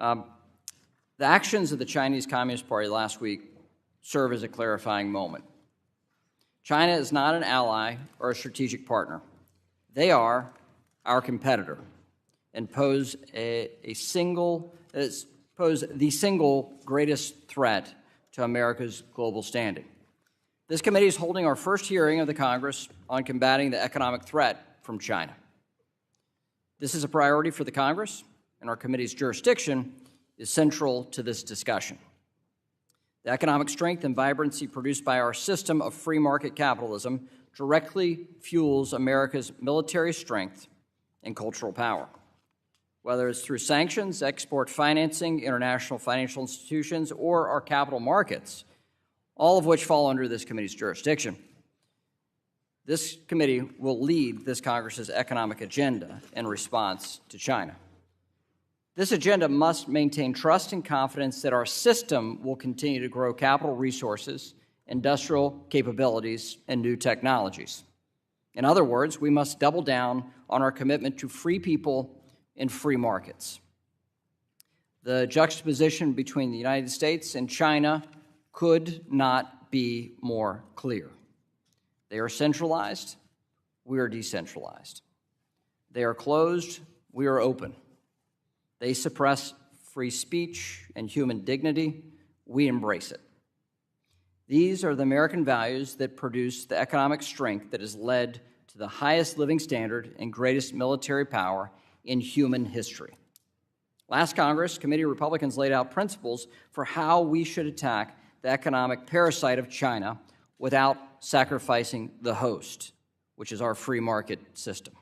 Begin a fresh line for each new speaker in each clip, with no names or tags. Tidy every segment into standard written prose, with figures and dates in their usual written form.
The actions of the Chinese Communist Party last week serve as a clarifying moment. China is not an ally or a strategic partner. They are our competitor and pose the single greatest threat to America's global standing. This committee is holding our first hearing of the Congress on combating the economic threat from China. This is a priority for the Congress, and our committee's jurisdiction is central to this discussion. The economic strength and vibrancy produced by our system of free market capitalism directly fuels America's military strength and cultural power. Whether it's through sanctions, export financing, international financial institutions, or our capital markets, all of which fall under this committee's jurisdiction. This committee will lead this Congress's economic agenda in response to China. This agenda must maintain trust and confidence that our system will continue to grow capital resources, industrial capabilities, and new technologies. In other words, we must double down on our commitment to free people and free markets. The juxtaposition between the United States and China could not be more clear. They are centralized, we are decentralized. They are closed, we are open. They suppress free speech and human dignity, we embrace it. These are the American values that produce the economic strength that has led to the highest living standard and greatest military power in human history. Last Congress, committee Republicans laid out principles for how we should attack the economic parasite of China without sacrificing the host, which is our free market system.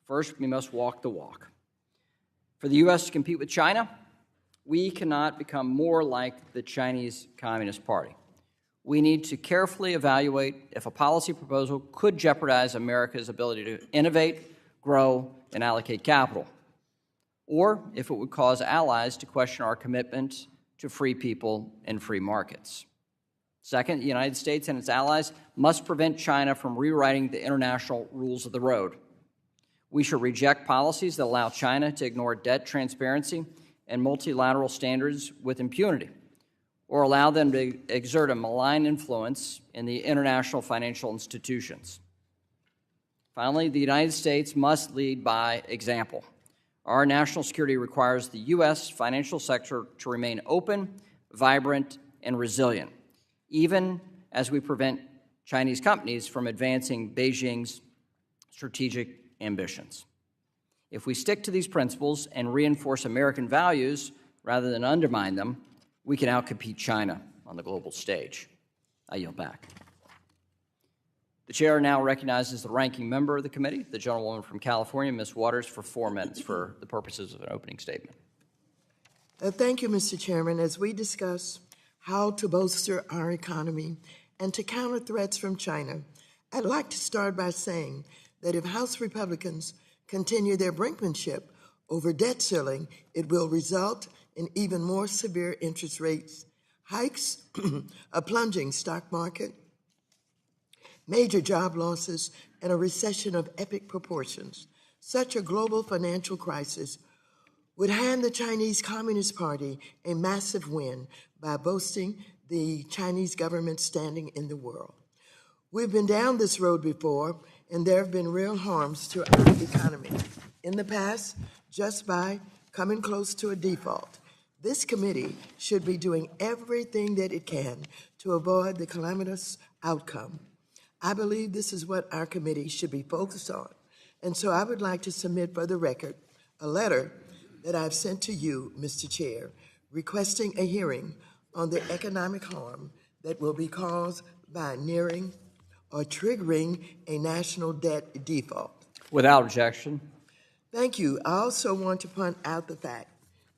First, we must walk the walk. For the U.S. to compete with China, we cannot become more like the Chinese Communist Party. We need to carefully evaluate if a policy proposal could jeopardize America's ability to innovate, grow, and allocate capital, or if it would cause allies to question our commitment to free people and free markets. Second, the United States and its allies must prevent China from rewriting the international rules of the road. We should reject policies that allow China to ignore debt transparency and multilateral standards with impunity, or allow them to exert a malign influence in the international financial institutions. Finally, the United States must lead by example. Our national security requires the U.S. financial sector to remain open, vibrant, and resilient, even as we prevent Chinese companies from advancing Beijing's strategic ambitions. If we stick to these principles and reinforce American values rather than undermine them, we can outcompete China on the global stage. I yield back. The chair now recognizes the ranking member of the committee, the gentlewoman from California, Ms. Waters, for 4 minutes for the purposes of an opening statement.
Thank you, Mr. Chairman. As we discuss how to bolster our economy and to counter threats from China, I'd like to start by saying that if House Republicans continue their brinkmanship over debt ceiling, it will result in even more severe interest rates, hikes, a plunging stock market, major job losses, and a recession of epic proportions. Such a global financial crisis would hand the Chinese Communist Party a massive win by boasting the Chinese government's standing in the world. We've been down this road before, and there have been real harms to our economy. In the past, just by coming close to a default, this committee should be doing everything that it can to avoid the calamitous outcome. I believe this is what our committee should be focused on. And so I would like to submit for the record a letter that I've sent to you, Mr. Chair, requesting a hearing on the economic harm that will be caused by nearing or triggering a national debt default.
Without objection.
Thank you. I also want to point out the fact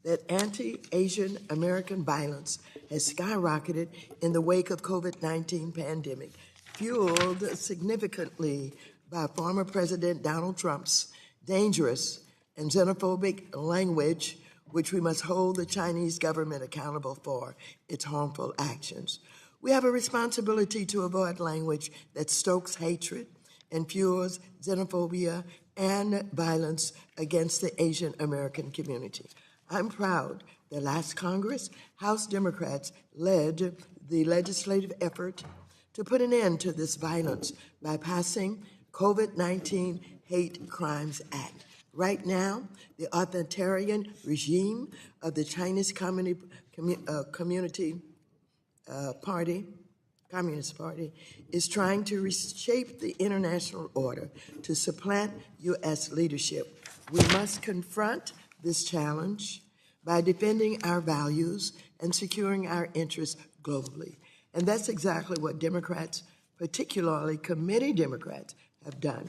that anti-Asian American violence has skyrocketed in the wake of COVID-19 pandemic, fueled significantly by former President Donald Trump's dangerous and xenophobic language, which we must hold the Chinese government accountable for its harmful actions. We have a responsibility to avoid language that stokes hatred and fuels xenophobia and violence against the Asian American community. I'm proud that last Congress, House Democrats led the legislative effort to put an end to this violence by passing COVID-19 Hate Crimes Act. Right now, the authoritarian regime of the Chinese Communist Party is trying to reshape the international order to supplant U.S. leadership. We must confront this challenge by defending our values and securing our interests globally. And that's exactly what Democrats, particularly committee Democrats, have done.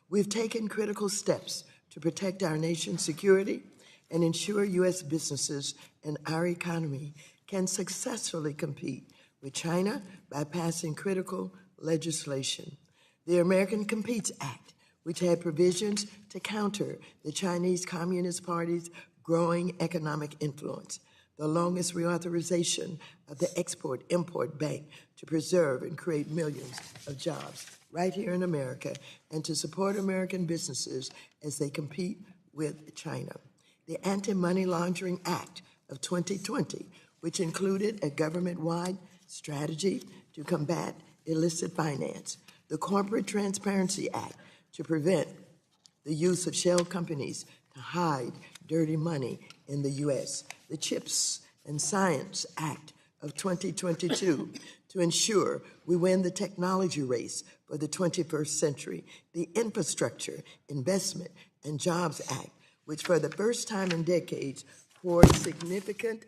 We've taken critical steps to protect our nation's security and ensure U.S. businesses and our economy can successfully compete with China by passing critical legislation. The American Competes Act, which had provisions to counter the Chinese Communist Party's growing economic influence, the longest reauthorization of the Export-Import Bank to preserve and create millions of jobs right here in America and to support American businesses as they compete with China. The Anti-Money Laundering Act of 2020, which included a government-wide strategy to combat illicit finance. The Corporate Transparency Act to prevent the use of shell companies to hide dirty money in the U.S. The CHIPS and Science Act of 2022 to ensure we win the technology race for the 21st century. The Infrastructure Investment and Jobs Act, which for the first time in decades poured significant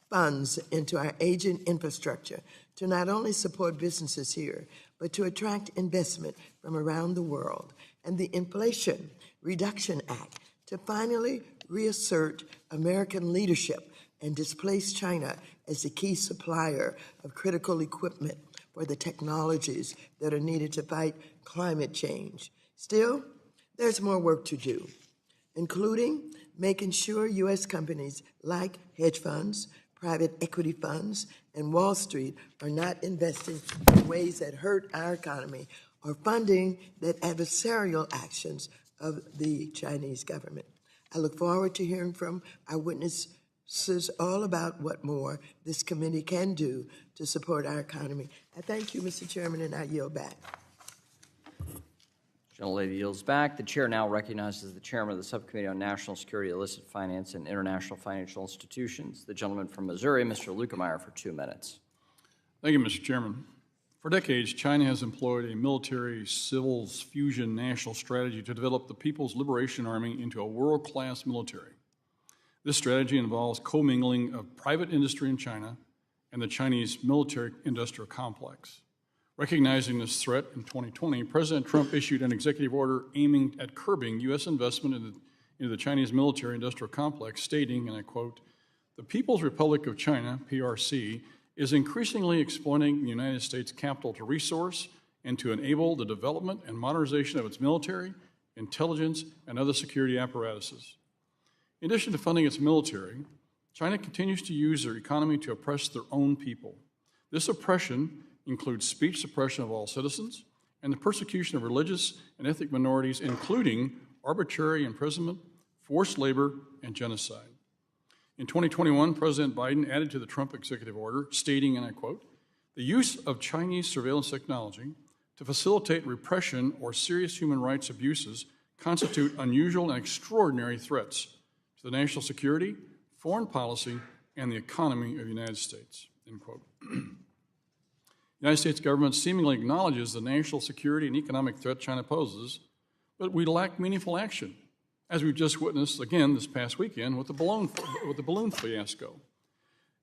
funds into our aging infrastructure to not only support businesses here, but to attract investment from around the world. And the Inflation Reduction Act to finally reassert American leadership and displace China as the key supplier of critical equipment for the technologies that are needed to fight climate change. Still, there's more work to do, including making sure U.S. companies like hedge funds, private equity funds, and Wall Street are not investing in ways that hurt our economy or funding the adversarial actions of the Chinese government. I look forward to hearing from our witnesses all about what more this committee can do to support our economy. I thank you, Mr. Chairman, and I yield back.
Gentlelady yields back. The chair now recognizes the chairman of the Subcommittee on National Security, Illicit Finance, and International Financial Institutions, the gentleman from Missouri, Mr. Lukemeyer, for 2 minutes.
Thank you, Mr. Chairman. For decades, China has employed a military-civil fusion national strategy to develop the People's Liberation Army into a world-class military. This strategy involves commingling of private industry in China and the Chinese military-industrial complex. Recognizing this threat in 2020, President Trump issued an executive order aiming at curbing U.S. investment into the Chinese military-industrial complex, stating, and I quote, "The People's Republic of China, PRC, is increasingly exploiting the United States capital to resource and to enable the development and modernization of its military, intelligence, and other security apparatuses. In addition to funding its military, China continues to use their economy to oppress their own people. This oppression includes speech suppression of all citizens and the persecution of religious and ethnic minorities, including arbitrary imprisonment, forced labor, and genocide." In 2021, President Biden added to the Trump executive order, stating, and I quote, "The use of Chinese surveillance technology to facilitate repression or serious human rights abuses constitute unusual and extraordinary threats to the national security, foreign policy, and the economy of the United States," end quote. The United States government seemingly acknowledges the national security and economic threat China poses, but we lack meaningful action, as we've just witnessed again this past weekend with the balloon fiasco.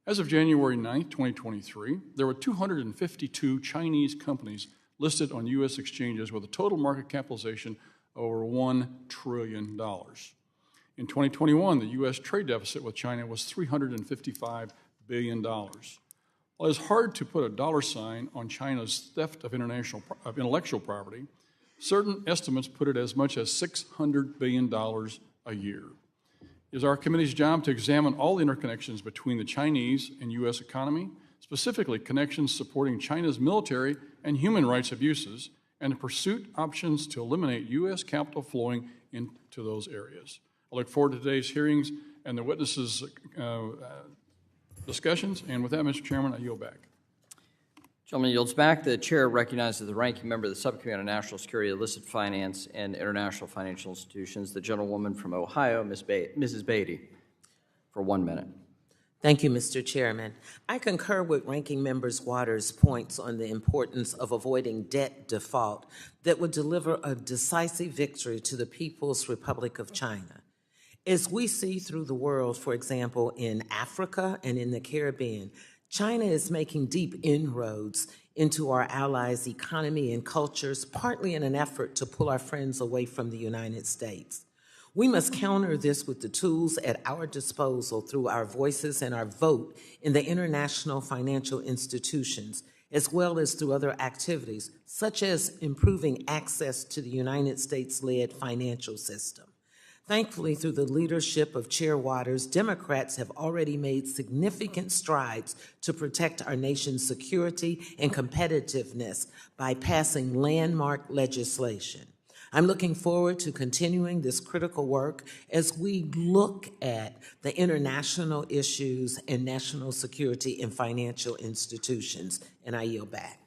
As of January 9, 2023, there were 252 Chinese companies listed on U.S. exchanges with a total market capitalization of over $1 trillion. In 2021, the U.S. trade deficit with China was $355 billion. While it's hard to put a dollar sign on China's theft of intellectual property, certain estimates put it as much as $600 billion a year. It is our committee's job to examine all the interconnections between the Chinese and U.S. economy, specifically connections supporting China's military and human rights abuses, and to pursue options to eliminate U.S. capital flowing into those areas. I look forward to today's hearings and the witnesses' discussions. And with that, Mr. Chairman, I yield back.
Gentleman yields back. The chair recognizes the ranking member of the Subcommittee on National Security, Illicit Finance, and International Financial Institutions, the gentlewoman from Ohio, Mrs. Beatty, for 1 minute.
Thank you, Mr. Chairman. I concur with Ranking Member Waters' points on the importance of avoiding debt default that would deliver a decisive victory to the People's Republic of China. As we see through the world, for example, in Africa and in the Caribbean, China is making deep inroads into our allies' economy and cultures, partly in an effort to pull our friends away from the United States. We must counter this with the tools at our disposal through our voices and our vote in the international financial institutions, as well as through other activities, such as improving access to the United States-led financial system. Thankfully, through the leadership of Chair Waters, Democrats have already made significant strides to protect our nation's security and competitiveness by passing landmark legislation. I'm looking forward to continuing this critical work as we look at the international issues and national security in financial institutions. And I yield back.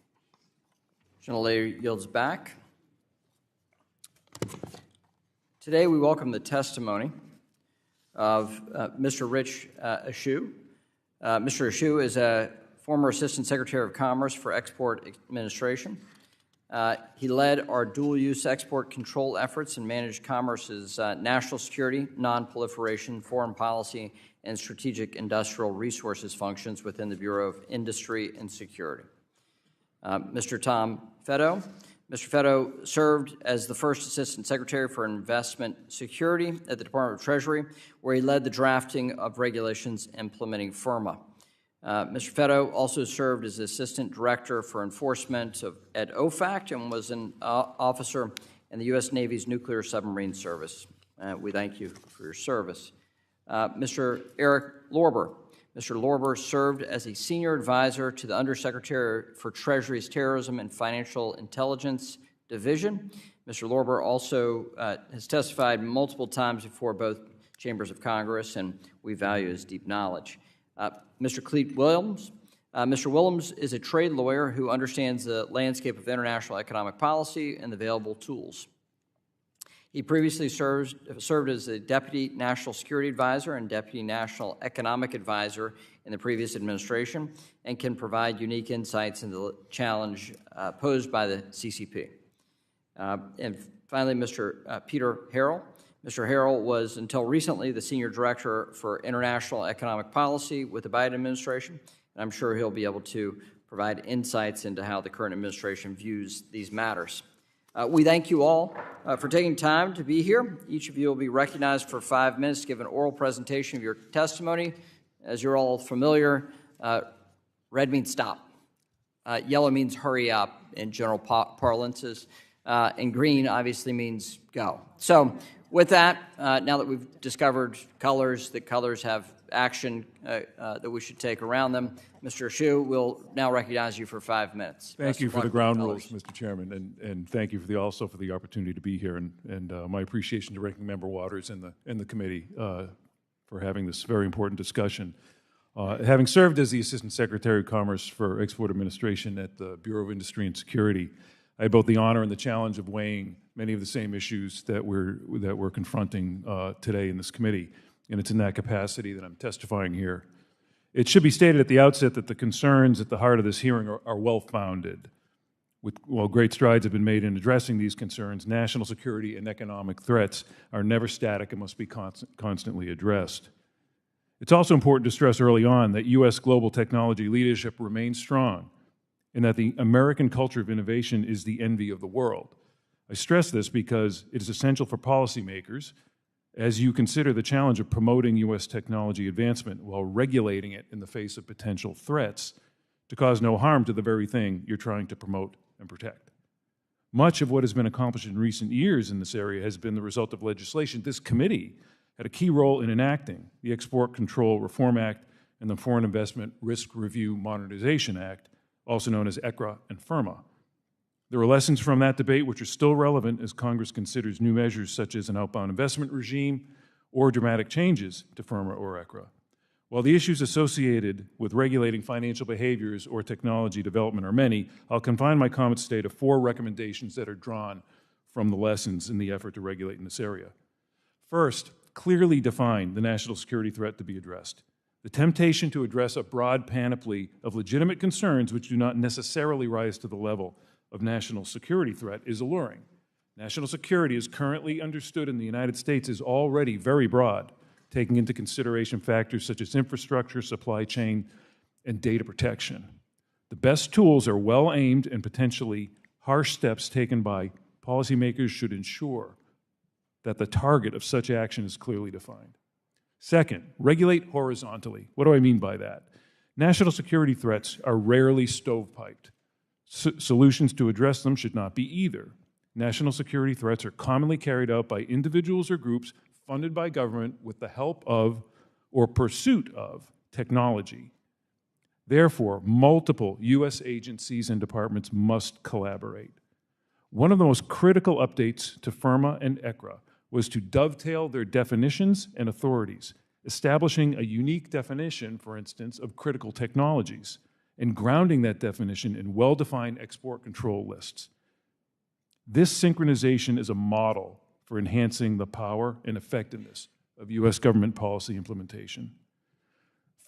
Gentlelady yields back. Today, we welcome the testimony of Mr. Rich Ashooh. Mr. Ashooh is a former Assistant Secretary of Commerce for Export Administration. He led our dual-use export control efforts and managed Commerce's national security, non-proliferation, foreign policy, and strategic industrial resources functions within the Bureau of Industry and Security. Mr. Tom Feddo. Mr. Feddo served as the first Assistant Secretary for Investment Security at the Department of Treasury, where he led the drafting of regulations implementing FIRMA. Mr. Feddo also served as Assistant Director for Enforcement at OFAC and was an officer in the U.S. Navy's Nuclear Submarine Service. We thank you for your service. Mr. Eric Lorber. Mr. Lorber served as a Senior Advisor to the Undersecretary for Treasury's Terrorism and Financial Intelligence Division. Mr. Lorber also has testified multiple times before both chambers of Congress, and we value his deep knowledge. Mr. Clete Willems. Mr. Willems is a trade lawyer who understands the landscape of international economic policy and the available tools. He previously served as a Deputy National Security Advisor and Deputy National Economic Advisor in the previous administration and can provide unique insights into the challenge posed by the CCP. And finally, Mr. Peter Harrell. Mr. Harrell was, until recently, the Senior Director for International Economic Policy with the Biden administration, and I'm sure he'll be able to provide insights into how the current administration views these matters. We thank you all for taking time to be here. Each of you will be recognized for 5 minutes to give an oral presentation of your testimony. As you're all familiar, red means stop. Yellow means hurry up in general parlances. And green obviously means go. So with that, now that we've discovered colors, that colors have action that we should take around them, Mr. Ashooh will now recognize you for 5 minutes.
Thank you for the ground rules, Mr. Chairman, and thank you also for the opportunity to be here, and my appreciation to Ranking Member Waters and the committee for having this very important discussion. Having served as the Assistant Secretary of Commerce for Export Administration at the Bureau of Industry and Security, I had both the honor and the challenge of weighing many of the same issues that we're confronting today in this committee, and it's in that capacity that I'm testifying here. It should be stated at the outset that the concerns at the heart of this hearing are well-founded. While great strides have been made in addressing these concerns, national security and economic threats are never static and must be constantly addressed. It's also important to stress early on that U.S. global technology leadership remains strong and that the American culture of innovation is the envy of the world. I stress this because it is essential for policymakers as you consider the challenge of promoting U.S. technology advancement while regulating it in the face of potential threats to cause no harm to the very thing you're trying to promote and protect. Much of what has been accomplished in recent years in this area has been the result of legislation this committee had a key role in enacting: the Export Control Reform Act and the Foreign Investment Risk Review Modernization Act, also known as ECRA and FIRMA. There are lessons from that debate which are still relevant as Congress considers new measures such as an outbound investment regime or dramatic changes to FIRMA or ECRA. While the issues associated with regulating financial behaviors or technology development are many, I'll confine my comments today to 4 recommendations that are drawn from the lessons in the effort to regulate in this area. First, clearly define the national security threat to be addressed. The temptation to address a broad panoply of legitimate concerns which do not necessarily rise to the level of national security threat is alluring. National security, as currently understood in the United States, is already very broad, taking into consideration factors such as infrastructure, supply chain, and data protection. The best tools are well-aimed, and potentially harsh steps taken by policymakers should ensure that the target of such action is clearly defined. Second, regulate horizontally. What do I mean by that? National security threats are rarely stovepiped. Solutions to address them should not be either. National security threats are commonly carried out by individuals or groups funded by government with the help of or pursuit of technology. Therefore, multiple U.S. agencies and departments must collaborate. One of the most critical updates to FIRMA and ECRA was to dovetail their definitions and authorities, establishing a unique definition, for instance, of critical technologies, and grounding that definition in well-defined export control lists. This synchronization is a model for enhancing the power and effectiveness of U.S. government policy implementation.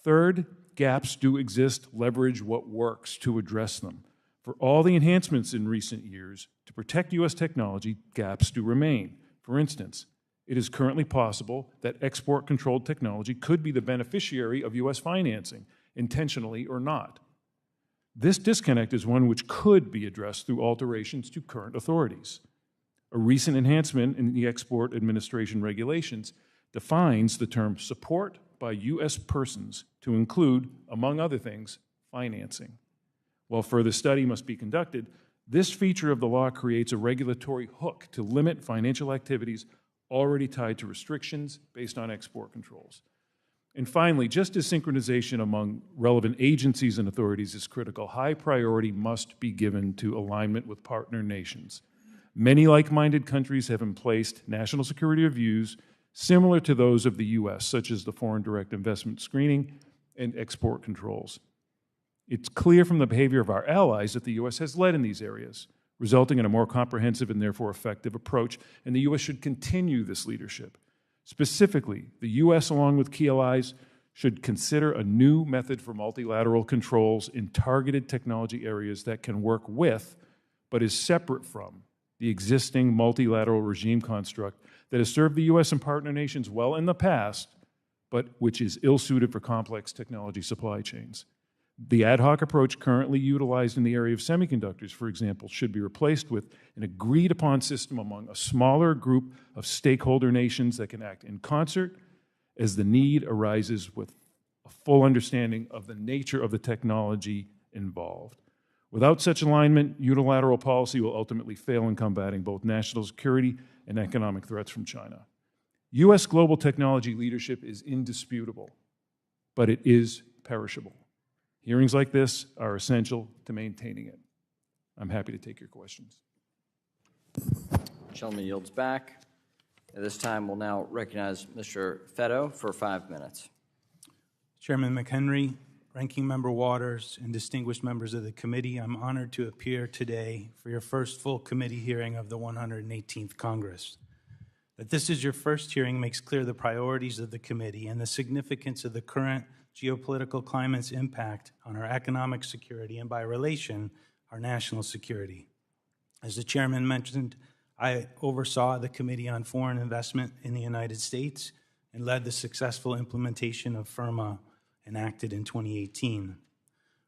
Third, gaps do exist. Leverage what works to address them. For all the enhancements in recent years to protect U.S. technology, gaps do remain. For instance, it is currently possible that export-controlled technology could be the beneficiary of U.S. financing, intentionally or not. This disconnect is one which could be addressed through alterations to current authorities. A recent enhancement in the Export Administration regulations defines the term support by U.S. persons to include, among other things, financing. While further study must be conducted, this feature of the law creates a regulatory hook to limit financial activities already tied to restrictions based on export controls. And finally, just as synchronization among relevant agencies and authorities is critical, high priority must be given to alignment with partner nations. Many like-minded countries have emplaced national security reviews similar to those of the U.S., such as the Foreign Direct Investment Screening and export controls. It's clear from the behavior of our allies that the U.S. has led in these areas, resulting in a more comprehensive and therefore effective approach, and the U.S. should continue this leadership. Specifically, the U.S., along with key allies, should consider a new method for multilateral controls in targeted technology areas that can work with, but is separate from, the existing multilateral regime construct that has served the U.S. and partner nations well in the past, but which is ill-suited for complex technology supply chains. The ad hoc approach currently utilized in the area of semiconductors, for example, should be replaced with an agreed-upon system among a smaller group of stakeholder nations that can act in concert as the need arises with a full understanding of the nature of the technology involved. Without such alignment, unilateral policy will ultimately fail in combating both national security and economic threats from China. U.S. global technology leadership is indisputable, but it is perishable. Hearings like this are essential to maintaining it. I'm happy to take your questions.
The gentleman yields back. At this time, we'll now recognize Mr. Feddo for 5 minutes.
Chairman McHenry, Ranking Member Waters, and distinguished members of the committee, I'm honored to appear today for your first full committee hearing of the 118th Congress. That this is your first hearing makes clear the priorities of the committee and the significance of the current geopolitical climate's impact on our economic security and, by relation, our national security. As the chairman mentioned, I oversaw the Committee on Foreign Investment in the United States and led the successful implementation of FIRMA enacted in 2018.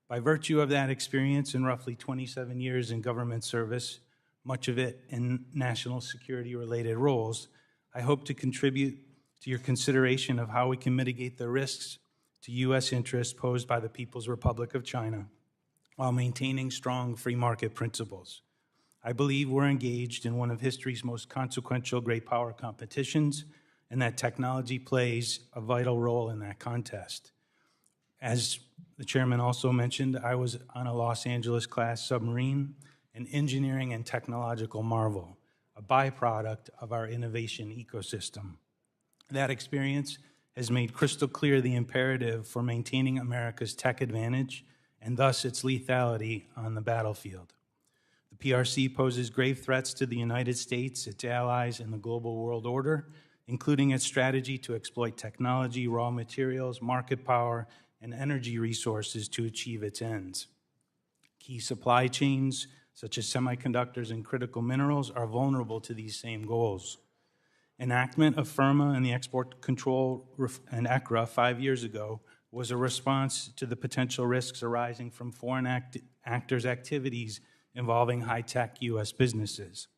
By virtue of that experience and roughly 27 years in government service, much of it in national security-related roles, I hope to contribute to your consideration of how we can mitigate the risks to U.S. interests posed by the People's Republic of China while maintaining strong free market principles. I believe we're engaged in one of history's most consequential great power competitions, and that technology plays a vital role in that contest. As the chairman also mentioned, I was on a Los Angeles-class submarine, an engineering and technological marvel, a byproduct of our innovation ecosystem. That experience has made crystal clear the imperative for maintaining America's tech advantage and thus its lethality on the battlefield. The PRC poses grave threats to the United States, its allies, and the global world order, including its strategy to exploit technology, raw materials, market power, and energy resources to achieve its ends. Key supply chains, such as semiconductors and critical minerals, are vulnerable to these same goals. Enactment of FIRMA and the Export Control and ECRA 5 years ago was a response to the potential risks arising from foreign actors' activities involving high-tech U.S. businesses.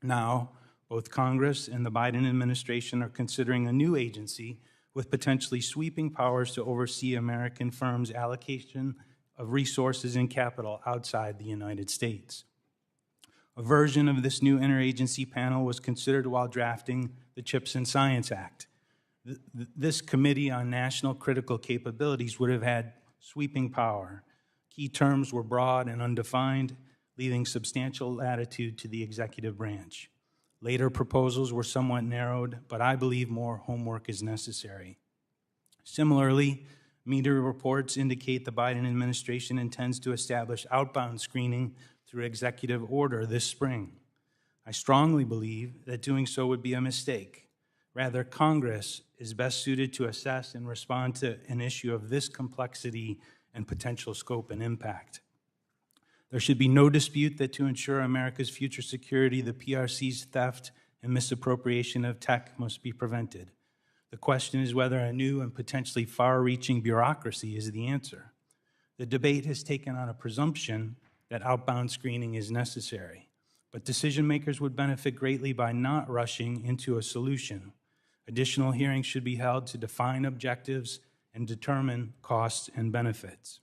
Now, both Congress and the Biden administration are considering a new agency with potentially sweeping powers to oversee American firms' allocation of resources and capital outside the United States. A version of this new interagency panel was considered while drafting the CHIPS and Science Act. This Committee on National Critical Capabilities would have had sweeping power. Key terms were broad and undefined, leaving substantial latitude to the executive branch. Later proposals were somewhat narrowed, but I believe more homework is necessary. Similarly, media reports indicate the Biden administration intends to establish outbound screening through executive order this spring. I strongly believe that doing so would be a mistake. Rather, Congress is best suited to assess and respond to an issue of this complexity and potential scope and impact. There should be no dispute that to ensure America's future security, the PRC's theft and misappropriation of tech must be prevented. The question is whether a new and potentially far-reaching bureaucracy is the answer. The debate has taken on a presumption that outbound screening is necessary, but decision makers would benefit greatly by not rushing into a solution. Additional hearings should be held to define objectives and determine costs and benefits.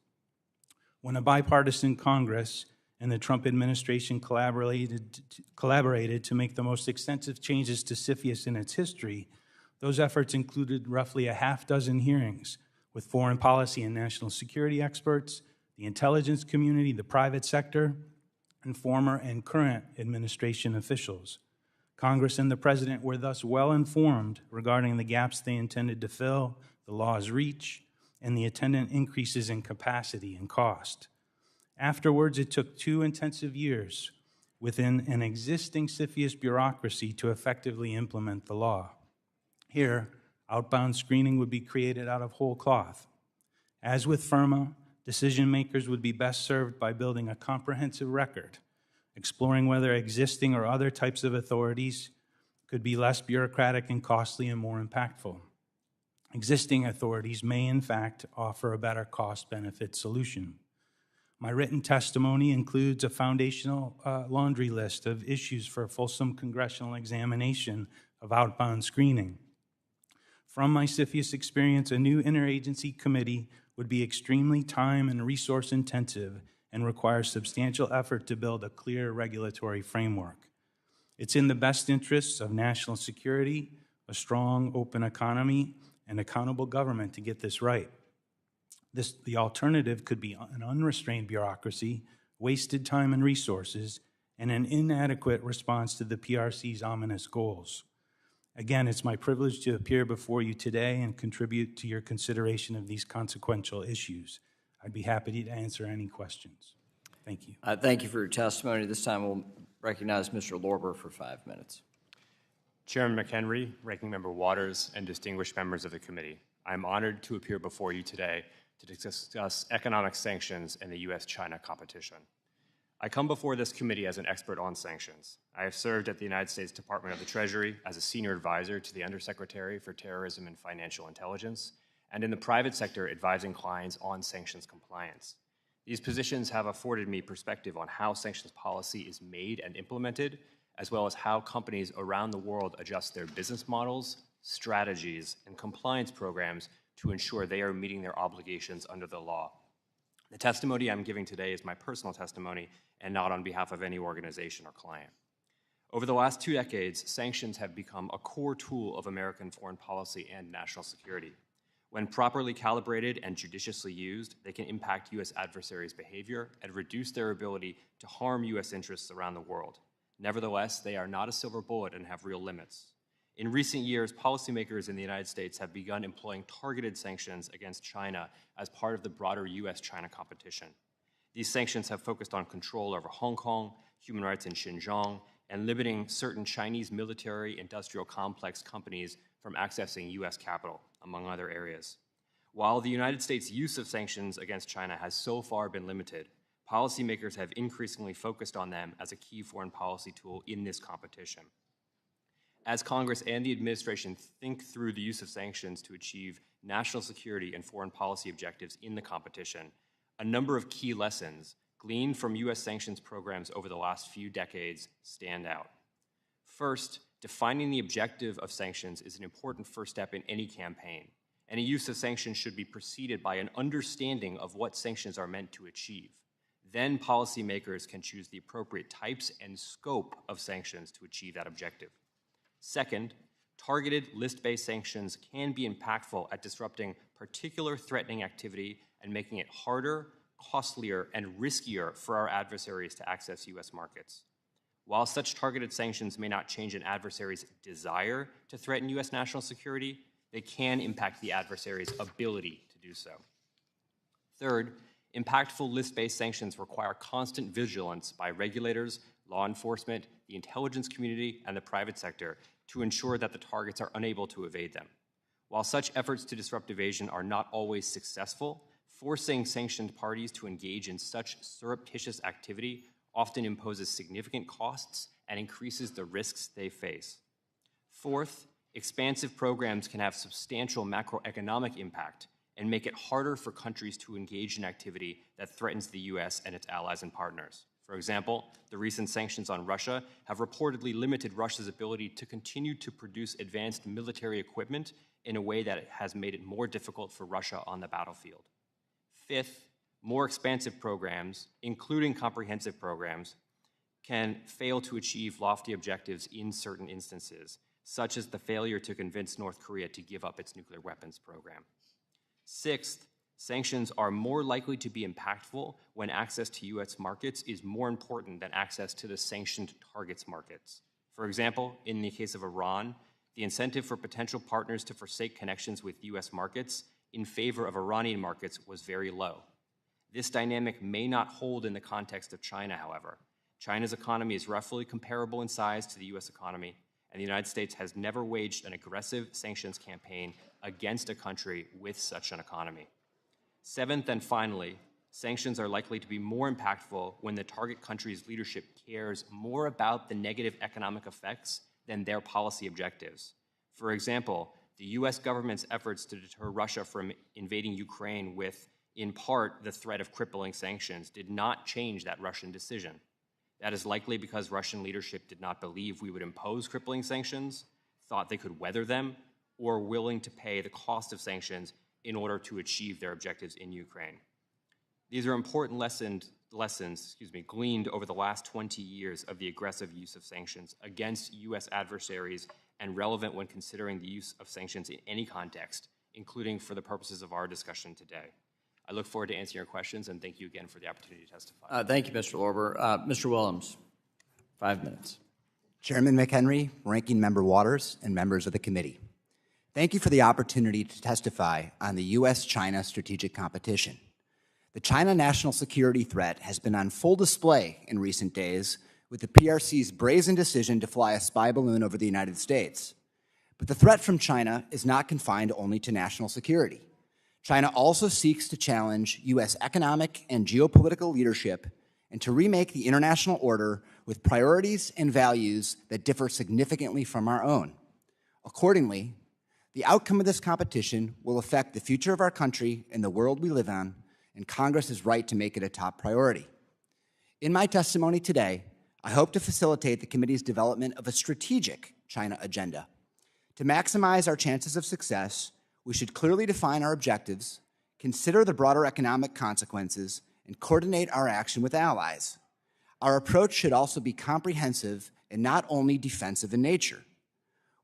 When a bipartisan Congress and the Trump administration collaborated to make the most extensive changes to CFIUS in its history, those efforts included roughly a half-dozen hearings with foreign policy and national security experts, the intelligence community, the private sector, and former and current administration officials. Congress and the President were thus well informed regarding the gaps they intended to fill, the law's reach, and the attendant increases in capacity and cost. Afterwards, it took 2 intensive years within an existing CFIUS bureaucracy to effectively implement the law. Here, outbound screening would be created out of whole cloth. As with FIRMA, decision makers would be best served by building a comprehensive record, exploring whether existing or other types of authorities could be less bureaucratic and costly and more impactful. Existing authorities may, in fact, offer a better cost-benefit solution. My written testimony includes a foundational laundry list of issues for a fulsome congressional examination of outbound screening. From my CFIUS experience, a new interagency committee would be extremely time and resource intensive and require substantial effort to build a clear regulatory framework. It's in the best interests of national security, a strong, open economy, and accountable government to get this right. The alternative could be an unrestrained bureaucracy, wasted time and resources, and an inadequate response to the PRC's ominous goals. Again, it's my privilege to appear before you today and contribute to your consideration of these consequential issues. I'd be happy to answer any questions. Thank you.
Thank you for your testimony. This time we'll recognize Mr. Lorber for 5 minutes.
Chairman McHenry, Ranking Member Waters, and distinguished members of the committee, I am honored to appear before you today to discuss economic sanctions and the U.S.-China competition. I come before this committee as an expert on sanctions. I have served at the United States Department of the Treasury as a senior advisor to the Undersecretary for Terrorism and Financial Intelligence, and in the private sector advising clients on sanctions compliance. These positions have afforded me perspective on how sanctions policy is made and implemented, as well as how companies around the world adjust their business models, strategies, and compliance programs to ensure they are meeting their obligations under the law. The testimony I'm giving today is my personal testimony and not on behalf of any organization or client. Over the last 2 decades, sanctions have become a core tool of American foreign policy and national security. When properly calibrated and judiciously used, they can impact U.S. adversaries' behavior and reduce their ability to harm U.S. interests around the world. Nevertheless, they are not a silver bullet and have real limits. In recent years, policymakers in the United States have begun employing targeted sanctions against China as part of the broader US-China competition. These sanctions have focused on control over Hong Kong, human rights in Xinjiang, and limiting certain Chinese military industrial complex companies from accessing US capital, among other areas. While the United States' use of sanctions against China has so far been limited, policymakers have increasingly focused on them as a key foreign policy tool in this competition. As Congress and the administration think through the use of sanctions to achieve national security and foreign policy objectives in the competition, a number of key lessons gleaned from U.S. sanctions programs over the last few decades stand out. First, defining the objective of sanctions is an important first step in any campaign. Any use of sanctions should be preceded by an understanding of what sanctions are meant to achieve. Then policymakers can choose the appropriate types and scope of sanctions to achieve that objective. Second, targeted list-based sanctions can be impactful at disrupting particular threatening activity and making it harder, costlier, and riskier for our adversaries to access U.S. markets. While such targeted sanctions may not change an adversary's desire to threaten U.S. national security, they can impact the adversary's ability to do so. Third, impactful list-based sanctions require constant vigilance by regulators, law enforcement, the intelligence community, and the private sector to ensure that the targets are unable to evade them. While such efforts to disrupt evasion are not always successful, forcing sanctioned parties to engage in such surreptitious activity often imposes significant costs and increases the risks they face. Fourth, expansive programs can have substantial macroeconomic impact and make it harder for countries to engage in activity that threatens the U.S. and its allies and partners. For example, the recent sanctions on Russia have reportedly limited Russia's ability to continue to produce advanced military equipment in a way that has made it more difficult for Russia on the battlefield. Fifth, more expansive programs, including comprehensive programs, can fail to achieve lofty objectives in certain instances, such as the failure to convince North Korea to give up its nuclear weapons program. Sixth, sanctions are more likely to be impactful when access to U.S. markets is more important than access to the sanctioned targets markets. For example, in the case of Iran, the incentive for potential partners to forsake connections with U.S. markets in favor of Iranian markets was very low. This dynamic may not hold in the context of China, however. China's economy is roughly comparable in size to the U.S. economy, and the United States has never waged an aggressive sanctions campaign against a country with such an economy. Seventh and finally, sanctions are likely to be more impactful when the target country's leadership cares more about the negative economic effects than their policy objectives. For example, the U.S. government's efforts to deter Russia from invading Ukraine with, in part, the threat of crippling sanctions did not change that Russian decision. That is likely because Russian leadership did not believe we would impose crippling sanctions, thought they could weather them, or were willing to pay the cost of sanctions in order to achieve their objectives in Ukraine. These are important lessons gleaned over the last 20 years of the aggressive use of sanctions against U.S. adversaries and relevant when considering the use of sanctions in any context, including for the purposes of our discussion today. I look forward to answering your questions, and thank you again for the opportunity to testify.
Thank you, Mr. Lorber. Mr. Willems, 5 minutes.
Chairman McHenry, Ranking Member Waters, and members of the committee. Thank you for the opportunity to testify on the U.S.-China strategic competition. The China national security threat has been on full display in recent days with the PRC's brazen decision to fly a spy balloon over the United States. But the threat from China is not confined only to national security. China also seeks to challenge U.S. economic and geopolitical leadership and to remake the international order with priorities and values that differ significantly from our own. Accordingly, the outcome of this competition will affect the future of our country and the world we live on, and Congress is right to make it a top priority. In my testimony today, I hope to facilitate the committee's development of a strategic China agenda. To maximize our chances of success, we should clearly define our objectives, consider the broader economic consequences, and coordinate our action with allies. Our approach should also be comprehensive and not only defensive in nature.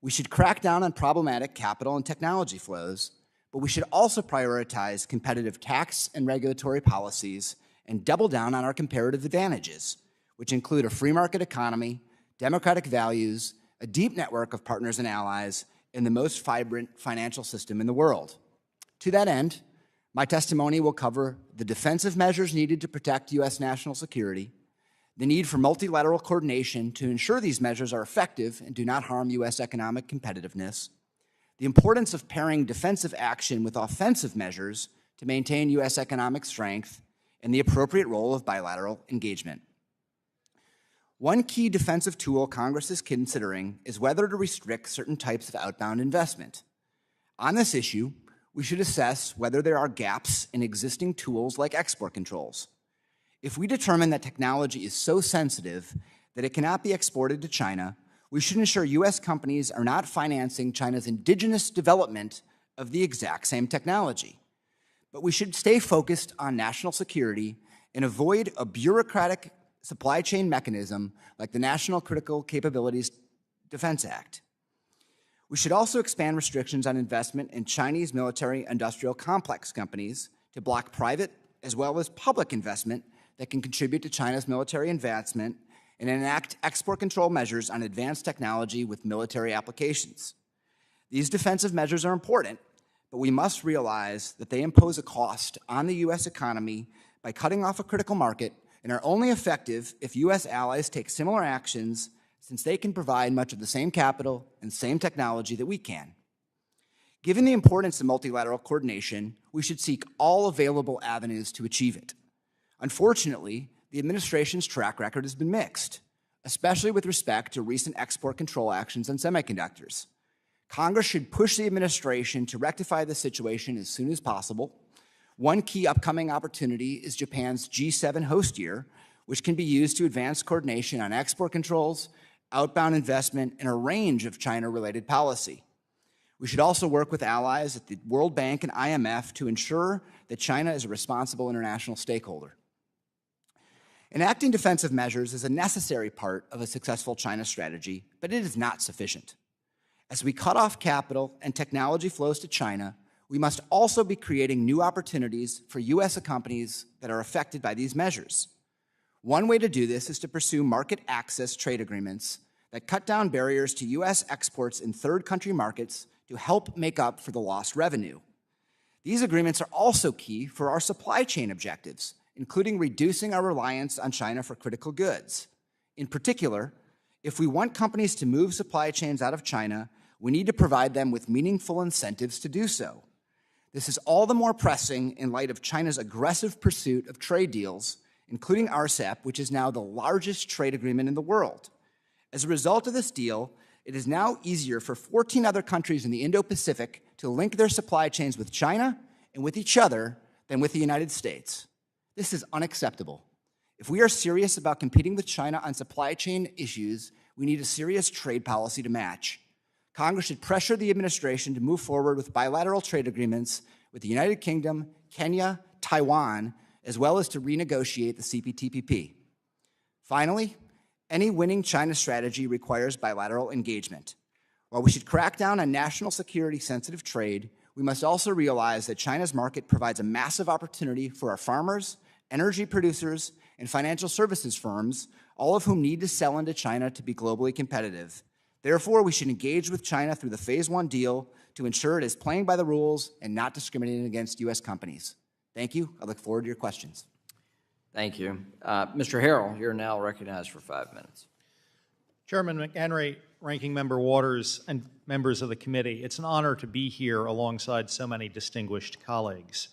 We should crack down on problematic capital and technology flows, but we should also prioritize competitive tax and regulatory policies and double down on our comparative advantages, which include a free market economy, democratic values, a deep network of partners and allies in the most vibrant financial system in the world. To that end, my testimony will cover the defensive measures needed to protect U.S. national security, the need for multilateral coordination to ensure these measures are effective and do not harm U.S. economic competitiveness, the importance of pairing defensive action with offensive measures to maintain U.S. economic strength, and the appropriate role of bilateral engagement. One key defensive tool Congress is considering is whether to restrict certain types of outbound investment. On this issue, we should assess whether there are gaps in existing tools like export controls. If we determine that technology is so sensitive that it cannot be exported to China, we should ensure U.S. companies are not financing China's indigenous development of the exact same technology. But we should stay focused on national security and avoid a bureaucratic supply chain mechanism like the National Critical Capabilities Defense Act. We should also expand restrictions on investment in Chinese military-industrial complex companies to block private as well as public investment that can contribute to China's military advancement and enact export control measures on advanced technology with military applications. These defensive measures are important, but we must realize that they impose a cost on the U.S. economy by cutting off a critical market and are only effective if U.S. allies take similar actions, since they can provide much of the same capital and same technology that we can. Given the importance of multilateral coordination, we should seek all available avenues to achieve it. Unfortunately, the administration's track record has been mixed, especially with respect to recent export control actions on semiconductors. Congress should push the administration to rectify the situation as soon as possible. One key upcoming opportunity is Japan's G7 host year, which can be used to advance coordination on export controls, outbound investment, and a range of China-related policy. We should also work with allies at the World Bank and IMF to ensure that China is a responsible international stakeholder. Enacting defensive measures is a necessary part of a successful China strategy, but it is not sufficient. As we cut off capital and technology flows to China, we must also be creating new opportunities for U.S. companies that are affected by these measures. One way to do this is to pursue market access trade agreements that cut down barriers to U.S. exports in third country markets to help make up for the lost revenue. These agreements are also key for our supply chain objectives, including reducing our reliance on China for critical goods. In particular, if we want companies to move supply chains out of China, we need to provide them with meaningful incentives to do so. This is all the more pressing in light of China's aggressive pursuit of trade deals, including RCEP, which is now the largest trade agreement in the world. As a result of this deal, it is now easier for 14 other countries in the Indo-Pacific to link their supply chains with China and with each other than with the United States. This is unacceptable. If we are serious about competing with China on supply chain issues, we need a serious trade policy to match. Congress should pressure the administration to move forward with bilateral trade agreements with the United Kingdom, Kenya, Taiwan, as well as to renegotiate the CPTPP. Finally, any winning China strategy requires bilateral engagement. While we should crack down on national security-sensitive trade, we must also realize that China's market provides a massive opportunity for our farmers, energy producers, and financial services firms, all of whom need to sell into China to be globally competitive. Therefore, we should engage with China through the Phase 1 deal to ensure it is playing by the rules and not discriminating against U.S. companies. Thank you. I look forward to your questions.
Thank you. Mr. Harrell, you're now recognized for 5 minutes.
Chairman McHenry, Ranking Member Waters, and members of the committee, it's an honor to be here alongside so many distinguished colleagues.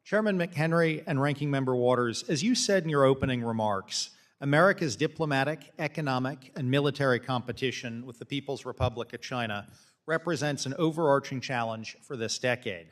Chairman McHenry and Ranking Member Waters, as you said in your opening remarks, America's diplomatic, economic, and military competition with the People's Republic of China represents an overarching challenge for this decade.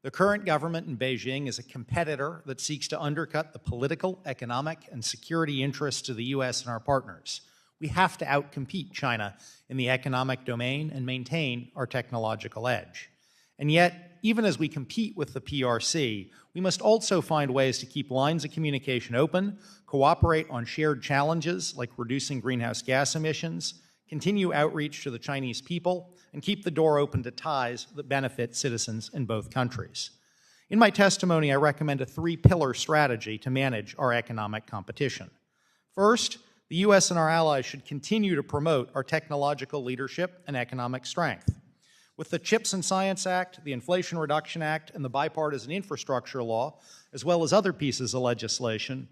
The current government in Beijing is a competitor that seeks to undercut the political, economic, and security interests of the U.S. and our partners. We have to outcompete China in the economic domain and maintain our technological edge. And yet, even as we compete with the PRC, we must also find ways to keep lines of communication open, cooperate on shared challenges like reducing greenhouse gas emissions, continue outreach to the Chinese people, and keep the door open to ties that benefit citizens in both countries. In my testimony, I recommend a three-pillar strategy to manage our economic competition. First, The U.S. and our allies should continue to promote our technological leadership and economic strength. With the CHIPS and Science Act, the Inflation Reduction Act, and the Bipartisan Infrastructure Law, as well as other pieces of legislation,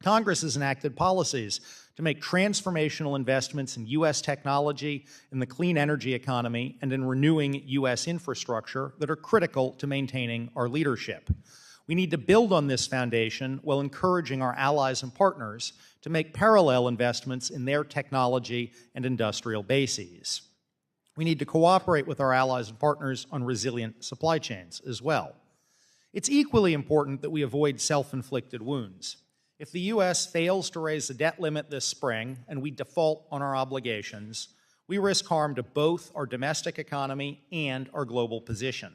Congress has enacted policies to make transformational investments in U.S. technology, in the clean energy economy, and in renewing U.S. infrastructure that are critical to maintaining our leadership. We need to build on this foundation while encouraging our allies and partners to make parallel investments in their technology and industrial bases. We need to cooperate with our allies and partners on resilient supply chains as well. It's equally important that we avoid self-inflicted wounds. If the U.S. fails to raise the debt limit this spring and we default on our obligations, we risk harm to both our domestic economy and our global position.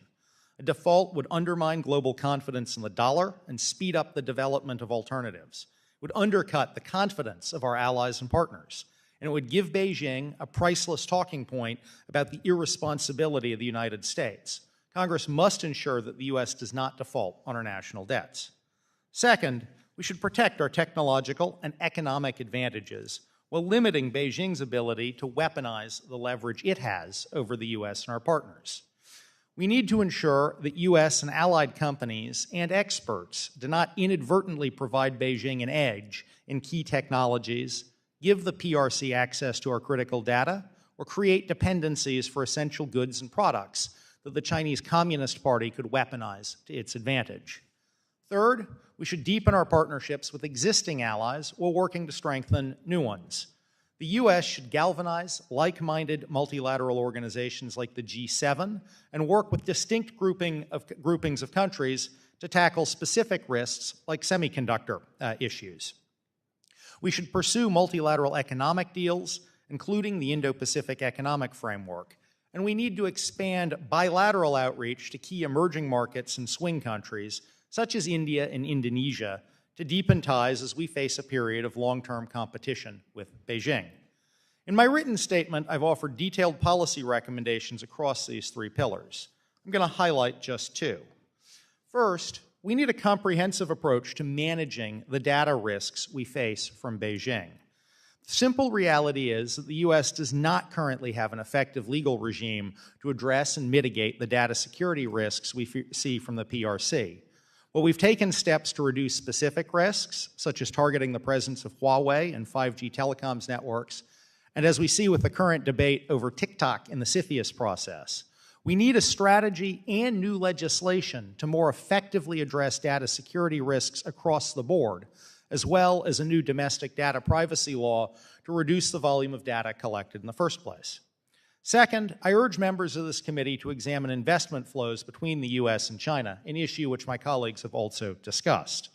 A default would undermine global confidence in the dollar and speed up the development of alternatives. It would undercut the confidence of our allies and partners, and it would give Beijing a priceless talking point about the irresponsibility of the United States. Congress must ensure that the U.S. does not default on our national debts. Second, we should protect our technological and economic advantages while limiting Beijing's ability to weaponize the leverage it has over the U.S. and our partners. We need to ensure that U.S. and allied companies and experts do not inadvertently provide Beijing an edge in key technologies, give the PRC access to our critical data, or create dependencies for essential goods and products that the Chinese Communist Party could weaponize to its advantage. Third, we should deepen our partnerships with existing allies while working to strengthen new ones. The U.S. should galvanize like-minded multilateral organizations like the G7 and work with distinct groupings of countries to tackle specific risks like semiconductor issues. We should pursue multilateral economic deals, including the Indo-Pacific Economic Framework, and we need to expand bilateral outreach to key emerging markets and swing countries such as India and Indonesia, to deepen ties as we face a period of long-term competition with Beijing. In my written statement, I've offered detailed policy recommendations across these three pillars. I'm going to highlight just two. First, we need a comprehensive approach to managing the data risks we face from Beijing. The simple reality is that the U.S. does not currently have an effective legal regime to address and mitigate the data security risks we see from the PRC. Well, we've taken steps to reduce specific risks, such as targeting the presence of Huawei and 5G telecoms networks, and as we see with the current debate over TikTok in the CFIUS process. We need a strategy and new legislation to more effectively address data security risks across the board, as well as a new domestic data privacy law to reduce the volume of data collected in the first place. Second, I urge members of this committee to examine investment flows between the U.S. and China, an issue which my colleagues have also discussed.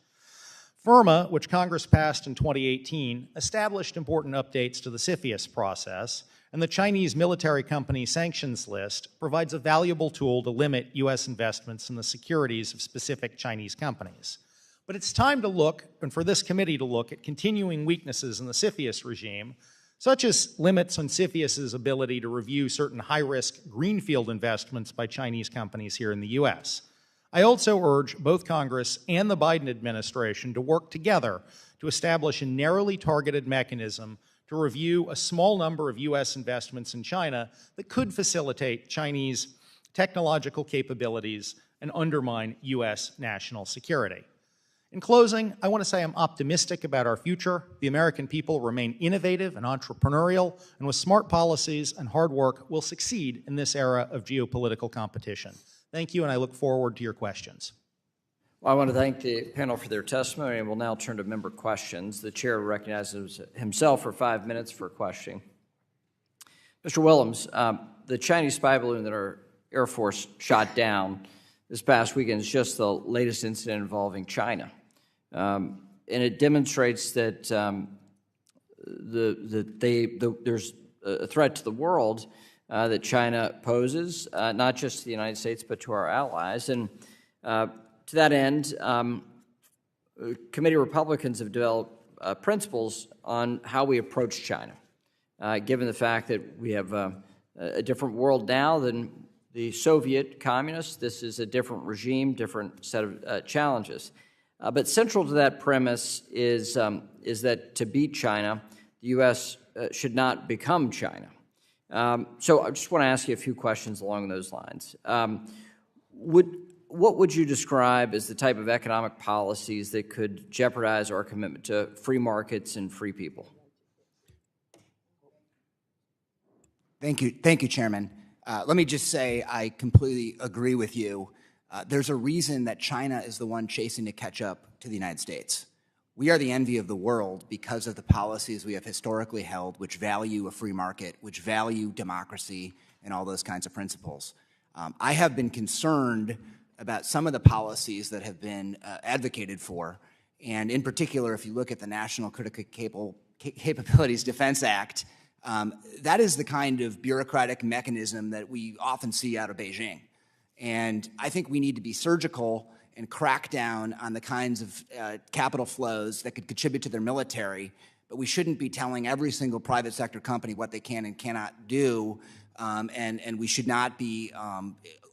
FIRMA, which Congress passed in 2018, established important updates to the CFIUS process, and the Chinese military company sanctions list provides a valuable tool to limit U.S. investments in the securities of specific Chinese companies. But it's time to look, and for this committee to look, at continuing weaknesses in the CFIUS regime, such as limits on CFIUS's ability to review certain high-risk greenfield investments by Chinese companies here in the U.S. I also urge both Congress and the Biden administration to work together to establish a narrowly targeted mechanism to review a small number of U.S. investments in China that could facilitate Chinese technological capabilities and undermine U.S. national security. In closing, I want to say I'm optimistic about our future. The American people remain innovative and entrepreneurial, and with smart policies and hard work, we'll succeed in this era of geopolitical competition. Thank you, and I look forward to your questions.
Well, I want to thank the panel for their testimony, and we'll now turn to member questions. The chair recognizes himself for 5 minutes for questioning. Mr. Willems, the Chinese spy balloon that our Air Force shot down this past weekend is just the latest incident involving China. And it demonstrates that there's a threat to the world that China poses, not just to the United States, but to our allies. And to that end, committee Republicans have developed principles on how we approach China, given the fact that we have a different world now than the Soviet communists. This is a different regime, different set of challenges. But central to that premise is that to beat China, the U.S. Should not become China. So I just want to ask you a few questions along those lines. What would you describe as the type of economic policies that could jeopardize our commitment to free markets and free people?
Thank you, Chairman. Let me just say I completely agree with you. There's a reason that China is the one chasing to catch up to the United States. We are the envy of the world because of the policies we have historically held, which value a free market, which value democracy, and all those kinds of principles. I have been concerned about some of the policies that have been advocated for, and in particular, if you look at the National Critical Capabilities Defense Act, that is the kind of bureaucratic mechanism that we often see out of Beijing. And I think we need to be surgical and crack down on the kinds of capital flows that could contribute to their military, but we shouldn't be telling every single private sector company what they can and cannot do, and we should not be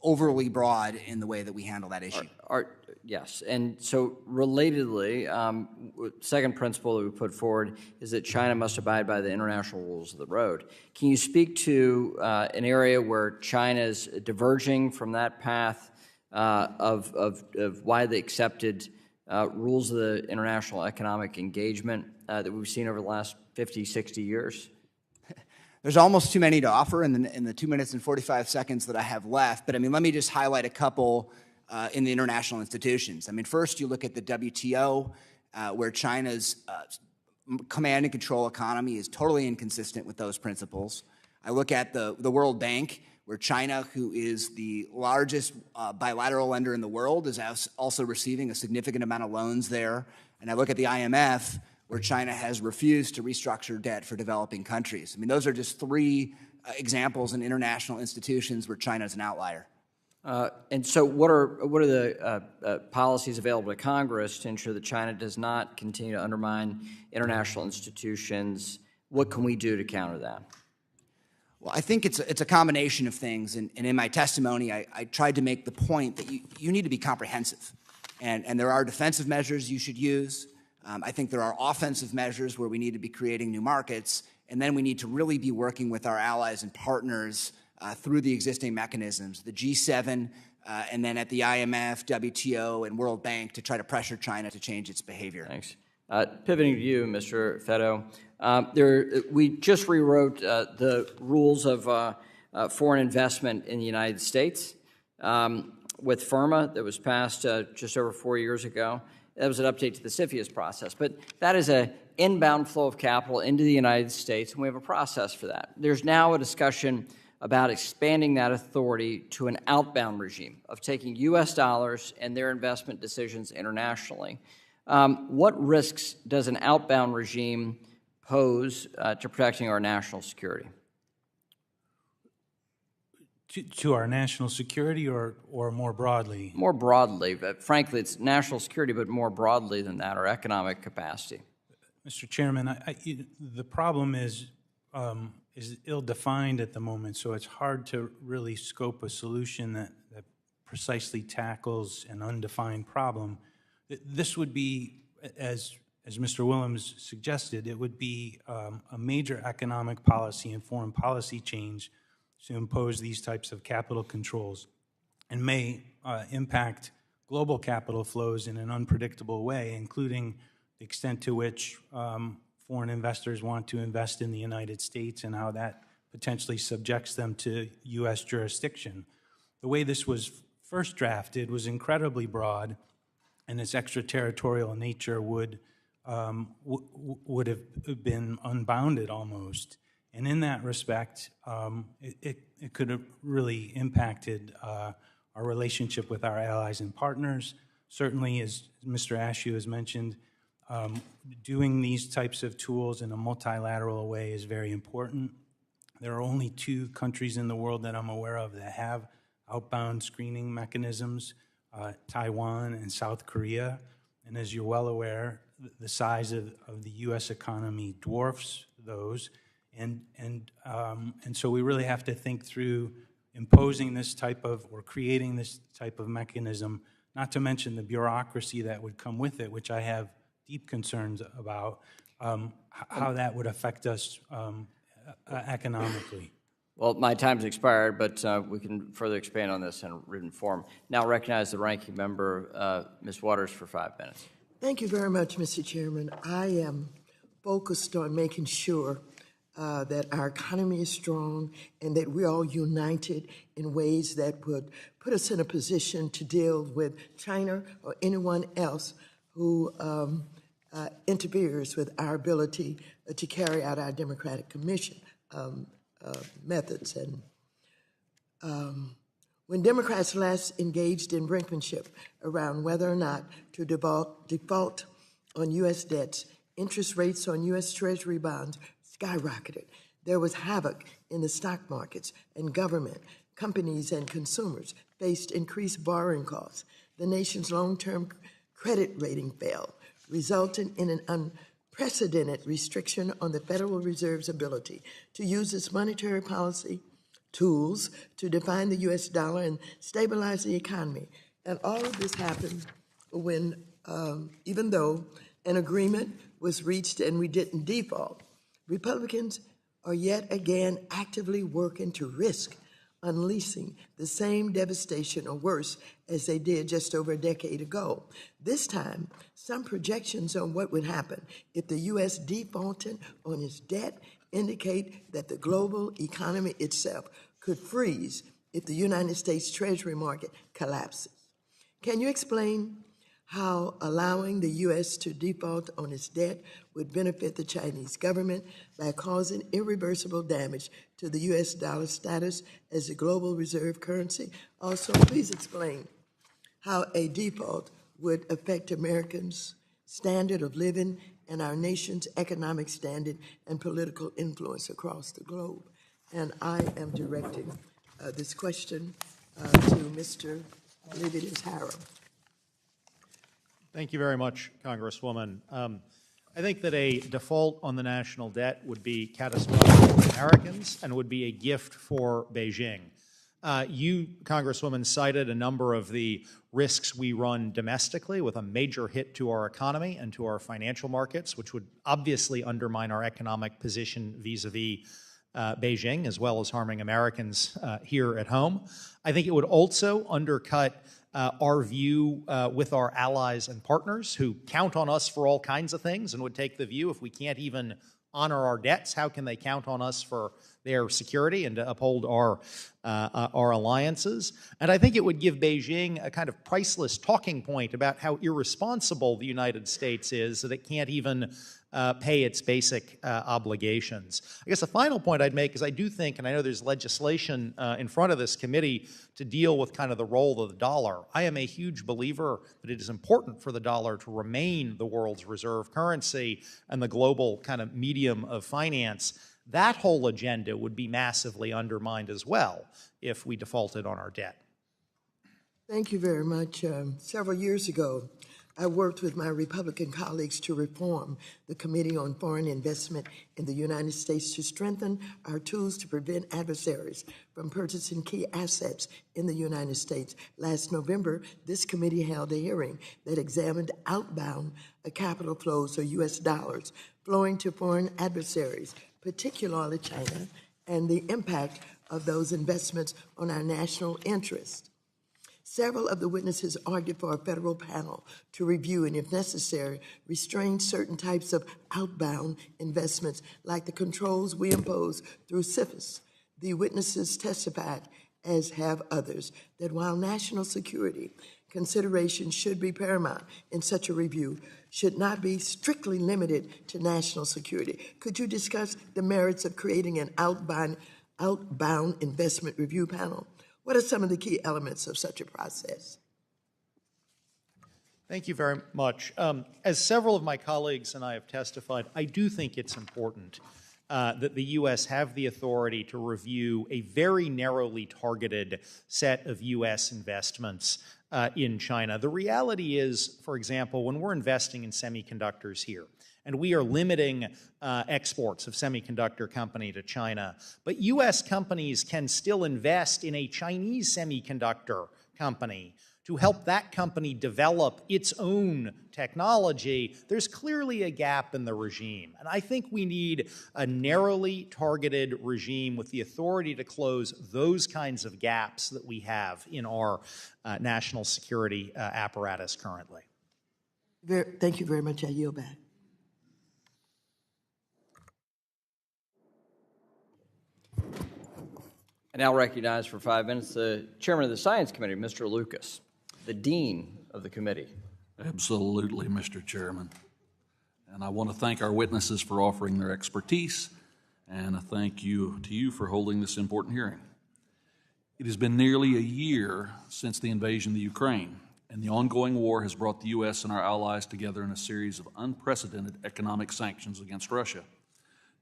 overly broad in the way that we handle that issue.
Yes, and so relatedly, second principle that we put forward is that China must abide by the international rules of the road. Can you speak to an area where China is diverging from that path of widely accepted rules of the international economic engagement that we've seen over the last 50, 60 years?
There's almost too many to offer in the 2 minutes and 45 seconds that I have left, but I mean, let me just highlight a couple in the international institutions. I mean, first you look at the WTO, where China's command and control economy is totally inconsistent with those principles. I look at the World Bank, where China, who is the largest bilateral lender in the world, is also receiving a significant amount of loans there. And I look at the IMF, where China has refused to restructure debt for developing countries. I mean, those are just three examples in international institutions where China is an outlier.
And so what are the policies available to Congress to ensure that China does not continue to undermine international institutions? What can we do to counter that?
Well, I think it's a combination of things, and in my testimony, I tried to make the point that you need to be comprehensive, and there are defensive measures you should use. I think there are offensive measures where we need to be creating new markets, and then we need to really be working with our allies and partners through the existing mechanisms, the G7, and then at the IMF, WTO, and World Bank to try to pressure China to change its behavior.
Thanks. Pivoting to you, Mr. Feddo, we just rewrote the rules of foreign investment in the United States with FIRMA that was passed just over 4 years ago. That was an update to the CFIUS process. But that is an inbound flow of capital into the United States, and we have a process for that. There's now a discussion about expanding that authority to an outbound regime of taking U.S. dollars and their investment decisions internationally. What risks does an outbound regime pose to protecting our national security?
To our national security or more broadly?
More broadly. But frankly, it's national security, but more broadly than that, our economic capacity.
Mr. Chairman, the problem is ill-defined at the moment, so it's hard to really scope a solution that precisely tackles an undefined problem. This would be, as Mr. Willems suggested, it would be a major economic policy and foreign policy change to impose these types of capital controls and may impact global capital flows in an unpredictable way, including the extent to which foreign investors want to invest in the United States and how that potentially subjects them to U.S. jurisdiction. The way this was first drafted was incredibly broad, and its extraterritorial nature would have been unbounded almost. And in that respect, it could have really impacted our relationship with our allies and partners. Certainly, as Mr. Ashooh has mentioned, doing these types of tools in a multilateral way is very important. There are only 2 countries in the world that I'm aware of that have outbound screening mechanisms, Taiwan and South Korea. And as you're well aware, the size of the U.S. economy dwarfs those. And so we really have to think through imposing this type of, or creating this type of mechanism, not to mention the bureaucracy that would come with it, which I have deep concerns about. how that would affect us economically.
Well, my time's expired, but we can further expand on this in written form. Now recognize the ranking member, Ms. Waters, for 5 minutes.
Thank you very much, Mr. Chairman. I am focused on making sure that our economy is strong and that we're all united in ways that would put us in a position to deal with China or anyone else who interferes with our ability to carry out our democratic commission methods. And when Democrats last engaged in brinkmanship around whether or not to default on U.S. debts, interest rates on U.S. Treasury bonds skyrocketed. There was havoc in the stock markets, and government, companies, and consumers faced increased borrowing costs. The nation's long-term credit rating fell, resulting in an unprecedented restriction on the Federal Reserve's ability to use its monetary policy tools to define the U.S. dollar and stabilize the economy. And all of this happened when, even though an agreement was reached and we didn't default, Republicans are yet again actively working to risk unleashing the same devastation or worse as they did just over a decade ago. This time, some projections on what would happen if the U.S. defaulted on its debt indicate that the global economy itself could freeze if the United States Treasury market collapses. Can you explain how allowing the U.S. to default on its debt would benefit the Chinese government by causing irreversible damage to the U.S. dollar status as the global reserve currency? Also, please explain how a default would affect Americans' standard of living and our nation's economic standing and political influence across the globe. And I am directing this question to Mr. Harrell.
Thank you very much, Congresswoman. I think that a default on the national debt would be catastrophic for Americans and would be a gift for Beijing. You, Congresswoman, cited a number of the risks we run domestically with a major hit to our economy and to our financial markets, which would obviously undermine our economic position vis-a-vis Beijing, as well as harming Americans here at home. I think it would also undercut our view with our allies and partners who count on us for all kinds of things and would take the view if we can't even honor our debts, how can they count on us for their security and to uphold our alliances? And I think it would give Beijing a kind of priceless talking point about how irresponsible the United States is that it can't even pay its basic obligations. I guess the final point I'd make is I do think, and I know there's legislation in front of this committee to deal with kind of the role of the dollar. I am a huge believer that it is important for the dollar to remain the world's reserve currency and the global kind of medium of finance. That whole agenda would be massively undermined as well if we defaulted on our debt.
Thank you very much. Several years ago, I worked with my Republican colleagues to reform the Committee on Foreign Investment in the United States to strengthen our tools to prevent adversaries from purchasing key assets in the United States. Last November, this committee held a hearing that examined outbound capital flows, or U.S. dollars, flowing to foreign adversaries, particularly China, and the impact of those investments on our national interest. Several of the witnesses argued for a federal panel to review and, if necessary, restrain certain types of outbound investments, like the controls we impose through CFIUS. The witnesses testified, as have others, that while national security considerations should be paramount in such a review, should not be strictly limited to national security. Could you discuss the merits of creating an outbound investment review panel? What are some of the key elements of such a process?
Thank you very much. As several of my colleagues and I have testified, I do think it's important that the U.S. have the authority to review a very narrowly targeted set of U.S. investments in China. The reality is, for example, when we're investing in semiconductors here, and we are limiting exports of semiconductor company to China, but U.S. companies can still invest in a Chinese semiconductor company to help that company develop its own technology, there's clearly a gap in the regime. And I think we need a narrowly targeted regime with the authority to close those kinds of gaps that we have in our national security apparatus currently.
Thank you very much. I yield back.
I now recognize for 5 minutes the Chairman of the Science Committee, Mr. Lucas, the Dean of the committee.
Absolutely, Mr. Chairman. And I want to thank our witnesses for offering their expertise, and a thank you to you for holding this important hearing. It has been nearly a year since the invasion of the Ukraine, and the ongoing war has brought the U.S. and our allies together in a series of unprecedented economic sanctions against Russia.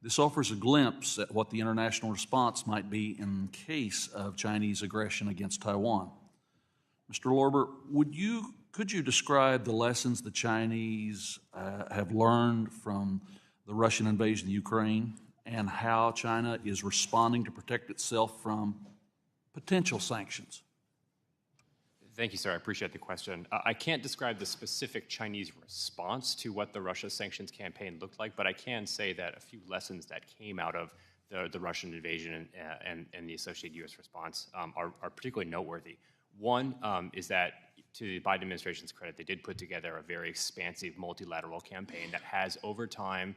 This offers a glimpse at what the international response might be in case of Chinese aggression against Taiwan. Mr. Lorber, could you describe the lessons the Chinese have learned from the Russian invasion of Ukraine and how China is responding to protect itself from potential sanctions?
Thank you, sir. I appreciate the question. I can't describe the specific Chinese response to what the Russia sanctions campaign looked like, but I can say that a few lessons that came out of the Russian invasion and the associated U.S. response are particularly noteworthy. One is that, to the Biden administration's credit, they did put together a very expansive multilateral campaign that has, over time,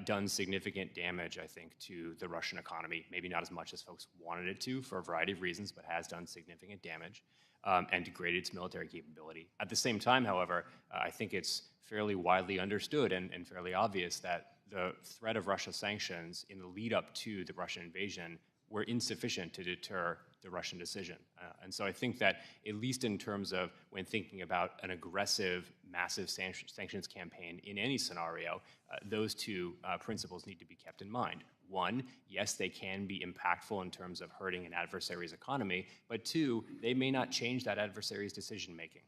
done significant damage, I think, to the Russian economy. Maybe not as much as folks wanted it to for a variety of reasons, but has done significant damage and degraded its military capability. At the same time, however, I think it's fairly widely understood and fairly obvious that the threat of Russia sanctions in the lead up to the Russian invasion were insufficient to deter the Russian decision. And so I think that, at least in terms of when thinking about an aggressive, massive sanctions campaign in any scenario, those two principles need to be kept in mind. One, yes, they can be impactful in terms of hurting an adversary's economy, but two, they may not change that adversary's decision-making.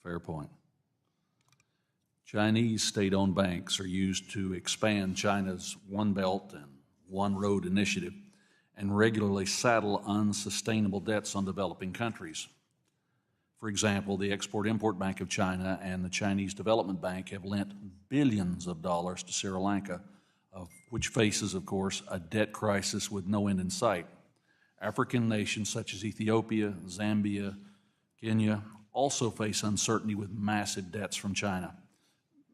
Fair point. Chinese state-owned banks are used to expand China's One Belt and One Road initiative and regularly saddle unsustainable debts on developing countries. For example, the Export-Import Bank of China and the Chinese Development Bank have lent billions of dollars to Sri Lanka, which faces, of course, a debt crisis with no end in sight. African nations such as Ethiopia, Zambia, Kenya also face uncertainty with massive debts from China.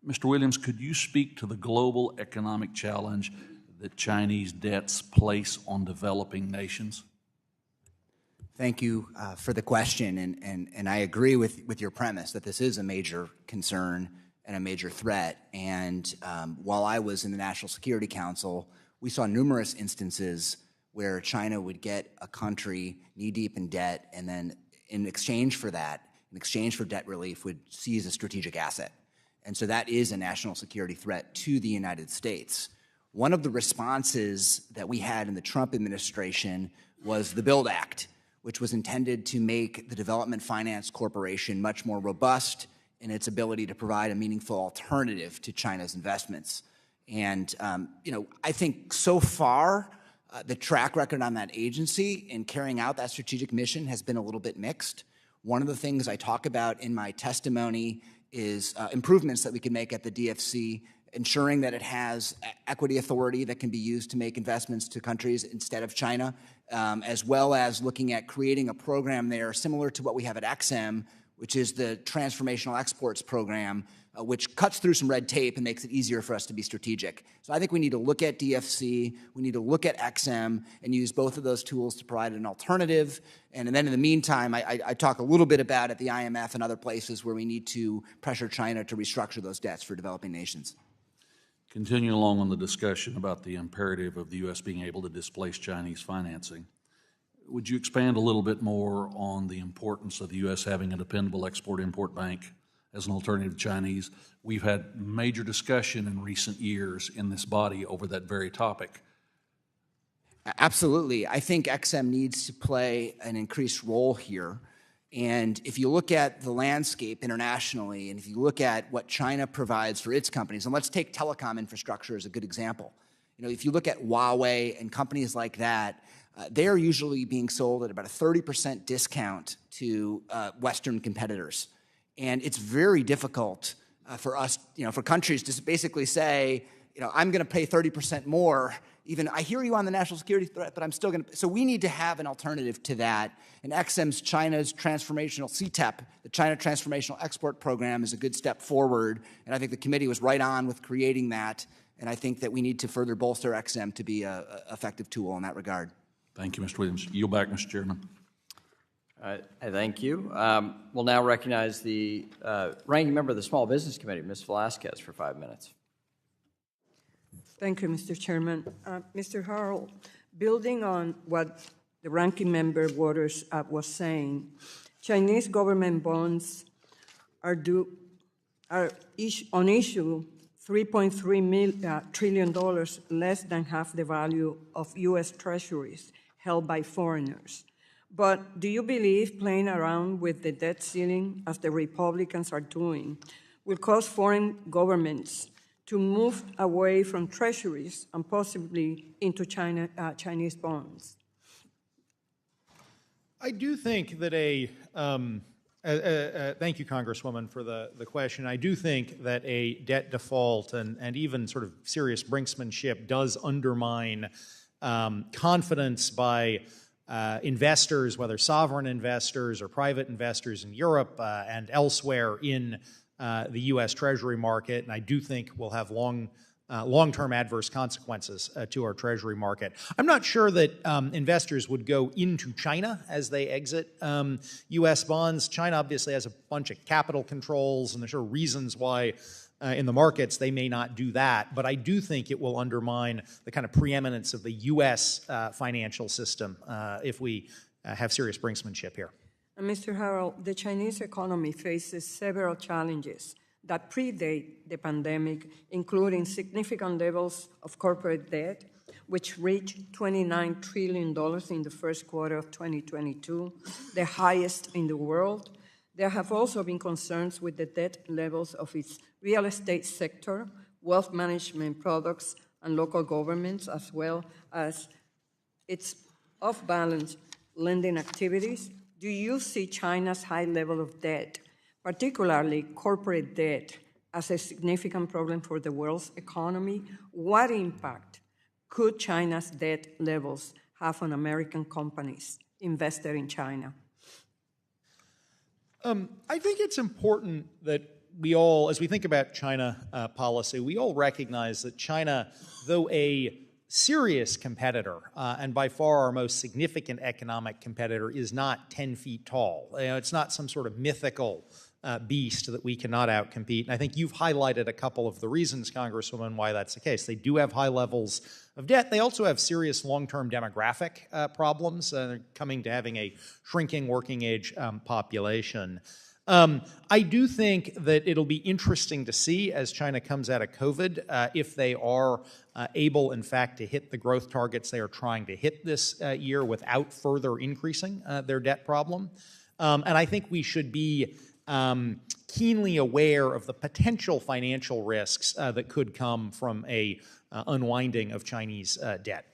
Mr. Willems, could you speak to the global economic challenge that Chinese debts place on developing nations?
Thank you for the question, and I agree with your premise that this is a major concern and a major threat. And while I was in the National Security Council, we saw numerous instances where China would get a country knee-deep in debt, and then in exchange for that, in exchange for debt relief, would seize a strategic asset. And so that is a national security threat to the United States. One of the responses that we had in the Trump administration was the BUILD Act, which was intended to make the Development Finance Corporation much more robust in its ability to provide a meaningful alternative to China's investments. And, I think so far, the track record on that agency in carrying out that strategic mission has been a little bit mixed. One of the things I talk about in my testimony is improvements that we can make at the DFC, ensuring that it has equity authority that can be used to make investments to countries instead of China, as well as looking at creating a program there similar to what we have at XM, which is the Transformational Exports Program, which cuts through some red tape and makes it easier for us to be strategic. So I think we need to look at DFC, we need to look at XM, and use both of those tools to provide an alternative. And then in the meantime, I talk a little bit about at the IMF and other places where we need to pressure China to restructure those debts for developing nations.
Continuing along on the discussion about the imperative of the U.S. being able to displace Chinese financing, would you expand a little bit more on the importance of the U.S. having a dependable export-import bank as an alternative to Chinese? We've had major discussion in recent years in this body over that very topic.
Absolutely. I think XM needs to play an increased role here. And if you look at the landscape internationally, and if you look at what China provides for its companies, and let's take telecom infrastructure as a good example. If you look at Huawei and companies like that, they are usually being sold at about a 30% discount to Western competitors. And it's very difficult for us, for countries to basically say, I'm going to pay 30% more. Even I hear you on the national security threat, but I'm still going to. So we need to have an alternative to that. And China's transformational CTEP, the China Transformational Export Program, is a good step forward. And I think the committee was right on with creating that. And I think that we need to further bolster XM to be an effective tool in that regard.
Thank you, Mr. Williams. Yield back, Mr. Chairman.
I thank you. We'll now recognize the ranking member of the Small Business Committee, Ms. Velasquez, for 5 minutes.
Thank you, Mr. Chairman. Mr. Harrell, building on what the ranking member Waters was saying, Chinese government bonds are on issue $3.3 trillion, less than half the value of U.S. treasuries held by foreigners. But do you believe playing around with the debt ceiling, as the Republicans are doing, will cause foreign governments to move away from treasuries and possibly into Chinese bonds?
I do think that thank you, Congresswoman, for the question. I do think that a debt default and even sort of serious brinksmanship does undermine confidence by investors, whether sovereign investors or private investors in Europe and elsewhere in the U.S. Treasury market, and I do think will have long-term adverse consequences to our Treasury market. I'm not sure that investors would go into China as they exit U.S. bonds. China obviously has a bunch of capital controls, and there's sure reasons why in the markets they may not do that. But I do think it will undermine the kind of preeminence of the U.S. Financial system if we have serious brinksmanship here.
Mr. Harrell, the Chinese economy faces several challenges that predate the pandemic, including significant levels of corporate debt, which reached $29 trillion in the first quarter of 2022, the highest in the world. There have also been concerns with the debt levels of its real estate sector, wealth management products, and local governments, as well as its off-balance lending activities. Do you see China's high level of debt, particularly corporate debt, as a significant problem for the world's economy? What impact could China's debt levels have on American companies invested in China?
I think it's important that we all, as we think about China policy, we all recognize that China, though a serious competitor, and by far our most significant economic competitor, is not 10 feet tall. It's not some sort of mythical beast that we cannot outcompete. And I think you've highlighted a couple of the reasons, Congresswoman, why that's the case. They do have high levels of debt. They also have serious long-term demographic problems. They're coming to having a shrinking working-age population. I do think that it'll be interesting to see as China comes out of COVID if they are able, in fact, to hit the growth targets they are trying to hit this year without further increasing their debt problem. And I think we should be keenly aware of the potential financial risks that could come from a unwinding of Chinese debt.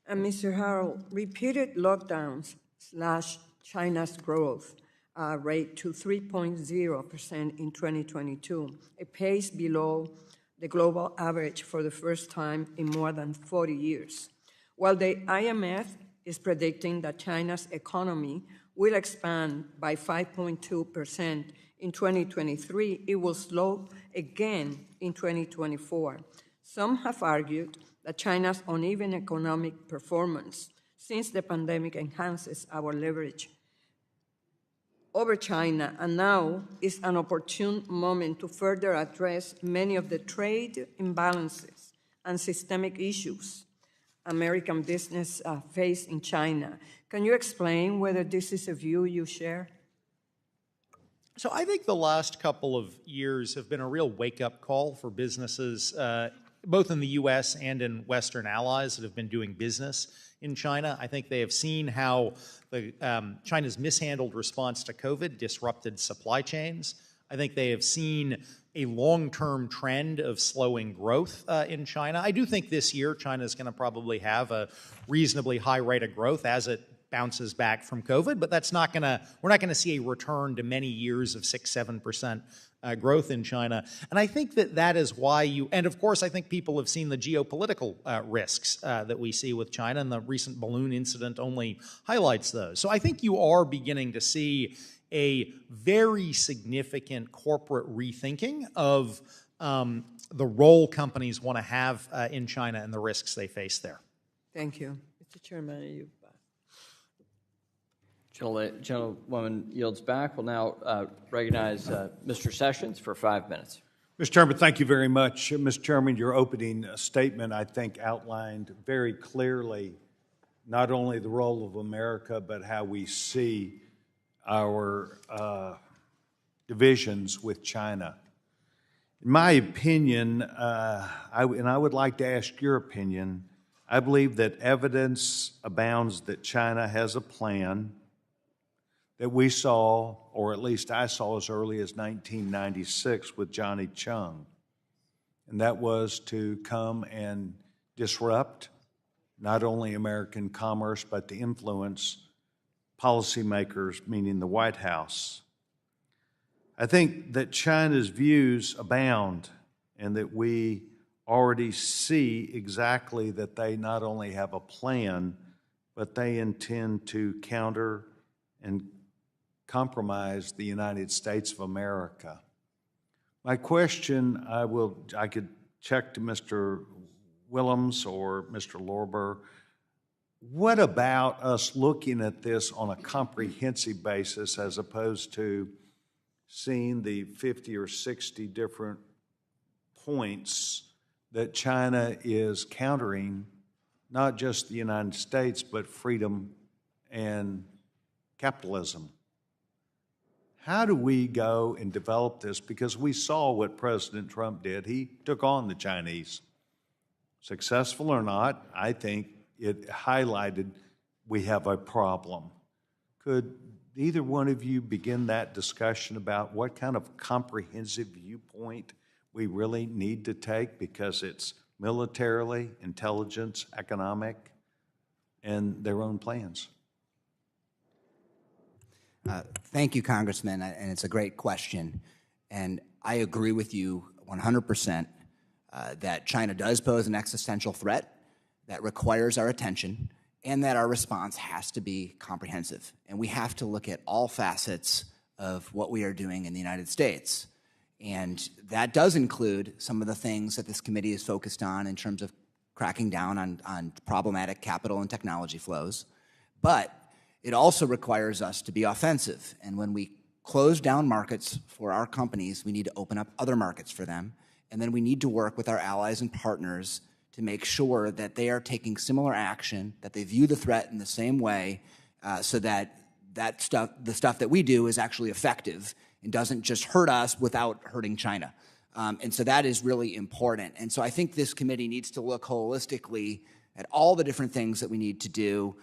And Mr. Harrell, repeated lockdowns slash China's growth rate to 3.0% in 2022, a pace below the global average for the first time in more than 40 years. While the IMF is predicting that China's economy will expand by 5.2% in 2023, it will slow again in 2024. Some have argued that China's uneven economic performance since the pandemic enhances our leverage over China, and now is an opportune moment to further address many of the trade imbalances and systemic issues American business face in China. Can you explain whether this is a view you share?
So I think the last couple of years have been a real wake-up call for businesses, both in the U.S. and in Western allies that have been doing business in China. I think they have seen how China's mishandled response to COVID disrupted supply chains. I think they have seen a long-term trend of slowing growth in China. I do think this year China is going to probably have a reasonably high rate of growth as it bounces back from COVID, but that's not going to, we're not going to see a return to many years of 6-7% growth in China. And I think that that is why you, and of course I think people have seen the geopolitical risks that we see with China, and the recent balloon incident only highlights those. So I think you are beginning to see a very significant corporate rethinking of the role companies want to have in China and the risks they face there.
Thank you. Mr. Chairman, you.
Gentlewoman yields back. We'll now recognize Mr. Sessions for 5 minutes.
Mr. Chairman, thank you very much. Mr. Chairman, your opening statement, I think, outlined very clearly not only the role of America, but how we see our divisions with China. In my opinion, and I would like to ask your opinion, I believe that evidence abounds that China has a plan that we saw, or at least I saw as early as 1996 with Johnny Chung. And that was to come and disrupt not only American commerce, but to influence policymakers, meaning the White House. I think that China's views abound and that we already see exactly that they not only have a plan, but they intend to counter and compromise the United States of America. My question, I could check to Mr. Willems or Mr. Lorber. What about us looking at this on a comprehensive basis as opposed to seeing the 50 or 60 different points that China is countering, not just the United States, but freedom and capitalism? How do we go and develop this? Because we saw what President Trump did. He took on the Chinese. Successful or not, I think it highlighted we have a problem. Could either one of you begin that discussion about what kind of comprehensive viewpoint we really need to take, because it's militarily, intelligence, economic, and their own plans?
Thank you, Congressman, and it's a great question. And I agree with you 100% that China does pose an existential threat that requires our attention, and that our response has to be comprehensive. And we have to look at all facets of what we are doing in the United States. And that does include some of the things that this committee is focused on in terms of cracking down on problematic capital and technology flows. But it also requires us to be offensive. And when we close down markets for our companies, we need to open up other markets for them. And then we need to work with our allies and partners to make sure that they are taking similar action, that they view the threat in the same way, so that the stuff that we do is actually effective and doesn't just hurt us without hurting China. And so that is really important. And so I think this committee needs to look holistically at all the different things that we need to do,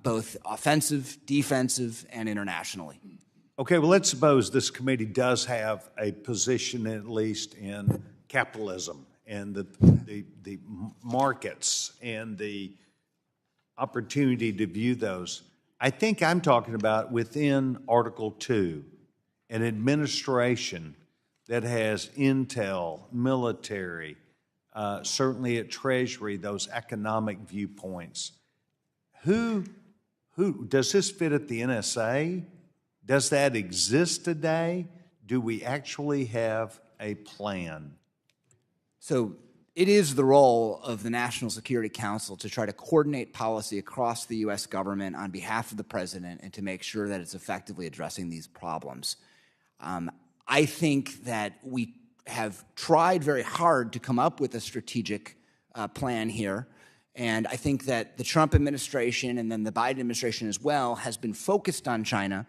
both offensive, defensive, and internationally.
Okay, well, let's suppose this committee does have a position, at least in capitalism and the markets and the opportunity to view those. I think I'm talking about within Article 2, an administration that has intel, military, certainly at Treasury, those economic viewpoints. Who does this fit at the NSA? Does that exist today? Do we actually have a plan?
So it is the role of the National Security Council to try to coordinate policy across the U.S. government on behalf of the president and to make sure that it's effectively addressing these problems. I think that we have tried very hard to come up with a strategic plan here. And I think that the Trump administration and then the Biden administration as well has been focused on China.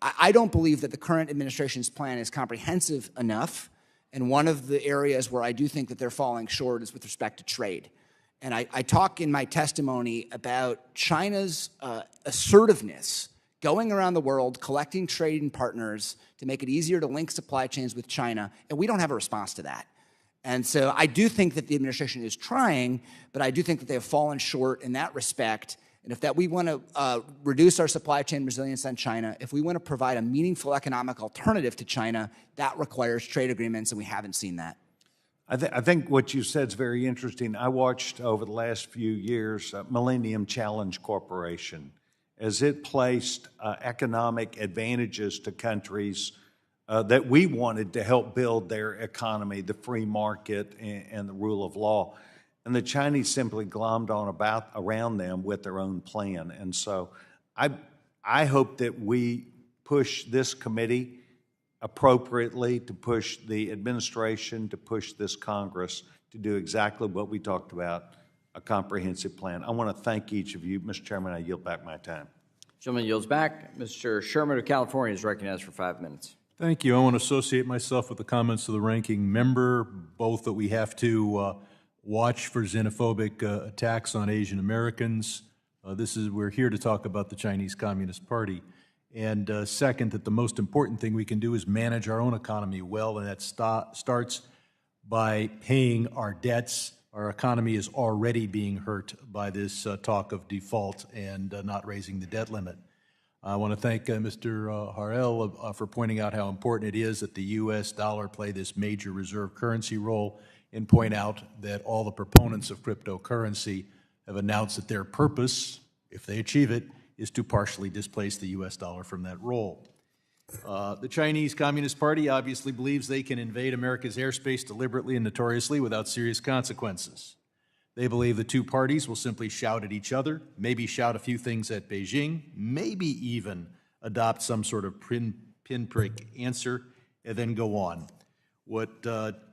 I don't believe that the current administration's plan is comprehensive enough. And one of the areas where I do think that they're falling short is with respect to trade. And I talk in my testimony about China's assertiveness going around the world, collecting trading partners to make it easier to link supply chains with China, and we don't have a response to that. And so I do think that the administration is trying, but I do think that they have fallen short in that respect. And if that we want to reduce our supply chain resilience on China, if we want to provide a meaningful economic alternative to China, that requires trade agreements, and we haven't seen that.
I think what you said is very interesting. I watched over the last few years Millennium Challenge Corporation as it placed economic advantages to countries that we wanted to help build their economy, the free market and the rule of law. And the Chinese simply glommed on around them with their own plan. And so I hope that we push this committee appropriately, to push the administration, to push this Congress to do exactly what we talked about, a comprehensive plan. I want to thank each of you. Mr. Chairman, I yield back my time.
Gentleman yields back. Mr. Sherman of California is recognized for 5 minutes.
Thank you. I want to associate myself with the comments of the ranking member, both that we have to watch for xenophobic attacks on Asian Americans. We're here to talk about the Chinese Communist Party. And second, that the most important thing we can do is manage our own economy well, and that starts by paying our debts. Our economy is already being hurt by this talk of default and not raising the debt limit. I want to thank Mr. Harrell for pointing out how important it is that the U.S. dollar play this major reserve currency role, and point out that all the proponents of cryptocurrency have announced that their purpose, if they achieve it, is to partially displace the U.S. dollar from that role. The Chinese Communist Party obviously believes they can invade America's airspace deliberately and notoriously without serious consequences. They believe the two parties will simply shout at each other, maybe shout a few things at Beijing, maybe even adopt some sort of pinprick answer, and then go on. What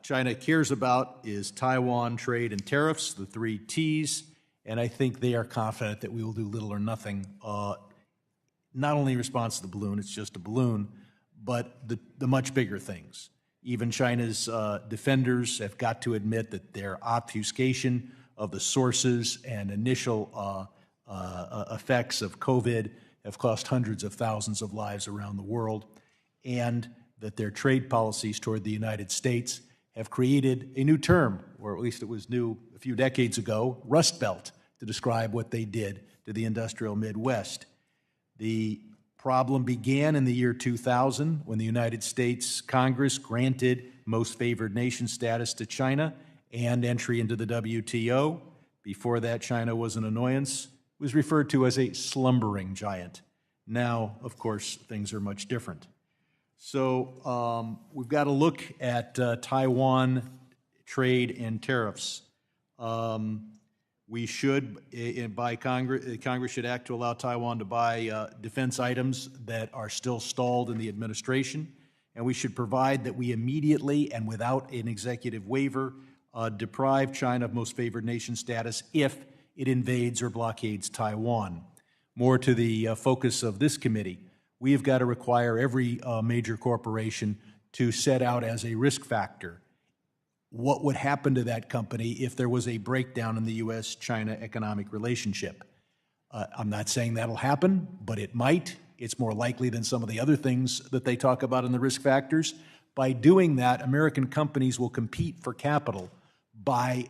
China cares about is Taiwan, trade, and tariffs, the 3 Ts, and I think they are confident that we will do little or nothing, not only in response to the balloon, it's just a balloon, but the much bigger things. Even China's defenders have got to admit that their obfuscation of the sources and initial effects of COVID have cost hundreds of thousands of lives around the world, and that their trade policies toward the United States have created a new term, or at least it was new a few decades ago, Rust Belt, to describe what they did to the industrial Midwest. The problem began in the year 2000 when the United States Congress granted most favored nation status to China and entry into the WTO. Before that, China was an annoyance, was referred to as a slumbering giant. Now, of course, things are much different. So we've got to look at Taiwan trade and tariffs. We should, Congress should act to allow Taiwan to buy defense items that are still stalled in the administration, and we should provide that we immediately and without an executive waiver deprive China of most favored nation status if it invades or blockades Taiwan. More to the focus of this committee, we have got to require every major corporation to set out as a risk factor what would happen to that company if there was a breakdown in the U.S.-China economic relationship. I'm not saying that'll happen, but it might. It's more likely than some of the other things that they talk about in the risk factors. By doing that, American companies will compete for capital by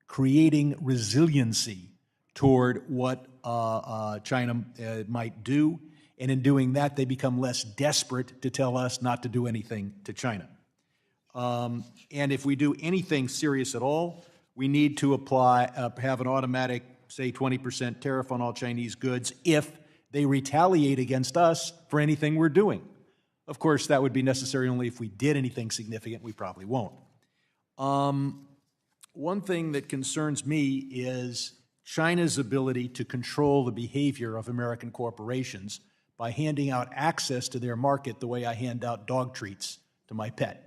creating resiliency toward what China might do. And in doing that, they become less desperate to tell us not to do anything to China. And if we do anything serious at all, we need to have an automatic, say, 20% tariff on all Chinese goods if they retaliate against us for anything we're doing. Of course, that would be necessary only if we did anything significant. We probably won't. One thing that concerns me is China's ability to control the behavior of American corporations by handing out access to their market the way I hand out dog treats to my pet.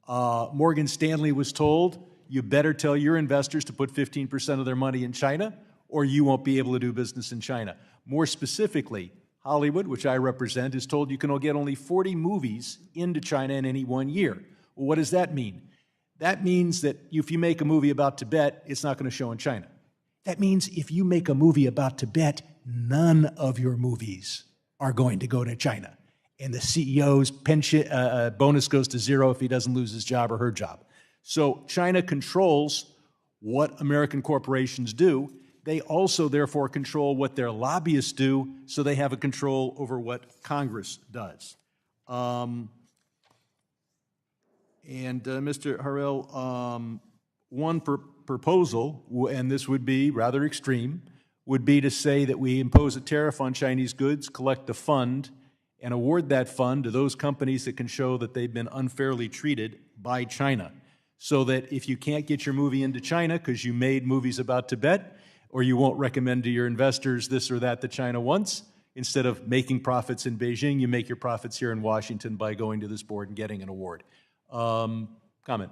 Morgan Stanley was told, you better tell your investors to put 15% of their money in China, or you won't be able to do business in China. More specifically, Hollywood, which I represent, is told you can get only 40 movies into China in any 1 year. Well, what does that mean? That means that if you make a movie about Tibet, it's not going to show in China. That means if you make a movie about Tibet, none of your movies
are going to go to China. And the CEO's pension bonus goes to zero if he doesn't lose his job or her job. So China controls what American corporations do. They also, therefore, control what their lobbyists do, so they have a control over what Congress does. Mr. Harrell, one proposal, and this would be rather extreme, would be to say that we impose a tariff on Chinese goods, collect a fund, and award that fund to those companies that can show that they've been unfairly treated by China. So that if you can't get your movie into China because you made movies about Tibet, or you won't recommend to your investors this or that China wants, instead of making profits in Beijing, you make your profits here in Washington by going to this board and getting an award. Comment.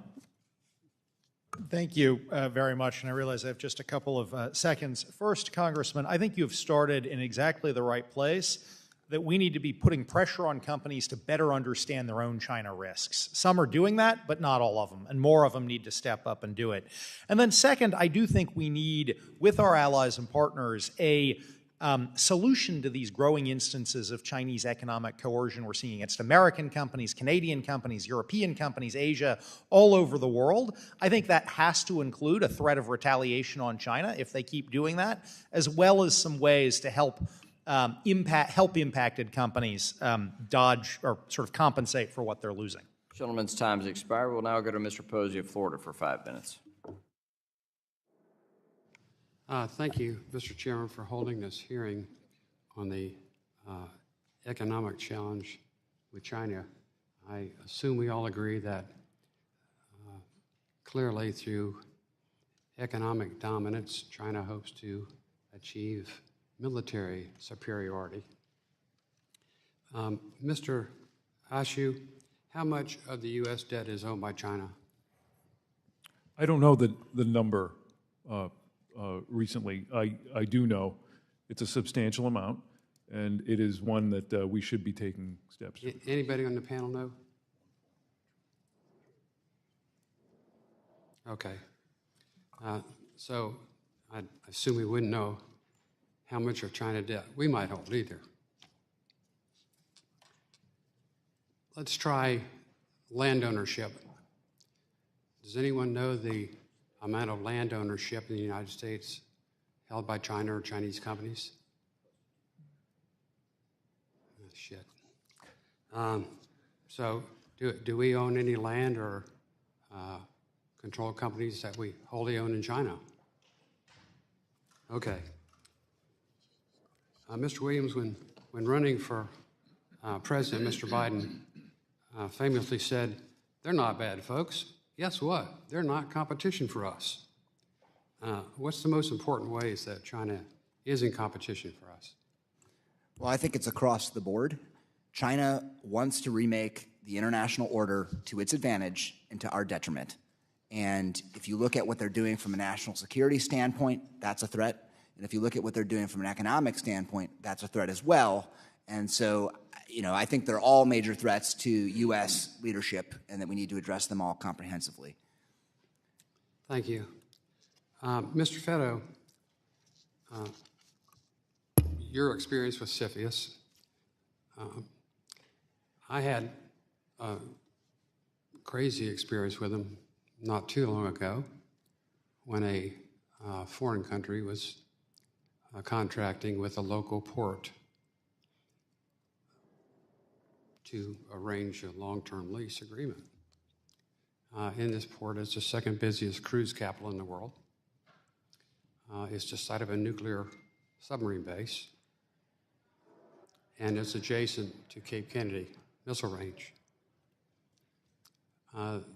Thank you very much, and I realize I have just a couple of seconds. First, Congressman, I think you've started in exactly the right place, that we need to be putting pressure on companies to better understand their own China risks. Some are doing that, but not all of them, and more of them need to step up and do it. And then second, I do think we need, with our allies and partners, a solution to these growing instances of Chinese economic coercion we're seeing against American companies, Canadian companies, European companies, Asia, all over the world. I think that has to include a threat of retaliation on China if they keep doing that, as well as some ways to help impacted companies dodge or sort of compensate for what they're losing.
Gentleman's time has expired. We'll now go to Mr. Posey of Florida for 5 minutes.
Thank you, Mr. Chairman, for holding this hearing on the economic challenge with China. I assume we all agree that clearly through economic dominance, China hopes to achieve military superiority. Mr. Ashooh, how much of the U.S. debt is owned by China?
I don't know the number recently. I do know it's a substantial amount, and it is one that we should be taking steps.
Anybody on the panel know? Okay. So I assume we wouldn't know how much of China debt we might hold either. Let's try land ownership. Does anyone know the amount of land ownership in the United States held by China or Chinese companies? Oh, shit. So do we own any land or control companies that we wholly own in China? Okay. Mr. Williams, when running for president, Mr. Biden famously said, "They're not bad folks. Guess what? They're not competition for us." What's the most important ways that China is in competition for us?
Well, I think it's across the board. China wants to remake the international order to its advantage and to our detriment. And if you look at what they're doing from a national security standpoint, that's a threat. And if you look at what they're doing from an economic standpoint, that's a threat as well. And so, I think they're all major threats to U.S. leadership and that we need to address them all comprehensively.
Thank you. Mr. Feddo, your experience with CFIUS. I had a crazy experience with them not too long ago when a foreign country was contracting with a local port to arrange a long-term lease agreement. In this port is the second busiest cruise capital in the world. It's the site of a nuclear submarine base, and it's adjacent to Cape Kennedy missile range.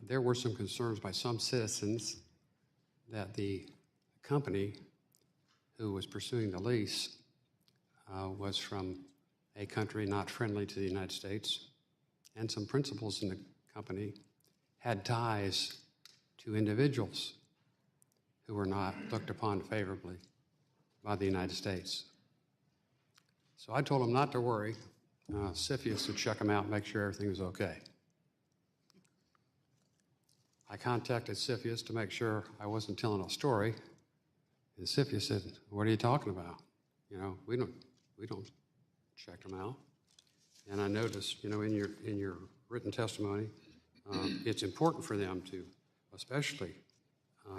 There were some concerns by some citizens that the company who was pursuing the lease was from a country not friendly to the United States, and some principals in the company had ties to individuals who were not looked upon favorably by the United States. So I told them not to worry. CFIUS would check them out and make sure everything was okay. I contacted CFIUS to make sure I wasn't telling a story. And CFIUS said, "What are you talking about? We don't checked them out. And I noticed, in your written testimony, it's important for them to especially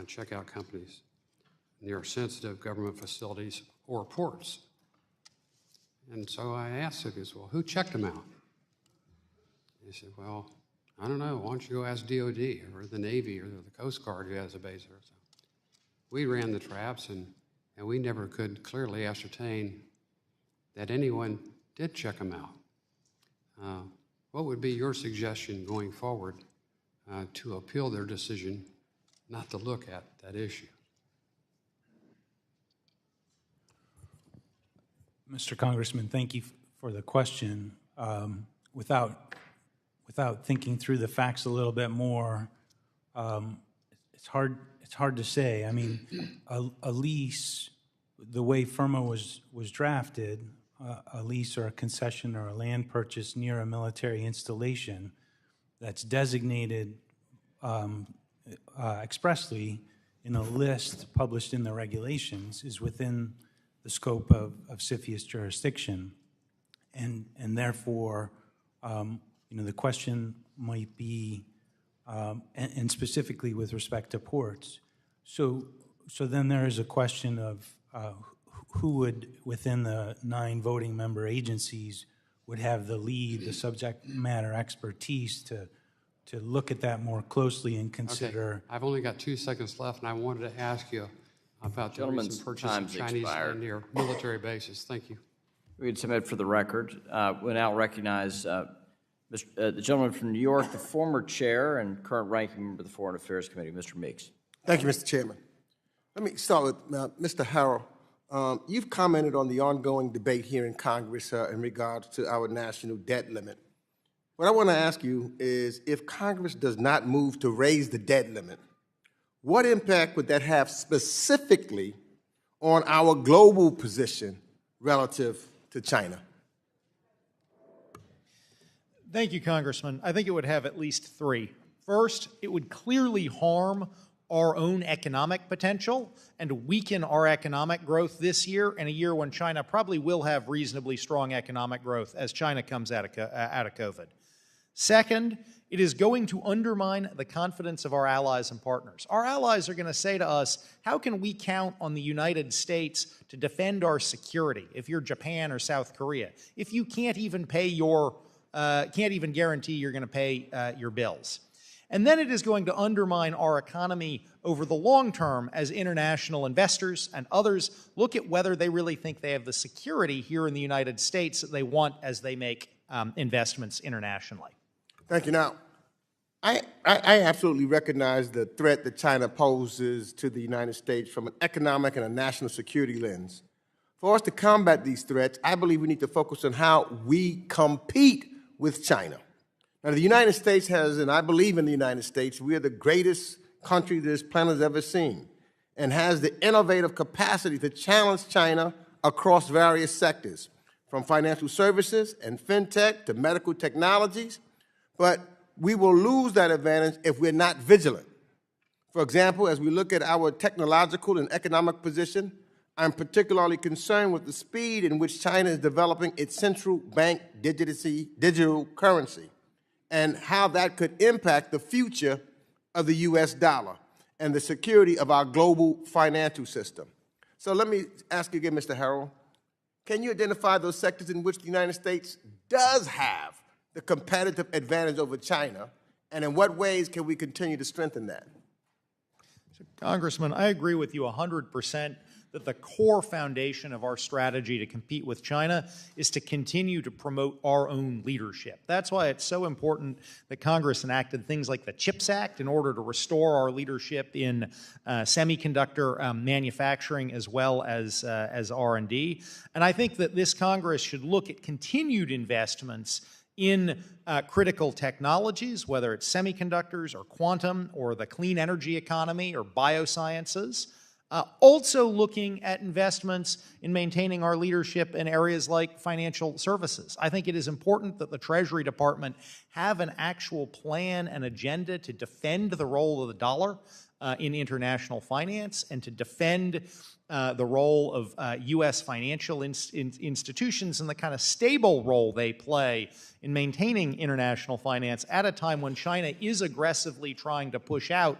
check out companies near sensitive government facilities or ports. And so I asked him, well, who checked them out? He said, well, I don't know. Why don't you go ask DOD or the Navy or the Coast Guard who has a base there. So we ran the traps, and we never could clearly ascertain that anyone did check them out. What would be your suggestion going forward to appeal their decision not to look at that issue?
Mr. Congressman, thank you for the question. Without thinking through the facts a little bit more, it's hard to say. I mean, a lease, the way FIRMA was drafted, a lease or a concession or a land purchase near a military installation that's designated expressly in a list published in the regulations is within the scope of CFIUS jurisdiction, and therefore, the question might be, and specifically with respect to ports. So then there is a question of who would, within the 9 voting member agencies, would have the lead, the subject matter expertise to look at that more closely and consider.
Okay. I've only got 2 seconds left, and I wanted to ask you about the recent purchase of Chinese land near military bases. Thank you.
We'd submit for the record. We now recognize the gentleman from New York, the former chair and current ranking member of the Foreign Affairs Committee, Mr. Meeks.
Thank you, Mr. Chairman. Let me start with Mr. Harrell. You've commented on the ongoing debate here in Congress in regards to our national debt limit. What I want to ask you is, if Congress does not move to raise the debt limit, what impact would that have specifically on our global position relative to China?
Thank you, Congressman. I think it would have at least 3. First, it would clearly harm our own economic potential and weaken our economic growth this year, and a year when China probably will have reasonably strong economic growth as China comes out of COVID. Second, it is going to undermine the confidence of our allies and partners. Our allies are going to say to us, how can we count on the United States to defend our security if you're Japan or South Korea, if you can't even pay can't even guarantee you're going to pay your bills? And then it is going to undermine our economy over the long term as international investors and others look at whether they really think they have the security here in the United States that they want as they make investments internationally.
Thank you. Now, I absolutely recognize the threat that China poses to the United States from an economic and a national security lens. For us to combat these threats, I believe we need to focus on how we compete with China. Now, the United States has, and I believe in the United States, we are the greatest country this planet has ever seen, and has the innovative capacity to challenge China across various sectors, from financial services and fintech to medical technologies. But we will lose that advantage if we're not vigilant. For example, as we look at our technological and economic position, I'm particularly concerned with the speed in which China is developing its central bank digital currency and how that could impact the future of the U.S. dollar and the security of our global financial system. So let me ask you again, Mr. Harrell, can you identify those sectors in which the United States does have the competitive advantage over China, and in what ways can we continue to strengthen that?
So, Congressman, I agree with you 100% that the core foundation of our strategy to compete with China is to continue to promote our own leadership. That's why it's so important that Congress enacted things like the CHIPS Act in order to restore our leadership in semiconductor manufacturing as well as R&D. And I think that this Congress should look at continued investments in critical technologies, whether it's semiconductors or quantum or the clean energy economy or biosciences. Also looking at investments in maintaining our leadership in areas like financial services. I think it is important that the Treasury Department have an actual plan and agenda to defend the role of the dollar in international finance and to defend the role of U.S. financial institutions and the kind of stable role they play in maintaining international finance at a time when China is aggressively trying to push out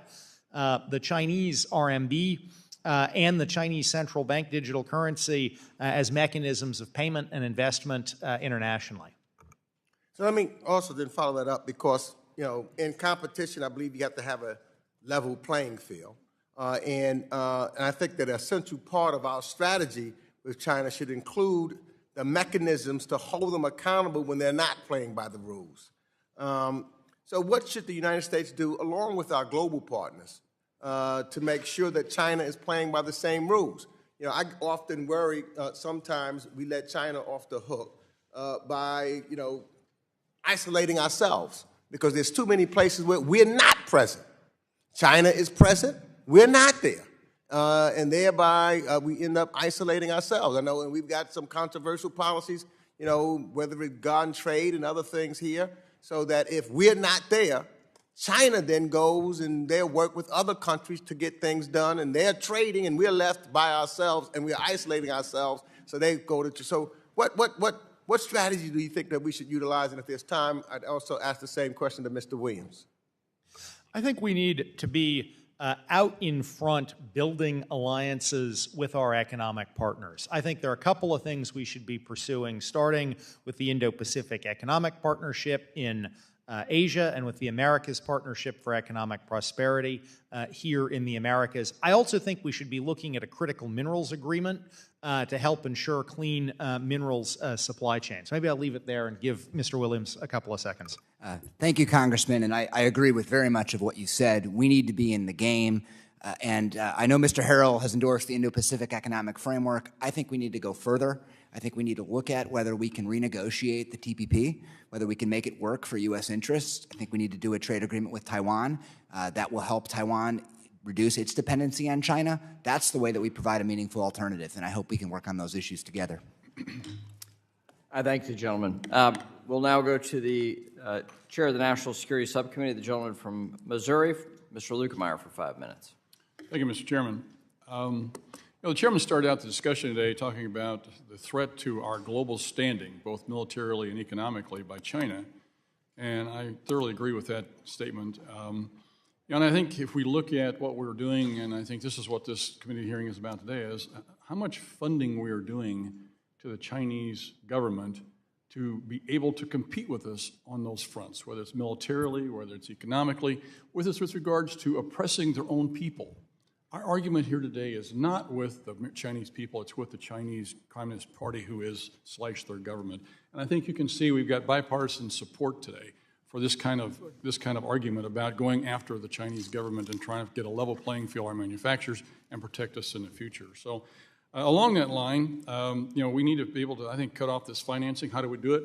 the Chinese RMB and the Chinese central bank digital currency as mechanisms of payment and investment internationally.
So let me also then follow that up because, in competition, I believe you have to have a level playing field. And I think that a central part of our strategy with China should include the mechanisms to hold them accountable when they're not playing by the rules. So what should the United States do along with our global partners to make sure that China is playing by the same rules? I often worry sometimes we let China off the hook by, isolating ourselves because there's too many places where we're not present. China is present, we're not there. And thereby we end up isolating ourselves. I know, and we've got some controversial policies, whether it's gun trade and other things here, so that if we're not there, China then goes and they work with other countries to get things done, and they're trading, and we're left by ourselves, and we're isolating ourselves. So they go to. So what strategy do you think that we should utilize? And if there's time, I'd also ask the same question to Mr. Williams.
I think we need to be out in front building alliances with our economic partners. I think there are a couple of things we should be pursuing, starting with the Indo-Pacific Economic Partnership in Asia and with the Americas Partnership for Economic Prosperity here in the Americas. I also think we should be looking at a critical minerals agreement to help ensure clean minerals supply chains. Maybe I'll leave it there and give Mr. Williams a couple of seconds.
Thank you, Congressman, and I agree with very much of what you said. We need to be in the game, and I know Mr. Harrell has endorsed the Indo-Pacific Economic Framework. I think we need to go further. I think we need to look at whether we can renegotiate the TPP, whether we can make it work for U.S. interests. I think we need to do a trade agreement with Taiwan that will help Taiwan reduce its dependency on China. That's the way that we provide a meaningful alternative, and I hope we can work on those issues together.
I thank the gentleman. We'll now go to the Chair of the National Security Subcommittee, the gentleman from Missouri, Mr. Lukemeyer, for 5 minutes.
Thank you, Mr. Chairman. The chairman started out the discussion today talking about the threat to our global standing, both militarily and economically, by China, and I thoroughly agree with that statement. And I think if we look at what we're doing, and I think this is what this committee hearing is about today, is how much funding we are doing to the Chinese government to be able to compete with us on those fronts, whether it's militarily, whether it's economically, whether it's with regards to oppressing their own people. Our argument here today is not with the Chinese people, it's with the Chinese Communist Party who has sliced their government. And I think you can see we've got bipartisan support today for this kind of argument about going after the Chinese government and trying to get a level playing field for our manufacturers and protect us in the future. So along that line, we need to be able to, I think, cut off this financing. How do we do it?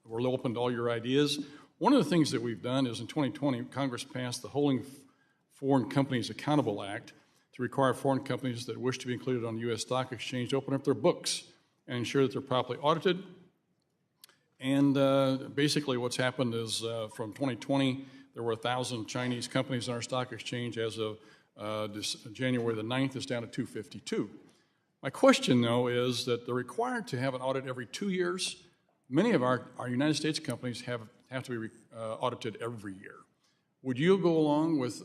We're open to all your ideas. One of the things that we've done is in 2020, Congress passed the Holding Foreign Companies Accountable Act to require foreign companies that wish to be included on the U.S. Stock Exchange to open up their books and ensure that they're properly audited. And basically what's happened is from 2020, there were 1,000 Chinese companies on our stock exchange. As of January the 9th, it's down to 252. My question, though, is that they're required to have an audit every 2 years. Many of our United States companies have to be audited every year. Would you go along with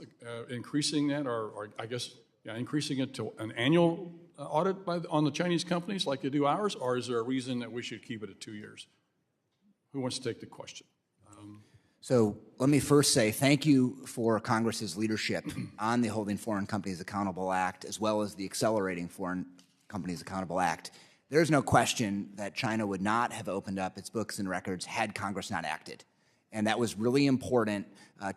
increasing that, or I guess increasing it to an annual audit on the Chinese companies like they do ours, or is there a reason that we should keep it at 2 years? Who wants to take the question?
So let me first say thank you for Congress's leadership on the Holding Foreign Companies Accountable Act, as well as the Accelerating Foreign Companies Accountable Act. There's no question that China would not have opened up its books and records had Congress not acted. And that was really important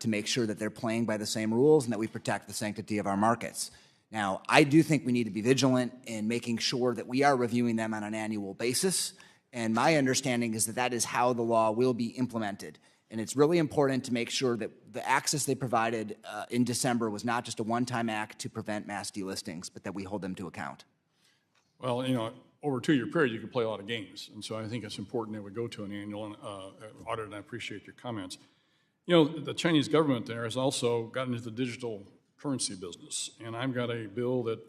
to make sure that they're playing by the same rules and that we protect the sanctity of our markets. Now, I do think we need to be vigilant in making sure that we are reviewing them on an annual basis. And my understanding is that that is how the law will be implemented. And it's really important to make sure that the access they provided in December was not just a one-time act to prevent mass delistings, but that we hold them to account?
Well, you know, over a 2-year period, you can play a lot of games. And so I think it's important that we go to an annual audit, and I appreciate your comments. You know, the Chinese government there has also gotten into the digital currency business. And I've got a bill that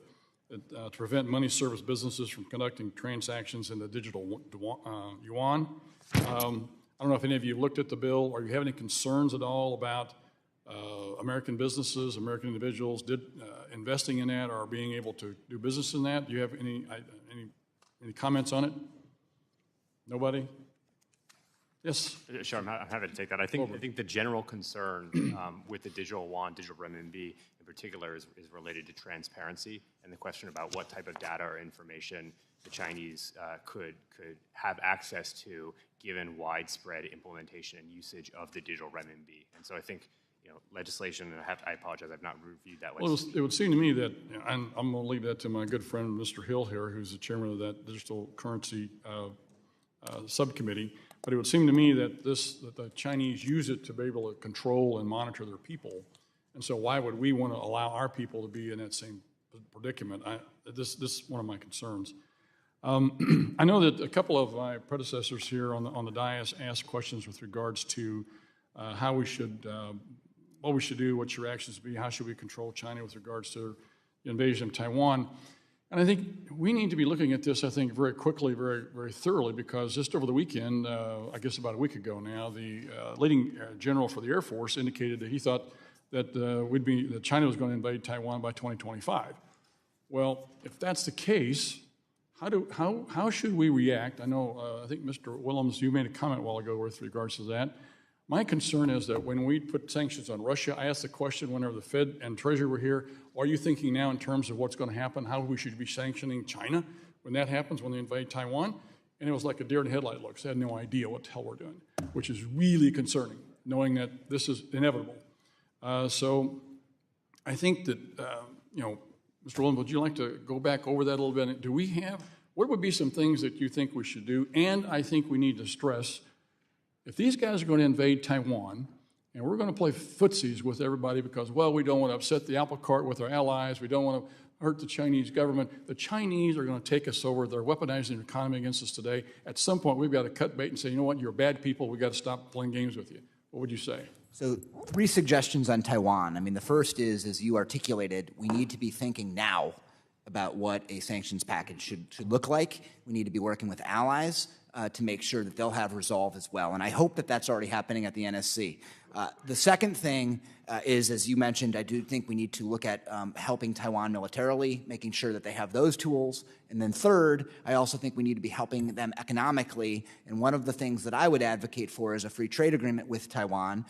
to prevent money service businesses from conducting transactions in the digital yuan. I don't know if any of you looked at the bill, or you have any concerns at all about American businesses, American individuals investing in that or being able to do business in that? Do you have any comments on it? Nobody? Yes?
Sure, I'm happy to take that. I think the general concern with the digital yuan, digital renminbi in particular, is related to transparency and the question about what type of data or information the Chinese could have access to given widespread implementation and usage of the digital renminbi. And so I think, you know, legislation, and I apologize, I've not reviewed that legislation.
Well, it would seem to me that, and I'm going to leave that to my good friend, Mr. Hill here, who's the chairman of that digital currency subcommittee, but it would seem to me that the Chinese use it to be able to control and monitor their people. And so why would we want to allow our people to be in that same predicament? This is one of my concerns. I know that a couple of my predecessors here on the dais asked questions with regards to how we should, what we should do, what your actions be, how should we control China with regards to the invasion of Taiwan. And I think we need to be looking at this, I think, very quickly, very, very thoroughly, because just over the weekend, I guess about a week ago now, the leading general for the Air Force indicated that he thought that that China was going to invade Taiwan by 2025. Well, if that's the case, how should we react? I know, I think Mr. Willems, you made a comment a while ago with regards to that. My concern is that when we put sanctions on Russia, I asked the question whenever the Fed and Treasury were here, are you thinking now in terms of what's going to happen, how we should be sanctioning China when that happens, when they invade Taiwan? And it was like a deer in the headlight look. They had no idea what the hell we're doing, which is really concerning, knowing that this is inevitable. So I think that, you know, Mr. Willems, would you like to go back over that a little bit? Do we have, what would be some things that you think we should do? And I think we need to stress, if these guys are going to invade Taiwan, and we're going to play footsies with everybody because, well, we don't want to upset the apple cart with our allies, we don't want to hurt the Chinese government, the Chinese are going to take us over, they're weaponizing the economy against us today. At some point, we've got to cut bait and say, you know what, you're bad people, we've got to stop playing games with you. What would you say?
So 3 suggestions on Taiwan. I mean, the first is, as you articulated, we need to be thinking now about what a sanctions package should look like. We need to be working with allies to make sure that they'll have resolve as well. And I hope that that's already happening at the NSC. The second thing is, as you mentioned, I do think we need to look at helping Taiwan militarily, making sure that they have those tools. And then third, I also think we need to be helping them economically. And one of the things that I would advocate for is a free trade agreement with Taiwan.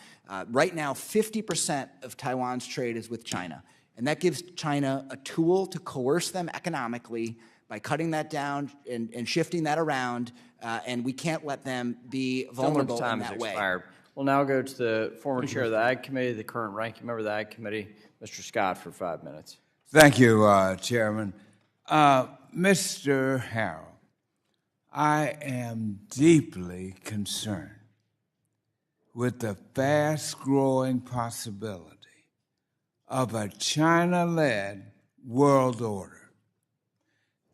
Right now, 50% of Taiwan's trade is with China. And that gives China a tool to coerce them economically by cutting that down and shifting that around. And we can't let them be vulnerable in that way.
Expired. We'll now go to the former chair of the Ag Committee, the current ranking member of the Ag Committee, Mr. Scott, for 5 minutes.
Thank you, Chairman. Mr. Harrell, I am deeply concerned with the fast-growing possibility of a China-led world order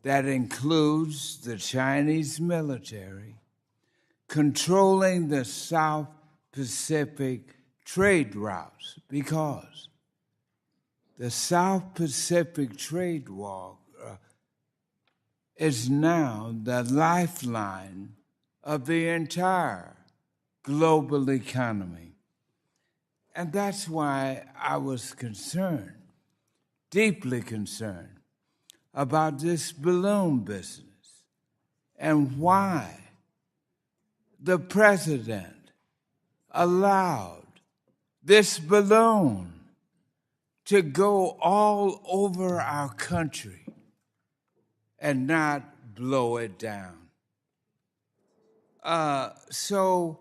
that includes the Chinese military controlling the South Pacific trade routes, because the South Pacific trade walk is now the lifeline of the entire global economy. And that's why I was concerned, deeply concerned, about this balloon business and why the president allowed this balloon to go all over our country and not blow it down. So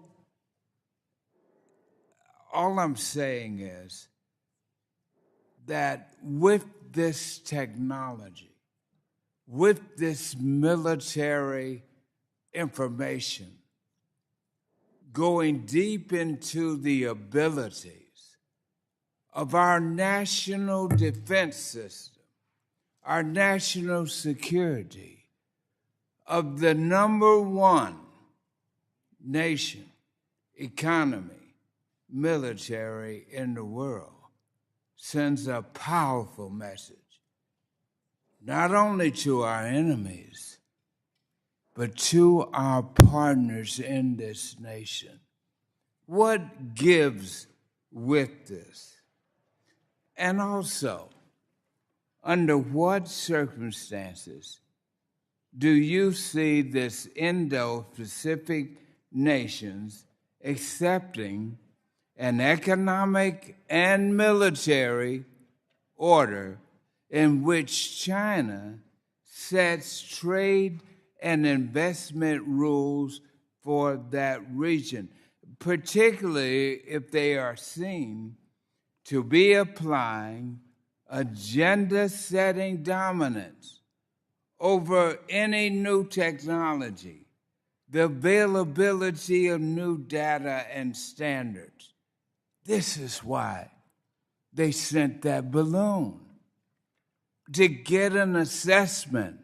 all I'm saying is that with this technology, with this military information, going deep into the abilities of our national defense system, our national security, of the number one nation, economy, military in the world, sends a powerful message, not only to our enemies, but to our partners in this nation. What gives with this? And also, under what circumstances do you see this Indo-Pacific nations accepting an economic and military order in which China sets trade and investment rules for that region, particularly if they are seen to be applying agenda-setting dominance over any new technology, the availability of new data and standards? This is why they sent that balloon, to get an assessment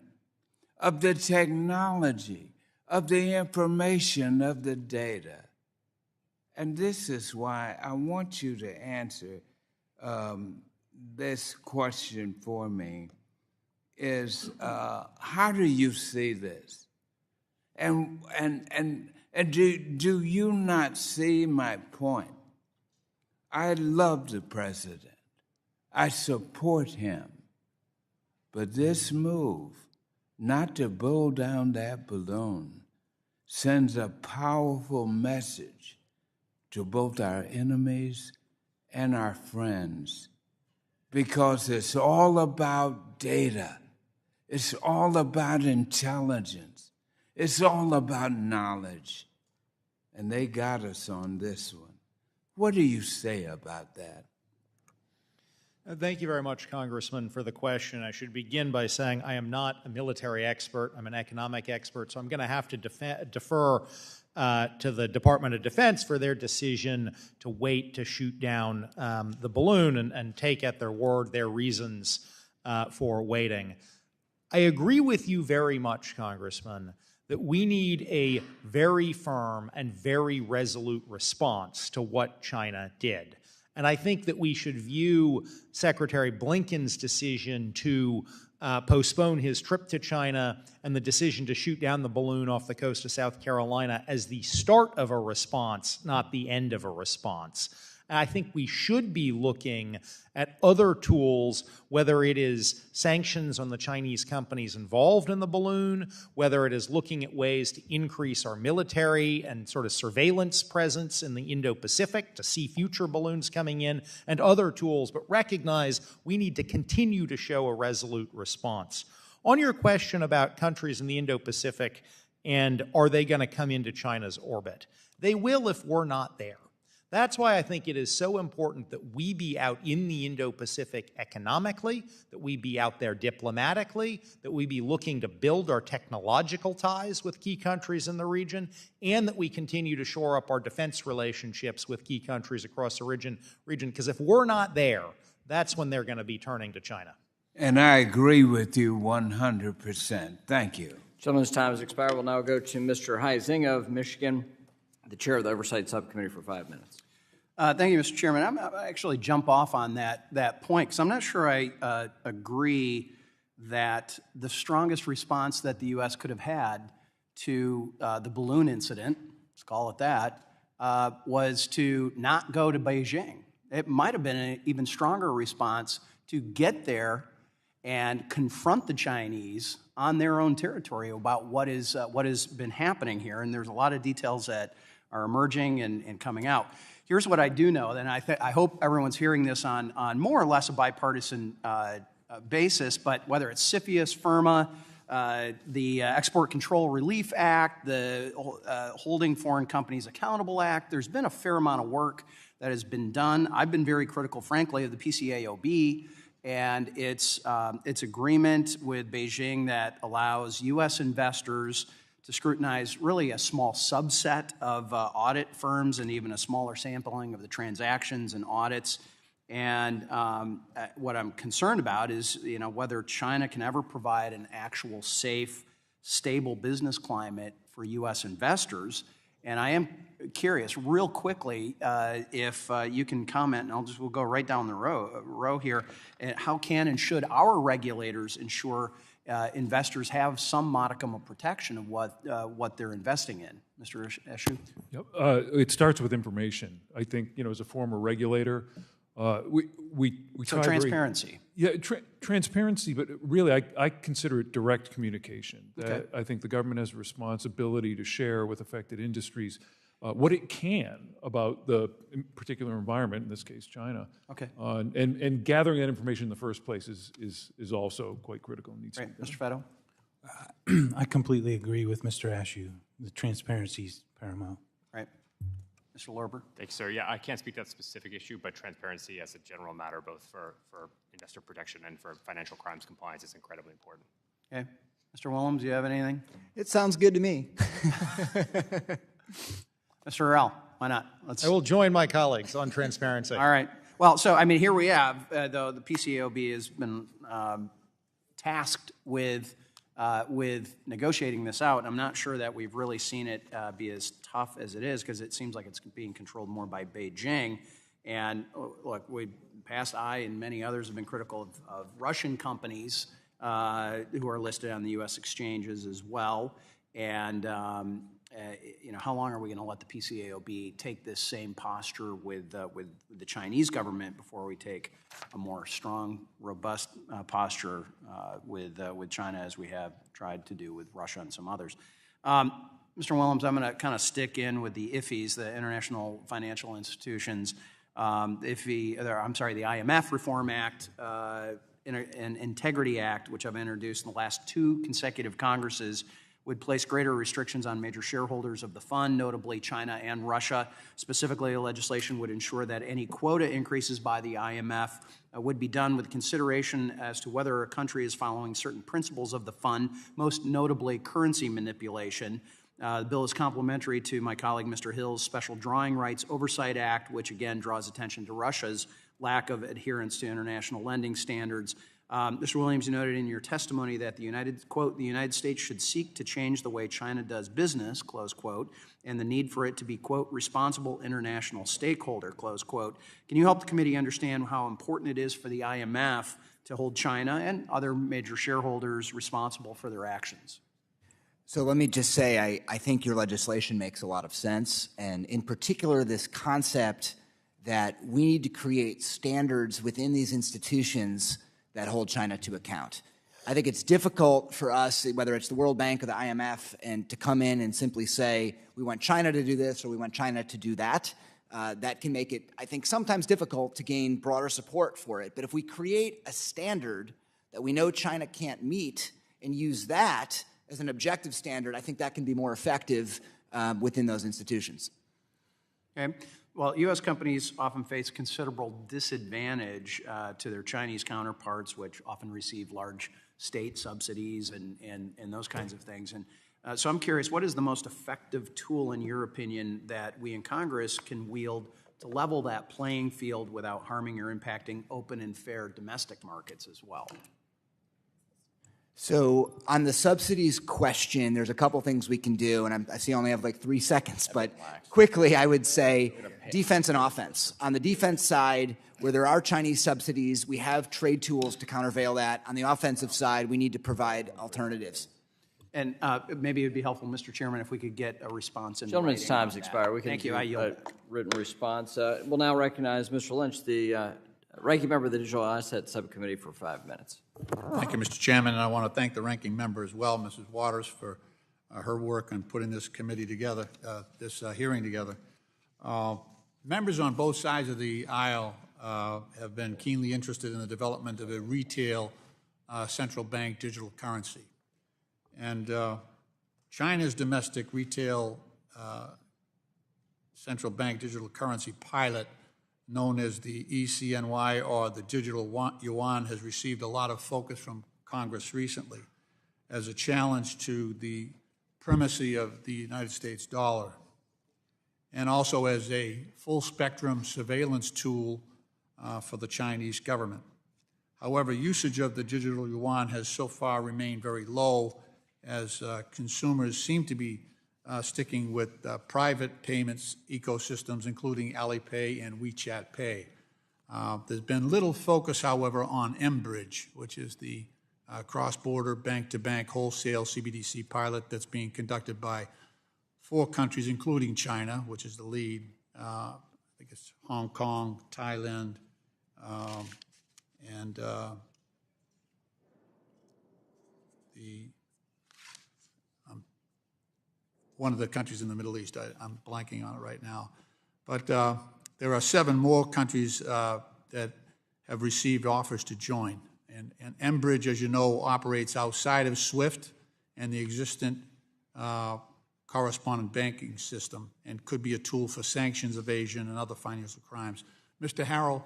of the technology, of the information, of the data. And this is why I want you to answer this question for me, is how do you see this? And do you not see my point? I love the president. I support him. But this move, not to blow down that balloon, sends a powerful message to both our enemies and our friends, because it's all about data. It's all about intelligence. It's all about knowledge. And they got us on this one. What do you say about that?
Thank you very much, Congressman, for the question. I should begin by saying I am not a military expert. I'm an economic expert, so I'm going to have to defer to the Department of Defense for their decision to wait to shoot down the balloon and take at their word their reasons for waiting. I agree with you very much, Congressman, that we need a very firm and very resolute response to what China did. And I think that we should view Secretary Blinken's decision to postpone his trip to China and the decision to shoot down the balloon off the coast of South Carolina as the start of a response, not the end of a response. And I think we should be looking at other tools, whether it is sanctions on the Chinese companies involved in the balloon, whether it is looking at ways to increase our military and sort of surveillance presence in the Indo-Pacific to see future balloons coming in, and other tools, but recognize we need to continue to show a resolute response. On your question about countries in the Indo-Pacific and are they going to come into China's orbit, they will if we're not there. That's why I think it is so important that we be out in the Indo-Pacific economically, that we be out there diplomatically, that we be looking to build our technological ties with key countries in the region, and that we continue to shore up our defense relationships with key countries across the region. Because if we're not there, that's when they're going to be turning to China.
And I agree with you 100%. Thank you.
Gentleman's time has expired. We'll now go to Mr. Huizing of Michigan, the chair of the Oversight Subcommittee, for 5 minutes.
Thank you, Mr. Chairman. I'm actually jump off on that point because I'm not sure I agree that the strongest response that the U.S. could have had to the balloon incident, let's call it that, was to not go to Beijing. It might have been an even stronger response to get there and confront the Chinese on their own territory about what has been happening here. And there's a lot of details that are emerging and coming out. Here's what I do know, and I hope everyone's hearing this on more or less a bipartisan basis, but whether it's CFIUS, FIRMA, the Export Control Relief Act, the Holding Foreign Companies Accountable Act, there's been a fair amount of work that has been done. I've been very critical, frankly, of the PCAOB and its agreement with Beijing that allows U.S. investors to scrutinize really a small subset of audit firms and even a smaller sampling of the transactions and audits And what I'm concerned about is, whether China can ever provide an actual safe, stable business climate for U.S. investors. And I am curious, real quickly, if you can comment, and we'll go right down the row here. How can and should our regulators ensure investors have some modicum of protection of what they're investing in? Mr. Ashooh?
Yep. It starts with information. I think, as a former regulator, we
so transparency.
Transparency, but really I consider it direct communication.
Okay.
I think the government has a responsibility to share with affected industries what it can about the particular environment, in this case China.
Okay.
And gathering that information in the first place is also quite critical. Needs
right. Mr. Feddo?
I completely agree with Mr. Ashooh. The transparency is paramount.
Right. Mr. Lorber?
Thanks, sir. Yeah, I can't speak to that specific issue, but transparency as a general matter, both for investor protection and for financial crimes compliance, is incredibly important.
Okay. Mr. Willems, do you have anything?
It sounds good to me.
Mr. Harrell, why not?
I will join my colleagues on transparency.
All right. Well, so, here we have, though, the PCAOB has been tasked with negotiating this out. I'm not sure that we've really seen it be as tough as it is, because it seems like it's being controlled more by Beijing. And look, I and many others have been critical of Russian companies who are listed on the U.S. exchanges as well. And how long are we going to let the PCAOB take this same posture with the Chinese government before we take a more strong, robust posture with China, as we have tried to do with Russia and some others? Mr. Willems, I'm going to kind of stick in with the IFIs, the International Financial Institutions, the IMF Reform Act and Integrity Act, which I've introduced in the last 2 consecutive Congresses, would place greater restrictions on major shareholders of the fund, notably China and Russia. Specifically, the legislation would ensure that any quota increases by the IMF would be done with consideration as to whether a country is following certain principles of the fund, most notably currency manipulation. The bill is complementary to my colleague Mr. Hill's Special Drawing Rights Oversight Act, which again draws attention to Russia's lack of adherence to international lending standards. Mr. Williams, you noted in your testimony that the United States should seek to change the way China does business, close quote, and the need for it to be, quote, responsible international stakeholder, close quote. Can you help the committee understand how important it is for the IMF to hold China and other major shareholders responsible for their actions?
So let me just say, I think your legislation makes a lot of sense, and in particular this concept that we need to create standards within these institutions that hold China to account. I think it's difficult for us, whether it's the World Bank or the IMF, and to come in and simply say, we want China to do this or we want China to do that. That can make it, I think, sometimes difficult to gain broader support for it. But if we create a standard that we know China can't meet and use that as an objective standard, I think that can be more effective within those institutions.
Okay. Well, U.S. companies often face considerable disadvantage to their Chinese counterparts, which often receive large state subsidies and those kinds of things. And so I'm curious, what is the most effective tool, in your opinion, that we in Congress can wield to level that playing field without harming or impacting open and fair domestic markets as well?
So on the subsidies question, there's a couple things we can do, and I see I only have like 3 seconds, but quickly I would say defense and offense. On the defense side, where there are Chinese subsidies, we have trade tools to countervail that. On the offensive side, we need to provide alternatives.
And maybe it would be helpful, Mr. Chairman, if we could get a response in
Gentlemen's
writing
time's
on that.
expired. We can
Thank you.
do
I yield
a
back.
written response. We'll now recognize Mr. Lynch, the ranking member of the Digital Asset Subcommittee, for 5 minutes.
Thank you, Mr. Chairman, and I want to thank the ranking member as well, Mrs. Waters, for her work on putting this committee together, this hearing together. Members on both sides of the aisle have been keenly interested in the development of a retail central bank digital currency. And China's domestic retail central bank digital currency pilot, known as the ECNY, or the digital yuan, has received a lot of focus from Congress recently as a challenge to the primacy of the United States dollar, and also as a full-spectrum surveillance tool for the Chinese government. However, usage of the digital yuan has so far remained very low, as consumers seem to be sticking with private payments ecosystems, including Alipay and WeChat Pay. There's been little focus, however, on mBridge, which is the cross-border bank-to-bank wholesale CBDC pilot that's being conducted by 4 countries, including China, which is the lead. I think it's Hong Kong, Thailand, and one of the countries in the Middle East. I'm blanking on it right now. But there are 7 more countries that have received offers to join. And mBridge, as you know, operates outside of SWIFT and the existing correspondent banking system, and could be a tool for sanctions evasion and other financial crimes. Mr. Harrell,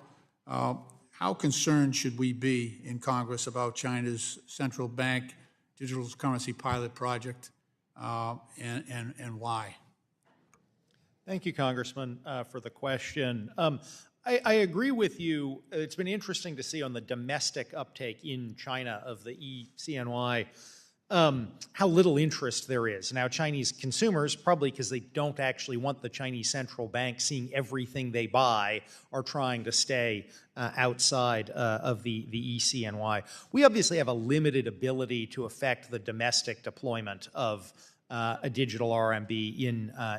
how concerned should we be in Congress about China's central bank digital currency pilot project, and why?
Thank you, Congressman, for the question. I agree with you. It's been interesting to see on the domestic uptake in China of the e-CNY how little interest there is. Now, Chinese consumers, probably because they don't actually want the Chinese central bank seeing everything they buy, are trying to stay outside of the e-CNY. We obviously have a limited ability to affect the domestic deployment of a digital RMB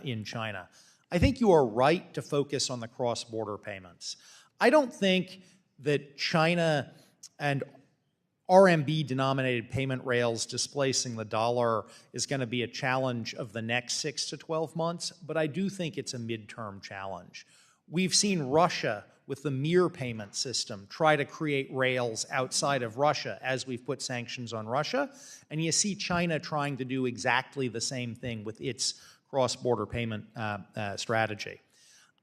in China. I think you are right to focus on the cross-border payments. I don't think that China and RMB-denominated payment rails displacing the dollar is going to be a challenge of the next 6 to 12 months, but I do think it's a midterm challenge. We've seen Russia with the Mir payment system try to create rails outside of Russia as we've put sanctions on Russia, and you see China trying to do exactly the same thing with its cross-border payment strategy.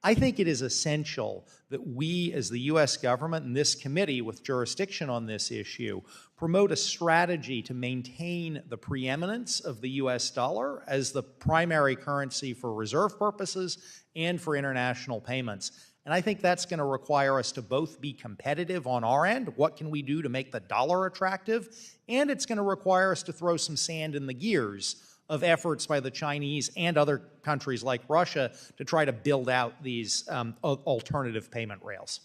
I think it is essential that we, as the U.S. government and this committee with jurisdiction on this issue, promote a strategy to maintain the preeminence of the U.S. dollar as the primary currency for reserve purposes and for international payments. And I think that's going to require us to both be competitive on our end, what can we do to make the dollar attractive, and it's going to require us to throw some sand in the gears of efforts by the Chinese and other countries like Russia to try to build out these alternative payment rails.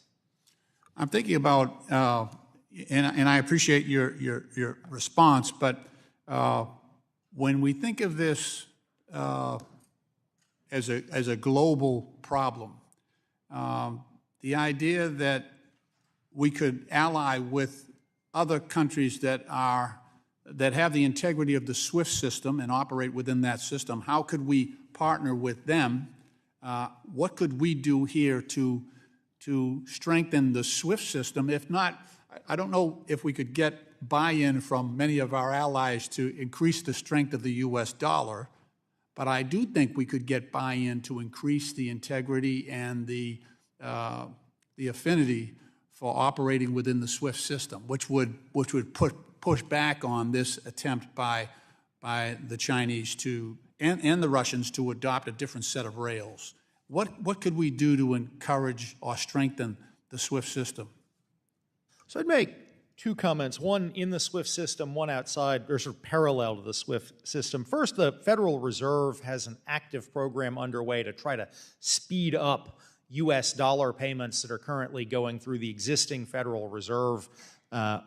I'm thinking about, and I appreciate your response, but when we think of this as a global problem, the idea that we could ally with other countries that have the integrity of the SWIFT system and operate within that system, how could we partner with them? What could we do here to strengthen the SWIFT system? If not, I don't know if we could get buy-in from many of our allies to increase the strength of the U.S. dollar, but I do think we could get buy-in to increase the integrity and the affinity for operating within the SWIFT system, which would push back on this attempt by the Chinese and the Russians to adopt a different set of rails. What could we do to encourage or strengthen the SWIFT system?
So I'd make 2 comments, one in the SWIFT system, one outside, or sort of parallel to the SWIFT system. First, the Federal Reserve has an active program underway to try to speed up U.S. dollar payments that are currently going through the existing Federal Reserve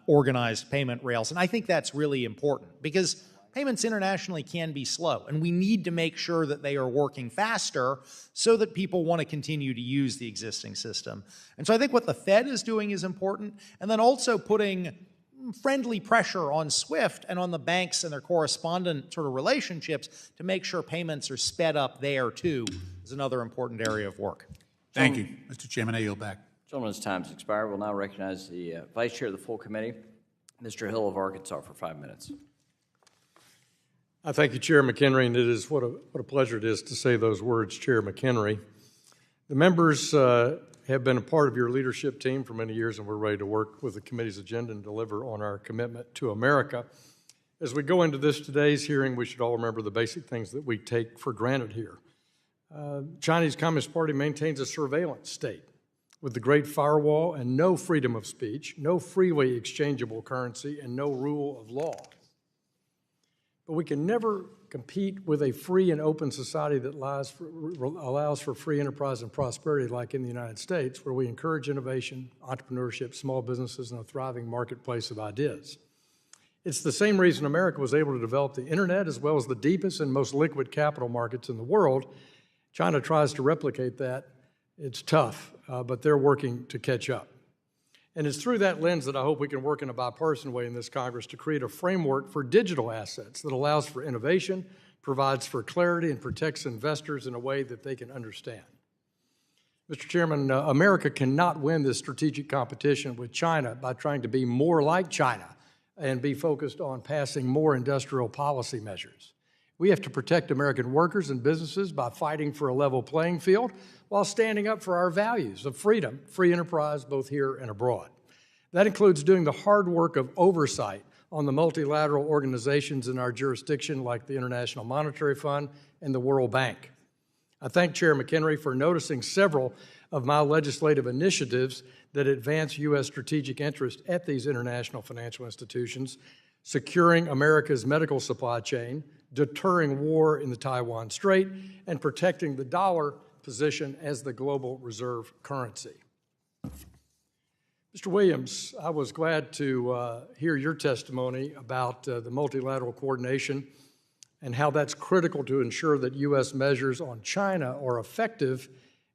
organized payment rails. And I think that's really important because payments internationally can be slow, and we need to make sure that they are working faster so that people want to continue to use the existing system. And so I think what the Fed is doing is important, and then also putting friendly pressure on SWIFT and on the banks and their correspondent sort of relationships to make sure payments are sped up there too is another important area of work.
Thank you, Mr. Chairman. I yield back.
Gentleman's time has expired. We'll now recognize the Vice Chair of the full committee, Mr. Hill of Arkansas, for 5 minutes.
I thank you, Chair McHenry, and it is what a pleasure it is to say those words, Chair McHenry. The members have been a part of your leadership team for many years, and we're ready to work with the committee's agenda and deliver on our commitment to America. As we go into today's hearing, we should all remember the basic things that we take for granted here. Chinese Communist Party maintains a surveillance state with the Great Firewall and no freedom of speech, no freely exchangeable currency, and no rule of law. But we can never compete with a free and open society that allows for free enterprise and prosperity like in the United States, where we encourage innovation, entrepreneurship, small businesses, and a thriving marketplace of ideas. It's the same reason America was able to develop the internet as well as the deepest and most liquid capital markets in the world. China tries to replicate that. It's tough, but they're working to catch up. And it's through that lens that I hope we can work in a bipartisan way in this Congress to create a framework for digital assets that allows for innovation, provides for clarity, and protects investors in a way that they can understand. Mr. Chairman, America cannot win this strategic competition with China by trying to be more like China and be focused on passing more industrial policy measures. We have to protect American workers and businesses by fighting for a level playing field while standing up for our values of freedom, free enterprise, both here and abroad. That includes doing the hard work of oversight on the multilateral organizations in our jurisdiction like the International Monetary Fund and the World Bank. I thank Chair McHenry for noticing several of my legislative initiatives that advance U.S. strategic interest at these international financial institutions, securing America's medical supply chain, deterring war in the Taiwan Strait, and protecting the dollar position as the global reserve currency. Mr. Willems, I was glad to hear your testimony about the multilateral coordination and how that's critical to ensure that U.S. measures on China are effective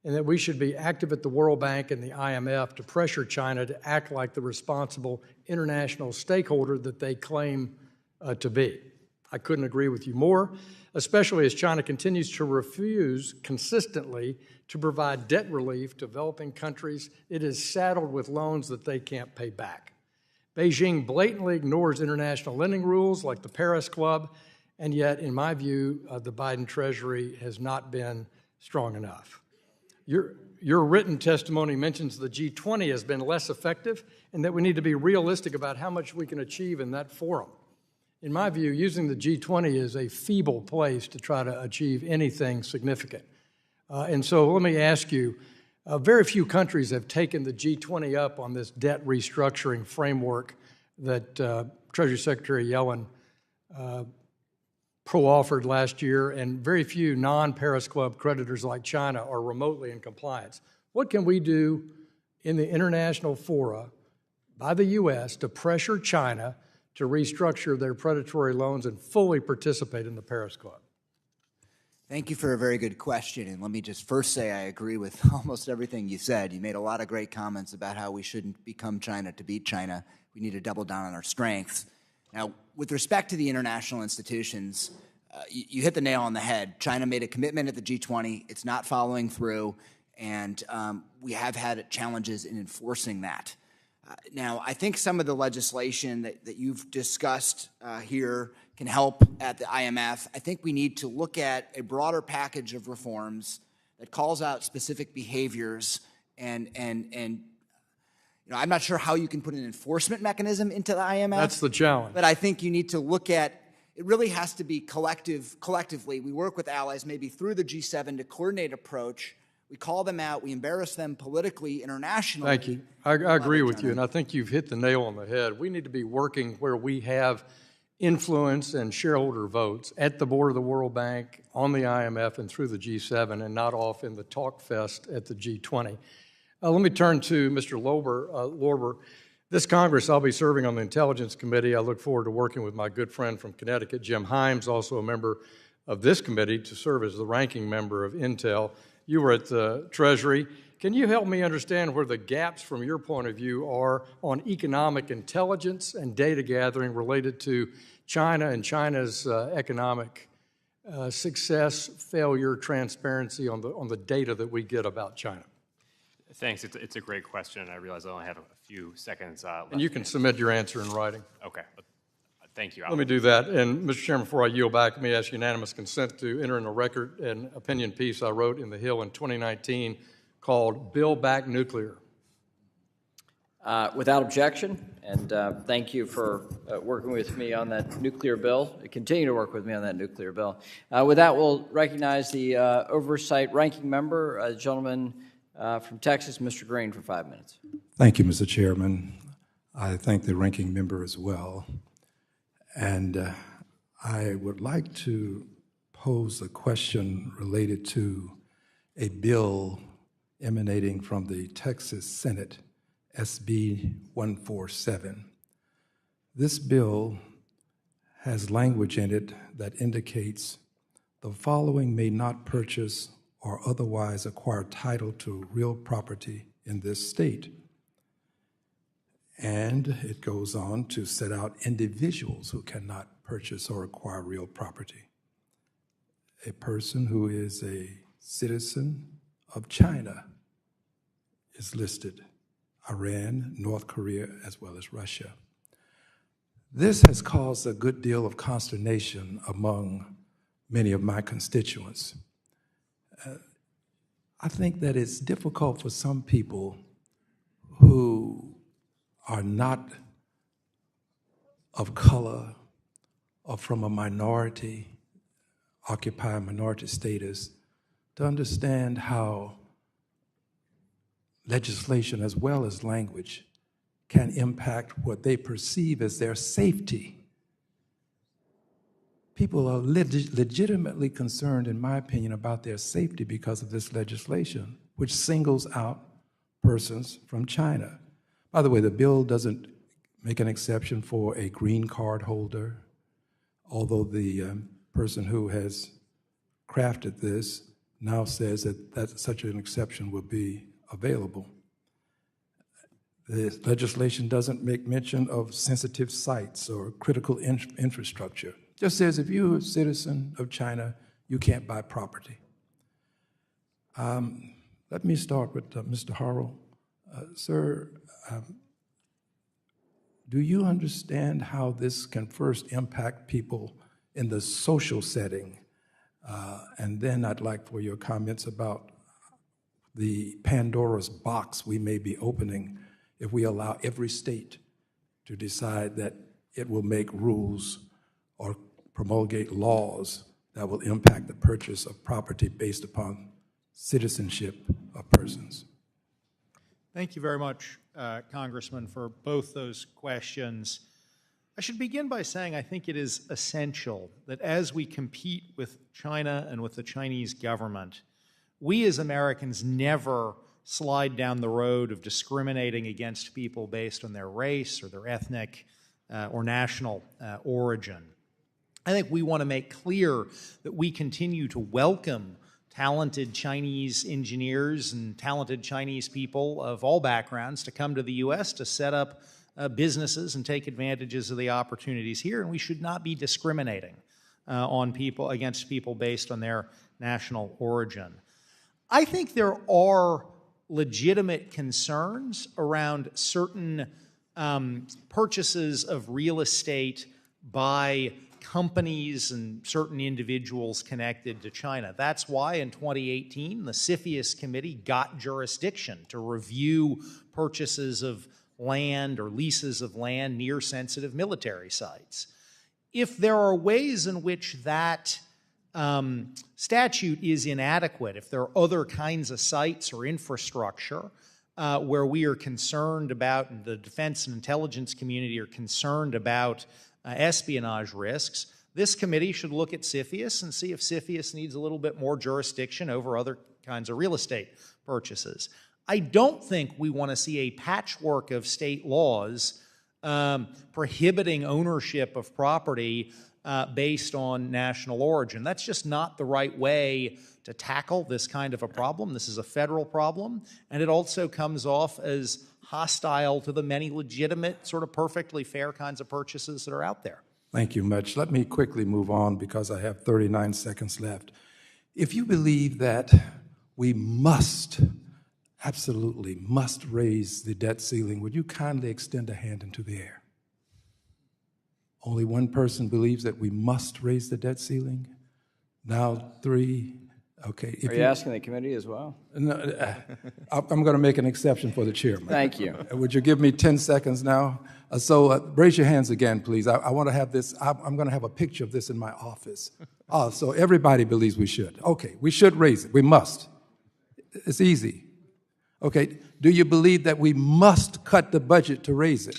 and that we should be active at the World Bank and the IMF to pressure China to act like the responsible international stakeholder that they claim to be. I couldn't agree with you more, especially as China continues to refuse consistently to provide debt relief to developing countries it is saddled with loans that they can't pay back. Beijing blatantly ignores international lending rules like the Paris Club, and yet, in my view, the Biden Treasury has not been strong enough. Your written testimony mentions the G20 has been less effective and that we need to be realistic about how much we can achieve in that forum. In my view, using the G20 is a feeble place to try to achieve anything significant. And so let me ask you, very few countries have taken the G20 up on this debt restructuring framework that Treasury Secretary Yellen pro-offered last year, and very few non-Paris Club creditors like China are remotely in compliance. What can we do in the international fora by the U.S. to pressure China to restructure their predatory loans and fully participate in the Paris Club?
Thank you for a very good question. And let me just first say I agree with almost everything you said. You made a lot of great comments about how we shouldn't become China to beat China. We need to double down on our strengths. Now, with respect to the international institutions, you hit the nail on the head. China made a commitment at the G20. It's not following through, and we have had challenges in enforcing that. Now, I think some of the legislation that you've discussed here can help at the IMF. I think we need to look at a broader package of reforms that calls out specific behaviors and you know, I'm not sure how you can put an enforcement mechanism into the IMF.
That's the challenge.
But I think you need to look at, it really has to be collectively. We work with allies maybe through the G7 to coordinate approach. We call them out. We embarrass them politically, internationally.
Thank you. I agree with you, and I think you've hit the nail on the head. We need to be working where we have influence and shareholder votes at the board of the World Bank, on the IMF, and through the G7, and not off in the talk fest at the G20. Let me turn to Mr. Lorber. This Congress, I'll be serving on the Intelligence Committee. I look forward to working with my good friend from Connecticut, Jim Himes, also a member of this committee, to serve as the ranking member of Intel. You were at the Treasury. Can you help me understand where the gaps from your point of view are on economic intelligence and data gathering related to China and China's economic success, failure, transparency on the data that we get about China?
Thanks. It's a great question. I realize I only have a few seconds left.
And you can submit your answer in writing.
Okay. Thank you.
Let me do that. And, Mr. Chairman, before I yield back, let me ask unanimous consent to enter in a record an opinion piece I wrote in The Hill in 2019 called Build Back Nuclear.
Without objection, and thank you for working with me on that nuclear bill. Continue to work with me on that nuclear bill. With that, we'll recognize the Oversight Ranking Member, gentleman From Texas, Mr. Green for 5 minutes.
Thank you, Mr. Chairman. I thank the ranking member as well. And I would like to pose a question related to a bill emanating from the Texas Senate, SB 147. This bill has language in it that indicates the following may not purchase or otherwise acquire title to real property in this state. And it goes on to set out individuals who cannot purchase or acquire real property. A person who is a citizen of China is listed, Iran, North Korea, as well as Russia. This has caused a good deal of consternation among many of my constituents. I think that it's difficult for some people who are not of color or from a minority, occupy a minority status, to understand how legislation as well as language can impact what they perceive as their safety. People are legitimately concerned, in my opinion, about their safety because of this legislation, which singles out persons from China. By the way, the bill doesn't make an exception for a green card holder, although the person who has crafted this now says that such an exception will be available. The legislation doesn't make mention of sensitive sites or critical infrastructure. Just says if you're a citizen of China, you can't buy property. Let me start with Mr. Harrell. Sir, do you understand how this can first impact people in the social setting? And then I'd like for your comments about the Pandora's box we may be opening if we allow every state to decide that it will make rules or promulgate laws that will impact the purchase of property based upon citizenship of persons.
Thank you very much, Congressman, for both those questions. I should begin by saying I think it is essential that as we compete with China and with the Chinese government, we as Americans never slide down the road of discriminating against people based on their race or their ethnic or national origin. I think we want to make clear that we continue to welcome talented Chinese engineers and talented Chinese people of all backgrounds to come to the U.S. to set up businesses and take advantages of the opportunities here, and we should not be discriminating on people against people based on their national origin. I think there are legitimate concerns around certain purchases of real estate by companies and certain individuals connected to China. That's why in 2018, the CFIUS committee got jurisdiction to review purchases of land or leases of land near sensitive military sites. If there are ways in which that statute is inadequate, if there are other kinds of sites or infrastructure where we are concerned about, and the defense and intelligence community are concerned about espionage risks, this committee should look at CFIUS and see if CFIUS needs a little bit more jurisdiction over other kinds of real estate purchases. I don't think we want to see a patchwork of state laws prohibiting ownership of property based on national origin. That's just not the right way to tackle this kind of a problem. This is a federal problem, and it also comes off as hostile to the many legitimate, sort of perfectly fair kinds of purchases that are out there.
Thank you much. Let me quickly move on because I have 39 seconds left. If you believe that we must, absolutely must raise the debt ceiling, would you kindly extend a hand into the air? Only one person believes that we must raise the debt ceiling. Now 3. Okay.
Are you asking the committee as well?
No, I'm going to make an exception for the chairman.
Thank you.
Would you give me 10 seconds now? Raise your hands again, please. I want to have this. I'm going to have a picture of this in my office. So everybody believes we should. Okay, we should raise it. We must. It's easy. Okay, do you believe that we must cut the budget to raise it?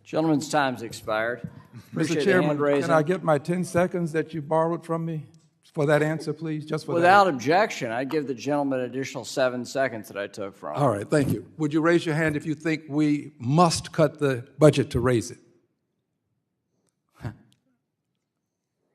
Gentleman's time's expired. Appreciate
Mr.
the hand
Chairman,
raising.
can I get my 10 seconds that you borrowed from me for that answer, please? Just for
Without
that.
objection, I'd give the gentleman an additional 7 seconds that I took from him.
All right, thank you. Would you raise your hand if you think we must cut the budget to raise it?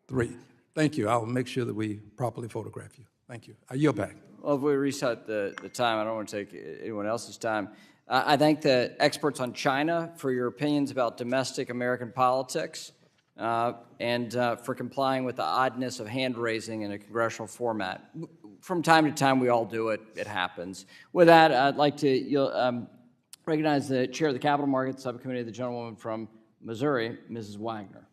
3. Thank you. I'll make sure that we properly photograph you. Thank you. I yield back.
Well, if we reset the time, I don't want to take anyone else's time. I thank the experts on China for your opinions about domestic American politics and for complying with the oddness of hand raising in a congressional format. From time to time, we all do it. It happens. With that, I'd like to recognize the chair of the Capital Markets Subcommittee, the gentlewoman from Missouri, Mrs. Wagner.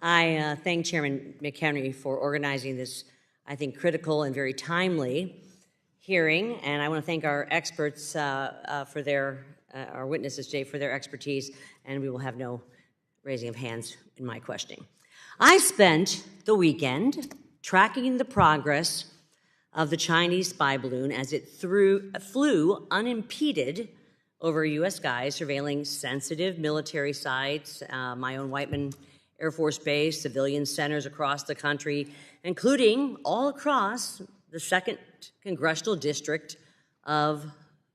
I thank Chairman McHenry for organizing this, I think, critical and very timely hearing, and I want to thank our experts for their, our witnesses today for their expertise, and we will have no raising of hands in my questioning. I spent the weekend tracking the progress of the Chinese spy balloon as it flew unimpeded over U.S. skies, surveilling sensitive military sites, my own Whiteman Air Force Base, civilian centers across the country, including all across the 2nd Congressional District of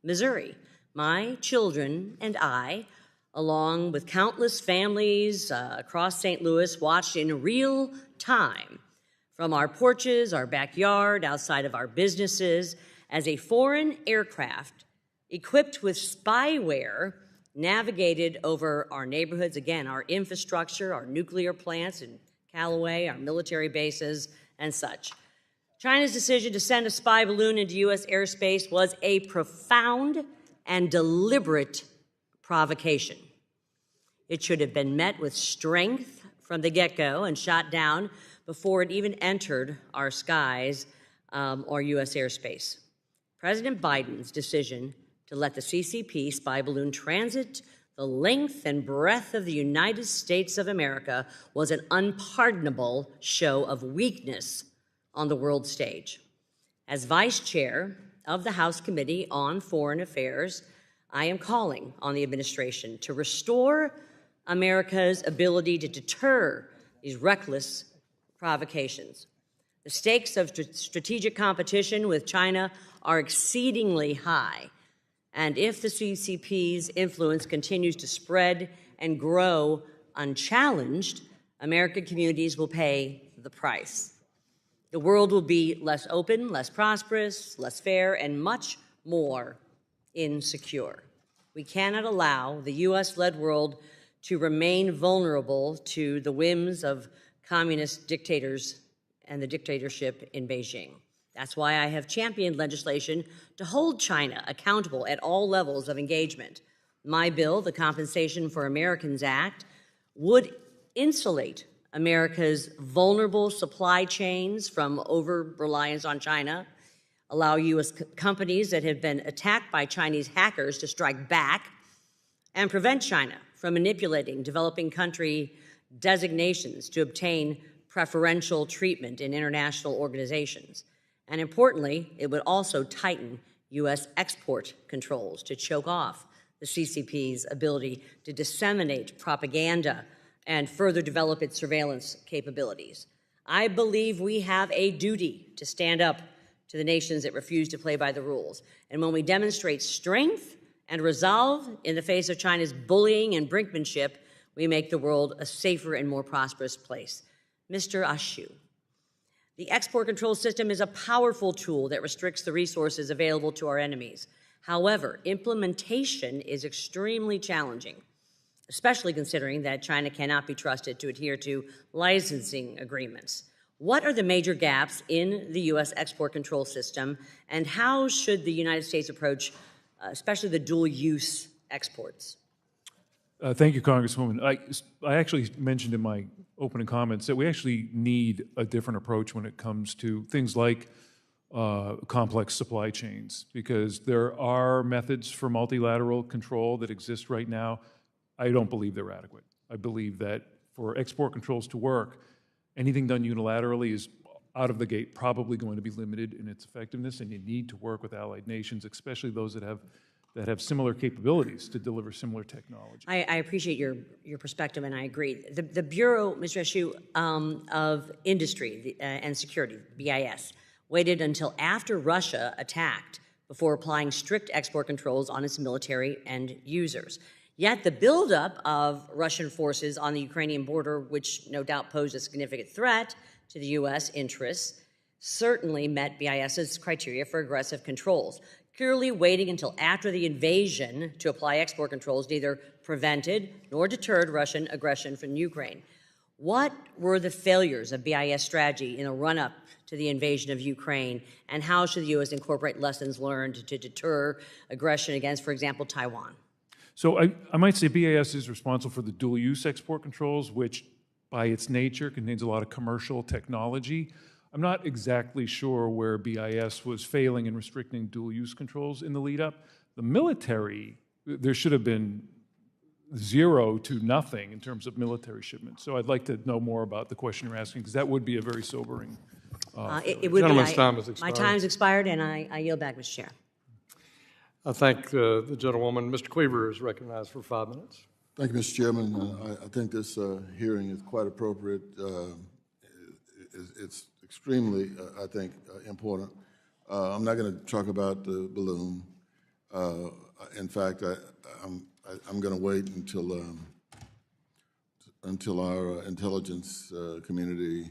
Missouri. My children and I, along with countless families across St. Louis, watched in real time from our porches, our backyard, outside of our businesses, as a foreign aircraft equipped with spyware navigated over our neighborhoods, again, our infrastructure, our nuclear plants in Callaway, our military bases, and such. China's decision to send a spy balloon into U.S. airspace was a profound and deliberate provocation. It should have been met with strength from the get-go and shot down before it even entered our skies or U.S. airspace. President Biden's decision to let the CCP spy balloon transit the length and breadth of the United States of America was an unpardonable show of weakness on the world stage. As vice chair of the House Committee on Foreign Affairs, I am calling on the administration to restore America's ability to deter these reckless provocations. The stakes of strategic competition with China are exceedingly high, and if the CCP's influence continues to spread and grow unchallenged, American communities will pay the price. The world will be less open, less prosperous, less fair, and much more insecure. We cannot allow the U.S.-led world to remain vulnerable to the whims of communist dictators and the dictatorship in Beijing. That's why I have championed legislation to hold China accountable at all levels of engagement. My bill, the Compensation for Americans Act, would insulate America's vulnerable supply chains from over-reliance on China, allow U.S. companies that have been attacked by Chinese hackers to strike back, and prevent China from manipulating developing country designations to obtain preferential treatment in international organizations. And importantly, it would also tighten U.S. export controls to choke off the CCP's ability to disseminate propaganda and further develop its surveillance capabilities. I believe we have a duty to stand up to the nations that refuse to play by the rules. And when we demonstrate strength and resolve in the face of China's bullying and brinkmanship, we make the world a safer and more prosperous place. Mr. Ashooh, the export control system is a powerful tool that restricts the resources available to our enemies. However, implementation is extremely challenging, especially considering that China cannot be trusted to adhere to licensing agreements. What are the major gaps in the U.S. export control system, and how should the United States approach, especially the dual-use exports?
Thank you, Congresswoman. I actually mentioned in my opening comments that we actually need a different approach when it comes to things like complex supply chains, because there are methods for multilateral control that exist right now. I don't believe they're adequate. I believe that for export controls to work, anything done unilaterally is out of the gate probably going to be limited in its effectiveness, and you need to work with allied nations, especially those that have similar capabilities to deliver similar technology.
I appreciate your perspective, and I agree. The Bureau, Mr. Ashooh, of Industry and Security, BIS, waited until after Russia attacked before applying strict export controls on its military and users. Yet the buildup of Russian forces on the Ukrainian border, which no doubt posed a significant threat to the U.S. interests, certainly met BIS's criteria for aggressive controls. Clearly, waiting until after the invasion to apply export controls neither prevented nor deterred Russian aggression from Ukraine. What were the failures of BIS strategy in the run-up to the invasion of Ukraine, and how should the U.S. incorporate lessons learned to deter aggression against, for example, Taiwan?
So I might say BIS is responsible for the dual-use export controls, which by its nature contains a lot of commercial technology. I'm not exactly sure where BIS was failing in restricting dual-use controls in the lead-up. The military, there should have been 0 to nothing in terms of military shipments. So I'd like to know more about the question you're asking, because that would be a very sobering.
It would
Gentleman's
be.
time has expired.
My time's expired, and I yield back, Mr. Chair.
I thank the gentlewoman. Mr. Cleaver is recognized for 5 minutes.
Thank you, Mr. Chairman. I think this hearing is quite appropriate. It's extremely, I think, important. I'm not going to talk about the balloon. In fact, I'm going to wait until our intelligence community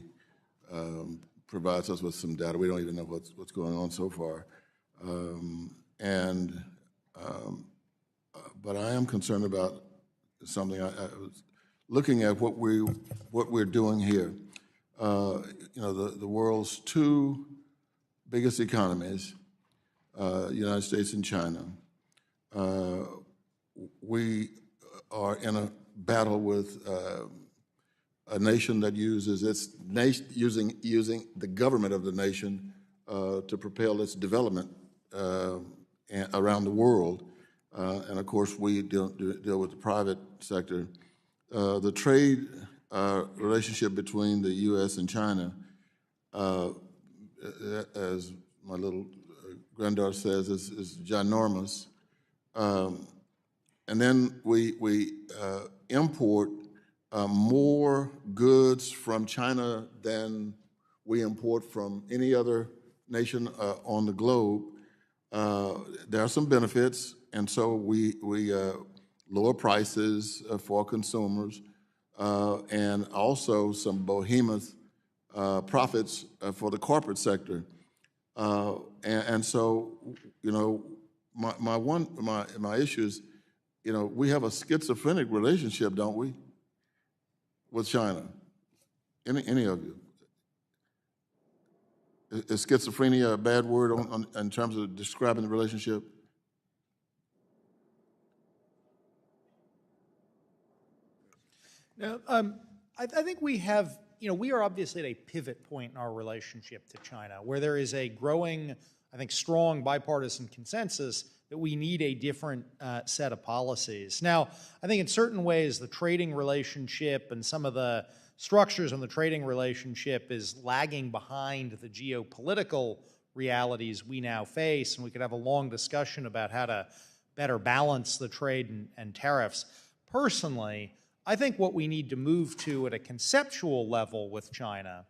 provides us with some data. We don't even know what's going on so far. But I am concerned about something. I was looking at what we're doing here. The world's 2 biggest economies, United States and China. We are in a battle with a nation that uses using the government of the nation to propel its development around the world. And of course, we deal with the private sector. The trade relationship between the U.S. and China, as my little granddaughter says, is ginormous. And then we import more goods from China than we import from any other nation on the globe. There are some benefits, and so we lower prices for consumers, and also some behemoth profits for the corporate sector. And so, my issue is, we have a schizophrenic relationship, don't we, with China? Any of you? Is schizophrenia a bad word in terms of describing the relationship?
No, I think we have, we are obviously at a pivot point in our relationship to China, where there is a growing, I think, strong bipartisan consensus that we need a different set of policies. Now, I think in certain ways, the trading relationship and some of the structures in the trading relationship is lagging behind the geopolitical realities we now face, and we could have a long discussion about how to better balance the trade and tariffs. Personally, I think what we need to move to at a conceptual level with China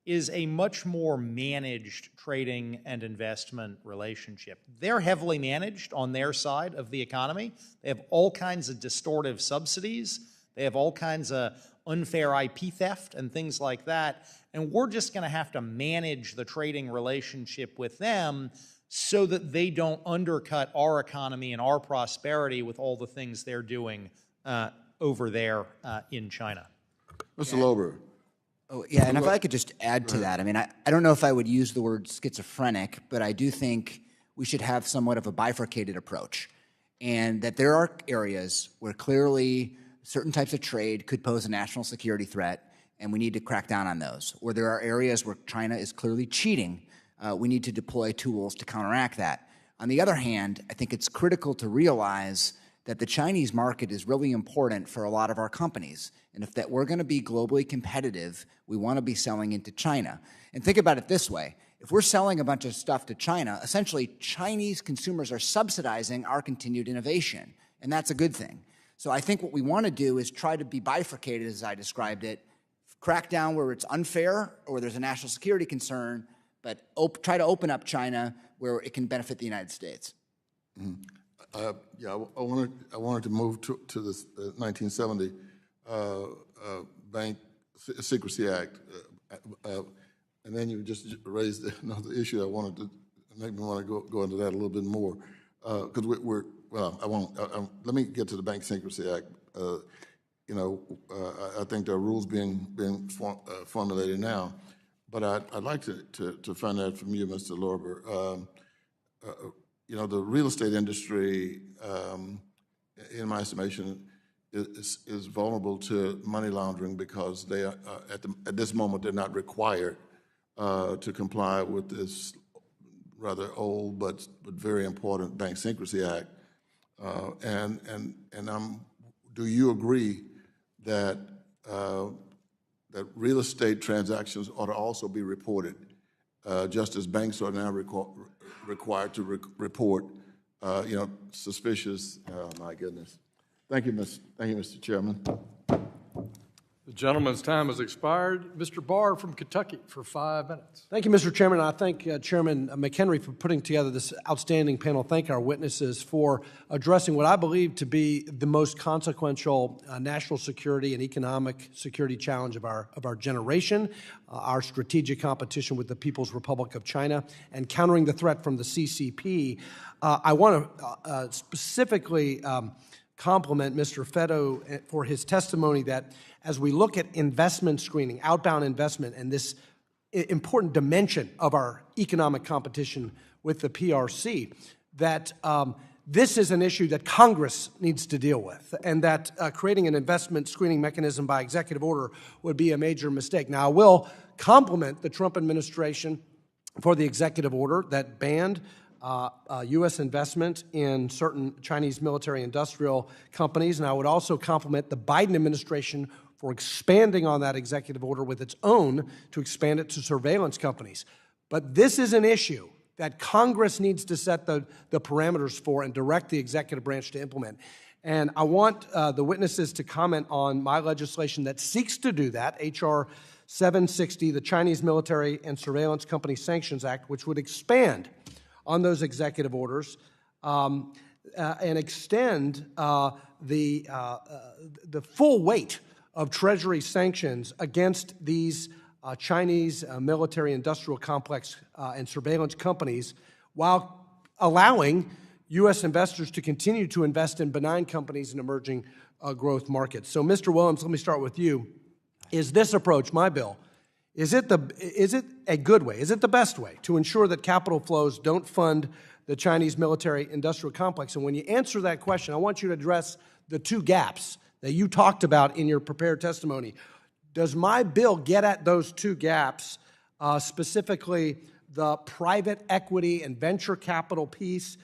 is a much more managed trading and investment relationship. They're heavily managed on their side of the economy. They have all kinds of distortive subsidies. They have all kinds of unfair IP theft and things like that. And we're just going to have to manage the trading relationship with them so that they don't undercut our economy and our prosperity with all the things they're doing over there in China.
Mr. Lorber.
Oh, yeah, and if I could just add to that, I mean, I don't know if I would use the word schizophrenic, but I do think we should have somewhat of a bifurcated approach, and that there are areas where clearly certain types of trade could pose a national security threat, and we need to crack down on those. Where there are areas where China is clearly cheating, we need to deploy tools to counteract that. On the other hand, I think it's critical to realize that the Chinese market is really important for a lot of our companies. And if that we're going to be globally competitive, we want to be selling into China. And think about it this way. If we're selling a bunch of stuff to China, essentially Chinese consumers are subsidizing our continued innovation, and that's a good thing. So I think what we want to do is try to be bifurcated, as I described it, crack down where it's unfair or there's a national security concern, but try to open up China where it can benefit the United States.
Mm-hmm. I wanted to move to this 1970 Bank Secrecy Act, and then you just raised another issue. I wanted to make me want to go into that a little bit more because I won't. Let me get to the Bank Secrecy Act. I think there are rules being formulated now, but I'd like to find out from you, Mr. Lorber. The real estate industry, in my estimation, is vulnerable to money laundering because they are, at this moment, they're not required to comply with this rather old but very important Bank Secrecy Act. Do you agree that that real estate transactions ought to also be reported, just as banks are now required to report, suspicious. Oh my goodness! Thank you, Mr. Chairman.
The gentleman's time has expired. Mr. Barr from Kentucky for 5 minutes.
Thank you, Mr. Chairman. I thank Chairman McHenry for putting together this outstanding panel. Thank our witnesses for addressing what I believe to be the most consequential national security and economic security challenge of our generation, our strategic competition with the People's Republic of China, and countering the threat from the CCP. I want to specifically compliment Mr. Feddo for his testimony that as we look at investment screening, outbound investment, and this important dimension of our economic competition with the PRC, that this is an issue that Congress needs to deal with, and that creating an investment screening mechanism by executive order would be a major mistake. Now, I will compliment the Trump administration for the executive order that banned U.S. investment in certain Chinese military industrial companies, and I would also compliment the Biden administration for expanding on that executive order with its own to expand it to surveillance companies. But this is an issue that Congress needs to set the parameters for and direct the executive branch to implement. And I want the witnesses to comment on my legislation that seeks to do that, H.R. 760, the Chinese Military and Surveillance Company Sanctions Act, which would expand on those executive orders and extend the full weight of Treasury sanctions against these Chinese military industrial complex and surveillance companies while allowing U.S. investors to continue to invest in benign companies in emerging growth markets. So, Mr. Willems, let me start with you. Is this approach, my bill, is it a good way? Is it the best way to ensure that capital flows don't fund the Chinese military industrial complex? And when you answer that question, I want you to address the two gaps that you talked about in your prepared testimony. Does my bill get at those two gaps, specifically the private equity and venture capital piece,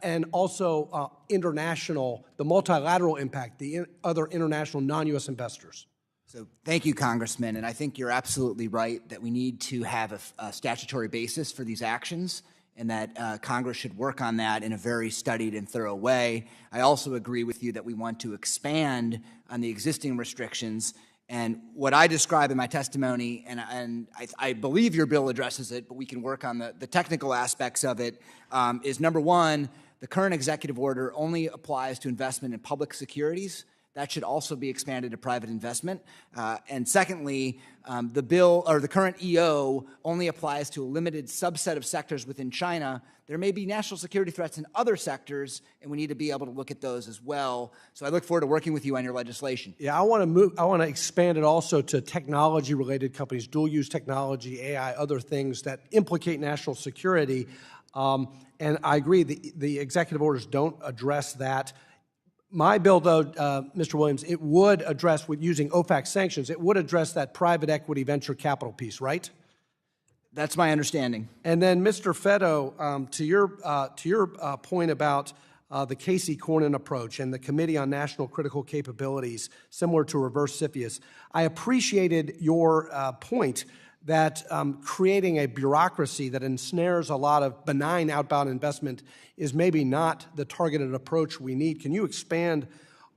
and also international, the multilateral impact, the other international non-U.S. investors?
So thank you, Congressman, and I think you're absolutely right that we need to have a statutory basis for these actions, and that Congress should work on that in a very studied and thorough way. I also agree with you that we want to expand on the existing restrictions. And what I describe in my testimony, and I believe your bill addresses it, but we can work on the technical aspects of it, is number one, the current executive order only applies to investment in public securities. That should also be expanded to private investment. And secondly, the bill or the current EO only applies to a limited subset of sectors within China. There may be national security threats in other sectors, and we need to be able to look at those as well. So I look forward to working with you on your legislation.
Yeah, I want to expand it also to technology-related companies, dual-use technology, AI, other things that implicate national security. And I agree, the executive orders don't address that. My bill, though, Mr. Williams, it would address, with using OFAC sanctions, it would address that private equity venture capital piece, right?
That's my understanding.
And then, Mr. Feddo, to your point about the Casey Cornyn approach and the Committee on National Critical Capabilities, similar to reverse CFIUS. I appreciated your point that creating a bureaucracy that ensnares a lot of benign outbound investment is maybe not the targeted approach we need. Can you expand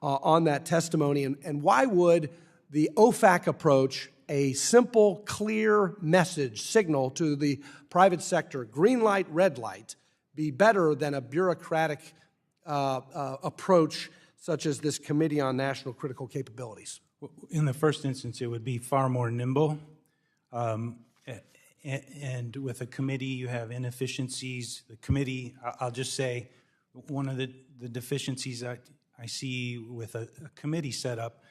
on that testimony? And why would the OFAC approach, a simple, clear message, signal to the private sector, green light, red light, be better than a bureaucratic approach such as this Committee on National Critical Capabilities?
In the first instance, it would be far more nimble. And with a committee, you have inefficiencies. The committee, I'll just say, one of the deficiencies I see with a committee setup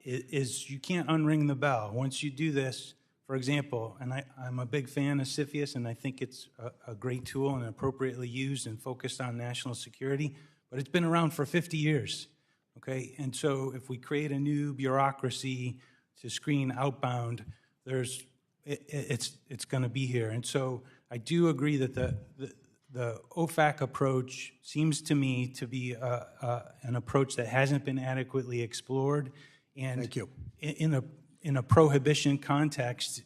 is you can't unring the bell. Once you do this, for example, and I'm a big fan of CFIUS, and I think it's a great tool and appropriately used and focused on national security, but it's been around for 50 years, okay? And so if we create a new bureaucracy to screen outbound, it's going to be here. And so I do agree that the OFAC approach seems to me to be an approach that hasn't been adequately explored. And
thank you.
In a prohibition context,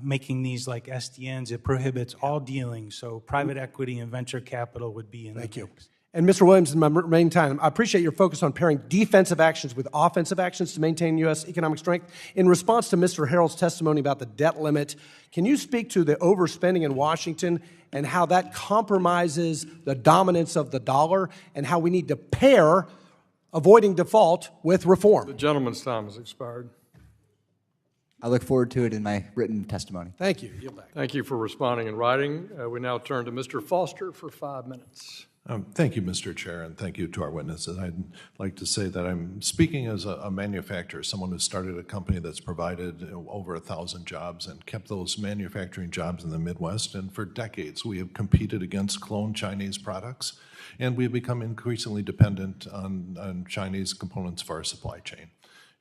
making these like SDNs, it prohibits all dealing. So private equity and venture capital would be in
Thank
the
you.
mix.
And Mr. Williams, in my remaining time, I appreciate your focus on pairing defensive actions with offensive actions to maintain U.S. economic strength. In response to Mr. Harrell's testimony about the debt limit, can you speak to the overspending in Washington and how that compromises the dominance of the dollar and how we need to pair avoiding default with reform?
The gentleman's time has expired.
I look forward to it in my written testimony.
Thank you. Yield back.
Thank you for responding in writing. We now turn to Mr. Foster for 5 minutes.
Thank you, Mr. Chair, and thank you to our witnesses. I'd like to say that I'm speaking as a manufacturer, someone who started a company that's provided over 1,000 jobs and kept those manufacturing jobs in the Midwest. And for decades, we have competed against cloned Chinese products, and we've become increasingly dependent on Chinese components for our supply chain.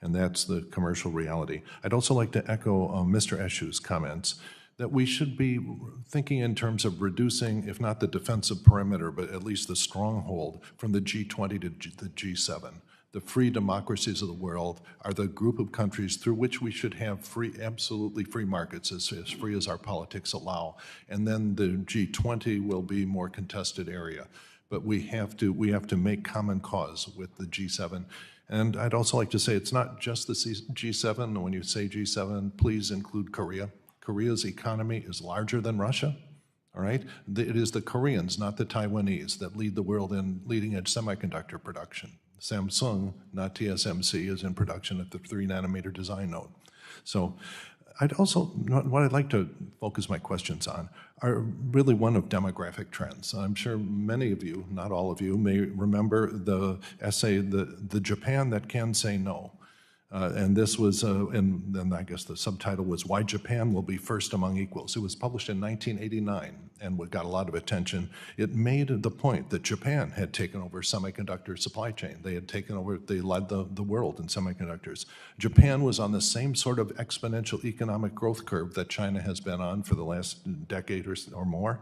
And that's the commercial reality. I'd also like to echo Mr. Ashooh's comments that we should be thinking in terms of reducing, if not the defensive perimeter, but at least the stronghold from the G20 to the G7. The free democracies of the world are the group of countries through which we should have free, absolutely free markets, as free as our politics allow. And then the G20 will be a more contested area. But we have to make common cause with the G7. And I'd also like to say it's not just the G7. When you say G7, please include Korea. Korea's economy is larger than Russia, all right? It is the Koreans, not the Taiwanese, that lead the world in leading-edge semiconductor production. Samsung, not TSMC, is in production at the 3-nanometer design node. So what I'd like to focus my questions on are really one of demographic trends. I'm sure many of you, not all of you, may remember the essay, the Japan That Can Say No. And this was, and then I guess the subtitle was Why Japan Will Be First Among Equals. It was published in 1989 and got a lot of attention. It made the point that Japan had taken over semiconductor supply chain. They had taken over, they led the world in semiconductors. Japan was on the same sort of exponential economic growth curve that China has been on for the last decade or more.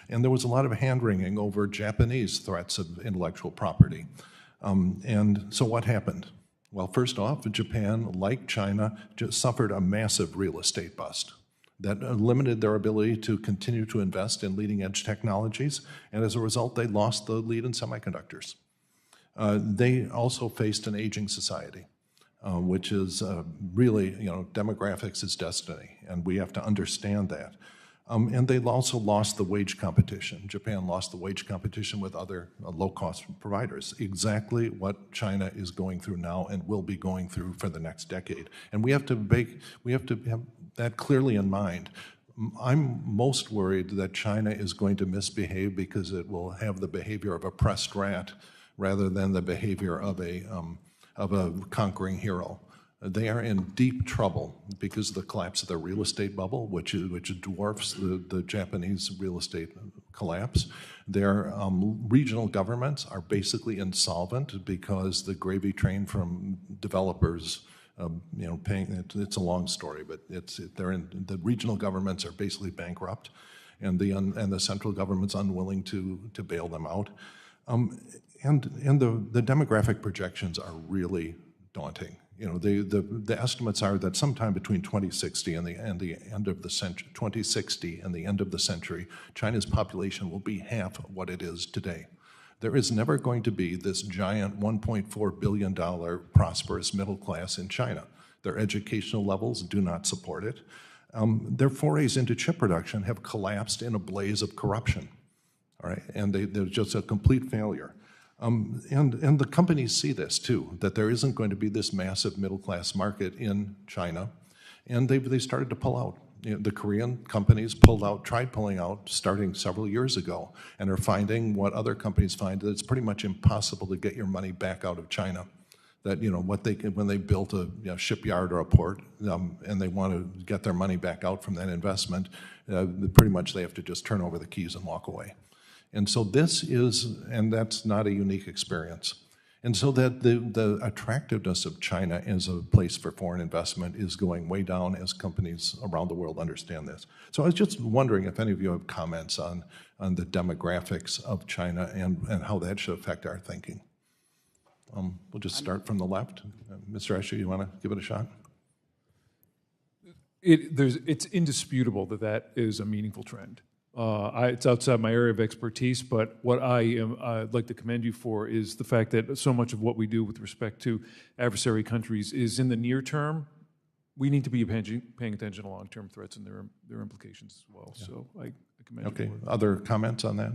And there was a lot of hand-wringing over Japanese threats of intellectual property. And so what happened? Well, first off, Japan, like China, just suffered a massive real estate bust that limited their ability to continue to invest in leading-edge technologies, and as a result, they lost the lead in semiconductors. They also faced an aging society, which is really, demographics is destiny, and we have to understand that. And they also lost the wage competition. Japan lost the wage competition with other low-cost providers, exactly what China is going through now and will be going through for the next decade. And we have to have that clearly in mind. I'm most worried that China is going to misbehave because it will have the behavior of a pressed rat rather than the behavior of a conquering hero. They are in deep trouble because of the collapse of their real estate bubble, which dwarfs the Japanese real estate collapse. Their regional governments are basically insolvent because the gravy train from developers, paying. It's a long story, but the regional governments are basically bankrupt, and the central government's unwilling to bail them out. And the demographic projections are really daunting. You know, the estimates are that sometime between 2060 and the end of the century, 2060 and the end of the century, China's population will be half of what it is today. There is never going to be this giant $1.4 billion prosperous middle class in China. Their educational levels do not support it. Their forays into chip production have collapsed in a blaze of corruption, all right? And they're just a complete failure. And the companies see this too, that there isn't going to be this massive middle-class market in China, and they started to pull out. You know, the Korean companies tried pulling out starting several years ago, and are finding what other companies find, that it's pretty much impossible to get your money back out of China. That, you know, when they built a shipyard or a port, and they want to get their money back out from that investment, pretty much they have to just turn over the keys and walk away. And so and that's not a unique experience. And so that the attractiveness of China as a place for foreign investment is going way down as companies around the world understand this. So I was just wondering if any of you have comments on the demographics of China and how that should affect our thinking. We'll just start from the left. Mr. Ashooh, you want to give it a shot?
It's indisputable that is a meaningful trend. It's outside my area of expertise, but what I'd like to commend you for is the fact that so much of what we do with respect to adversary countries is in the near term. We need to be paying attention to long-term threats and their implications as well. Yeah. So I commend you.
Okay. Other comments on that?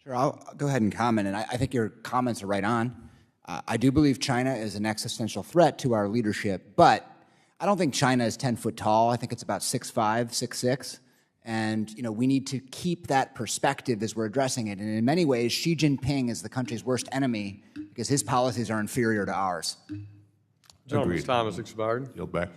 Sure. I'll go ahead and comment, and I think your comments are right on. I do believe China is an existential threat to our leadership, but I don't think China is 10 foot tall. I think it's about 6'5", 6'6". And you know, we need to keep that perspective as we're addressing it. And in many ways, Xi Jinping is the country's worst enemy because his policies are inferior to ours.
Gentleman's time has expired.
Yield back.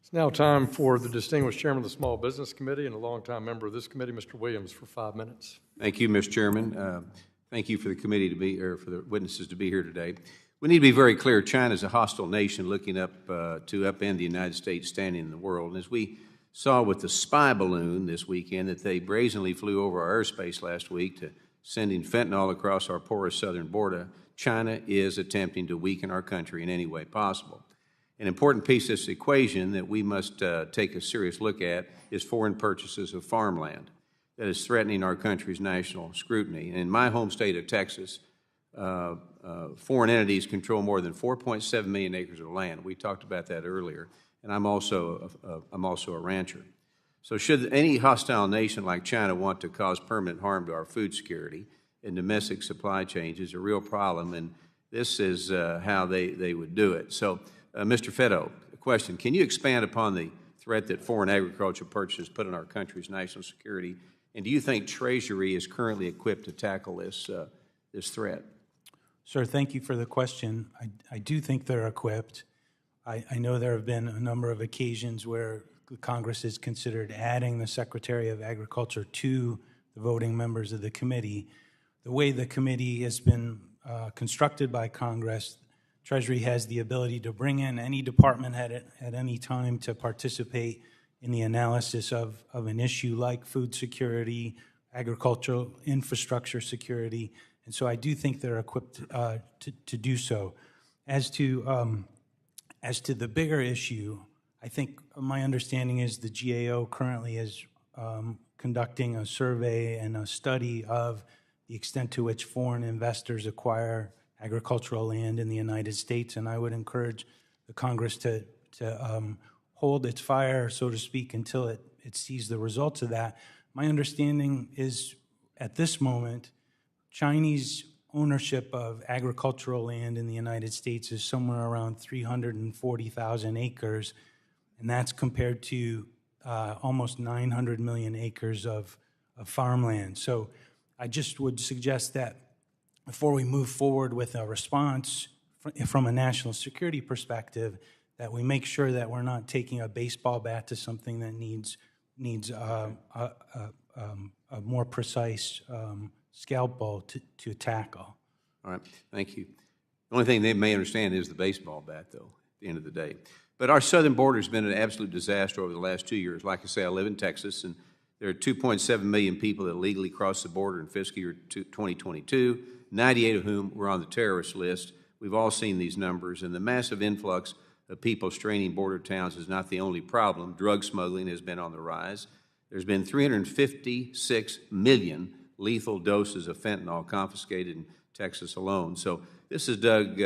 It's now time for the distinguished chairman of the Small Business Committee and a longtime member of this committee, Mr. Willems, for 5 minutes.
Thank you, Mr. Chairman. Thank you for the committee for the witnesses to be here today. We need to be very clear. China is a hostile nation looking up to upend the United States standing in the world. And as we saw with the spy balloon this weekend, that they brazenly flew over our airspace last week to sending fentanyl across our porous southern border, China is attempting to weaken our country in any way possible. An important piece of this equation that we must take a serious look at is foreign purchases of farmland that is threatening our country's national scrutiny. And in my home state of Texas, foreign entities control more than 4.7 million acres of land. We talked about that earlier. And I'm also a rancher. So should any hostile nation like China want to cause permanent harm to our food security and domestic supply chains is a real problem, and this is how they would do it. So, Mr. Feddo, a question. Can you expand upon the threat that foreign agricultural purchases put on our country's national security, and do you think Treasury is currently equipped to tackle this threat?
Sir, thank you for the question. I do think they're equipped. I know there have been a number of occasions where Congress has considered adding the Secretary of Agriculture to the voting members of the committee. The way the committee has been constructed by Congress, Treasury has the ability to bring in any department at any time to participate in the analysis of an issue like food security, agricultural infrastructure security, and so I do think they're equipped to do so. As to the bigger issue, I think my understanding is the GAO currently is conducting a survey and a study of the extent to which foreign investors acquire agricultural land in the United States, and I would encourage the Congress to hold its fire, so to speak, until it sees the results of that. My understanding is, at this moment, Chinese ownership of agricultural land in the United States is somewhere around 340,000 acres, and that's compared to almost 900 million acres of farmland. So I just would suggest that before we move forward with a response from a national security perspective, that we make sure that we're not taking a baseball bat to something that needs a more precise scalpel to tackle.
All right, thank you. The only thing they may understand is the baseball bat, though, at the end of the day. But our southern border has been an absolute disaster over the last 2 years. Like I say, I live in Texas, and There are 2.7 million people that illegally crossed the border in fiscal year 2022, 98 of whom were on the terrorist list. We've all seen these numbers, and the massive influx of people straining border towns is not the only problem. Drug smuggling has been on the rise. There's been 356 million lethal doses of fentanyl confiscated in Texas alone. So this drug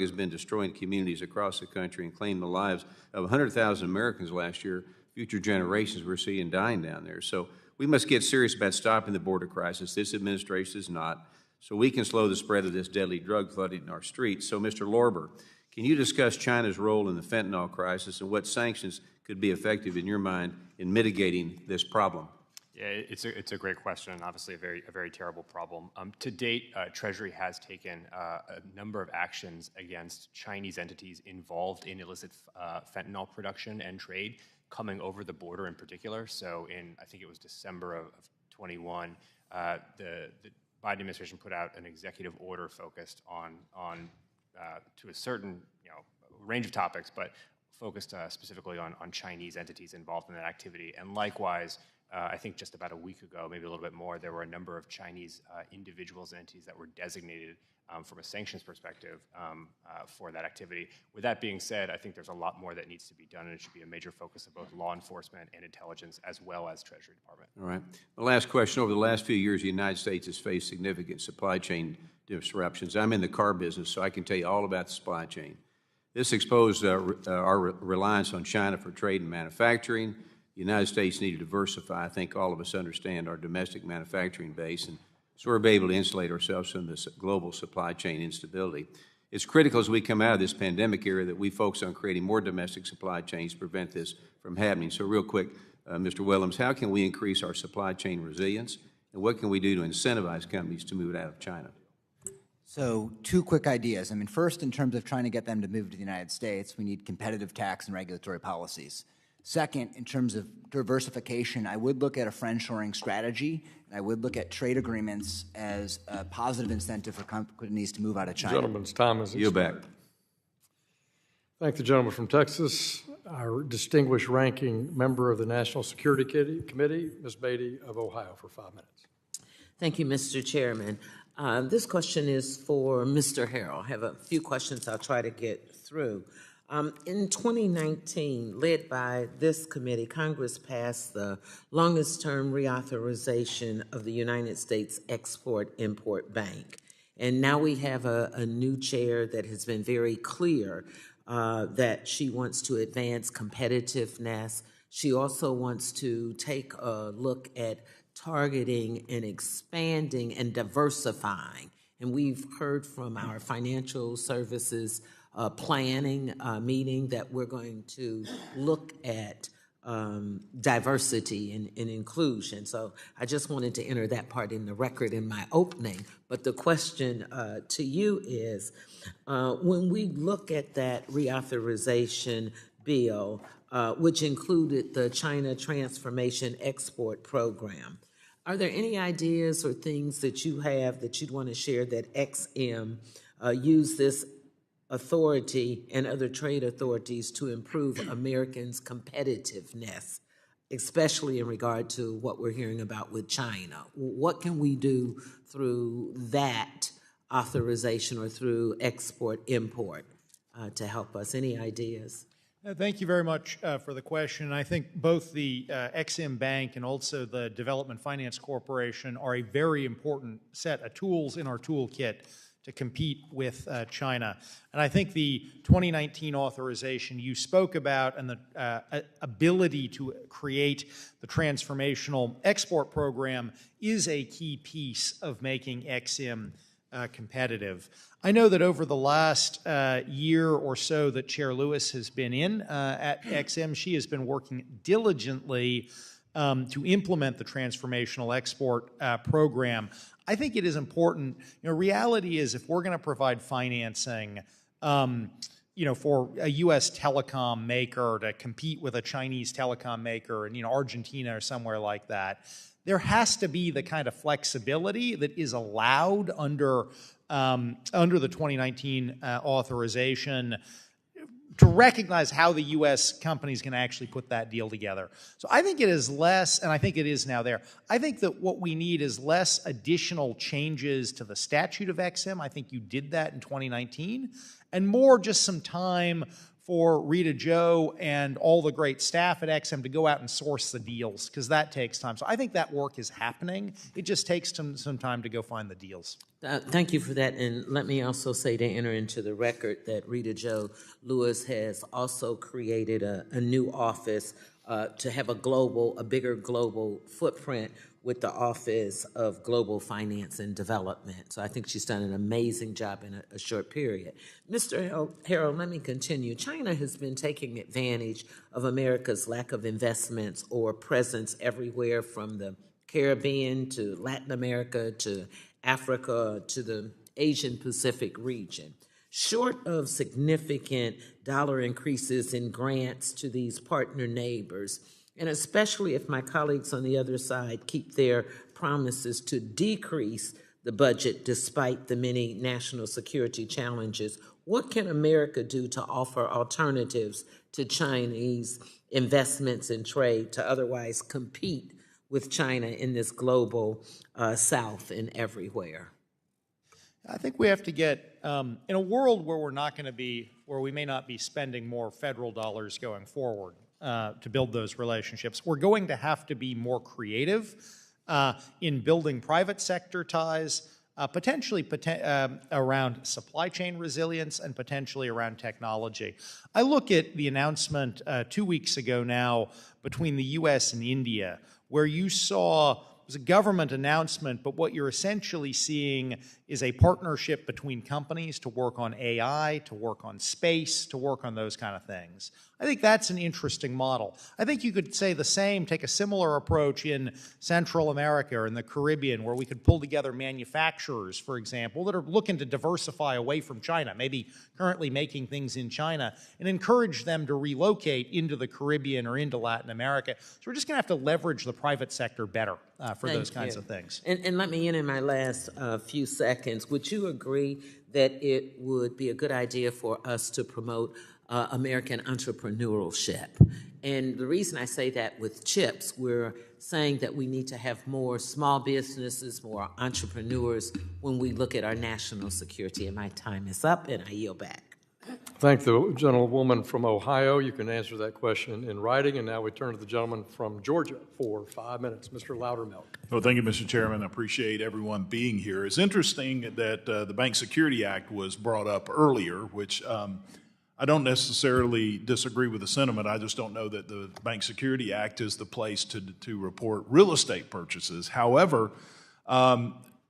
has been destroying communities across the country and claimed the lives of 100,000 Americans last year. Future generations we're seeing dying down there. So we must get serious about stopping the border crisis. This administration is not, so we can slow the spread of this deadly drug flooding in our streets. So, Mr. Lorber, can you discuss China's role in the fentanyl crisis and what sanctions could be effective in your mind in mitigating this problem?
Yeah, it's a great question, and obviously a very terrible problem. To date, Treasury has taken a number of actions against Chinese entities involved in illicit fentanyl production and trade, coming over the border in particular. So I think it was December of 21, the Biden administration put out an executive order focused on to a certain range of topics, but focused specifically on Chinese entities involved in that activity. And likewise, I think just about a week ago, maybe a little bit more, there were a number of Chinese individuals and entities that were designated from a sanctions perspective for that activity. With that being said, I think there's a lot more that needs to be done, and it should be a major focus of both law enforcement and intelligence, as well as Treasury Department.
All right. The last question. Over the last few years, the United States has faced significant supply chain disruptions. I'm in the car business, so I can tell you all about the supply chain. This exposed our reliance on China for trade and manufacturing. The United States need to diversify. I think all of us understand our domestic manufacturing base, and so we're able to insulate ourselves from this global supply chain instability. It's critical as we come out of this pandemic era that we focus on creating more domestic supply chains to prevent this from happening. So real quick, Mr. Willems, how can we increase our supply chain resilience, and what can we do to incentivize companies to move it out of China?
So 2 quick ideas. I mean, first, in terms of trying to get them to move to the United States, we need competitive tax and regulatory policies. Second, in terms of diversification, I would look at a friendshoring strategy, and I would look at trade agreements as a positive incentive for companies to move out of China.
Gentleman's time is
Yield back.
Thank the gentleman from Texas. Our distinguished ranking member of the National Security Committee, Ms. Beatty of Ohio, for 5 minutes.
Thank you, Mr. Chairman. This question is for Mr. Harrell. I have a few questions I'll try to get through. In 2019, led by this committee, Congress passed the longest-term reauthorization of the United States Export-Import Bank. And now we have a new chair that has been very clear that she wants to advance competitiveness. She also wants to take a look at targeting and expanding and diversifying. And we've heard from our financial services planning meeting that we're going to look at diversity and inclusion. So I just wanted to enter that part in the record in my opening. But the question to you is, when we look at that reauthorization bill, which included the China Transformation Export Program, are there any ideas or things that you have that you'd want to share that XM use this authority and other trade authorities to improve Americans' competitiveness, especially in regard to what we're hearing about with China? What can we do through that authorization or through export-import to help us? Any ideas?
Thank you very much for the question. I think both the Ex-Im Bank and also the Development Finance Corporation are a very important set of tools in our toolkit to compete with China. And I think the 2019 authorization you spoke about and the ability to create the transformational export program is a key piece of making Ex-Im competitive. I know that over the last year or so that Chair Lewis has been in at Ex-Im, she has been working diligently to implement the transformational export program. I think it is important. Reality is, if we're going to provide financing, for a U.S. telecom maker to compete with a Chinese telecom maker in, Argentina or somewhere like that, there has to be the kind of flexibility that is allowed under the 2019 authorization. to recognize how the U.S. companies can actually put that deal together. So I think it is less, and I think it is now there, I think that what we need is less additional changes to the statute of EXIM. I think you did that in 2019, and more just some time for Rita Joe and all the great staff at EXIM to go out and source the deals, because that takes time. So I think that work is happening. It just takes some time to go find the deals.
Thank you for that. And let me also say, to enter into the record, that Rita Joe Lewis has also created a new office to have a bigger global footprint with the Office of Global Finance and Development. So I think she's done an amazing job in a short period. Mr. Harrell, let me continue. China has been taking advantage of America's lack of investments or presence everywhere from the Caribbean to Latin America to Africa to the Asian Pacific region. Short of significant dollar increases in grants to these partner neighbors, and especially if my colleagues on the other side keep their promises to decrease the budget despite the many national security challenges, what can America do to offer alternatives to Chinese investments and trade to otherwise compete with China in this global South and everywhere?
I think we have to get, in a world where we may not be spending more federal dollars going forward, to build those relationships, we're going to have to be more creative in building private sector ties, potentially around supply chain resilience and potentially around technology. I look at the announcement 2 weeks ago now between the U.S. and India, where you saw it was a government announcement, but what you're essentially seeing is a partnership between companies to work on AI, to work on space, to work on those kind of things. I think that's an interesting model. I think you could say the same, take a similar approach in Central America or in the Caribbean, where we could pull together manufacturers, for example, that are looking to diversify away from China, maybe currently making things in China, and encourage them to relocate into the Caribbean or into Latin America. So we're just going to have to leverage the private sector better for those kinds of things.
And let me end in my last few seconds. Would you agree that it would be a good idea for us to promote American entrepreneurship? And the reason I say that with CHIPS, we're saying that we need to have more small businesses, more entrepreneurs when we look at our national security. And my time is up, and I yield back.
Thank the gentlewoman from Ohio. You can answer that question in writing. And now we turn to the gentleman from Georgia for 5 minutes, Mr. Loudermilk.
Well, thank you, Mr. Chairman. I appreciate everyone being here. It's interesting that the Bank Security Act was brought up earlier, which I don't necessarily disagree with the sentiment. I just don't know that the Bank Security Act is the place to report real estate purchases. However,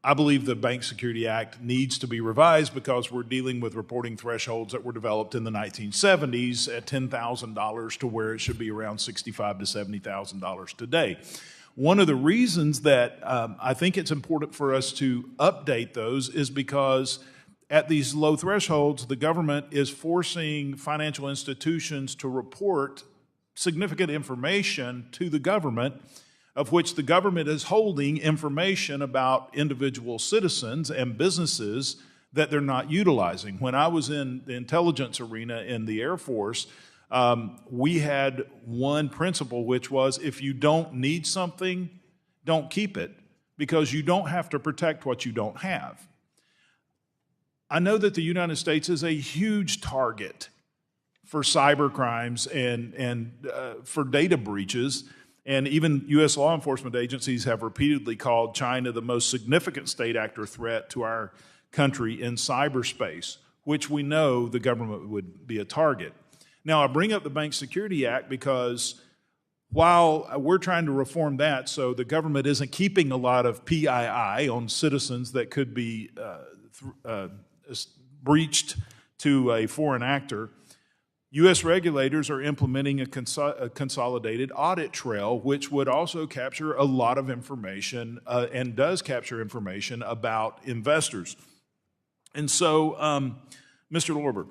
I believe the Bank Security Act needs to be revised because we're dealing with reporting thresholds that were developed in the 1970s at $10,000 to where it should be around $65,000 to $70,000 today. One of the reasons that I think it's important for us to update those is because at these low thresholds, the government is forcing financial institutions to report significant information to the government, of which the government is holding information about individual citizens and businesses that they're not utilizing. When I was in the intelligence arena in the Air Force, we had one principle, which was if you don't need something, don't keep it, because you don't have to protect what you don't have. I know that the United States is a huge target for cyber crimes and for data breaches. And even U.S. law enforcement agencies have repeatedly called China the most significant state actor threat to our country in cyberspace, which we know the government would be a target. Now, I bring up the Bank Security Act because while we're trying to reform that so the government isn't keeping a lot of PII on citizens that could be breached to a foreign actor, U.S. regulators are implementing a consolidated audit trail, which would also capture a lot of information and does capture information about investors. And so, Mr. Lorber,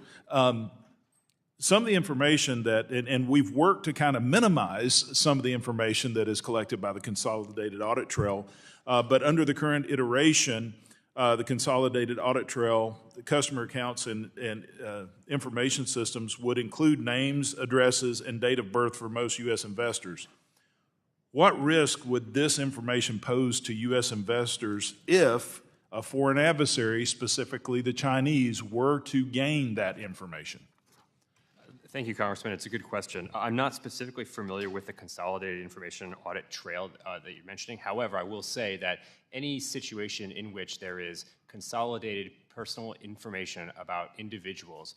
some of the information that, and we've worked to kind of minimize some of the information that is collected by the consolidated audit trail, but under the current iteration, the consolidated audit trail, the customer accounts and information systems would include names, addresses, and date of birth for most U.S. investors. What risk would this information pose to U.S. investors if a foreign adversary, specifically the Chinese, were to gain that information?
Thank you, Congressman. It's a good question. I'm not specifically familiar with the consolidated information audit trail that you're mentioning. However, I will say that any situation in which there is consolidated personal information about individuals,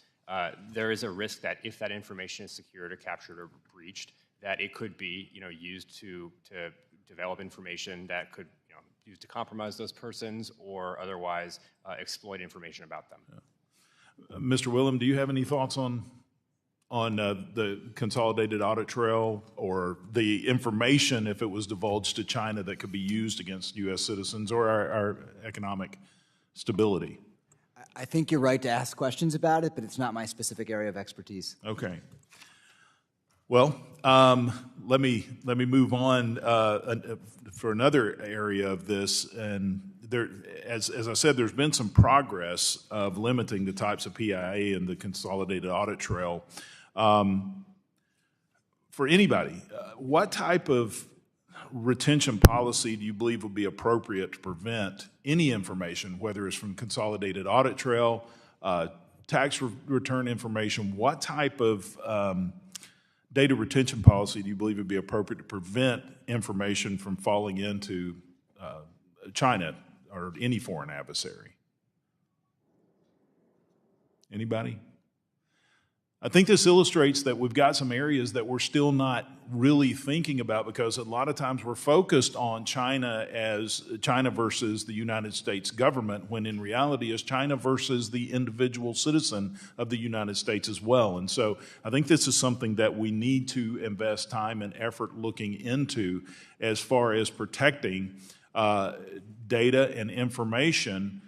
there is a risk that if that information is secured or captured or breached, that it could be used to develop information that could used to compromise those persons or otherwise exploit information about them.
Mr. Willems, do you have any thoughts on the consolidated audit trail or the information, if it was divulged to China, that could be used against U.S. citizens or our economic stability?
I think you're right to ask questions about it, but it's not my specific area of expertise.
Okay. Well, let me move on for another area of this. And there, as I said, there's been some progress of limiting the types of PIA in the consolidated audit trail. For anybody, what type of retention policy do you believe would be appropriate to prevent any information, whether it's from consolidated audit trail, tax return information? What type of data retention policy do you believe would be appropriate to prevent information from falling into China or any foreign adversary? Anybody? I think this illustrates that we've got some areas that we're still not really thinking about, because a lot of times we're focused on China as China versus the United States government, when in reality it's China versus the individual citizen of the United States as well. And so I think this is something that we need to invest time and effort looking into as far as protecting data and information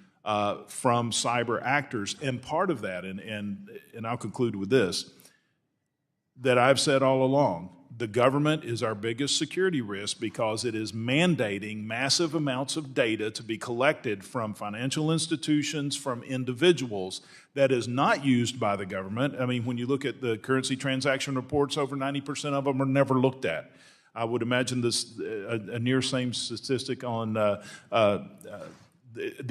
from cyber actors. And part of that, and I'll conclude with this, that I've said all along, the government is our biggest security risk because it is mandating massive amounts of data to be collected from financial institutions, from individuals, that is not used by the government. I mean, when you look at the currency transaction reports, over 90% of them are never looked at. I would imagine this a near same statistic on the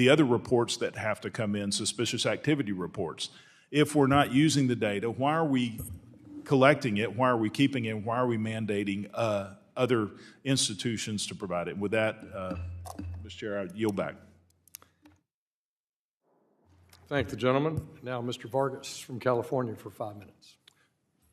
other reports that have to come in, suspicious activity reports. If we're not using the data, why are we collecting it? Why are we keeping it? Why are we mandating other institutions to provide it? With that, Mr. Chair, I yield back.
Thank the gentleman. Now, Mr. Vargas from California for 5 minutes.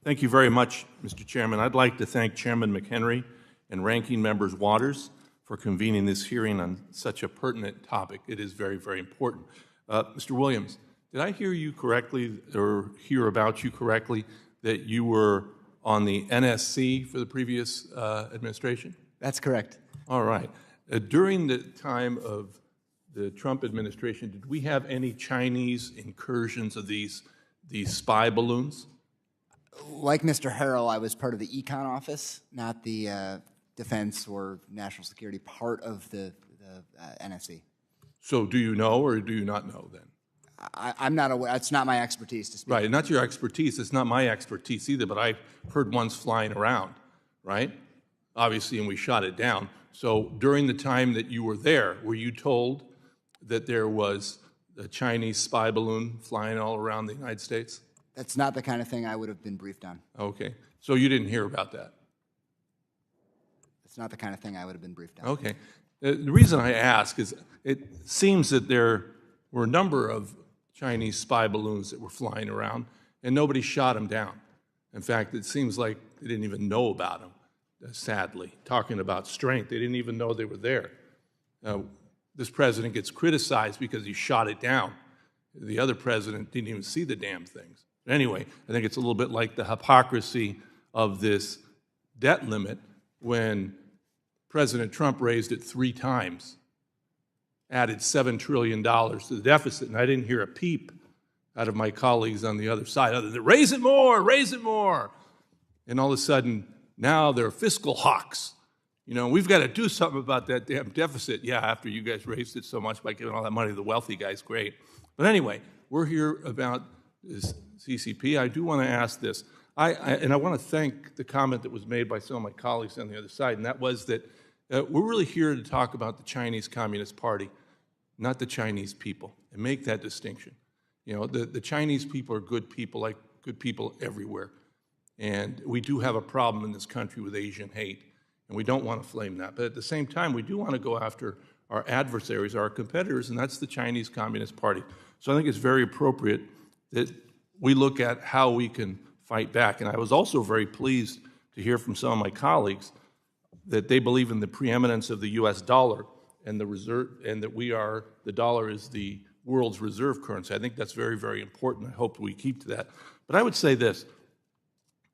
Thank you very much, Mr. Chairman. I'd like to thank Chairman McHenry and Ranking Members Waters for convening this hearing on such a pertinent topic. It is very, very important. Mr. Willems, did I hear you correctly or hear about you correctly that you were on the NSC for the previous administration?
That's correct.
All right. During the time of the Trump administration, did we have any Chinese incursions of these spy balloons?
Like Mr. Harrell, I was part of the Econ office, not the defense or national security part of the NSC.
So do you know or do you not know then?
I'm not aware. It's not my expertise to speak.
Right, not your expertise. It's not my expertise either, but I heard ones flying around, right? Obviously, and we shot it down. So during the time that you were there, were you told that there was a Chinese spy balloon flying all around the United States?
That's not the kind of thing I would have been briefed on.
Okay, so you didn't hear about that?
It's not the kind of thing I would have been briefed on.
Okay. The reason I ask is it seems that there were a number of Chinese spy balloons that were flying around, and nobody shot them down. In fact, it seems like they didn't even know about them, sadly. Talking about strength, they didn't even know they were there. This president gets criticized because he shot it down. The other president didn't even see the damn things. But anyway, I think it's a little bit like the hypocrisy of this debt limit when President Trump raised it 3 times, added $7 trillion to the deficit, and I didn't hear a peep out of my colleagues on the other side other than, raise it more, raise it more. And all of a sudden, now they're fiscal hawks. You know, we've got to do something about that damn deficit. Yeah, after you guys raised it so much by giving all that money to the wealthy guys, great. But anyway, we're here about this CCP. I do want to ask this. I want to thank the comment that was made by some of my colleagues on the other side, and that was that we're really here to talk about the Chinese Communist Party, not the Chinese people, and make that distinction. You know, the Chinese people are good people, like good people everywhere. And we do have a problem in this country with Asian hate, and we don't want to flame that. But at the same time, we do want to go after our adversaries, our competitors, and that's the Chinese Communist Party. So I think it's very appropriate that we look at how we can fight back. And I was also very pleased to hear from some of my colleagues that they believe in the preeminence of the U.S. dollar and the reserve, and that the dollar is the world's reserve currency. I think that's very, very important. I hope we keep to that. But I would say this.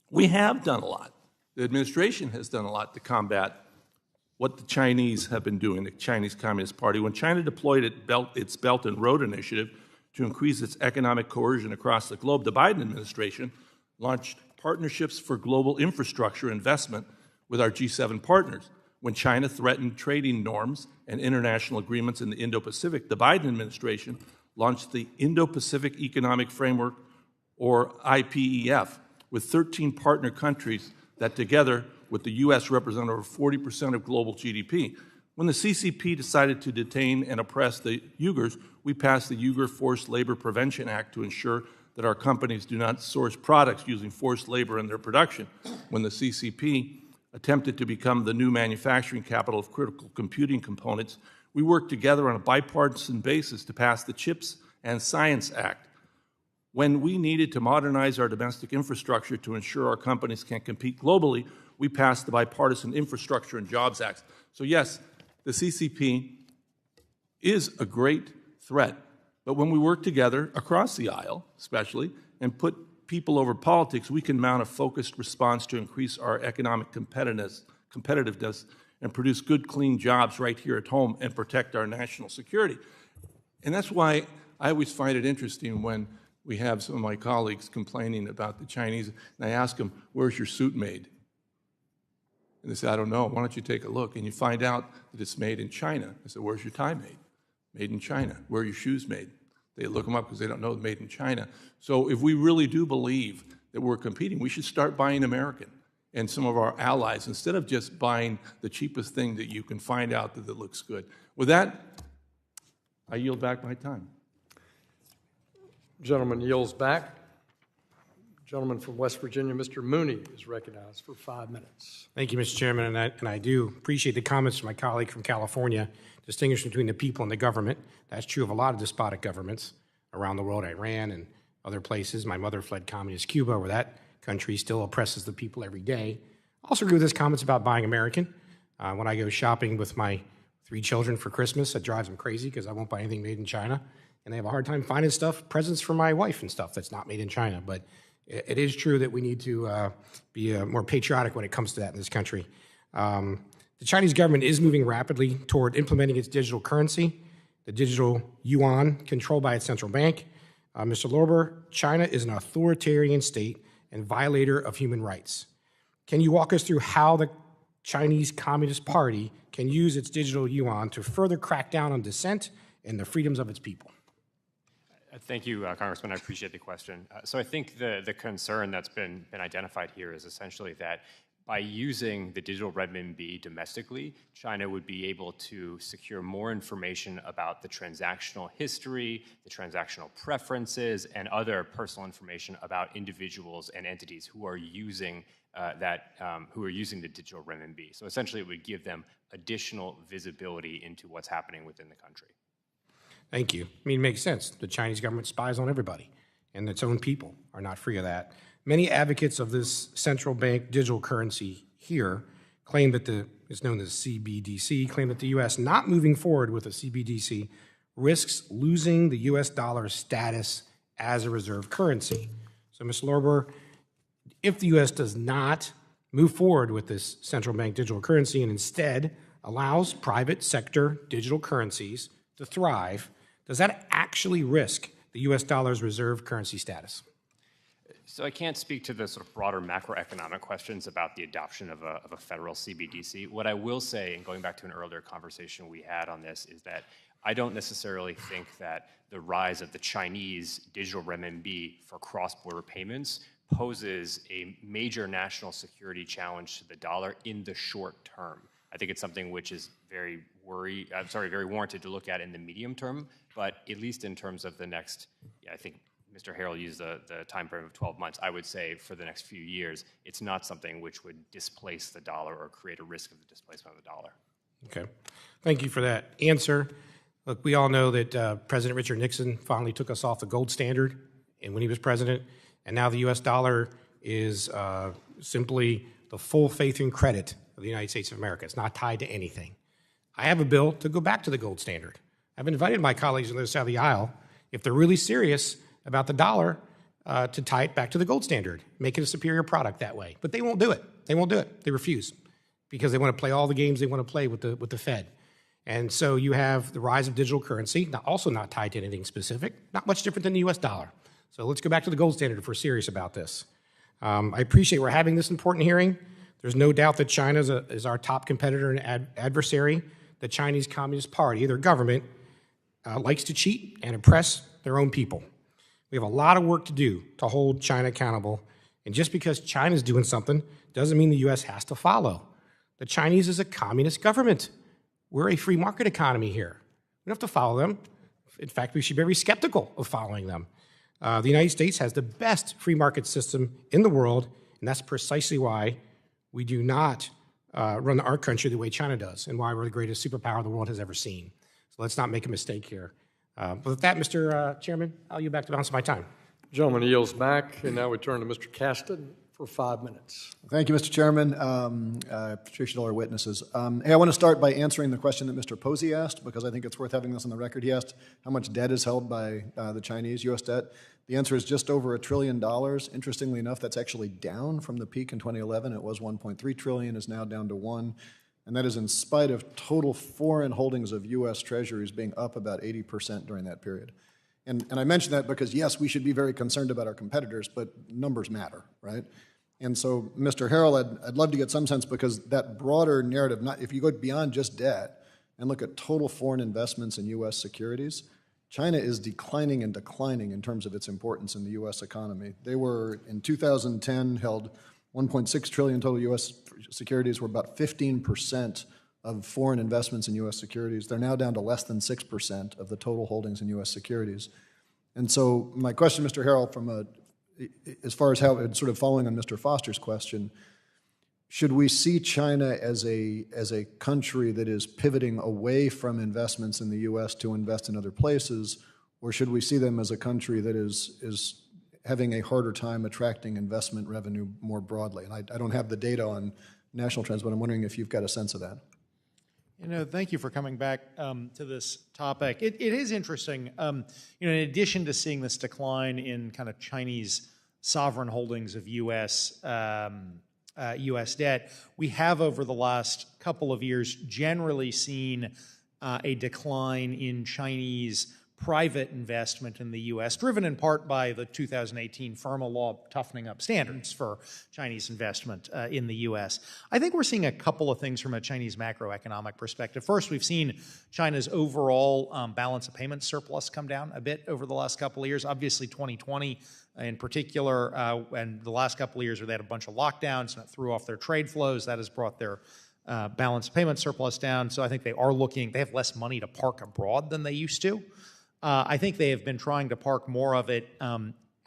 We have done a lot. The administration has done a lot to combat what the Chinese have been doing, the Chinese Communist Party. When China deployed its Belt and Road Initiative to increase its economic coercion across the globe, the Biden administration launched partnerships for global infrastructure investment with our G7 partners. When China threatened trading norms and international agreements in the Indo-Pacific, the Biden administration launched the Indo-Pacific Economic Framework, or IPEF, with 13 partner countries that together with the U.S. represent over 40% of global GDP. When the CCP decided to detain and oppress the Uyghurs, we passed the Uyghur Forced Labor Prevention Act to ensure that our companies do not source products using forced labor in their production. When the CCP attempted to become the new manufacturing capital of critical computing components, we worked together on a bipartisan basis to pass the CHIPS and Science Act. When we needed to modernize our domestic infrastructure to ensure our companies can compete globally, we passed the Bipartisan Infrastructure and Jobs Act. So yes, the CCP is a great threat, but when we work together across the aisle, especially, and put people over politics, we can mount a focused response to increase our economic competitiveness and produce good, clean jobs right here at home and protect our national security. And that's why I always find it interesting when we have some of my colleagues complaining about the Chinese, and I ask them, where's your suit made? And they say, I don't know. Why don't you take a look? And you find out that it's made in China. I said, where's your tie made? Made in China. Where are your shoes made? They look them up because they don't know it's made in China. So if we really do believe that we're competing, we should start buying American and some of our allies instead of just buying the cheapest thing that you can find out that it looks good. With that, I yield back my time.
Gentleman yields back. Gentleman from West Virginia, Mr. Mooney, is recognized for 5 minutes.
Thank you, Mr. Chairman, and I do appreciate the comments from my colleague from California, distinguishing between the people and the government. That's true of a lot of despotic governments around the world, Iran and other places. My mother fled communist Cuba, where that country still oppresses the people every day. I also agree with his comments about buying American. When I go shopping with my 3 children for Christmas, it drives them crazy because I won't buy anything made in China. And they have a hard time finding presents for my wife and stuff that's not made in China. But it is true that we need to be more patriotic when it comes to that in this country. The Chinese government is moving rapidly toward implementing its digital currency, the digital yuan, controlled by its central bank. Mr. Lorber, China is an authoritarian state and violator of human rights. Can you walk us through how the Chinese Communist Party can use its digital yuan to further crack down on dissent and the freedoms of its people?
Thank you, Congressman. I appreciate the question. So I think the concern that's been identified here is essentially that by using the digital renminbi domestically, China would be able to secure more information about the transactional history, the transactional preferences, and other personal information about individuals and entities who are using the digital renminbi. So essentially, it would give them additional visibility into what's happening within the country.
Thank you. I mean, it makes sense. The Chinese government spies on everybody, and its own people are not free of that. Many advocates of this central bank digital currency here claim that it's known as CBDC, claim that the U.S. not moving forward with a CBDC risks losing the U.S. dollar's status as a reserve currency. So, Ms. Lorber, if the U.S. does not move forward with this central bank digital currency and instead allows private sector digital currencies to thrive, does that actually risk the U.S. dollar's reserve currency status?
So I can't speak to the sort of broader macroeconomic questions about the adoption of a federal CBDC. What I will say, and going back to an earlier conversation we had on this, is that I don't necessarily think that the rise of the Chinese digital renminbi for cross-border payments poses a major national security challenge to the dollar in the short term. I think it's something which is very warranted to look at in the medium term, but at least in terms of the next, I think Mr. Harrell used the time frame of 12 months. I would say for the next few years, it's not something which would displace the dollar or create a risk of the displacement of the dollar.
Okay. Thank you for that answer. Look, we all know that President Richard Nixon finally took us off the gold standard and when he was president, and now the U.S. dollar is simply the full faith and credit of the United States of America. It's not tied to anything. I have a bill to go back to the gold standard. I've invited my colleagues on the other side of the aisle, if they're really serious about the dollar, to tie it back to the gold standard, make it a superior product that way. But they won't do it. They won't do it. They refuse because they want to play all the games they want to play with the Fed. And so you have the rise of digital currency, also not tied to anything specific, not much different than the U.S. dollar. So let's go back to the gold standard if we're serious about this. I appreciate we're having this important hearing. There's no doubt that China is our top competitor and adversary. The Chinese Communist Party, their government, likes to cheat and oppress their own people. We have a lot of work to do to hold China accountable. And just because China's doing something doesn't mean the U.S. has to follow. The Chinese is a communist government. We're a free market economy here. We don't have to follow them. In fact, we should be very skeptical of following them. The United States has the best free market system in the world, and that's precisely why we do not run our country the way China does and why we're the greatest superpower the world has ever seen. So let's not make a mistake here. But with that, Mr. Chairman, I'll yield back the balance of my time.
Gentleman yields back, and now we turn to Mr. Caston for 5 minutes.
Thank you, Mr. Chairman. I appreciate all our witnesses. Hey, I want to start by answering the question that Mr. Posey asked, because I think it's worth having this on the record. He asked how much debt is held by the Chinese, U.S. debt. The answer is just over $1 trillion. Interestingly enough, that's actually down from the peak in 2011. It was $1.3 trillion, is now down to $1 trillion. And that is in spite of total foreign holdings of U.S. Treasuries being up about 80% during that period. And I mention that because, yes, we should be very concerned about our competitors, but numbers matter, right? And so, Mr. Harrell, I'd love to get some sense, because that broader narrative, if you go beyond just debt and look at total foreign investments in U.S. securities, China is declining and declining in terms of its importance in the U.S. economy. They were, in 2010, held $1.6 trillion total U.S. securities, were about 15% of foreign investments in U.S. securities. They're now down to less than 6% of the total holdings in U.S. securities. And so my question, Mr. Harrell, as far as how it's sort of following on Mr. Foster's question, should we see China as a country that is pivoting away from investments in the U.S. to invest in other places, or should we see them as a country that is having a harder time attracting investment revenue more broadly? And I don't have the data on national trends, but I'm wondering if you've got a sense of that.
Thank you for coming back to this topic. It is interesting. In addition to seeing this decline in kind of Chinese sovereign holdings of U.S. debt, we have over the last couple of years generally seen a decline in Chinese private investment in the U.S., driven in part by the 2018 FIRMA law toughening up standards for Chinese investment in the U.S. I think we're seeing a couple of things from a Chinese macroeconomic perspective. First, we've seen China's overall balance of payments surplus come down a bit over the last couple of years. Obviously, 2020 in particular, and the last couple of years where they had a bunch of lockdowns and it threw off their trade flows, that has brought their balance of payment surplus down. So I think they have less money to park abroad than they used to. I think they have been trying to park more of it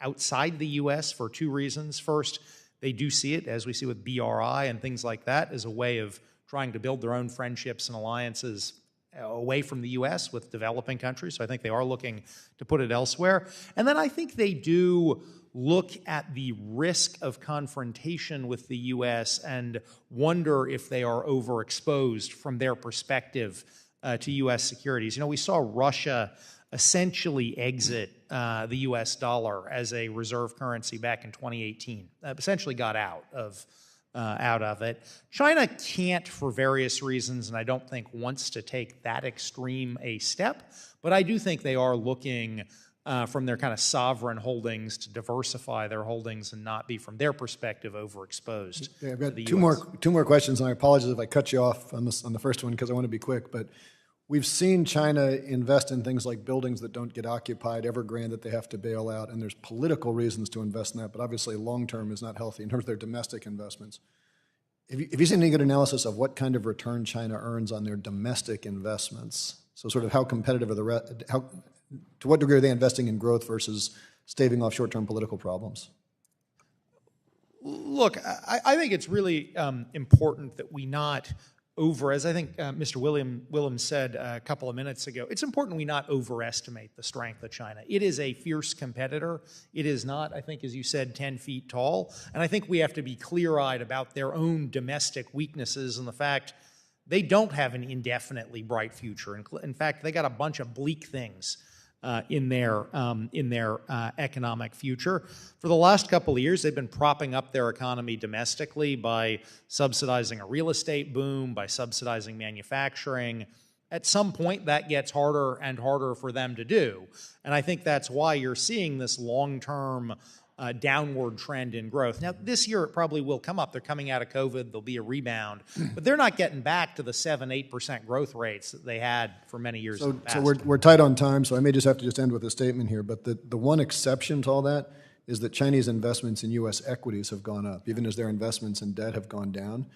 outside the U.S. for two reasons. First, they do see it, as we see with BRI and things like that, as a way of trying to build their own friendships and alliances away from the U.S. with developing countries. So I think they are looking to put it elsewhere. And then I think they do look at the risk of confrontation with the U.S. and wonder if they are overexposed from their perspective to U.S. securities. We saw Russia essentially exit the U.S. dollar as a reserve currency back in 2018. Essentially got out of it. China can't, for various reasons, and I don't think wants to take that extreme a step, but I do think they are looking from their kind of sovereign holdings to diversify their holdings and not be, from their perspective, overexposed.
Yeah, I've got
to the
two
US.
more questions, and I apologize if I cut you off on the first one because I want to be quick. But we've seen China invest in things like buildings that don't get occupied, Evergrande that they have to bail out, and there's political reasons to invest in that. But obviously, long term is not healthy in terms of their domestic investments. Have you seen any good analysis of what kind of return China earns on their domestic investments? So, sort of how competitive are to what degree are they investing in growth versus staving off short-term political problems?
Look, I think it's really important that we not as I think Mr. Willems said a couple of minutes ago, it's important we not overestimate the strength of China. It is a fierce competitor. It is not, I think, as you said, 10 feet tall. And I think we have to be clear-eyed about their own domestic weaknesses and the fact they don't have an indefinitely bright future. In fact, they got a bunch of bleak things in their economic future. For the last couple of years, they've been propping up their economy domestically by subsidizing a real estate boom, by subsidizing manufacturing. At some point, that gets harder and harder for them to do. And I think that's why you're seeing this long-term downward trend in growth. Now, this year it probably will come up. They're coming out of COVID. There'll be a rebound. But they're not getting back to the 7-8% growth rates that they had for many years in the past.
So we're tight on time, so I may just have to end with a statement here. But the one exception to all that is that Chinese investments in U.S. equities have gone up, even as their investments in debt have gone down.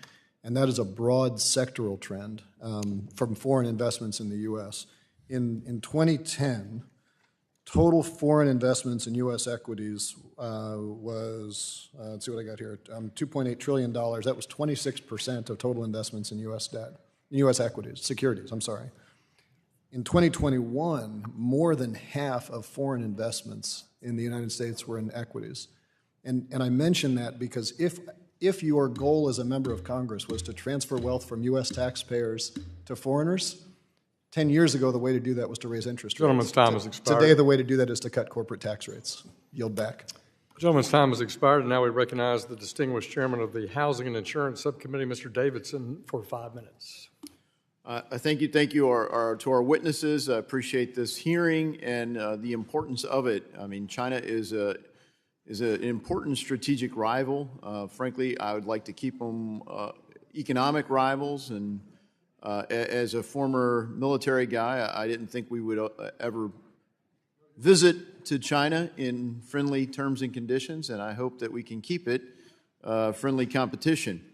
And that is a broad sectoral trend from foreign investments in the U.S. In 2010, total foreign investments in U.S. equities was, let's see what I got here, $2.8 trillion. That was 26% of total investments in U.S. debt, U.S. equities, securities, I'm sorry. In 2021, more than half of foreign investments in the United States were in equities. And I mention that because if your goal as a member of Congress was to transfer wealth from U.S. taxpayers to foreigners, 10 years ago, the way to do that was to raise interest rates.
Gentleman's time has expired.
Today, the way to do that is to cut corporate tax rates. Yield back.
Gentleman's time has expired, and now we recognize the distinguished chairman of the Housing and Insurance Subcommittee, Mr. Davidson, for 5 minutes.
Thank you to our witnesses. I appreciate this hearing and the importance of it. I mean, China is an important strategic rival. Frankly, I would like to keep them economic rivals. And as a former military guy, I didn't think we would ever visit to China in friendly terms and conditions, and I hope that we can keep it friendly competition.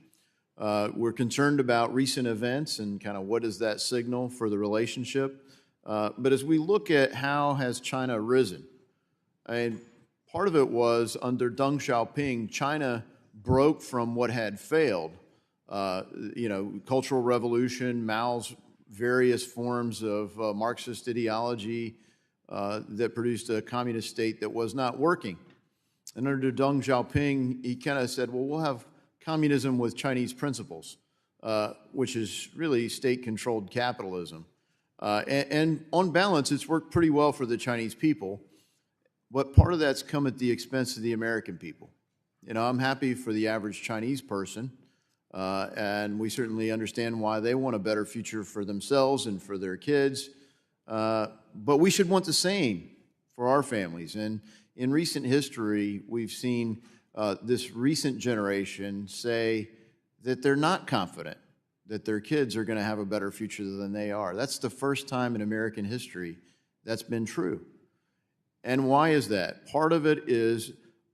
We're concerned about recent events and kind of what does that signal for the relationship. But as we look at how has China risen, and part of it was under Deng Xiaoping, China broke from what had failed. Cultural revolution, Mao's various forms of Marxist ideology that produced a communist state that was not working. And under Deng Xiaoping, he kind of said, well, we'll have communism with Chinese principles, which is really state-controlled capitalism. And on balance, it's worked pretty well for the Chinese people, but part of that's come at the expense of the American people. I'm happy for the average Chinese person, and we certainly understand why they want a better future for themselves and for their kids, but we should want the same for our families. And in recent history, we've seen this recent generation say that they're not confident that their kids are going to have a better future than they are. That's the first time in American history that's been true. And why is that? Part of it is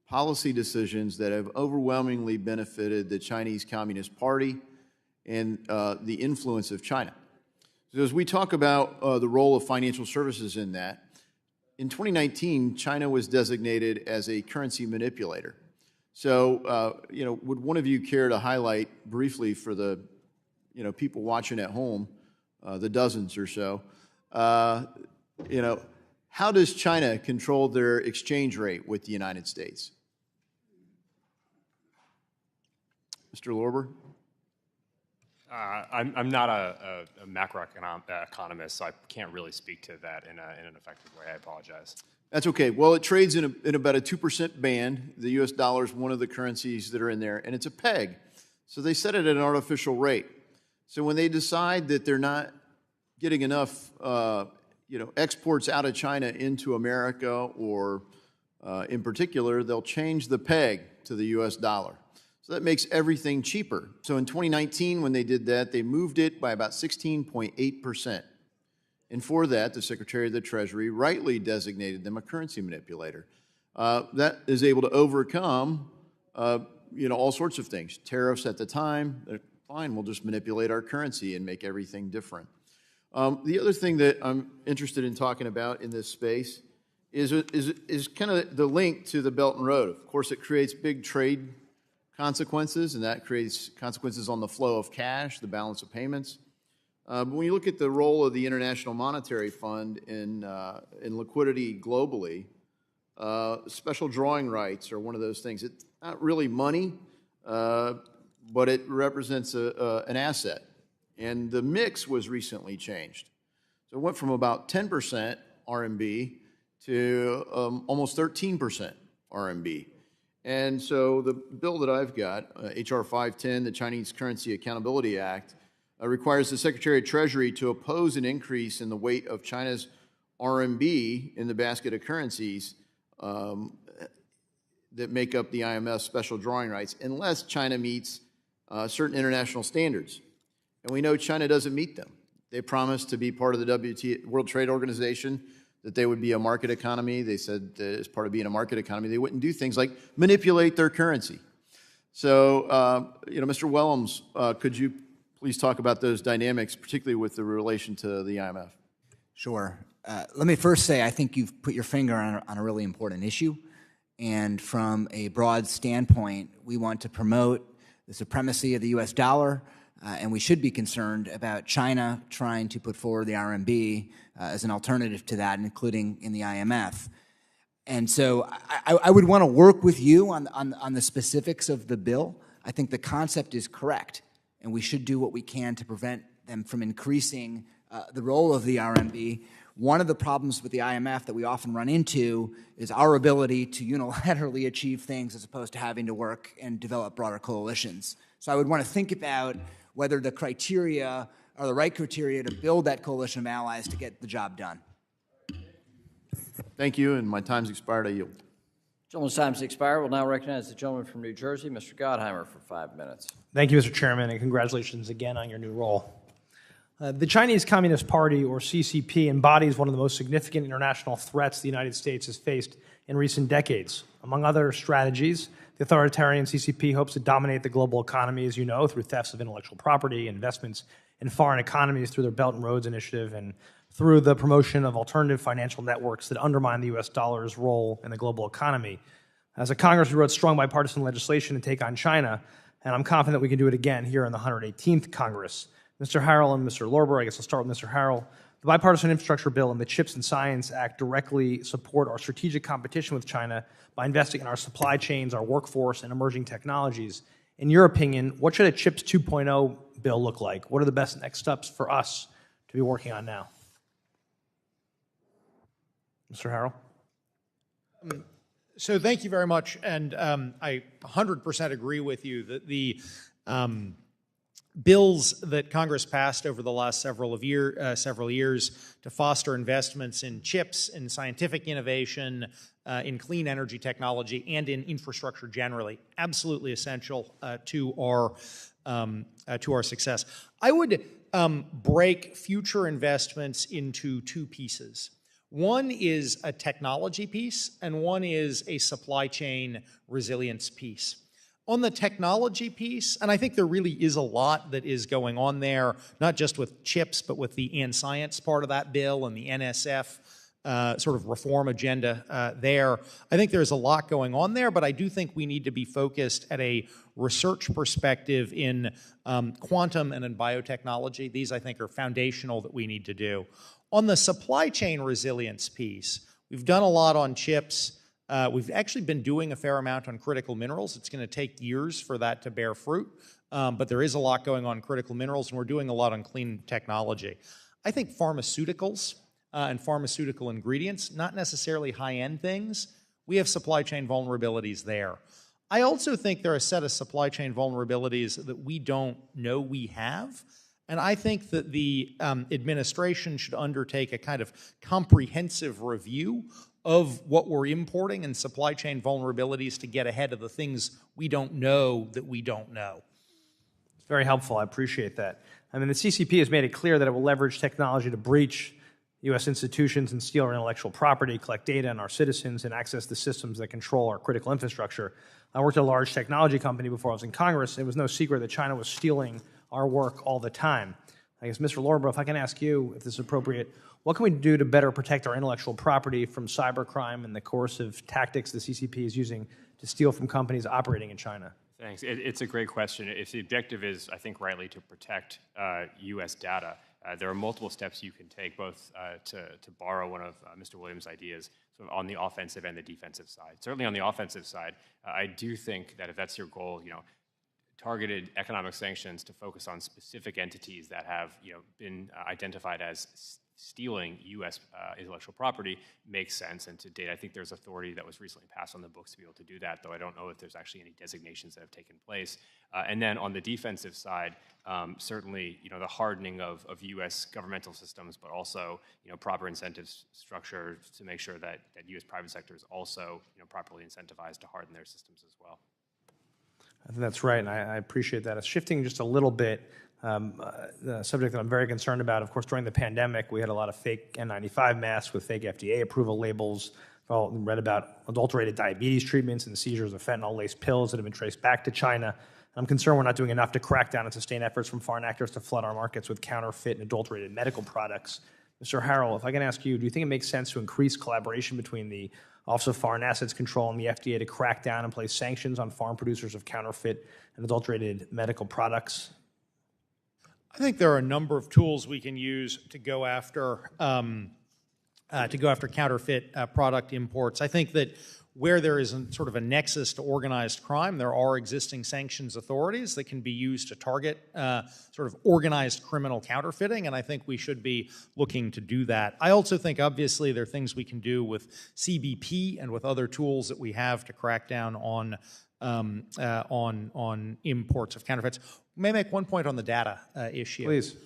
policy decisions that have overwhelmingly benefited the Chinese Communist Party and the influence of China. So as we talk about the role of financial services in that, in 2019, China was designated as a currency manipulator. So, would one of you care to highlight briefly for the, people watching at home, the dozens or so, how does China control their exchange rate with the United States? Mr. Lorber?
I'm not a macroeconomist, so I can't really speak to that in an effective way. I apologize.
That's okay. Well, it trades in about a 2% band. The U.S. dollar is one of the currencies that are in there, and it's a peg. So they set it at an artificial rate. So when they decide that they're not getting enough, exports out of China into America, or in particular, they'll change the peg to the US dollar. So that makes everything cheaper. So in 2019, when they did that, they moved it by about 16.8%. And for that, the Secretary of the Treasury rightly designated them a currency manipulator. That is able to overcome, all sorts of things. Tariffs at the time, they're fine, we'll just manipulate our currency and make everything different. The other thing that I'm interested in talking about in this space is kind of the link to the Belt and Road. Of course, it creates big trade consequences, and that creates consequences on the flow of cash, the balance of payments. But when you look at the role of the International Monetary Fund in liquidity globally, special drawing rights are one of those things. It's not really money, but it represents an asset. And the mix was recently changed. So it went from about 10% RMB to almost 13% RMB. And so the bill that I've got, H.R. 510, the Chinese Currency Accountability Act, requires the Secretary of Treasury to oppose an increase in the weight of China's RMB in the basket of currencies that make up the IMF's special drawing rights, unless China meets certain international standards. And we know China doesn't meet them. They promised to be part of the World Trade Organization, that they would be a market economy. They said as part of being a market economy, they wouldn't do things like manipulate their currency. So, Mr. Willems, could you please talk about those dynamics, particularly with the relation to the IMF?
Sure. Let me first say I think you've put your finger on a really important issue. And from a broad standpoint, we want to promote the supremacy of the U.S. dollar, and we should be concerned about China trying to put forward the RMB as an alternative to that, including in the IMF. And so I would want to work with you on the specifics of the bill. I think the concept is correct, and we should do what we can to prevent them from increasing the role of the RMB. One of the problems with the IMF that we often run into is our ability to unilaterally achieve things as opposed to having to work and develop broader coalitions. So I would want to think about whether the criteria are the right criteria to build that coalition of allies to get the job done.
Thank you, and my time's expired. I yield.
Gentleman's time's expired. We'll now recognize the gentleman from New Jersey, Mr. Gottheimer, for 5 minutes.
Thank you, Mr. Chairman, and congratulations again on your new role. The Chinese Communist Party, or CCP, embodies one of the most significant international threats the United States has faced in recent decades. Among other strategies, the authoritarian CCP hopes to dominate the global economy, as you know, through thefts of intellectual property, investments in foreign economies through their Belt and Roads Initiative, and through the promotion of alternative financial networks that undermine the U.S. dollar's role in the global economy. As a Congress, we wrote strong bipartisan legislation to take on China, and I'm confident we can do it again here in the 118th Congress. Mr. Harrell and Mr. Lorber, I guess I'll start with Mr. Harrell. The Bipartisan Infrastructure Bill and the CHIPS and Science Act directly support our strategic competition with China by investing in our supply chains, our workforce, and emerging technologies. In your opinion, what should a CHIPS 2.0 bill look like? What are the best next steps for us to be working on now? Mr. Harrell?
So thank you very much, and I 100% agree with you that the bills that Congress passed over the last several years to foster investments in chips, in scientific innovation, in clean energy technology, and in infrastructure generally, absolutely essential to our success. I would break future investments into two pieces. One is a technology piece, and one is a supply chain resilience piece. On the technology piece, and I think there really is a lot that is going on there, not just with chips, but with the and science part of that bill and the NSF sort of reform agenda there. I think there's a lot going on there, but I do think we need to be focused at a research perspective in quantum and in biotechnology. These, I think, are foundational that we need to do. On the supply chain resilience piece, we've done a lot on chips. We've actually been doing a fair amount on critical minerals. It's going to take years for that to bear fruit, but there is a lot going on critical minerals, and we're doing a lot on clean technology. I think pharmaceuticals and pharmaceutical ingredients, not necessarily high-end things, we have supply chain vulnerabilities there. I also think there are a set of supply chain vulnerabilities that we don't know we have, And I think that the administration should undertake a kind of comprehensive review of what we're importing and supply chain vulnerabilities to get ahead of the things we don't know that we don't know.
It's very helpful. I appreciate that. I mean, the CCP has made it clear that it will leverage technology to breach U.S. institutions and steal our intellectual property, collect data on our citizens, and access the systems that control our critical infrastructure. I worked at a large technology company before I was in Congress. It was no secret that China was stealing our work all the time. I guess, Mr. Lorber, if I can ask you, if this is appropriate, what can we do to better protect our intellectual property from cybercrime and the coercive tactics the CCP is using to steal from companies operating in China?
Thanks. It's a great question. If the objective is, I think rightly, to protect U.S. data, there are multiple steps you can take, both to borrow one of Mr. Williams' ideas, sort of on the offensive and the defensive side. Certainly on the offensive side, I do think that if that's your goal, targeted economic sanctions to focus on specific entities that have been identified as stealing U.S. Intellectual property makes sense. And to date, I think there's authority that was recently passed on the books to be able to do that, though I don't know if there's actually any designations that have taken place. And then on the defensive side, certainly the hardening of U.S. governmental systems, but also proper incentive structure to make sure that U.S. private sector is also properly incentivized to harden their systems as well.
I think that's right, and I appreciate that. Shifting just a little bit, the subject that I'm very concerned about, of course, during the pandemic, we had a lot of fake N95 masks with fake FDA approval labels. We all read about adulterated diabetes treatments and seizures of fentanyl-laced pills that have been traced back to China. And I'm concerned we're not doing enough to crack down and sustain efforts from foreign actors to flood our markets with counterfeit and adulterated medical products. Mr. Harrell, if I can ask you, do you think it makes sense to increase collaboration between the Office of Foreign Assets Control and the FDA to crack down and place sanctions on foreign producers of counterfeit and adulterated medical products?
I think there are a number of tools we can use to go after counterfeit product imports. I think that where there is sort of a nexus to organized crime, there are existing sanctions authorities that can be used to target sort of organized criminal counterfeiting, and I think we should be looking to do that. I also think, obviously, there are things we can do with CBP and with other tools that we have to crack down on imports of counterfeits. May I make one point on the data issue?
Please.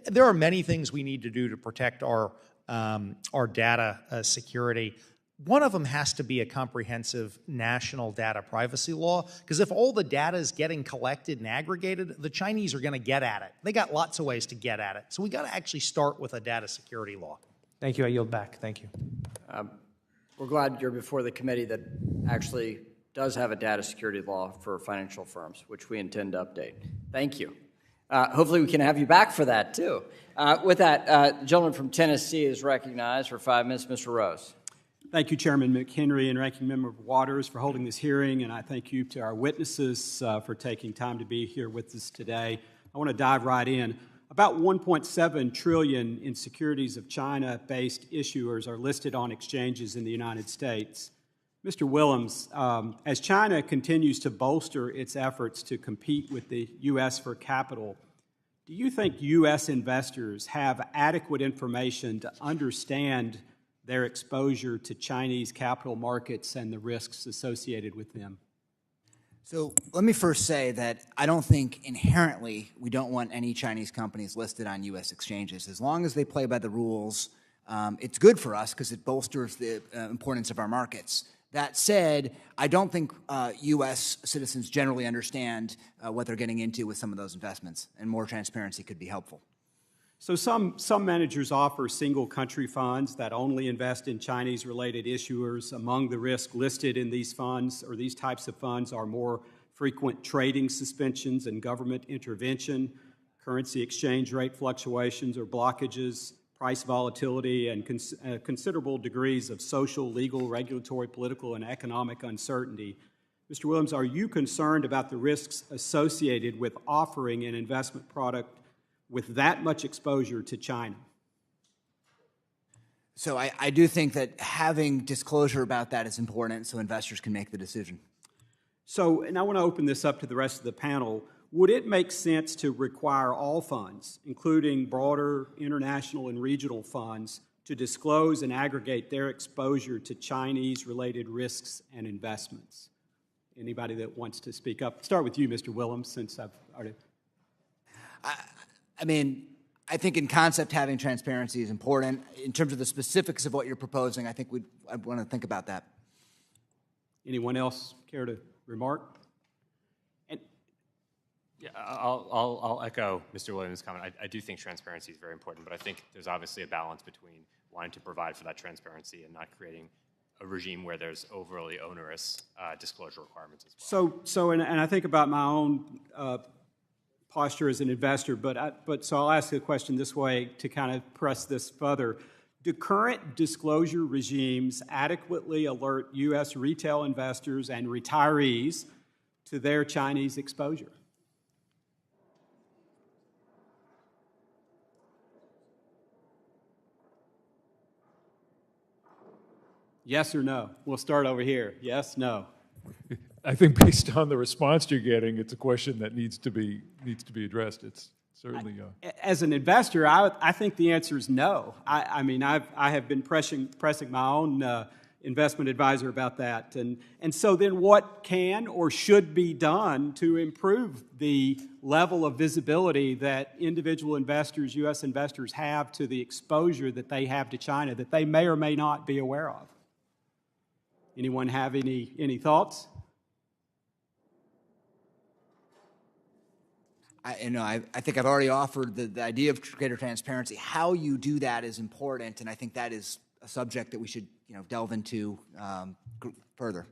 There are many things we need to do to protect our data security. One of them has to be a comprehensive national data privacy law, because if all the data is getting collected and aggregated, the Chinese are going to get at it. They got lots of ways to get at it. So we got to actually start with a data security law.
Thank you. I yield back. Thank you.
We're glad you're before the committee that actually does have a data security law for financial firms, which we intend to update. Thank you. Hopefully we can have you back for that, too. With that, the gentleman from Tennessee is recognized for 5 minutes, Mr. Rose.
Thank you, Chairman McHenry and Ranking Member Waters, for holding this hearing, and I thank you to our witnesses for taking time to be here with us today. I want to dive right in. About $1.7 trillion in securities of China-based issuers are listed on exchanges in the United States. Mr. Willems, as China continues to bolster its efforts to compete with the U.S. for capital, do you think U.S. investors have adequate information to understand their exposure to Chinese capital markets and the risks associated with them?
So let me first say that I don't think inherently we don't want any Chinese companies listed on U.S. exchanges. As long as they play by the rules, it's good for us because it bolsters the importance of our markets. That said, I don't think U.S. citizens generally understand what they're getting into with some of those investments, and more transparency could be helpful.
So some managers offer single country funds that only invest in Chinese-related issuers. Among the risks listed in these funds, or these types of funds, are more frequent trading suspensions and government intervention, currency exchange rate fluctuations or blockages, price volatility, and considerable degrees of social, legal, regulatory, political, and economic uncertainty. Mr. Willems, are you concerned about the risks associated with offering an investment product with that much exposure to China?
So I do think that having disclosure about that is important so investors can make the decision.
So, and I want to open this up to the rest of the panel. Would it make sense to require all funds, including broader international and regional funds, to disclose and aggregate their exposure to Chinese-related risks and investments? Anybody that wants to speak up? Start with you, Mr. Willems, since I've already...
I mean, I think in concept having transparency is important. In terms of the specifics of what you're proposing, I think I'd want to think about that.
Anyone else care to remark?
Yeah, I'll echo Mr. Williams' comment. I do think transparency is very important, but I think there's obviously a balance between wanting to provide for that transparency and not creating a regime where there's overly onerous disclosure requirements as well.
So, and I think about my own posture as an investor, but so I'll ask the question this way to kind of press this further. Do current disclosure regimes adequately alert U.S. retail investors and retirees to their Chinese exposure? Yes or no? We'll start over here. Yes, no.
I think based on the response you're getting, it's a question that needs to be addressed. It's certainly.
As an investor, I think the answer is no. I mean, I have been pressing my own investment advisor about that, and so then what can or should be done to improve the level of visibility that individual investors, U.S. investors, have to the exposure that they have to China that they may or may not be aware of? Anyone have any thoughts?
I think I've already offered the idea of greater transparency. How you do that is important, and I think that is a subject that we should delve into further.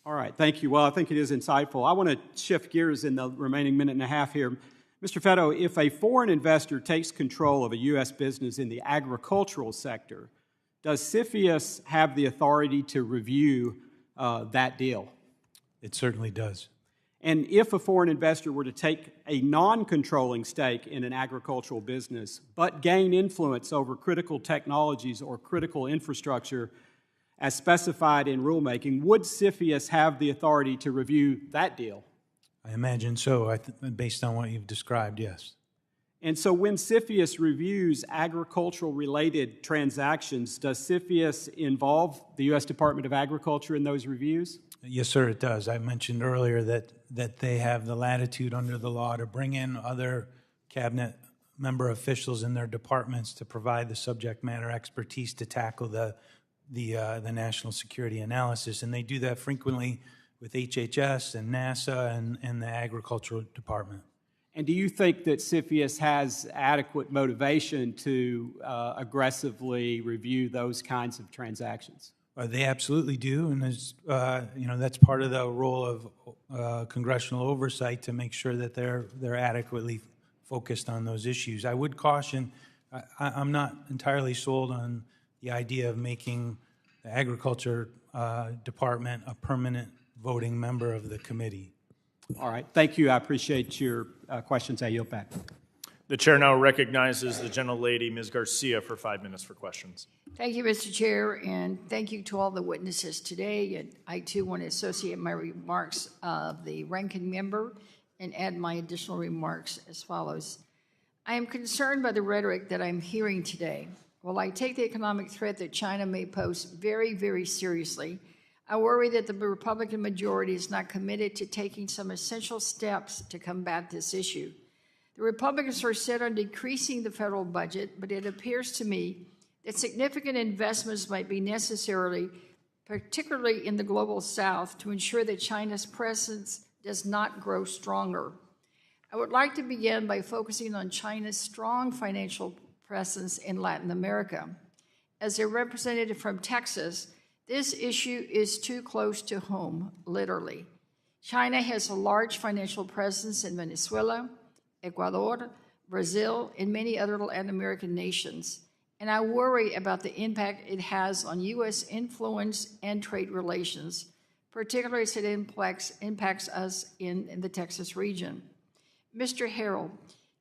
All right, thank you. Well, I think it is insightful. I want to shift gears in the remaining minute and a half here. Mr. Feddo, if a foreign investor takes control of a U.S. business in the agricultural sector, does CFIUS have the authority to review that deal?
It certainly does.
And if a foreign investor were to take a non-controlling stake in an agricultural business but gain influence over critical technologies or critical infrastructure as specified in rulemaking, would CFIUS have the authority to review that deal?
I imagine so, based on what you've described, yes.
And so when CFIUS reviews agricultural-related transactions, does CFIUS involve the U.S. Department of Agriculture in those reviews?
Yes, sir, it does. I mentioned earlier that they have the latitude under the law to bring in other cabinet member officials in their departments to provide the subject matter expertise to tackle the national security analysis, and they do that frequently with HHS and NASA and the Agricultural Department.
And do you think that CFIUS has adequate motivation to aggressively review those kinds of transactions?
They absolutely do, and that's part of the role of congressional oversight to make sure that they're adequately focused on those issues. I would caution, I'm not entirely sold on the idea of making the Agriculture Department a permanent voting member of the committee.
All right, thank you. I appreciate your questions. I yield back.
The chair now recognizes the gentlelady, Ms. Garcia, for 5 minutes for questions.
Thank you, Mr. Chair, and thank you to all the witnesses today. And I, too, want to associate my remarks of the ranking member and add my additional remarks as follows. I am concerned by the rhetoric that I'm hearing today. While I take the economic threat that China may pose very, very seriously, I worry that the Republican majority is not committed to taking some essential steps to combat this issue. The Republicans are set on decreasing the federal budget, but it appears to me that significant investments might be necessary, particularly in the global south, to ensure that China's presence does not grow stronger. I would like to begin by focusing on China's strong financial presence in Latin America. As a representative from Texas, this issue is too close to home, literally. China has a large financial presence in Venezuela, Ecuador, Brazil, and many other Latin American nations, and I worry about the impact it has on U.S. influence and trade relations, particularly as it impacts us in the Texas region. Mr. Harrell,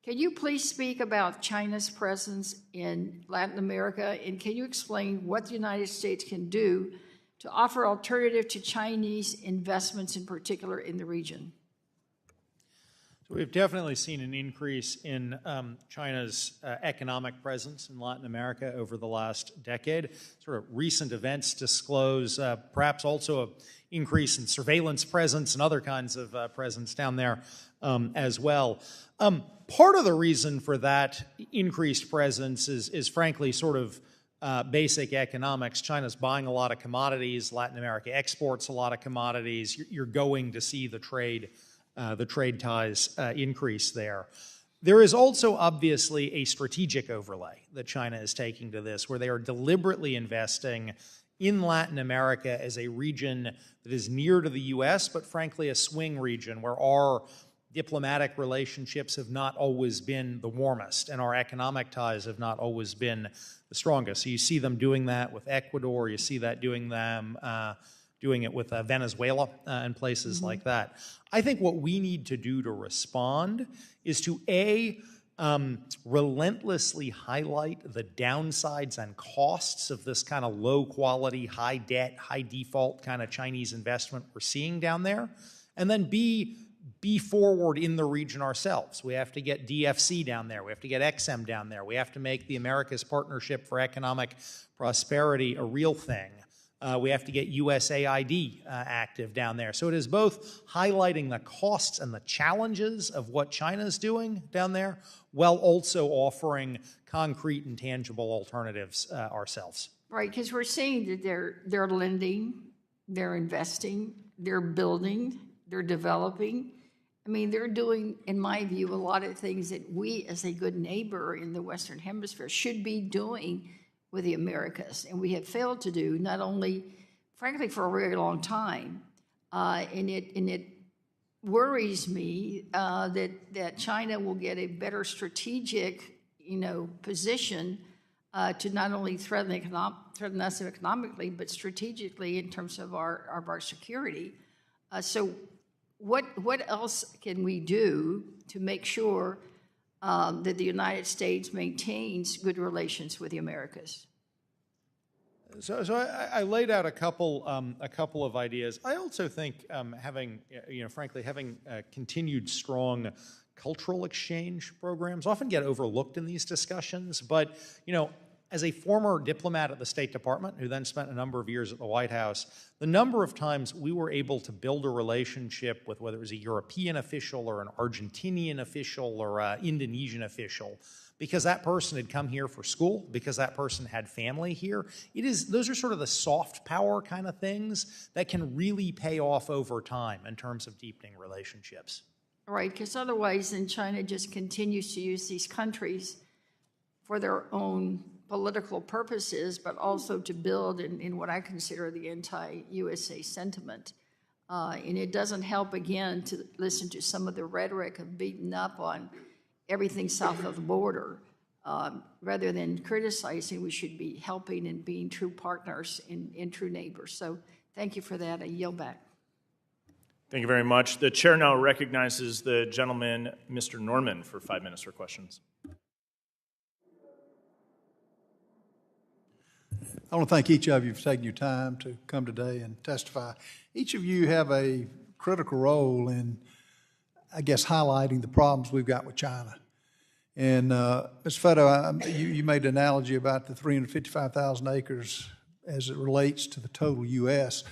can you please speak about China's presence in Latin America, and can you explain what the United States can do to offer alternative to Chinese investments, in particular in the region?
So we've definitely seen an increase in China's economic presence in Latin America over the last decade. Sort of recent events disclose perhaps also an increase in surveillance presence and other kinds of presence down there as well. Part of the reason for that increased presence is frankly sort of basic economics. China's buying a lot of commodities. Latin America exports a lot of commodities. You're going to see the trade ties increase there. There is also obviously a strategic overlay that China is taking to this, where they are deliberately investing in Latin America as a region that is near to the U.S., but frankly a swing region where our diplomatic relationships have not always been the warmest and our economic ties have not always been the strongest. So you see them doing that with Ecuador, you see that doing it with Venezuela and places like that. I think what we need to do to respond is to relentlessly highlight the downsides and costs of this kind of low quality, high debt, high default kind of Chinese investment we're seeing down there, and then be forward in the region ourselves. We have to get DFC down there. We have to get XM down there. We have to make the America's Partnership for Economic Prosperity a real thing. We have to get USAID active down there. So it is both highlighting the costs and the challenges of what China's doing down there, while also offering concrete and tangible alternatives ourselves.
Right, because we're seeing that they're lending, they're investing, they're building, they're developing. I mean, they're doing, in my view, a lot of things that we, as a good neighbor in the Western Hemisphere, should be doing with the Americas, and we have failed to do, not only, frankly, for a very long time, and it worries me that China will get a better strategic, position to not only threaten us economically, but strategically in terms of our security. So, what else can we do to make sure that the United States maintains good relations with the Americas?
So I laid out a couple of ideas. I also think having continued strong cultural exchange programs often get overlooked in these discussions. But as a former diplomat at the State Department, who then spent a number of years at the White House, the number of times we were able to build a relationship with whether it was a European official or an Argentinian official or an Indonesian official, because that person had come here for school, because that person had family here. Those are sort of the soft power kind of things that can really pay off over time in terms of deepening relationships.
Right, because otherwise then China just continues to use these countries for their own political purposes, but also to build in what I consider the anti-USA sentiment. And it doesn't help, again, to listen to some of the rhetoric of beating up on everything south of the border. Rather than criticizing, we should be helping and being true partners and true neighbors. So thank you for that. I yield back.
Thank you very much. The chair now recognizes the gentleman, Mr. Norman, for 5 minutes for questions.
I want to thank each of you for taking your time to come today and testify. Each of you have a critical role in, I guess, highlighting the problems we've got with China. And Mr. Feddo, you made an analogy about the 355,000 acres as it relates to the total U.S.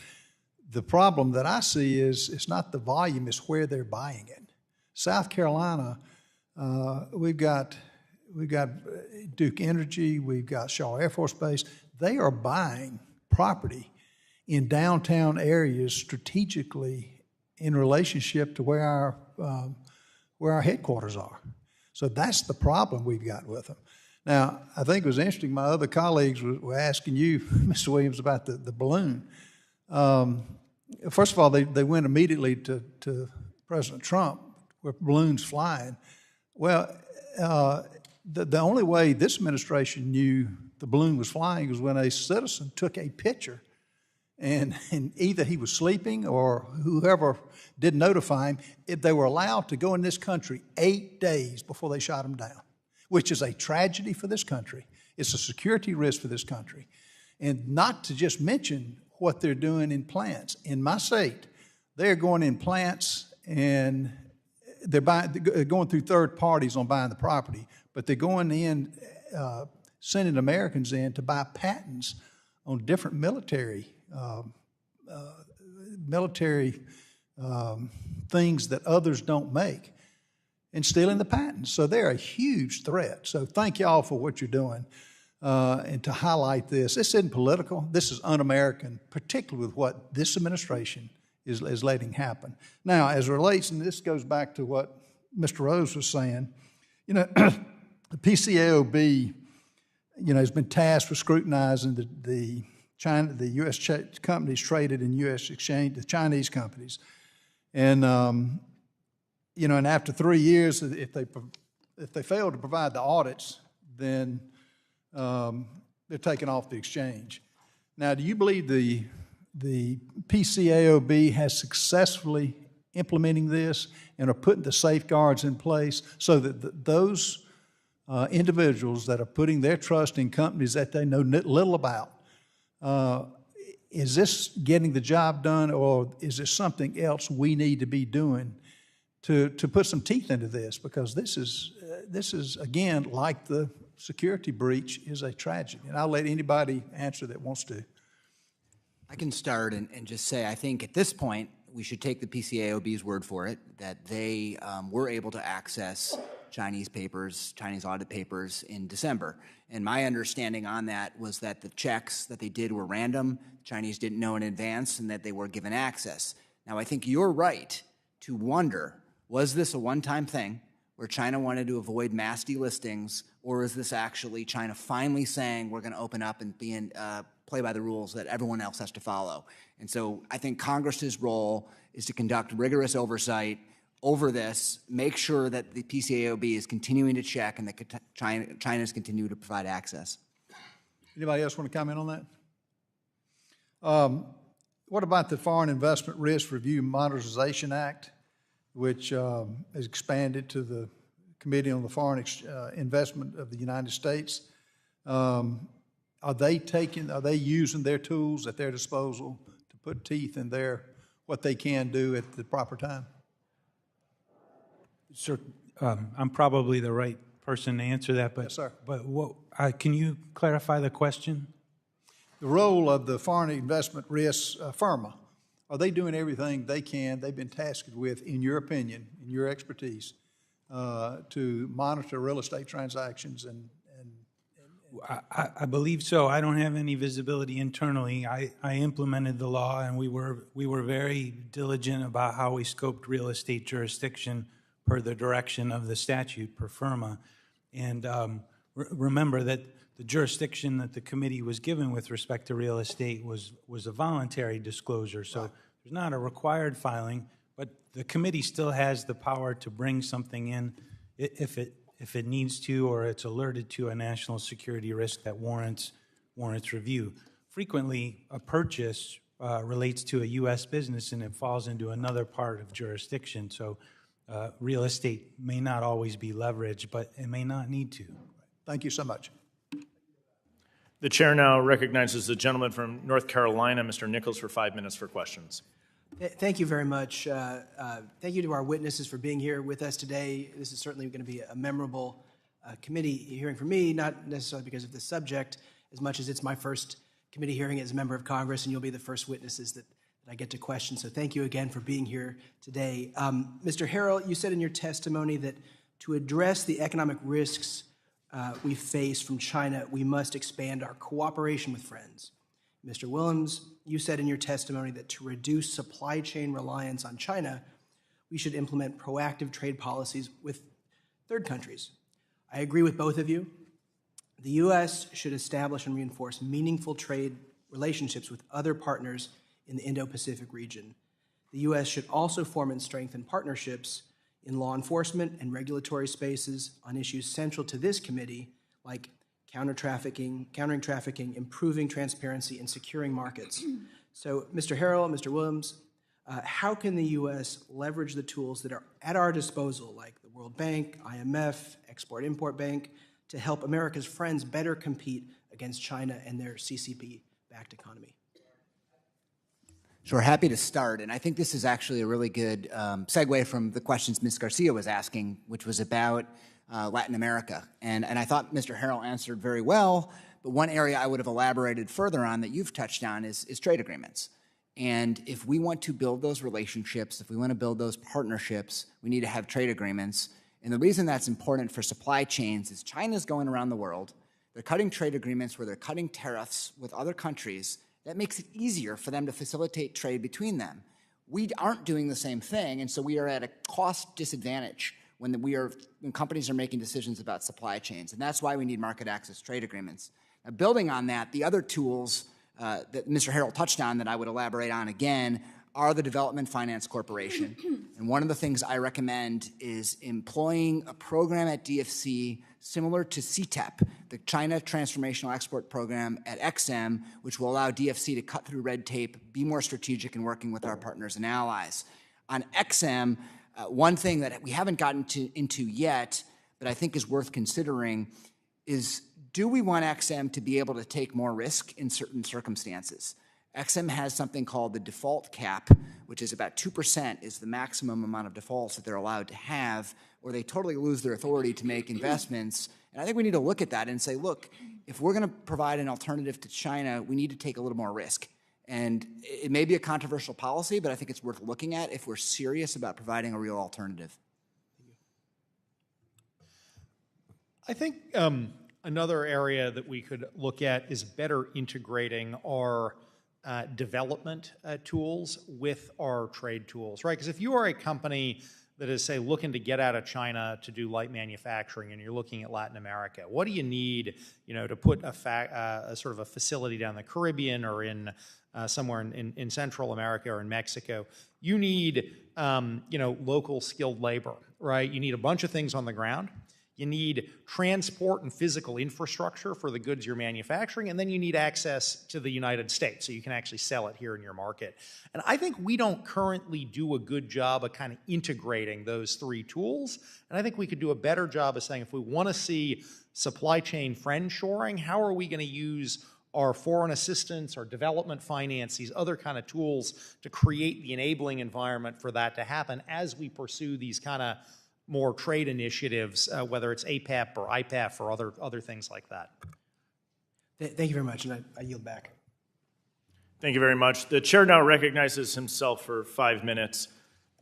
The problem that I see is it's not the volume, it's where they're buying it. South Carolina, we've got Duke Energy, we've got Shaw Air Force Base. They are buying property in downtown areas strategically in relationship to where our headquarters are. So that's the problem we've got with them. Now, I think it was interesting, my other colleagues were asking you, Mr. Williams, about the balloon. First of all, they went immediately to President Trump with balloons flying. Well, the only way this administration knew the balloon was flying was when a citizen took a picture, and either he was sleeping or whoever did notify him, if they were allowed to go in this country 8 days before they shot him down, which is a tragedy for this country. It's a security risk for this country. And not to just mention what they're doing in plants. In my state, they're going in plants and they're going through third parties on buying the property, but they're going in, sending Americans in to buy patents on different military things that others don't make, and stealing the patents. So they're a huge threat. So thank you all for what you're doing, and to highlight this. This isn't political. This is un-American, particularly with what this administration is letting happen. Now, as it relates, and this goes back to what Mr. Rose was saying, you know, the PCAOB, you know, has been tasked with scrutinizing the U.S. companies traded in U.S. exchange, the Chinese companies, and you know, and after 3 years, if they fail to provide the audits, then they're taken off the exchange. Now, do you believe the PCAOB has successfully implementing this and are putting the safeguards in place so that those individuals that are putting their trust in companies that they know little about, is this getting the job done, or is there something else we need to be doing to put some teeth into this? Because this is again, like the security breach, is a tragedy. And I'll let anybody answer that wants to.
I can start and just say, I think at this point, we should take the PCAOB's word for it, that they were able to access Chinese papers, Chinese audit papers in December. And my understanding on that was that the checks that they did were random, Chinese didn't know in advance, and that they were given access. Now, I think you're right to wonder, was this a one-time thing where China wanted to avoid mass delistings, or is this actually China finally saying we're going to open up and play by the rules that everyone else has to follow? And so I think Congress's role is to conduct rigorous oversight over this, make sure that the PCAOB is continuing to check and that China's continue to provide access.
Anybody else want to comment on that? What about the Foreign Investment Risk Review Modernization Act, which is expanded to the Committee on the Foreign Investment of the United States? Are they using their tools at their disposal to put teeth in what they can do at the proper time?
Sir, I'm probably the right person to answer that, but,
yes, sir.
But can you clarify the question?
The role of the Foreign Investment Risk FIRMA, are they doing everything they can, they've been tasked with, in your opinion, in your expertise, to monitor real estate transactions?
I believe so. I don't have any visibility internally. I implemented the law, and we were very diligent about how we scoped real estate jurisdiction per the direction of the statute, per FIRMA. And remember that the jurisdiction that the committee was given with respect to real estate was a voluntary disclosure. So there's not a required filing, but the committee still has the power to bring something in if it needs to, or it's alerted to a national security risk that warrants review. Frequently, a purchase relates to a U.S. business and it falls into another part of jurisdiction. So real estate may not always be leveraged, but it may not need to.
Thank you so much.
The chair now recognizes the gentleman from North Carolina, Mr. Nichols, for 5 minutes for questions.
Thank you very much. Thank you to our witnesses for being here with us today. This is certainly going to be a memorable committee hearing for me, not necessarily because of the subject, as much as it's my first committee hearing as a member of Congress, and you'll be the first witnesses that I get to question. So thank you again for being here today. Mr. Harrell, you said in your testimony that to address the economic risks we face from China, we must expand our cooperation with friends. Mr. Willems, you said in your testimony that to reduce supply chain reliance on China, we should implement proactive trade policies with third countries. I agree with both of you. The U.S. should establish and reinforce meaningful trade relationships with other partners in the Indo-Pacific region. The U.S. should also form and strengthen partnerships in law enforcement and regulatory spaces on issues central to this committee, like countering trafficking, improving transparency, and securing markets. So, Mr. Harrell, Mr. Willems, how can the U.S. leverage the tools that are at our disposal, like the World Bank, IMF, Export-Import Bank, to help America's friends better compete against China and their CCP-backed economy?
Sure, happy to start. And I think this is actually a really good segue from the questions Ms. Garcia was asking, which was about Latin America. And I thought Mr. Harrell answered very well, but one area I would have elaborated further on that you've touched on is trade agreements. And if we want to build those relationships, if we want to build those partnerships, we need to have trade agreements. And the reason that's important for supply chains is China's going around the world. They're cutting trade agreements where they're cutting tariffs with other countries. That makes it easier for them to facilitate trade between them. We aren't doing the same thing, and so we are at a cost disadvantage when companies are making decisions about supply chains. And that's why we need market access trade agreements. Now, building on that, the other tools that Mr. Harrell touched on that I would elaborate on again are the Development Finance Corporation. And one of the things I recommend is employing a program at DFC similar to CTEP, the China Transformational Export Program at XM, which will allow DFC to cut through red tape, be more strategic in working with our partners and allies. On XM, one thing that we haven't gotten into yet, but I think is worth considering, is do we want XM to be able to take more risk in certain circumstances? XM has something called the default cap, which is about 2% is the maximum amount of defaults that they're allowed to have, or they totally lose their authority to make investments. And I think we need to look at that and say, look, if we're going to provide an alternative to China, we need to take a little more risk. And it may be a controversial policy, but I think it's worth looking at if we're serious about providing a real alternative.
I think another area that we could look at is better integrating our development tools with our trade tools, right? Because if you are a company that is, say, looking to get out of China to do light manufacturing, and you're looking at Latin America, what do you need, to put a sort of a facility down in the Caribbean or in somewhere in Central America or in Mexico? You need, local skilled labor, right? You need a bunch of things on the ground. You need transport and physical infrastructure for the goods you're manufacturing, and then you need access to the United States so you can actually sell it here in your market. And I think we don't currently do a good job of kind of integrating those three tools, and I think we could do a better job of saying if we want to see supply chain friendshoring, how are we going to use our foreign assistance, our development finance, these other kind of tools to create the enabling environment for that to happen as we pursue these kind of more trade initiatives, whether it's APEP or IPEF or other things like that.
Thank you very much, and I yield back.
Thank you very much. The chair now recognizes himself for 5 minutes.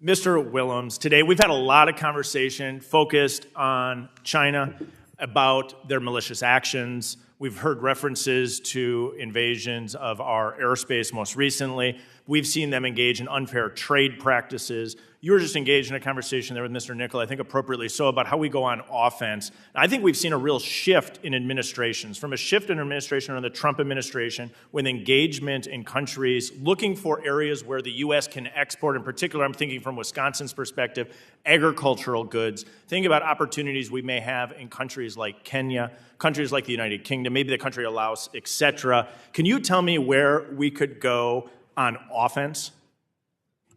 Mr. Willems, today we've had a lot of conversation focused on China about their malicious actions. We've heard references to invasions of our airspace most recently. We've seen them engage in unfair trade practices. You were just engaged in a conversation there with Mr. Nickel, I think appropriately so, about how we go on offense. I think we've seen a real shift in administrations, from a shift in administration under the Trump administration with engagement in countries looking for areas where the U.S. can export. In particular, I'm thinking from Wisconsin's perspective, agricultural goods. Think about opportunities we may have in countries like Kenya, countries like the United Kingdom, maybe the country of Laos, et cetera. Can you tell me where we could go on offense?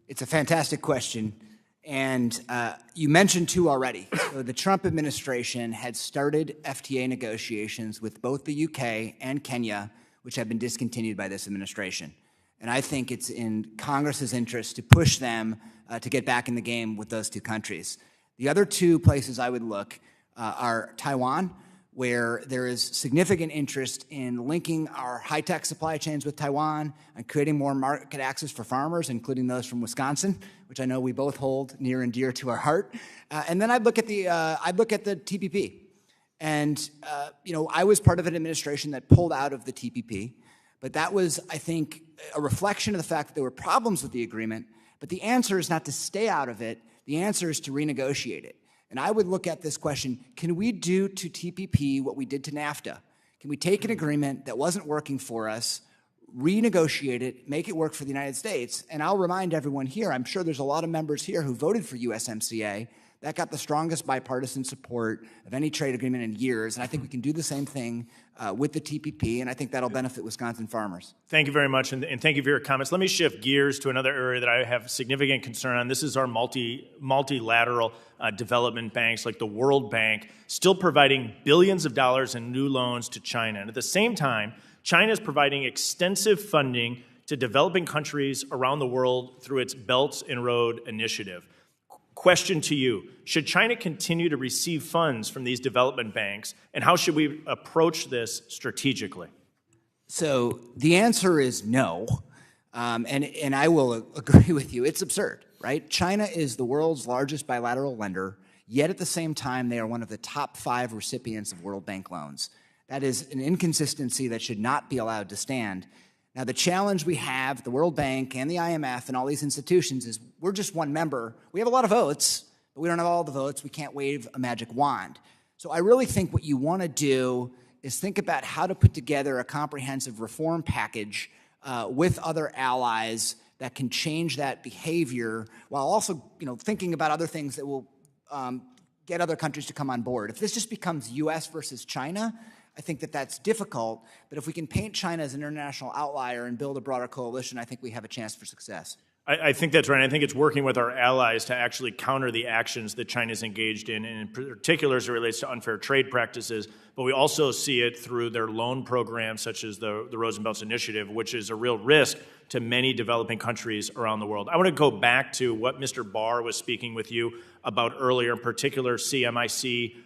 It's a fantastic question, and you mentioned two already. So the Trump administration had started FTA negotiations with both the UK and Kenya, which have been discontinued by this administration. And I think it's in Congress's interest to push them to get back in the game with those two countries. The other two places I would look are Taiwan, where there is significant interest in linking our high-tech supply chains with Taiwan and creating more market access for farmers, including those from Wisconsin, which I know we both hold near and dear to our heart. And then I'd look at the TPP. And I was part of an administration that pulled out of the TPP, but that was, I think, a reflection of the fact that there were problems with the agreement. But the answer is not to stay out of it. The answer is to renegotiate it. And I would look at this question, can we do to TPP what we did to NAFTA? Can we take an agreement that wasn't working for us, renegotiate it, make it work for the United States? And I'll remind everyone here, I'm sure there's a lot of members here who voted for USMCA. That got the strongest bipartisan support of any trade agreement in years. And I think we can do the same thing with the TPP, and I think that'll benefit Wisconsin farmers.
Thank you very much, and thank you for your comments. Let me shift gears to another area that I have significant concern on. This is our multilateral development banks, like the World Bank, still providing billions of dollars in new loans to China. And at the same time, China is providing extensive funding to developing countries around the world through its Belt and Road Initiative. Question to you, should China continue to receive funds from these development banks, and how should we approach this strategically?
So the answer is no, and I will agree with you. It's absurd, right? China is the world's largest bilateral lender, yet at the same time they are one of the top 5 recipients of World Bank loans. That is an inconsistency that should not be allowed to stand. Now, the challenge we have, the World Bank and the IMF and all these institutions, is we're just one member. We have a lot of votes, but we don't have all the votes. We can't wave a magic wand. So I really think what you want to do is think about how to put together a comprehensive reform package with other allies that can change that behavior while also, thinking about other things that will get other countries to come on board. If this just becomes U.S. versus China, I think that that's difficult, but if we can paint China as an international outlier and build a broader coalition, I think we have a chance for success.
I think that's right. I think it's working with our allies to actually counter the actions that China's engaged in, and in particular as it relates to unfair trade practices, but we also see it through their loan programs such as the Roosevelt Initiative, which is a real risk to many developing countries around the world. I want to go back to what Mr. Barr was speaking with you about earlier, in particular CMIC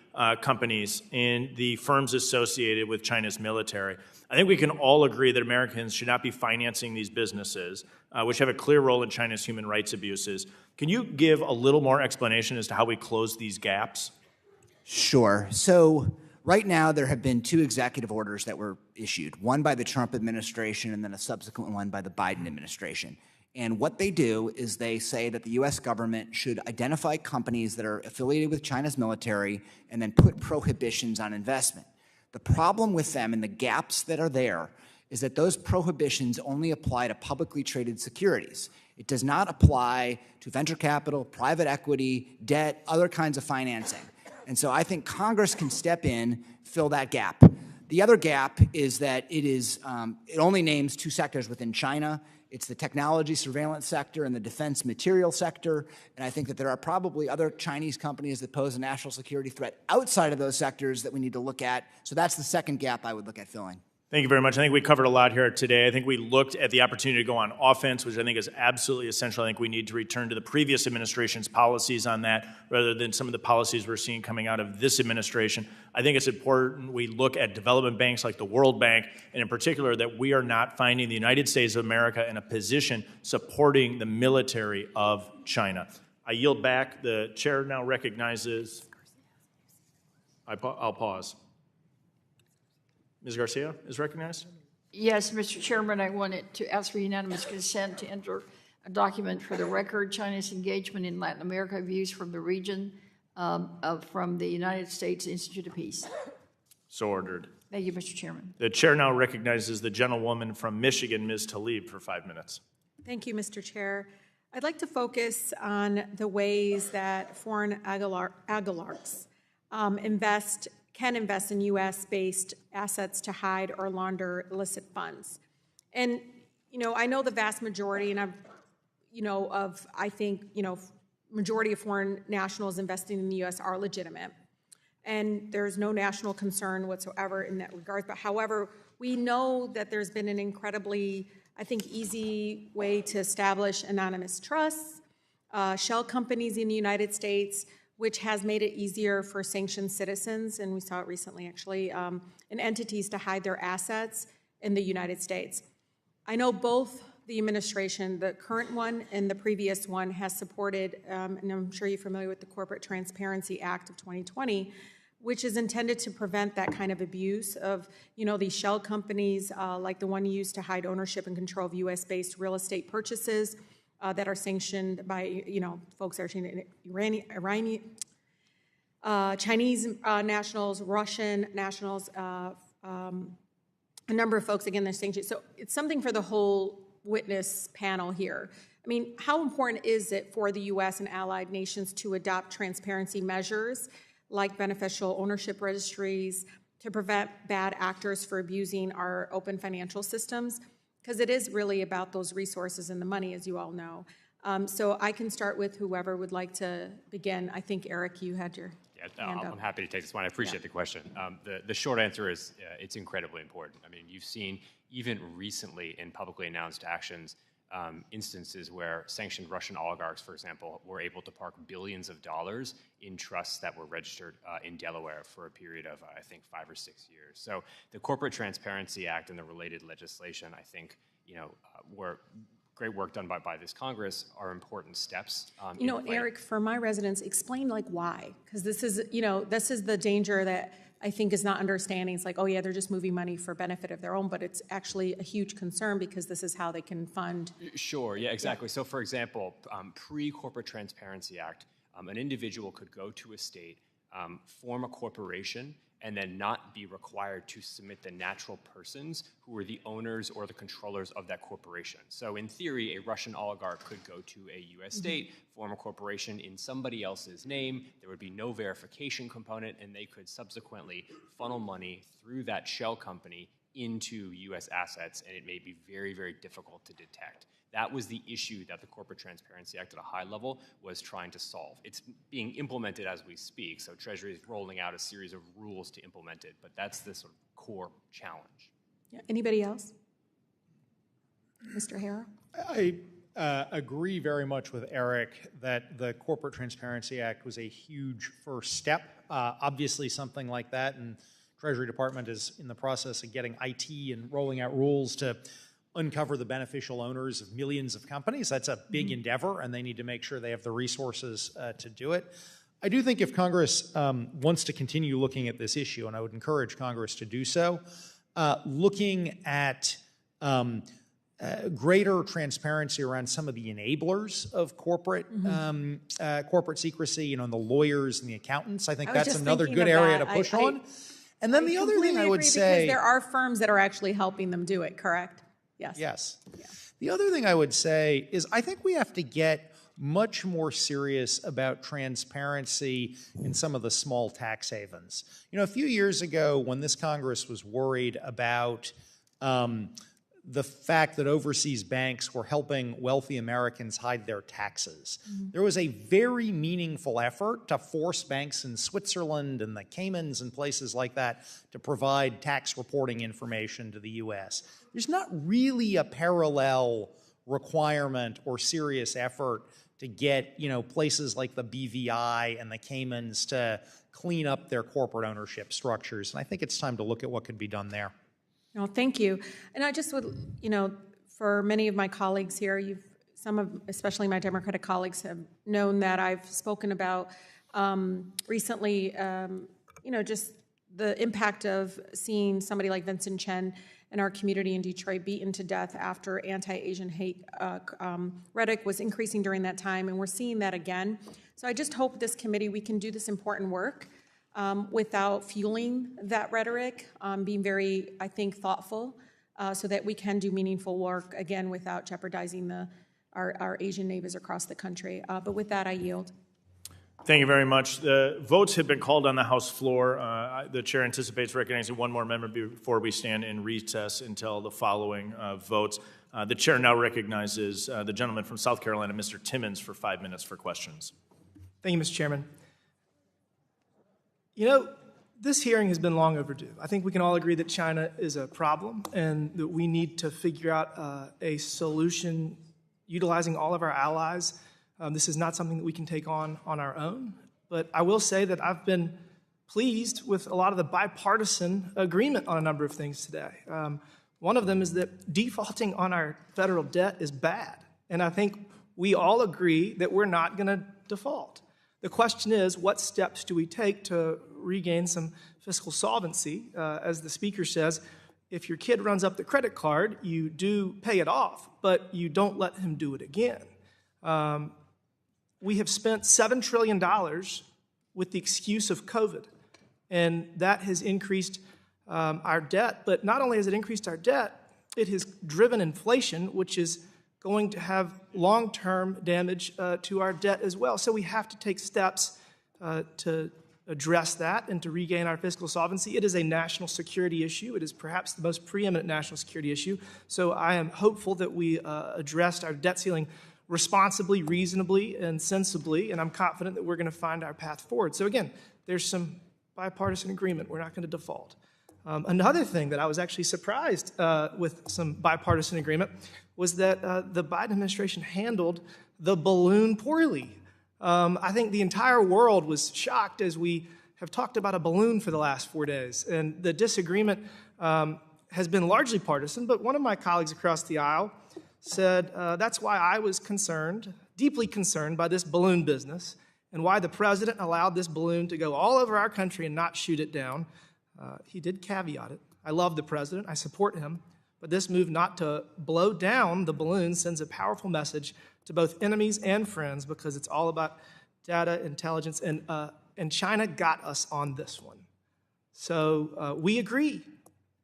companies and the firms associated with China's military. I think we can all agree that Americans should not be financing these businesses, which have a clear role in China's human rights abuses. Can you give a little more explanation as to how we close these gaps?
Sure. So right now there have been 2 executive orders that were issued, one by the Trump administration and then a subsequent one by the Biden administration. And what they do is they say that the U.S. government should identify companies that are affiliated with China's military and then put prohibitions on investment. The problem with them and the gaps that are there is that those prohibitions only apply to publicly traded securities. It does not apply to venture capital, private equity, debt, other kinds of financing. And so I think Congress can step in, fill that gap. The other gap is that it only names 2 sectors within China. It's the technology surveillance sector and the defense material sector. And I think that there are probably other Chinese companies that pose a national security threat outside of those sectors that we need to look at. So that's the second gap I would look at filling.
Thank you very much. I think we covered a lot here today. I think we looked at the opportunity to go on offense, which I think is absolutely essential. I think we need to return to the previous administration's policies on that rather than some of the policies we're seeing coming out of this administration. I think it's important we look at development banks like the World Bank, and in particular that we are not finding the United States of America in a position supporting the military of China. I yield back. The chair now recognizes. I'll pause. Ms. Garcia is recognized.
Yes, Mr. Chairman, I wanted to ask for unanimous consent to enter a document for the record, China's engagement in Latin America, views from the region from the United States Institute of Peace.
So ordered.
Thank you, Mr. Chairman.
The chair now recognizes the gentlewoman from Michigan, Ms. Tlaib, for 5 minutes.
Thank you, Mr. Chair. I'd like to focus on the ways that foreign oligarchs can invest in U.S.-based assets to hide or launder illicit funds. And, I know the vast majority, and majority of foreign nationals investing in the U.S. are legitimate. And there's no national concern whatsoever in that regard. But however, we know that there's been an incredibly, easy way to establish anonymous trusts, shell companies in the United States, which has made it easier for sanctioned citizens, and we saw it recently actually, and entities to hide their assets in the United States. I know both the administration, the current one and the previous one, has supported, and I'm sure you're familiar with the Corporate Transparency Act of 2020, which is intended to prevent that kind of abuse of, these shell companies like the one used to hide ownership and control of U.S.-based real estate purchases, that are sanctioned by, folks that are Chinese nationals, Russian nationals, a number of folks, again, they're sanctioned. So it's something for the whole witness panel here. How important is it for the U.S. and allied nations to adopt transparency measures like beneficial ownership registries to prevent bad actors from abusing our open financial systems? Because it is really about those resources and the money, as you all know. So I can start with whoever would like to begin. I think, Eric, you had your...
Yeah,
I'm happy to take this one. I appreciate the question. The short answer is it's incredibly important. I mean, you've seen even recently in publicly announced actions instances where sanctioned Russian oligarchs, for example, were able to park billions of dollars in trusts that were registered in Delaware for a period of, I think, 5 or 6 years. So the Corporate Transparency Act and the related legislation, I think, were great work done by this Congress, are important steps.
Eric, for my residents, explain why, because this is the danger that I think is not understanding. It's like, oh yeah, they're just moving money for benefit of their own, but it's actually a huge concern because this is how they can fund.
Sure, yeah, exactly. So for example, pre-Corporate Transparency Act, an individual could go to a state, form a corporation, and then not be required to submit the natural persons who were the owners or the controllers of that corporation. So in theory, a Russian oligarch could go to a U.S. state, form a corporation in somebody else's name, there would be no verification component, and they could subsequently funnel money through that shell company into U.S. assets, and it may be very, very difficult to detect. That was the issue that the Corporate Transparency Act at a high level was trying to solve. It's being implemented as we speak, so Treasury is rolling out a series of rules to implement it, but that's the sort of core challenge.
Yeah. Anybody else? Mr. Harrell?
I agree very much with Eric that the Corporate Transparency Act was a huge first step. Obviously, something like that, and Treasury Department is in the process of getting IT and rolling out rules to uncover the beneficial owners of millions of companies. That's a big endeavor, and they need to make sure they have the resources to do it. I do think if Congress wants to continue looking at this issue, and I would encourage Congress to do so, looking at greater transparency around some of the enablers of corporate corporate secrecy, the lawyers and the accountants. I think that's another good area to push on. And then the other thing I would say,
because there are firms that are actually helping them do it, correct? Yes.
Yes. Yeah. The other thing I would say is I think we have to get much more serious about transparency in some of the small tax havens. A few years ago when this Congress was worried about the fact that overseas banks were helping wealthy Americans hide their taxes, there was a very meaningful effort to force banks in Switzerland and the Caymans and places like that to provide tax reporting information to the U.S. There's not really a parallel requirement or serious effort to get, places like the BVI and the Caymans to clean up their corporate ownership structures. And I think it's time to look at what could be done there.
No, thank you. And I just would, for many of my colleagues here, especially my Democratic colleagues, have known that I've spoken about recently, just the impact of seeing somebody like Vincent Chen in our community in Detroit beaten to death after anti-Asian hate rhetoric was increasing during that time, and we're seeing that again. So I just hope this committee, we can do this important work without fueling that rhetoric, being very, I think, thoughtful, so that we can do meaningful work, again, without jeopardizing our Asian neighbors across the country. But with that, I yield.
Thank you very much. The votes have been called on the House floor. The chair anticipates recognizing one more member before we stand in recess until the following votes. The chair now recognizes the gentleman from South Carolina, Mr. Timmons, for 5 minutes for questions.
Thank you, Mr. Chairman. This hearing has been long overdue. I think we can all agree that China is a problem and that we need to figure out a solution utilizing all of our allies. This is not something that we can take on our own. But I will say that I've been pleased with a lot of the bipartisan agreement on a number of things today. One of them is that defaulting on our federal debt is bad. And I think we all agree that we're not going to default. The question is, what steps do we take to regain some fiscal solvency? As the speaker says, if your kid runs up the credit card, you do pay it off, but you don't let him do it again. We have spent $7 trillion with the excuse of COVID, and that has increased our debt. But not only has it increased our debt, it has driven inflation, which is going to have long-term damage to our debt as well. So we have to take steps to address that and to regain our fiscal solvency. It is a national security issue. It is perhaps the most preeminent national security issue. So I am hopeful that we addressed our debt ceiling responsibly, reasonably, and sensibly, and I'm confident that we're going to find our path forward. So again, there's some bipartisan agreement. We're not going to default. Another thing that I was actually surprised with some bipartisan agreement was that the Biden administration handled the balloon poorly. I think the entire world was shocked as we have talked about a balloon for the last 4 days. And the disagreement has been largely partisan, but one of my colleagues across the aisle said that's why I was concerned, deeply concerned by this balloon business and why the president allowed this balloon to go all over our country and not shoot it down. He did caveat it. I love the president. I support him. But this move not to blow down the balloon sends a powerful message to both enemies and friends because it's all about data intelligence. And China got us on this one. So we agree.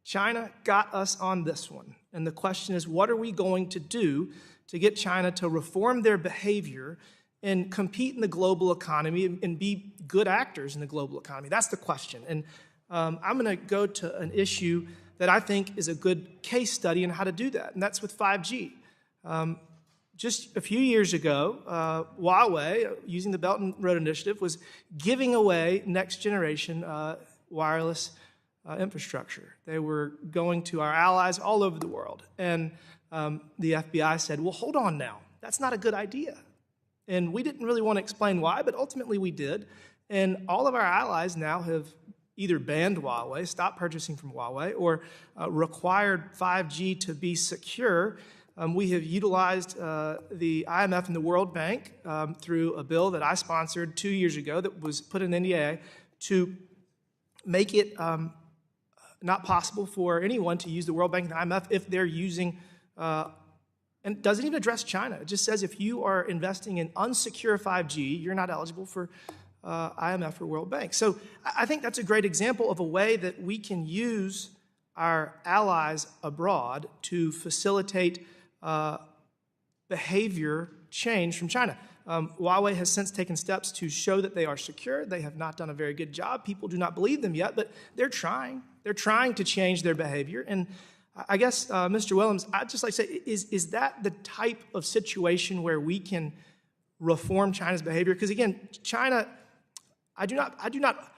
China got us on this one. And the question is, what are we going to do to get China to reform their behavior and compete in the global economy and be good actors in the global economy? That's the question. And I'm going to go to an issue that I think is a good case study in how to do that, and that's with 5G. Just a few years ago, Huawei, using the Belt and Road Initiative, was giving away next-generation wireless infrastructure. They were going to our allies all over the world. And the FBI said, well, hold on now. That's not a good idea. And we didn't really want to explain why, but ultimately we did. And all of our allies now have either banned Huawei, stopped purchasing from Huawei, or required 5G to be secure. We have utilized the IMF and the World Bank through a bill that I sponsored 2 years ago that was put in NDAA to make it not possible for anyone to use the World Bank and the IMF if they're using, and it doesn't even address China. It just says if you are investing in unsecure 5G, you're not eligible for IMF or World Bank. So I think that's a great example of a way that we can use our allies abroad to facilitate behavior change from China. Huawei has since taken steps to show that they are secure. They have not done a very good job. People do not believe them yet, but they're trying. They're trying to change their behavior. And I guess, Mr. Willems, I'd just like to say, is that the type of situation where we can reform China's behavior? Because again, China, I do not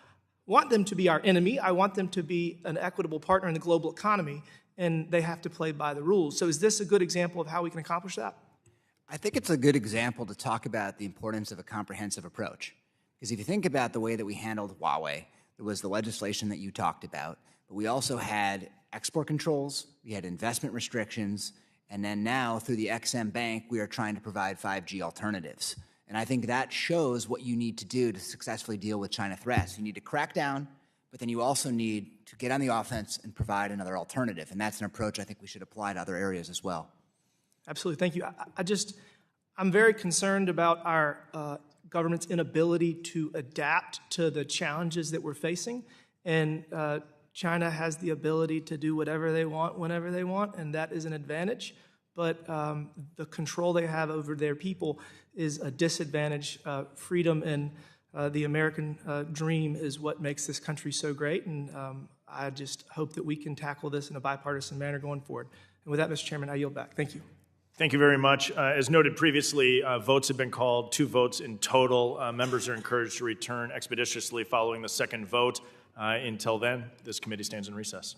want them to be our enemy. I want them to be an equitable partner in the global economy, and they have to play by the rules. So is this a good example of how we can accomplish that?
I think it's a good example to talk about the importance of a comprehensive approach. Because if you think about the way that we handled Huawei, there was the legislation that you talked about, but we also had export controls, we had investment restrictions, and then now through the XM Bank, we are trying to provide 5G alternatives. And I think that shows what you need to do to successfully deal with China threats. You need to crack down, but then you also need to get on the offense and provide another alternative. And that's an approach I think we should apply to other areas as well.
Absolutely, thank you. I'm very concerned about our government's inability to adapt to the challenges that we're facing. And China has the ability to do whatever they want, whenever they want, and that is an advantage. But the control they have over their people is a disadvantage. Freedom and the American dream is what makes this country so great, and I just hope that we can tackle this in a bipartisan manner going forward. And with that, Mr. Chairman, I yield back. Thank you.
Thank you very much. As noted previously, votes have been called, 2 votes in total. Members are encouraged to return expeditiously following the second vote. Until then, this committee stands in recess.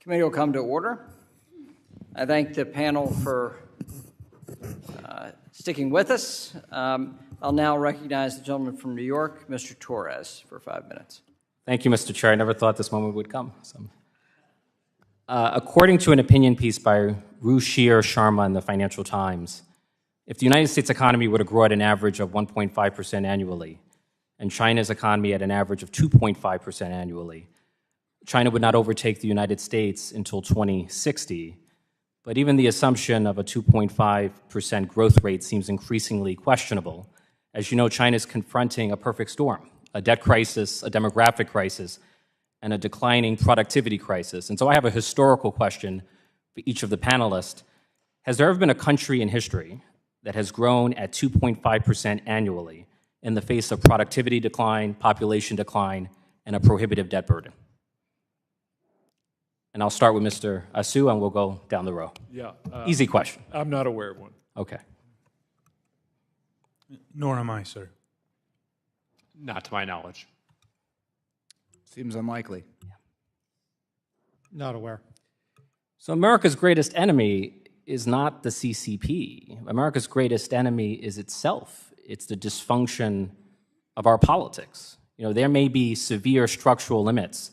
Committee will come to order. I thank the panel for sticking with us. I'll now recognize the gentleman from New York, Mr. Torres, for 5 minutes.
Thank you, Mr. Chair. I never thought this moment would come. According to an opinion piece by Ruchir Sharma in the Financial Times, if the United States economy were to grow at an average of 1.5% annually, and China's economy at an average of 2.5% annually, China would not overtake the United States until 2060. But even the assumption of a 2.5% growth rate seems increasingly questionable. As you know, China is confronting a perfect storm, a debt crisis, a demographic crisis, and a declining productivity crisis. And so I have a historical question for each of the panelists. Has there ever been a country in history that has grown at 2.5% annually in the face of productivity decline, population decline, and a prohibitive debt burden? And I'll start with Mr. Ashooh, and we'll go down the row.
Yeah.
Easy question.
I'm not aware of one.
Okay.
Nor am I, sir.
Not to my knowledge.
Seems unlikely.
Not aware.
So America's greatest enemy is not the CCP. America's greatest enemy is itself. It's the dysfunction of our politics. You know, there may be severe structural limits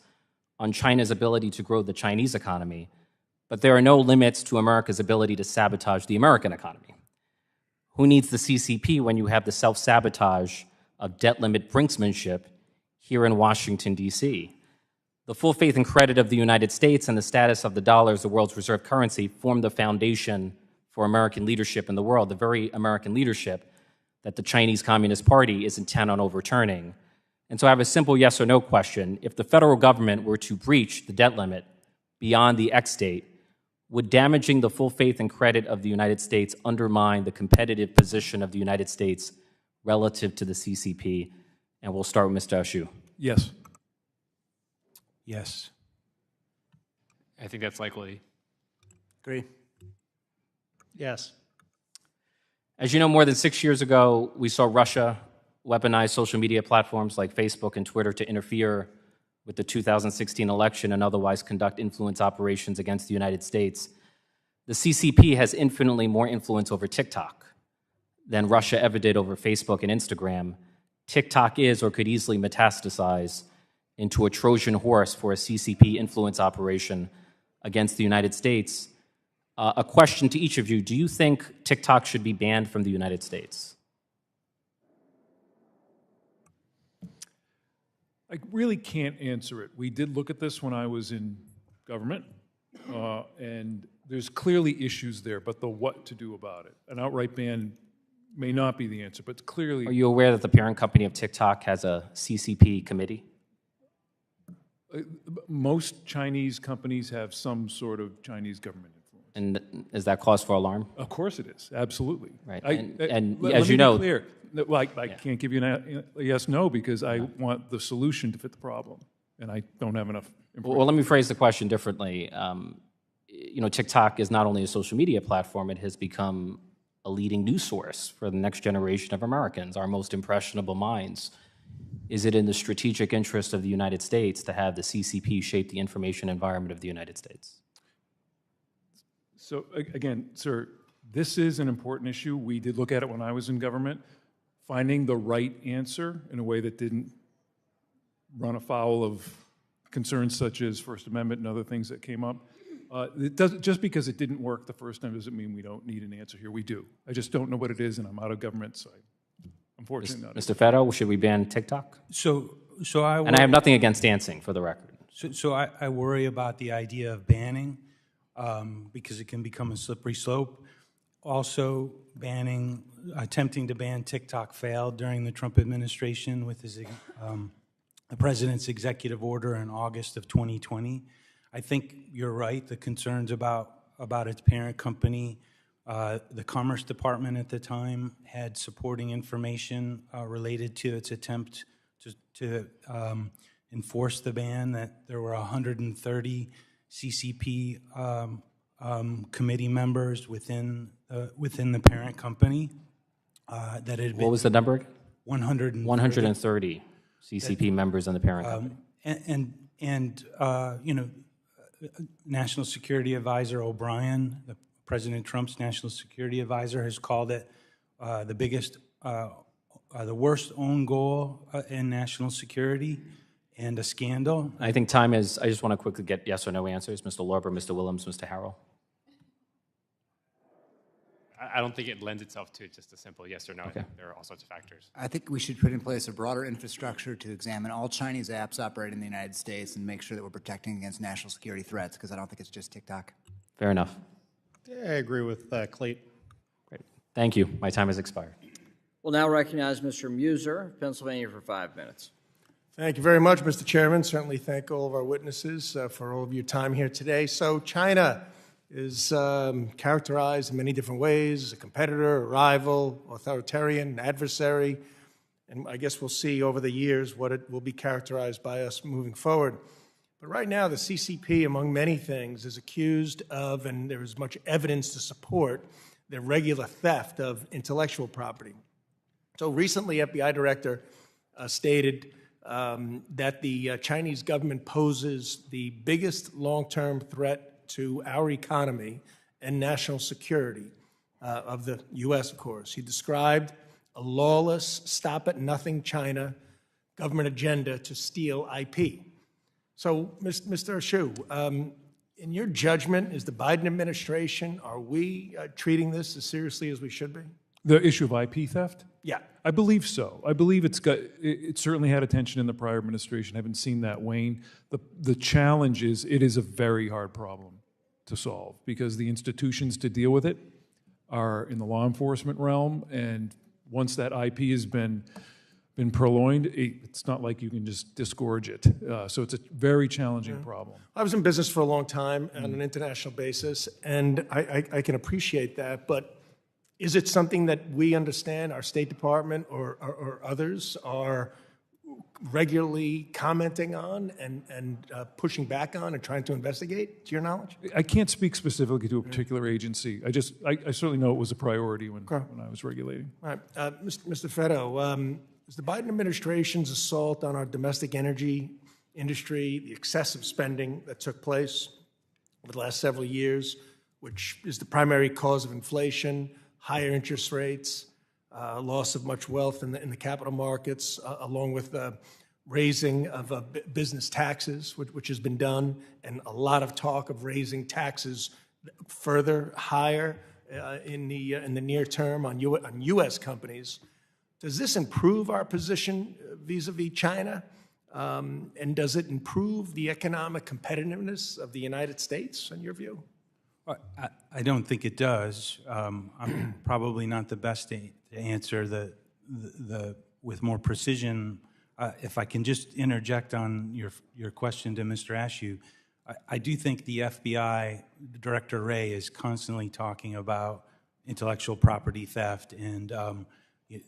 on China's ability to grow the Chinese economy, but there are no limits to America's ability to sabotage the American economy. Who needs the CCP when you have the self-sabotage of debt limit brinksmanship here in Washington, D.C.? The full faith and credit of the United States and the status of the dollar as the world's reserve currency form the foundation for American leadership in the world, the very American leadership that the Chinese Communist Party is intent on overturning. And so I have a simple yes or no question. If the federal government were to breach the debt limit beyond the X date, would damaging the full faith and credit of the United States undermine the competitive position of the United States relative to the CCP? And we'll start with Mr. Ashooh.
Yes.
Yes.
I think that's likely.
Agree. Yes.
As you know, more than 6 years ago, we saw Russia weaponize social media platforms like Facebook and Twitter to interfere with the 2016 election and otherwise conduct influence operations against the United States. The CCP has infinitely more influence over TikTok than Russia ever did over Facebook and Instagram. TikTok is or could easily metastasize into a Trojan horse for a CCP influence operation against the United States. A question to each of you: do you think TikTok should be banned from the United States?
I really can't answer it. We did look at this when I was in government, and there's clearly issues there, but the what to do about it. An outright ban may not be the answer, but clearly...
Are you aware that the parent company of TikTok has a CCP committee?
Most Chinese companies have some sort of Chinese government influence.
And is that cause for alarm?
Of course it is, absolutely.
Right,
and
as you know...
Let me be clear. Well, I can't give you a yes-no because I want the solution to fit the problem, and I don't have enough information.
Well, let me phrase the question differently. You know, TikTok is not only a social media platform, it has become a leading news source for the next generation of Americans, our most impressionable minds. Is it in the strategic interest of the United States to have the CCP shape the information environment of the United States?
So, again, sir, this is an important issue. We did look at it when I was in government. Finding the right answer in a way that didn't run afoul of concerns such as First Amendment and other things that came up. Just because it didn't work the first time doesn't mean we don't need an answer here. We do. I just don't know what it is, and I'm out of government, so unfortunately not.
Mr. Feddo, should we ban TikTok?
And
I have nothing against dancing, for the record.
So I worry about the idea of banning because it can become a slippery slope. Also, attempting to ban TikTok failed during the Trump administration with the president's executive order in August of 2020. I think you're right. The concerns about its parent company, the Commerce Department at the time had supporting information related to its attempt to enforce the ban, that there were 130 CCP committee members within the parent company that had been...
What was the number?
130
CCP members in the parent company.
You know, National Security Advisor O'Brien, President Trump's National Security Advisor, has called it the worst own goal in national security and a scandal.
I think time is, I just want to quickly get yes or no answers. Mr. Lorber, Mr. Willems, Mr. Harrell.
I don't think it lends itself to just a simple yes or no.
Okay.
I think there are all sorts of factors.
I think we should put in place a broader infrastructure to examine all Chinese apps operating in the United States and make sure that we're protecting against national security threats, because I don't think it's just TikTok.
Fair enough.
Yeah, I agree with Clete.
Great. Thank you. My time has expired.
We'll now recognize Mr. Muser, Pennsylvania, for 5 minutes.
Thank you very much, Mr. Chairman. Certainly thank all of our witnesses for all of your time here today. So China is characterized in many different ways as a competitor, a rival, authoritarian, an adversary, and I guess we'll see over the years what it will be characterized by us moving forward. But right now, the CCP, among many things, is accused of, and there is much evidence to support, the regular theft of intellectual property. So recently, FBI director stated that the Chinese government poses the biggest long-term threat to our economy and national security of the U.S., of course. He described a lawless, stop-at-nothing China government agenda to steal IP. So, Mr. Ashooh, in your judgment, is the Biden administration, are we treating this as seriously as we should be?
The issue of IP theft?
Yeah.
I believe so. I believe it certainly had attention in the prior administration. I haven't seen that wane. The challenge is it is a very hard problem to solve because the institutions to deal with it are in the law enforcement realm, and once that IP has been purloined, it's not like you can just disgorge it. So it's a very challenging problem.
I was in business for a long time on an international basis, and I can appreciate that, but is it something that we understand, our State Department or others are regularly commenting on and pushing back on and trying to investigate, to your knowledge?
I can't speak specifically to a particular agency. I certainly know it was a priority when I was regulating.
All right. Mr. Feddo, is the Biden administration's assault on our domestic energy industry, the excessive spending that took place over the last several years, which is the primary cause of inflation, higher interest rates, loss of much wealth in the capital markets, along with raising of business taxes, which has been done, and a lot of talk of raising taxes further higher in the near term on U.S. companies. Does this improve our position vis-a-vis China? And does it improve the economic competitiveness of the United States, in your view?
I don't think it does. I'm probably not the best to answer the with more precision. If I can just interject on your question to Mr. Ashooh, I do think the FBI Director Wray is constantly talking about intellectual property theft, and the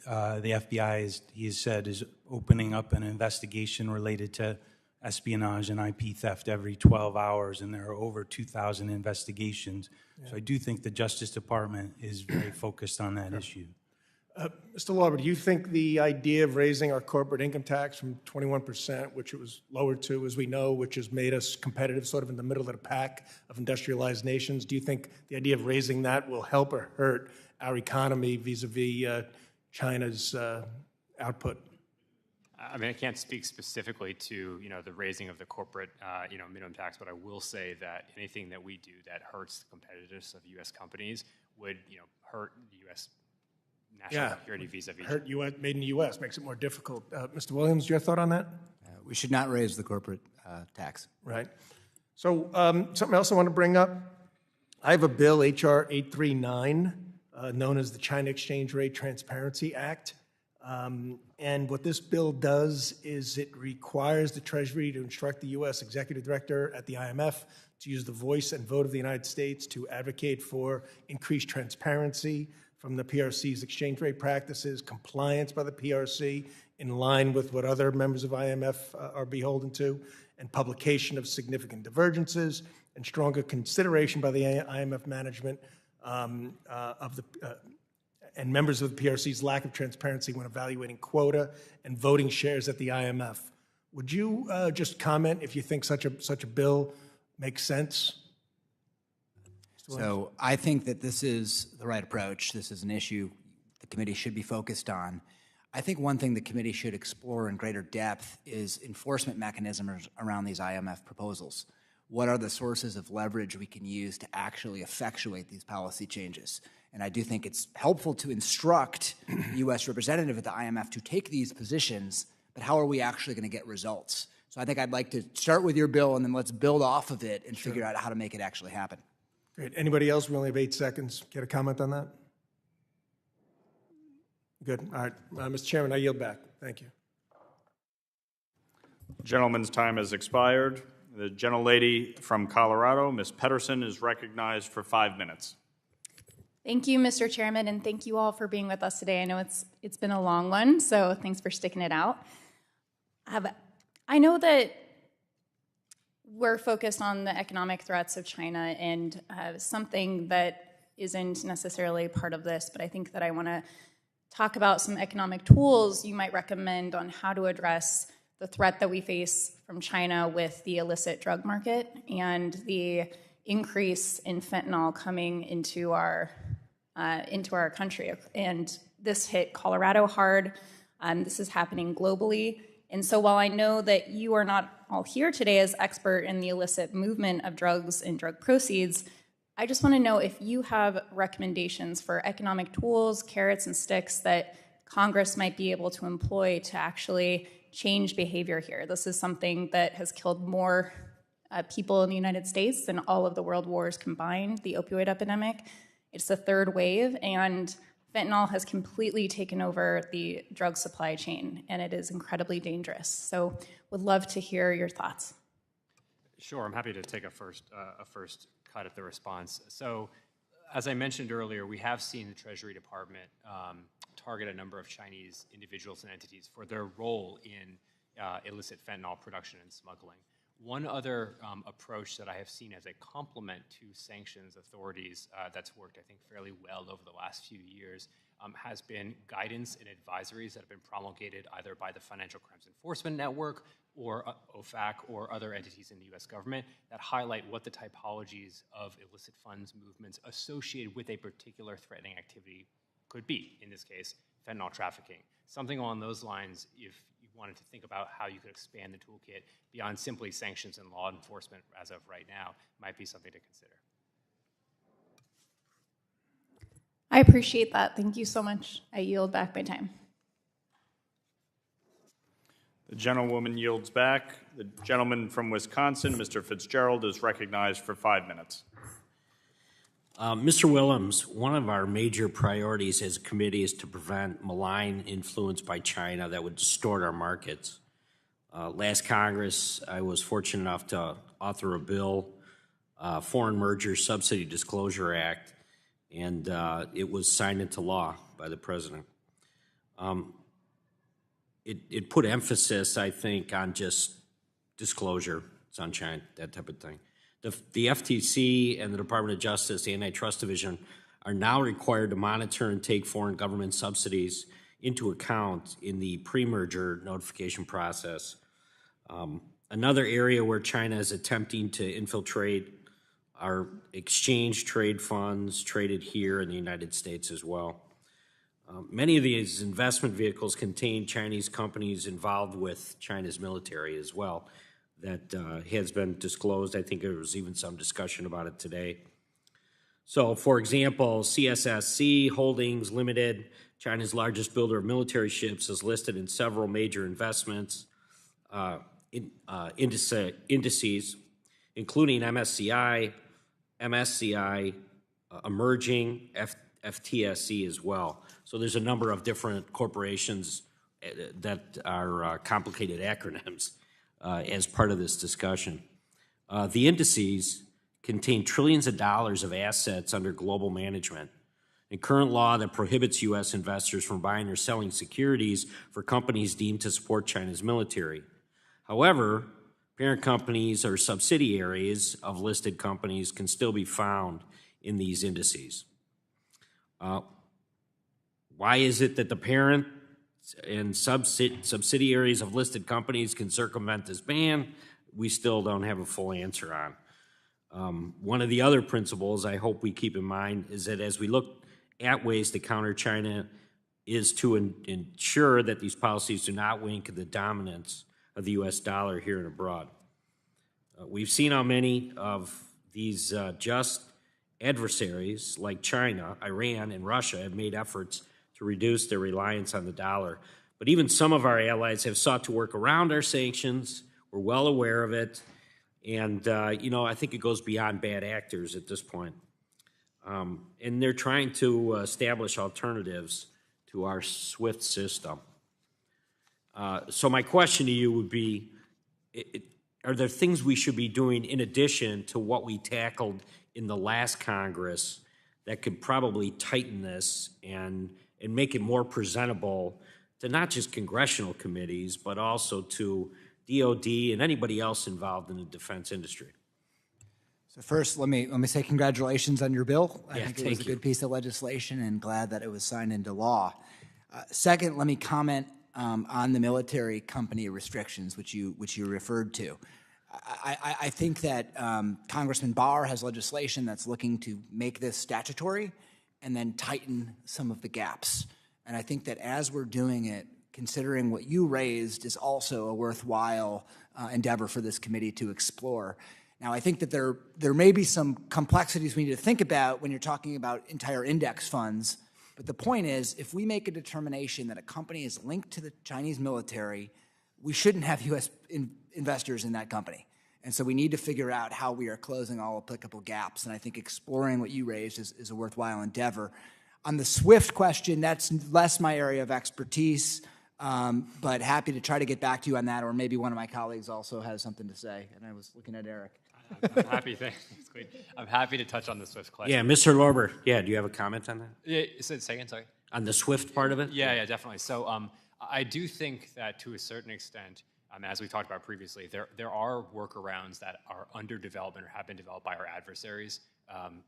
FBI, he has said, is opening up an investigation related to espionage and IP theft every 12 hours, and there are over 2,000 investigations. Yeah. So I do think the Justice Department is very focused on that issue.
Mr. Lorber, do you think the idea of raising our corporate income tax from 21%, which it was lowered to, as we know, which has made us competitive sort of in the middle of the pack of industrialized nations, do you think the idea of raising that will help or hurt our economy vis-a-vis China's output?
I mean, I can't speak specifically to the raising of the corporate minimum tax, but I will say that anything that we do that hurts the competitiveness of U.S. companies would hurt the U.S. national security vis-a-vis.
Hurt U.S. made in the U.S. makes it more difficult. Mr. Williams, your thought on that?
We should not raise the corporate tax.
Right. So something else I want to bring up. I have a bill, H.R. 839, known as the China Exchange Rate Transparency Act. And what this bill does is it requires the Treasury to instruct the U.S. Executive Director at the IMF to use the voice and vote of the United States to advocate for increased transparency from the PRC's exchange rate practices, compliance by the PRC in line with what other members of IMF are beholden to, and publication of significant divergences, and stronger consideration by the IMF management and members of the PRC's lack of transparency when evaluating quota and voting shares at the IMF. Would you just comment if you think such a bill
make sense?
So I think that this is the right approach. This is an issue the committee should be focused on. I think one thing the committee should explore in greater depth is enforcement mechanisms around these IMF proposals. What are the sources of leverage we can use to actually effectuate these policy changes? And I do think it's helpful to instruct the U.S. representative at the IMF to take these positions, but how are we actually going to get results? So I think I'd like to start with your bill, and then let's build off of it and figure out how to make it actually happen.
Great. Anybody else? We only have 8 seconds. Get a comment on that? Good. All right. Mr. Chairman, I yield back. Thank you.
The gentleman's time has expired. The gentlelady from Colorado, Ms. Pedersen, is recognized for 5 minutes.
Thank you, Mr. Chairman, and thank you all for being with us today. I know it's been a long one, so thanks for sticking it out. I know that we're focused on the economic threats of China, and something that isn't necessarily part of this, but I think that I want to talk about some economic tools you might recommend on how to address the threat that we face from China with the illicit drug market and the increase in fentanyl coming into our country. And this hit Colorado hard. This is happening globally. And so while I know that you are not all here today as expert in the illicit movement of drugs and drug proceeds, I just want to know if you have recommendations for economic tools, carrots and sticks that Congress might be able to employ to actually change behavior here. This is something that has killed more people in the United States than all of the world wars combined, the opioid epidemic. It's the third wave, and fentanyl has completely taken over the drug supply chain, and it is incredibly dangerous. So would love to hear your thoughts.
Sure, I'm happy to take a first cut at the response. So as I mentioned earlier, we have seen the Treasury Department target a number of Chinese individuals and entities for their role in illicit fentanyl production and smuggling. One other approach that I have seen as a complement to sanctions authorities that's worked, I think, fairly well over the last few years has been guidance and advisories that have been promulgated either by the Financial Crimes Enforcement Network or OFAC or other entities in the U.S. government that highlight what the typologies of illicit funds movements associated with a particular threatening activity could be, in this case, fentanyl trafficking. Something along those lines, if you wanted to think about how you could expand the toolkit beyond simply sanctions and law enforcement as of right now, might be something to consider.
I appreciate that. Thank you so much. I yield back my time.
The gentlewoman yields back. The gentleman from Wisconsin, Mr. Fitzgerald, is recognized for 5 minutes.
Mr. Willems, one of our major priorities as a committee is to prevent malign influence by China that would distort our markets. Last Congress, I was fortunate enough to author a bill, Foreign Merger Subsidy Disclosure Act, and it was signed into law by the president. It put emphasis, I think, on just disclosure, sunshine, that type of thing. The FTC and the Department of Justice, the Antitrust Division, are now required to monitor and take foreign government subsidies into account in the pre-merger notification process. Another area where China is attempting to infiltrate are exchange trade funds traded here in the United States as well. Many of these investment vehicles contain Chinese companies involved with China's military as well. That has been disclosed. I think there was even some discussion about it today. So, for example, CSSC Holdings Limited, China's largest builder of military ships, is listed in several major investments indices, including MSCI, Emerging, FTSE as well. So there's a number of different corporations that are complicated acronyms as part of this discussion. The indices contain trillions of dollars of assets under global management. And current law that prohibits U.S. investors from buying or selling securities for companies deemed to support China's military. However, parent companies or subsidiaries of listed companies can still be found in these indices. Why is it that the parent and subsidiaries of listed companies can circumvent this ban? We still don't have a full answer on. One of the other principles I hope we keep in mind is that as we look at ways to counter China is to ensure that these policies do not weaken the dominance of the U.S. dollar here and abroad. We've seen how many of these just adversaries like China, Iran, and Russia have made efforts to reduce their reliance on the dollar. But even some of our allies have sought to work around our sanctions. We're well aware of it. And, I think it goes beyond bad actors at this point. And they're trying to establish alternatives to our SWIFT system. So my question to you would be, are there things we should be doing in addition to what we tackled in the last Congress that could probably tighten this and make it more presentable to not just congressional committees, but also to DOD and anybody else involved in the defense industry?
So first, let me say congratulations on your bill. I
Yeah,
think it was a
thank you.
good piece of legislation and glad that it was signed into law. Second, let me comment on the military company restrictions, which you referred to. I think that Congressman Barr has legislation that's looking to make this statutory and then tighten some of the gaps. And I think that as we're doing it, considering what you raised is also a worthwhile endeavor for this committee to explore. Now, I think that there may be some complexities we need to think about when you're talking about entire index funds, but the point is, if we make a determination that a company is linked to the Chinese military, we shouldn't have U.S. investors in that company. And so we need to figure out how we are closing all applicable gaps, and I think exploring what you raised is a worthwhile endeavor. On the SWIFT question, that's less my area of expertise, but happy to try to get back to you on that, or maybe one of my colleagues also has something to say, and I was looking at Eric.
I'm happy. I'm happy to touch on the SWIFT question.
Yeah, Mr. Lorber, do you have a comment on that?
Yeah, say it again, sorry.
On the SWIFT part of it?
Yeah, definitely. So I do think that to a certain extent, as we talked about previously, there are workarounds that are under development or have been developed by our adversaries.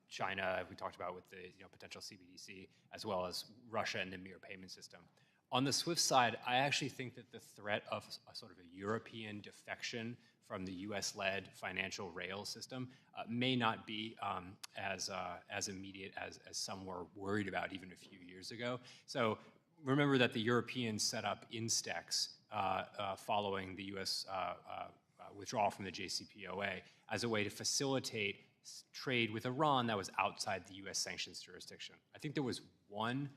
China, we talked about with the potential CBDC, as well as Russia and the mirror payment system. On the SWIFT side, I actually think that the threat of a sort of a European defection from the U.S.-led financial rail system may not be as immediate as some were worried about even a few years ago. So remember that the Europeans set up Instex following the U.S. Withdrawal from the JCPOA as a way to facilitate trade with Iran that was outside the U.S. sanctions jurisdiction. I think there was one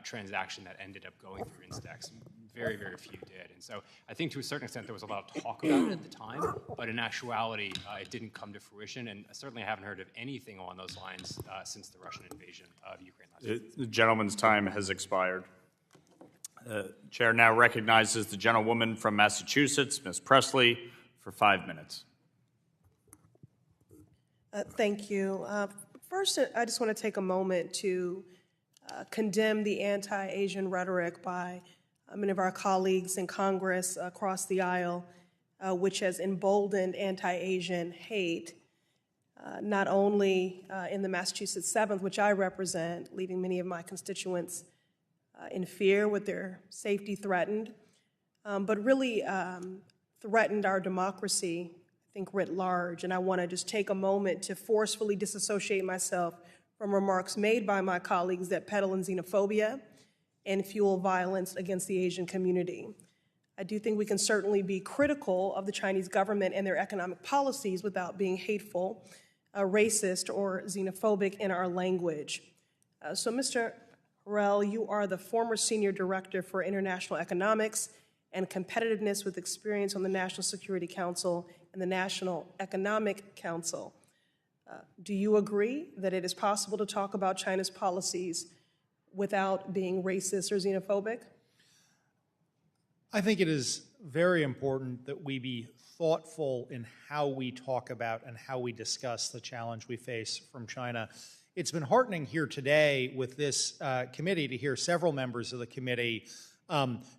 transaction that ended up going through Instex. Very, very few did. And so I think to a certain extent there was a lot of talk about it at the time, but in actuality it didn't come to fruition, and certainly I haven't heard of anything along those lines since the Russian invasion of Ukraine last year.
The gentleman's time has expired. The chair now recognizes the gentlewoman from Massachusetts, Ms. Presley, for 5 minutes.
Thank you. First, I just want to take a moment to condemn the anti-Asian rhetoric by many of our colleagues in Congress across the aisle, which has emboldened anti-Asian hate, not only in the Massachusetts 7th, which I represent, leaving many of my constituents in fear with their safety threatened, but really threatened our democracy, I think, writ large. And I want to just take a moment to forcefully disassociate myself from remarks made by my colleagues that peddle in xenophobia and fuel violence against the Asian community. I do think we can certainly be critical of the Chinese government and their economic policies without being hateful, racist, or xenophobic in our language. So, Mr. Harrell, you are the former Senior Director for International Economics and Competitiveness with experience on the National Security Council and the National Economic Council. Do you agree that it is possible to talk about China's policies without being racist or xenophobic?
I think it is very important that we be thoughtful in how we talk about and how we discuss the challenge we face from China. It's been heartening here today with this committee to hear several members of the committee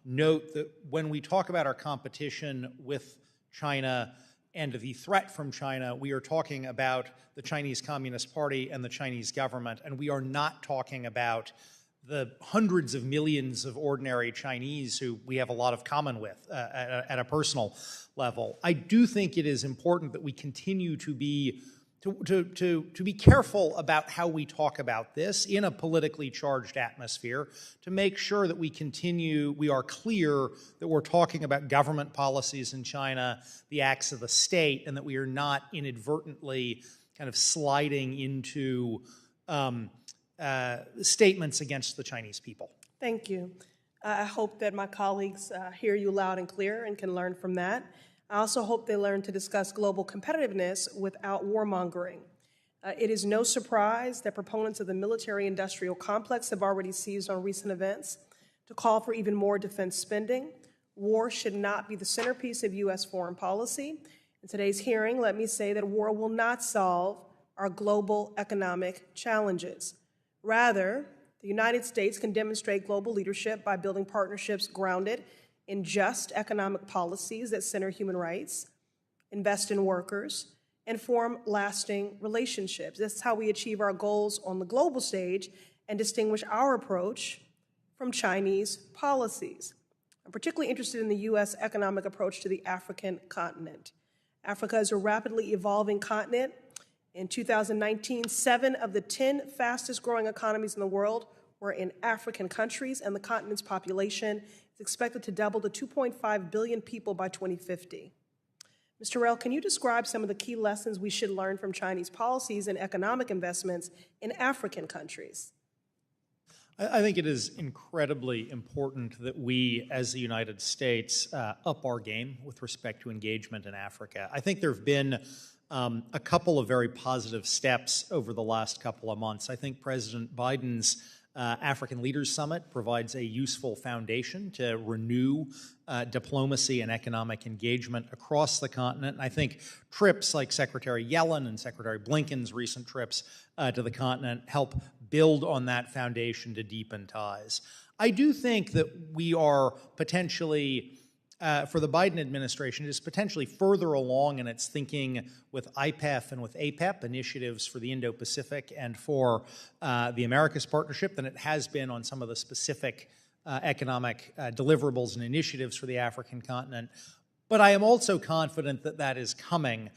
note that when we talk about our competition with China and the threat from China, we are talking about the Chinese Communist Party and the Chinese government, and we are not talking about the hundreds of millions of ordinary Chinese who we have a lot of common with at a personal level. I do think it is important that we continue to be to be careful about how we talk about this in a politically charged atmosphere, to make sure that we are clear that we're talking about government policies in China, the acts of the state, and that we are not inadvertently kind of sliding into statements against the Chinese people.
Thank you. I hope that my colleagues hear you loud and clear and can learn from that. I also hope they learn to discuss global competitiveness without warmongering. It is no surprise that proponents of the military-industrial complex have already seized on recent events to call for even more defense spending. War should not be the centerpiece of U.S. foreign policy. In today's hearing, let me say that war will not solve our global economic challenges. Rather, the United States can demonstrate global leadership by building partnerships grounded in just economic policies that center human rights, invest in workers, and form lasting relationships. This is how we achieve our goals on the global stage and distinguish our approach from Chinese policies. I'm particularly interested in the U.S. economic approach to the African continent. Africa is a rapidly evolving continent. In 2019, 7 of the 10 fastest growing economies in the world were in African countries, and the continent's population is expected to double to 2.5 billion people by 2050. Mr. Harrell, can you describe some of the key lessons we should learn from Chinese policies and economic investments in African countries?
I think it is incredibly important that we, as the United States, up our game with respect to engagement in Africa. I think there have been a couple of very positive steps over the last couple of months. I think President Biden's African Leaders Summit provides a useful foundation to renew diplomacy and economic engagement across the continent. And I think trips like Secretary Yellen and Secretary Blinken's recent trips to the continent help build on that foundation to deepen ties. I do think that we are potentially, for the Biden administration, it is potentially further along in its thinking with IPEF and with APEP, initiatives for the Indo-Pacific and for the Americas Partnership, than it has been on some of the specific economic deliverables and initiatives for the African continent. But I am also confident that that is coming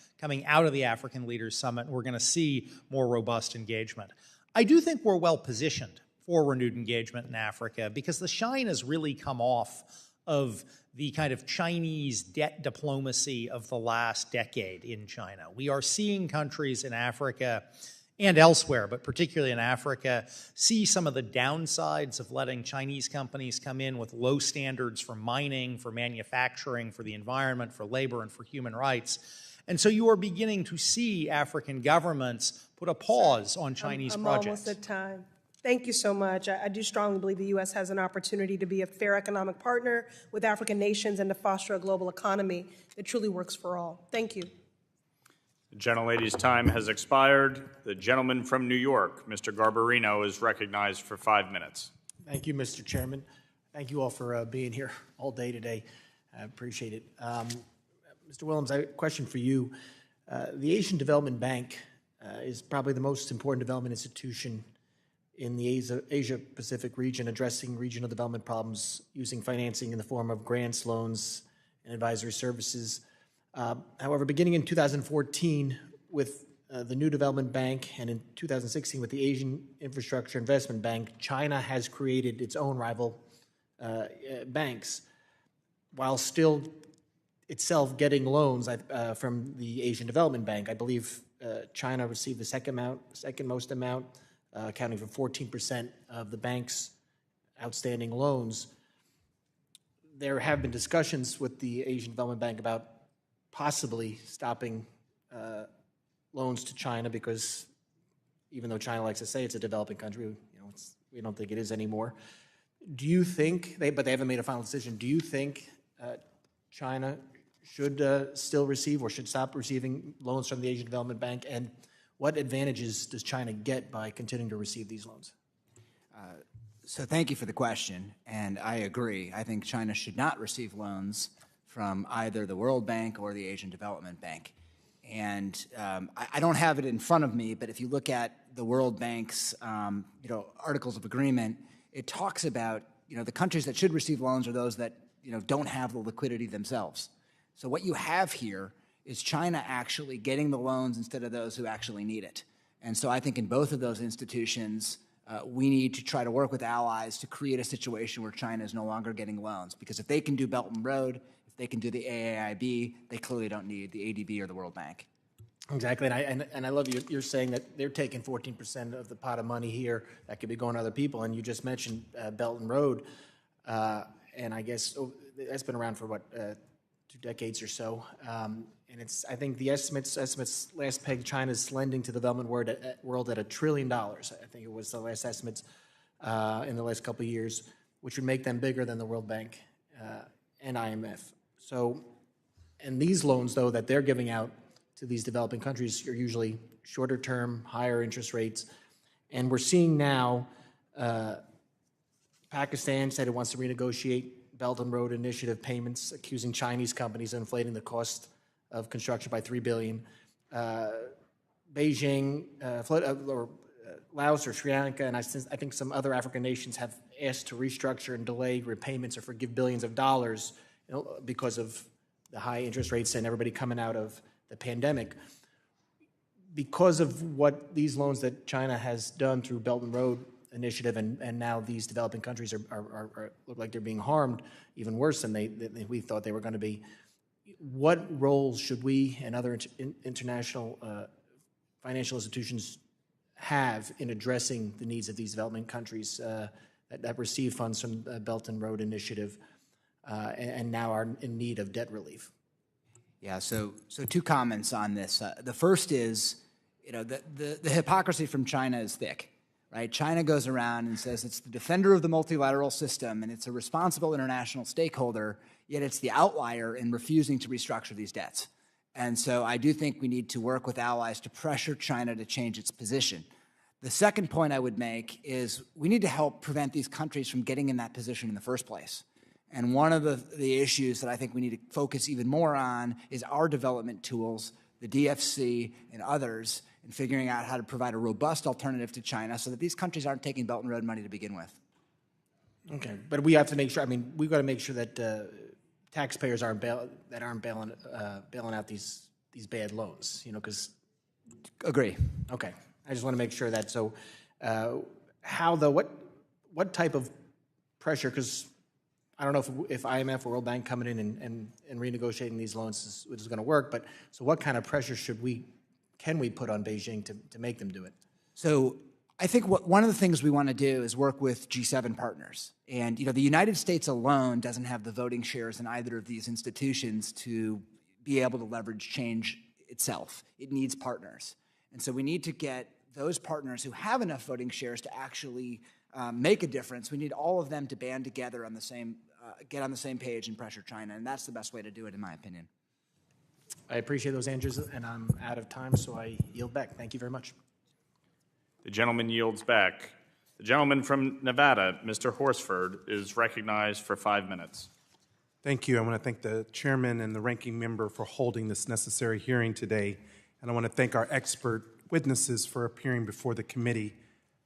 out of the African Leaders Summit, and we're going to see more robust engagement. I do think we're well positioned for renewed engagement in Africa because the shine has really come off of the kind of Chinese debt diplomacy of the last decade in China. We are seeing countries in Africa and elsewhere, but particularly in Africa, see some of the downsides of letting Chinese companies come in with low standards for mining, for manufacturing, for the environment, for labor, and for human rights. And so you are beginning to see African governments put a pause on Chinese projects.
I'm almost at time. Thank you so much. I do strongly believe the U.S. has an opportunity to be a fair economic partner with African nations and to foster a global economy that truly works for all. Thank you.
The gentlelady's time has expired. The gentleman from New York, Mr. Garbarino, is recognized for 5 minutes.
Thank you, Mr. Chairman. Thank you all for being here all day today. I appreciate it. Mr. Willems, I have a question for you. The Asian Development Bank is probably the most important development institution in the Asia-Pacific region, addressing regional development problems using financing in the form of grants, loans, and advisory services. However, beginning in 2014 with the New Development Bank and in 2016 with the Asian Infrastructure Investment Bank, China has created its own rival banks while still itself getting loans from the Asian Development Bank. I believe China received the second most amount, accounting for 14% of the bank's outstanding loans. There have been discussions with the Asian Development Bank about possibly stopping loans to China because even though China likes to say it's a developing country, we don't think it is anymore. Do you think, but they haven't made a final decision, do you think China should still receive or should stop receiving loans from the Asian Development Bank? And what advantages does China get by continuing to receive these loans?
So thank you for the question, and I agree. I think China should not receive loans from either the World Bank or the Asian Development Bank. And I don't have it in front of me, but if you look at the World Bank's Articles of Agreement, it talks about the countries that should receive loans are those that don't have the liquidity themselves. So what you have here is China actually getting the loans instead of those who actually need it. And so I think in both of those institutions, we need to try to work with allies to create a situation where China is no longer getting loans. Because if they can do Belt and Road, if they can do the AAIB, they clearly don't need the ADB or the World Bank.
Exactly, and I love you're saying that they're taking 14% of the pot of money here that could be going to other people, and you just mentioned Belt and Road, and I guess that's been around for what 2 decades or so, and I think the estimates last pegged China's lending to the development world at $1 trillion. I think it was the last estimates in the last couple of years, which would make them bigger than the World Bank and IMF. So, and these loans though that they're giving out to these developing countries are usually shorter term, higher interest rates. And we're seeing now Pakistan said it wants to renegotiate Belt and Road Initiative payments, accusing Chinese companies of inflating the cost of construction by $3 billion. Beijing, Laos or Sri Lanka, and I think some other African nations have asked to restructure and delay repayments or forgive billions of dollars, because of the high interest rates and everybody coming out of the pandemic. Because of what these loans that China has done through Belt and Road Initiative, and now these developing countries are look like they're being harmed even worse than we thought they were going to be. What roles should we and other international financial institutions have in addressing the needs of these developing countries that receive funds from the Belt and Road Initiative and now are in need of debt relief?
Yeah, so 2 comments on this. The first is, the hypocrisy from China is thick, right? China goes around and says it's the defender of the multilateral system and it's a responsible international stakeholder, yet it's the outlier in refusing to restructure these debts. And so I do think we need to work with allies to pressure China to change its position. The second point I would make is we need to help prevent these countries from getting in that position in the first place. And one of the issues that I think we need to focus even more on is our development tools, the DFC and others, in figuring out how to provide a robust alternative to China so that these countries aren't taking Belt and Road money to begin with.
Okay, but we have to make sure, we've got to make sure that taxpayers aren't bailing out these bad loans, because...
Agree.
Okay, I just want to make sure that, so what type of pressure, because I don't know if IMF or World Bank coming in and renegotiating these loans is going to work, but so what kind of pressure can we put on Beijing to make them do it?
So I think one of the things we want to do is work with G7 partners. And the United States alone doesn't have the voting shares in either of these institutions to be able to leverage change itself. It needs partners. And so we need to get those partners who have enough voting shares to actually make a difference. We need all of them to band together on the same, get on the same page and pressure China, and that's the best way to do it, in my opinion.
I appreciate those answers, and I'm out of time, so I yield back. Thank you very much.
The gentleman yields back. The gentleman from Nevada, Mr. Horsford, is recognized for 5 minutes.
Thank you. I want to thank the chairman and the ranking member for holding this necessary hearing today, and I want to thank our expert witnesses for appearing before the committee.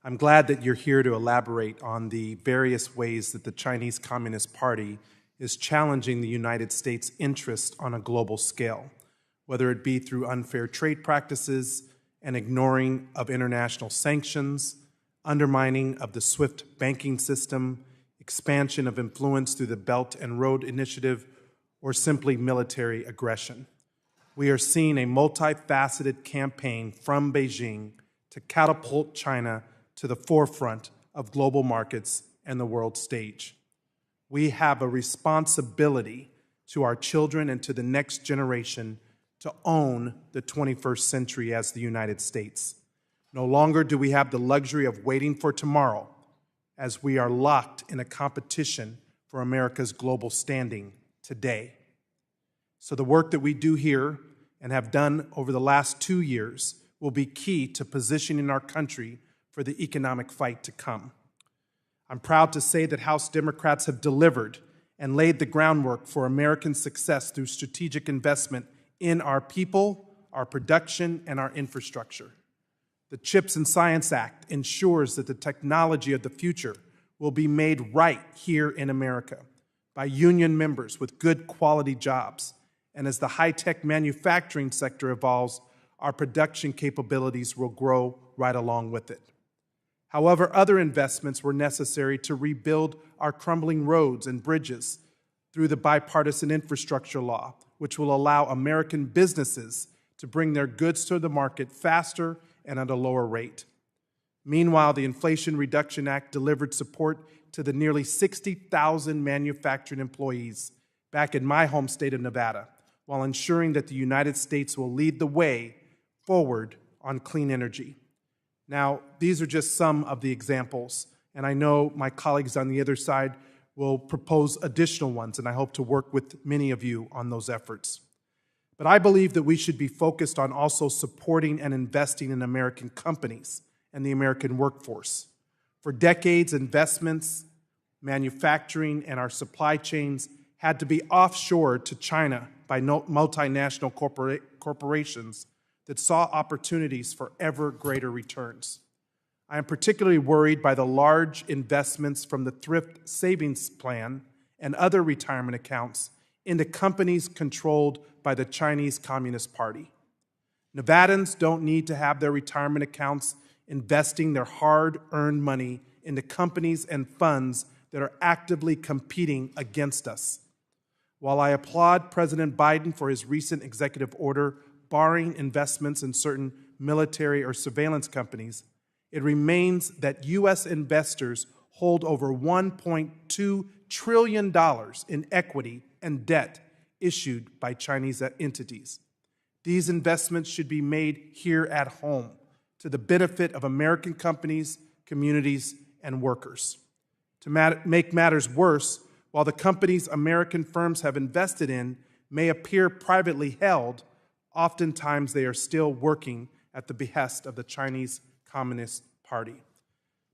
I'm glad that you're here to elaborate on the various ways that the Chinese Communist Party is challenging the United States' interest on a global scale, whether it be through unfair trade practices and ignoring of international sanctions, undermining of the SWIFT banking system, expansion of influence through the Belt and Road Initiative, or simply military aggression. We are seeing a multifaceted campaign from Beijing to catapult China to the forefront of global markets and the world stage. We have a responsibility to our children and to the next generation to own the 21st century as the United States. No longer do we have the luxury of waiting for tomorrow, as we are locked in a competition for America's global standing today. So the work that we do here and have done over the last 2 years will be key to positioning our country for the economic fight to come. I'm proud to say that House Democrats have delivered and laid the groundwork for American success through strategic investment in our people, our production, and our infrastructure. The CHIPS and Science Act ensures that the technology of the future will be made right here in America by union members with good quality jobs And as the high-tech manufacturing sector evolves, our production capabilities will grow right along with it. However, other investments were necessary to rebuild our crumbling roads and bridges through the bipartisan infrastructure law, which will allow American businesses to bring their goods to the market faster and at a lower rate. Meanwhile, the Inflation Reduction Act delivered support to the nearly 60,000 manufacturing employees back in my home state of Nevada, while ensuring that the United States will lead the way forward on clean energy. Now, these are just some of the examples, and I know my colleagues on the other side will propose additional ones, and I hope to work with many of you on those efforts. But I believe that we should be focused on also supporting and investing in American companies and the American workforce. For decades, investments, manufacturing, and our supply chains had to be offshored to China by multinational corporations that saw opportunities for ever greater returns. I am particularly worried by the large investments from the Thrift Savings Plan and other retirement accounts into companies controlled by the Chinese Communist Party. Nevadans don't need to have their retirement accounts investing their hard-earned money into companies and funds that are actively competing against us. While I applaud President Biden for his recent executive order barring investments in certain military or surveillance companies, it remains that U.S. investors hold over $1.2 trillion in equity and debt issued by Chinese entities. These investments should be made here at home to the benefit of American companies, communities, and workers. To make matters worse, while the companies American firms have invested in may appear privately held, oftentimes they are still working at the behest of the Chinese Communist Party.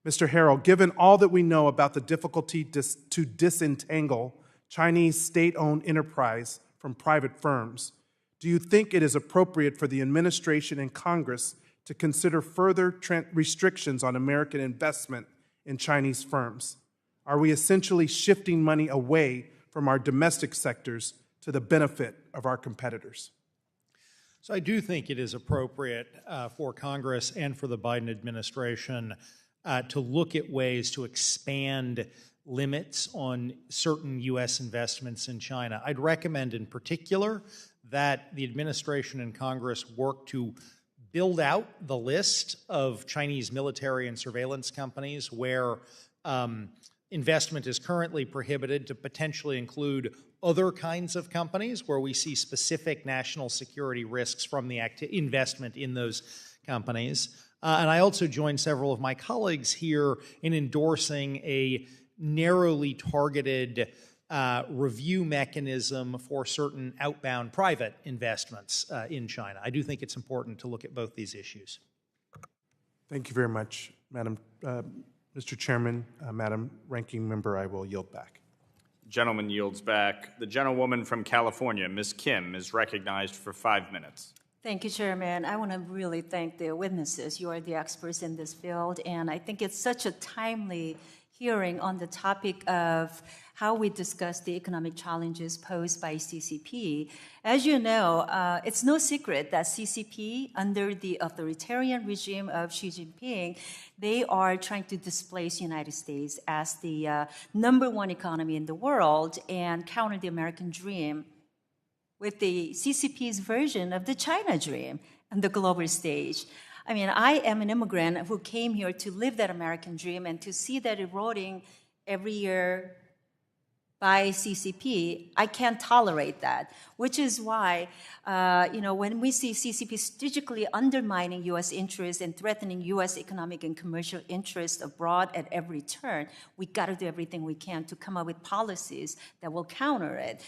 Mr. Harrell, given all that we know about the difficulty to disentangle Chinese state-owned enterprise from private firms, do you think it is appropriate for the administration and Congress to consider further restrictions on American investment in Chinese firms? Are we essentially shifting money away from our domestic sectors to the benefit of our competitors?
So I do think it is appropriate for Congress and for the Biden administration to look at ways to expand limits on certain U.S. investments in China. I'd recommend in particular that the administration and Congress work to build out the list of Chinese military and surveillance companies where investment is currently prohibited to potentially include other kinds of companies where we see specific national security risks from the investment in those companies. And I also join several of my colleagues here in endorsing a narrowly targeted review mechanism for certain outbound private investments in China. I do think it's important to look at both these issues.
Thank you very much, Mr. Chairman. Madam Ranking Member, I will yield back.
Gentleman yields back. The gentlewoman from California, Ms. Kim, is recognized for 5 minutes.
Thank you, Chairman. I want to really thank the witnesses. You are the experts in this field, and I think it's such a timely hearing on the topic of how we discuss the economic challenges posed by CCP. As you know, it's no secret that CCP, under the authoritarian regime of Xi Jinping, they are trying to displace the United States as the #1 economy in the world and counter the American dream with the CCP's version of the China dream on the global stage. I mean, I am an immigrant who came here to live that American dream, and to see that eroding every year by CCP, I can't tolerate that, which is why, when we see CCP strategically undermining U.S. interests and threatening U.S. economic and commercial interests abroad at every turn, we got to do everything we can to come up with policies that will counter it.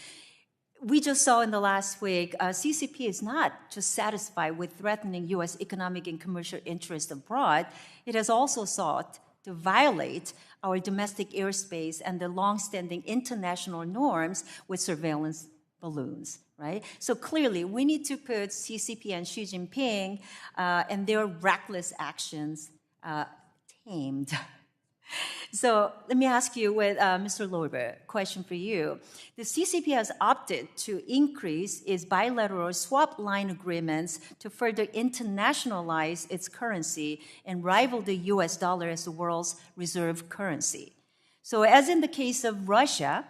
We just saw in the last week, CCP is not just satisfied with threatening U.S. economic and commercial interests abroad. It has also sought to violate our domestic airspace and the longstanding international norms with surveillance balloons, right? So clearly, we need to put CCP and Xi Jinping and their reckless actions tamed. So let me ask you, with Mr. Lorber, question for you. The CCP has opted to increase its bilateral swap line agreements to further internationalize its currency and rival the US dollar as the world's reserve currency. So as in the case of Russia,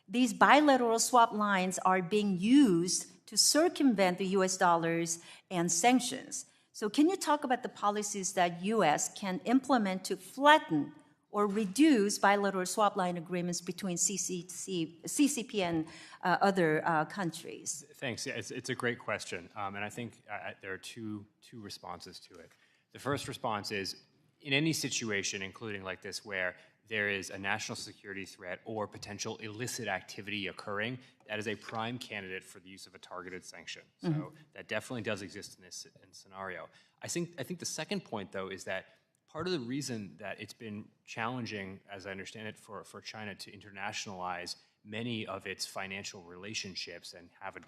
these bilateral swap lines are being used to circumvent the US dollars and sanctions. So can you talk about the policies that US can implement to flatten or reduce bilateral swap line agreements between CCP and other countries?
Thanks. Yeah, it's a great question, and I think there are two responses to it. The first response is, in any situation, including like this, where there is a national security threat or potential illicit activity occurring, that is a prime candidate for the use of a targeted sanction. So that definitely does exist in this scenario. I think the second point, though, is that part of the reason that it's been challenging, as I understand it, for China to internationalize many of its financial relationships and have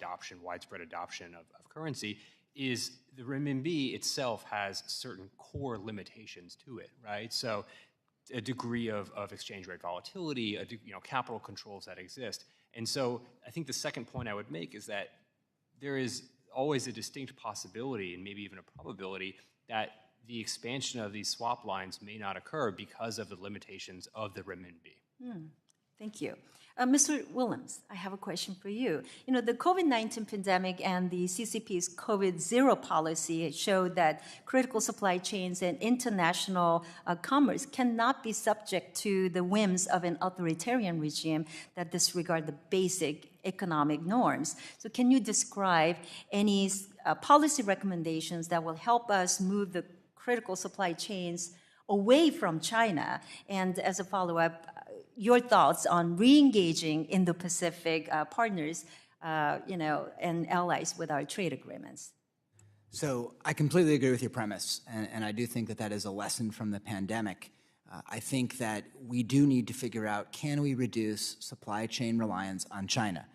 widespread adoption of currency, is the renminbi itself has certain core limitations to it, right? So a degree of exchange rate volatility, capital controls that exist. And so I think the second point I would make is that there is always a distinct possibility, and maybe even a probability, that the expansion of these swap lines may not occur because of the limitations of the renminbi.
Thank you. Mr. Willems, I have a question for you. You know, the COVID-19 pandemic and the CCP's COVID-0 policy showed that critical supply chains and international commerce cannot be subject to the whims of an authoritarian regime that disregard the basic economic norms. So can you describe any policy recommendations that will help us move the critical supply chains away from China? And as a follow-up, your thoughts on re-engaging Indo-Pacific partners, and allies with our trade agreements.
So I completely agree with your premise, and I do think that that is a lesson from the pandemic. I think that we do need to figure out, can we reduce supply chain reliance on China?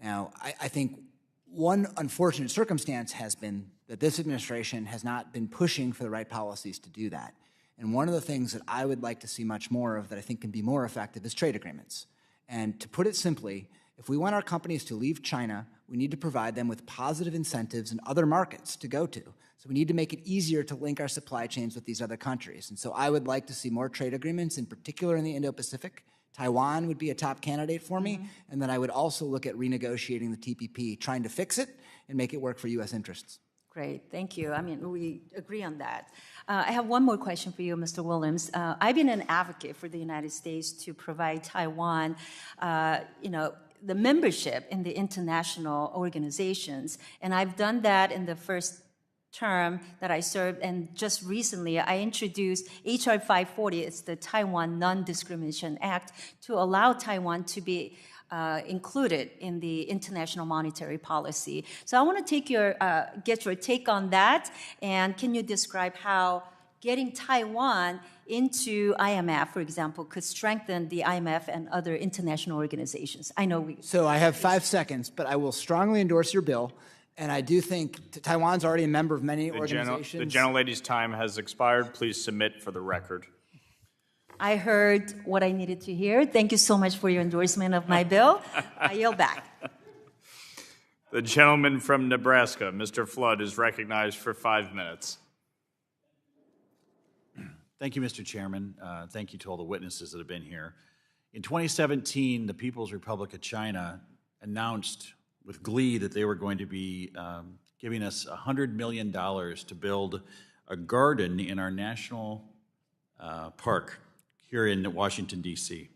Now, I think one unfortunate circumstance has been that this administration has not been pushing for the right policies to do that. And one of the things that I would like to see much more of that I think can be more effective is trade agreements. And to put it simply, if we want our companies to leave China, we need to provide them with positive incentives in other markets to go to. So we need to make it easier to link our supply chains with these other countries. And so I would like to see more trade agreements, in particular in the Indo-Pacific. Taiwan would be a top candidate for me. And then I would also look at renegotiating the TPP, trying to fix it and make it work for U.S. interests.
Great, thank you. I mean, we agree on that. I have one more question for you, Mr. Willems. I've been an advocate for the United States to provide Taiwan, the membership in the international organizations, and I've done that in the first term that I served, and just recently I introduced H.R. 540, it's the Taiwan Non-Discrimination Act, to allow Taiwan to be included in the international monetary policy. So I want to get your take on that, and can you describe how getting Taiwan into IMF, for example, could strengthen the IMF and other international organizations?
So I have 5 seconds, but I will strongly endorse your bill, and I do think Taiwan's already a member of many organizations.
The gentlelady's time has expired. Please submit for the record.
I heard what I needed to hear. Thank you so much for your endorsement of my bill. I yield back.
The gentleman from Nebraska, Mr. Flood, is recognized for 5 minutes.
Thank you, Mr. Chairman. Thank you to all the witnesses that have been here. In 2017, the People's Republic of China announced with glee that they were going to be giving us $100 million to build a garden in our national park here in Washington, D.C.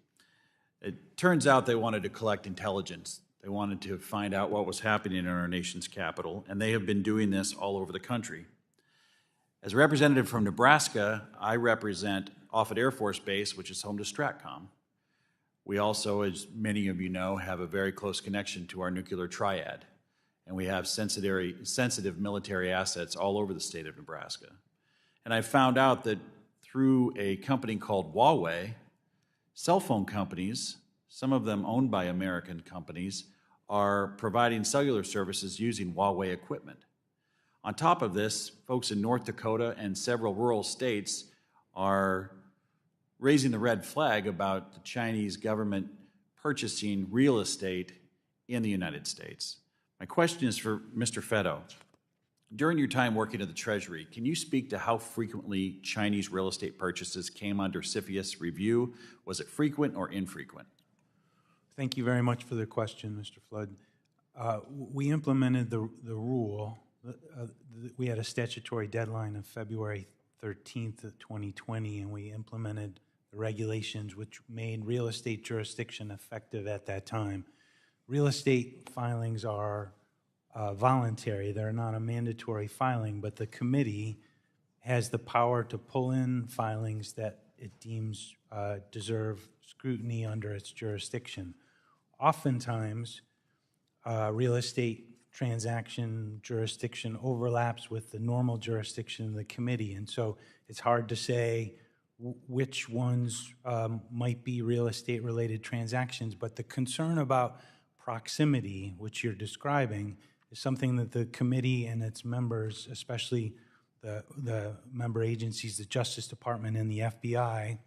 It turns out they wanted to collect intelligence. They wanted to find out what was happening in our nation's capital, and they have been doing this all over the country. As a representative from Nebraska, I represent Offutt Air Force Base, which is home to STRATCOM. We also, as many of you know, have a very close connection to our nuclear triad, and we have sensitive military assets all over the state of Nebraska. And I found out that through a company called Huawei, cell phone companies, some of them owned by American companies, are providing cellular services using Huawei equipment. On top of this, folks in North Dakota and several rural states are raising the red flag about the Chinese government purchasing real estate in the United States. My question is for Mr. Feddo. During your time working at the Treasury, can you speak to how frequently Chinese real estate purchases came under CFIUS review? Was it frequent or infrequent?
Thank you very much for the question, Mr. Flood. We implemented the rule. We had a statutory deadline of February 13th of 2020, and we implemented the regulations which made real estate jurisdiction effective at that time. Real estate filings are voluntary. They're not a mandatory filing, but the committee has the power to pull in filings that it deems deserve scrutiny under its jurisdiction. Oftentimes, real estate transaction jurisdiction overlaps with the normal jurisdiction of the committee, and so it's hard to say which ones might be real estate-related transactions, but the concern about proximity, which you're describing, is something that the committee and its members, especially the member agencies, the Justice Department and the FBI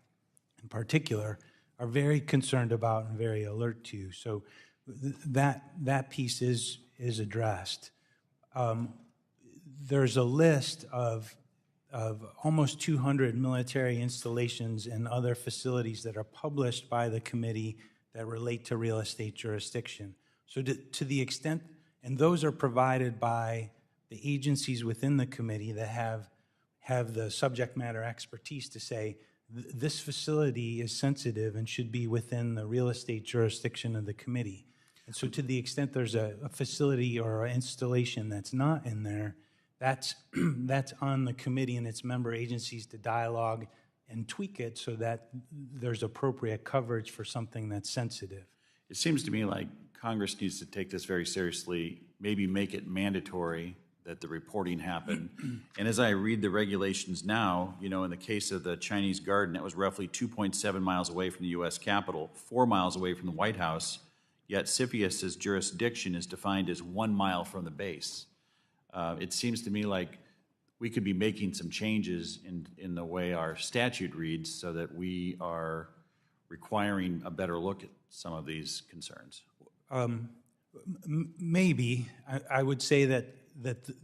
in particular, are very concerned about and very alert to. So that piece is addressed. There's a list of almost 200 military installations and other facilities that are published by the committee that relate to real estate jurisdiction. So to the extent, and those are provided by the agencies within the committee that have the subject matter expertise to say, this facility is sensitive and should be within the real estate jurisdiction of the committee. And so to the extent there's a facility or an installation that's not in there, that's on the committee and its member agencies to dialogue and tweak it so that there's appropriate coverage for something that's sensitive.
It seems to me like Congress needs to take this very seriously, maybe make it mandatory that the reporting happen. And as I read the regulations now, you know, in the case of the Chinese garden, that was roughly 2.7 miles away from the U.S. Capitol, 4 miles away from the White House, yet CFIUS's jurisdiction is defined as 1 mile from the base. It seems to me like we could be making some changes in the way our statute reads so that we are requiring a better look at some of these concerns.
Maybe. I would say that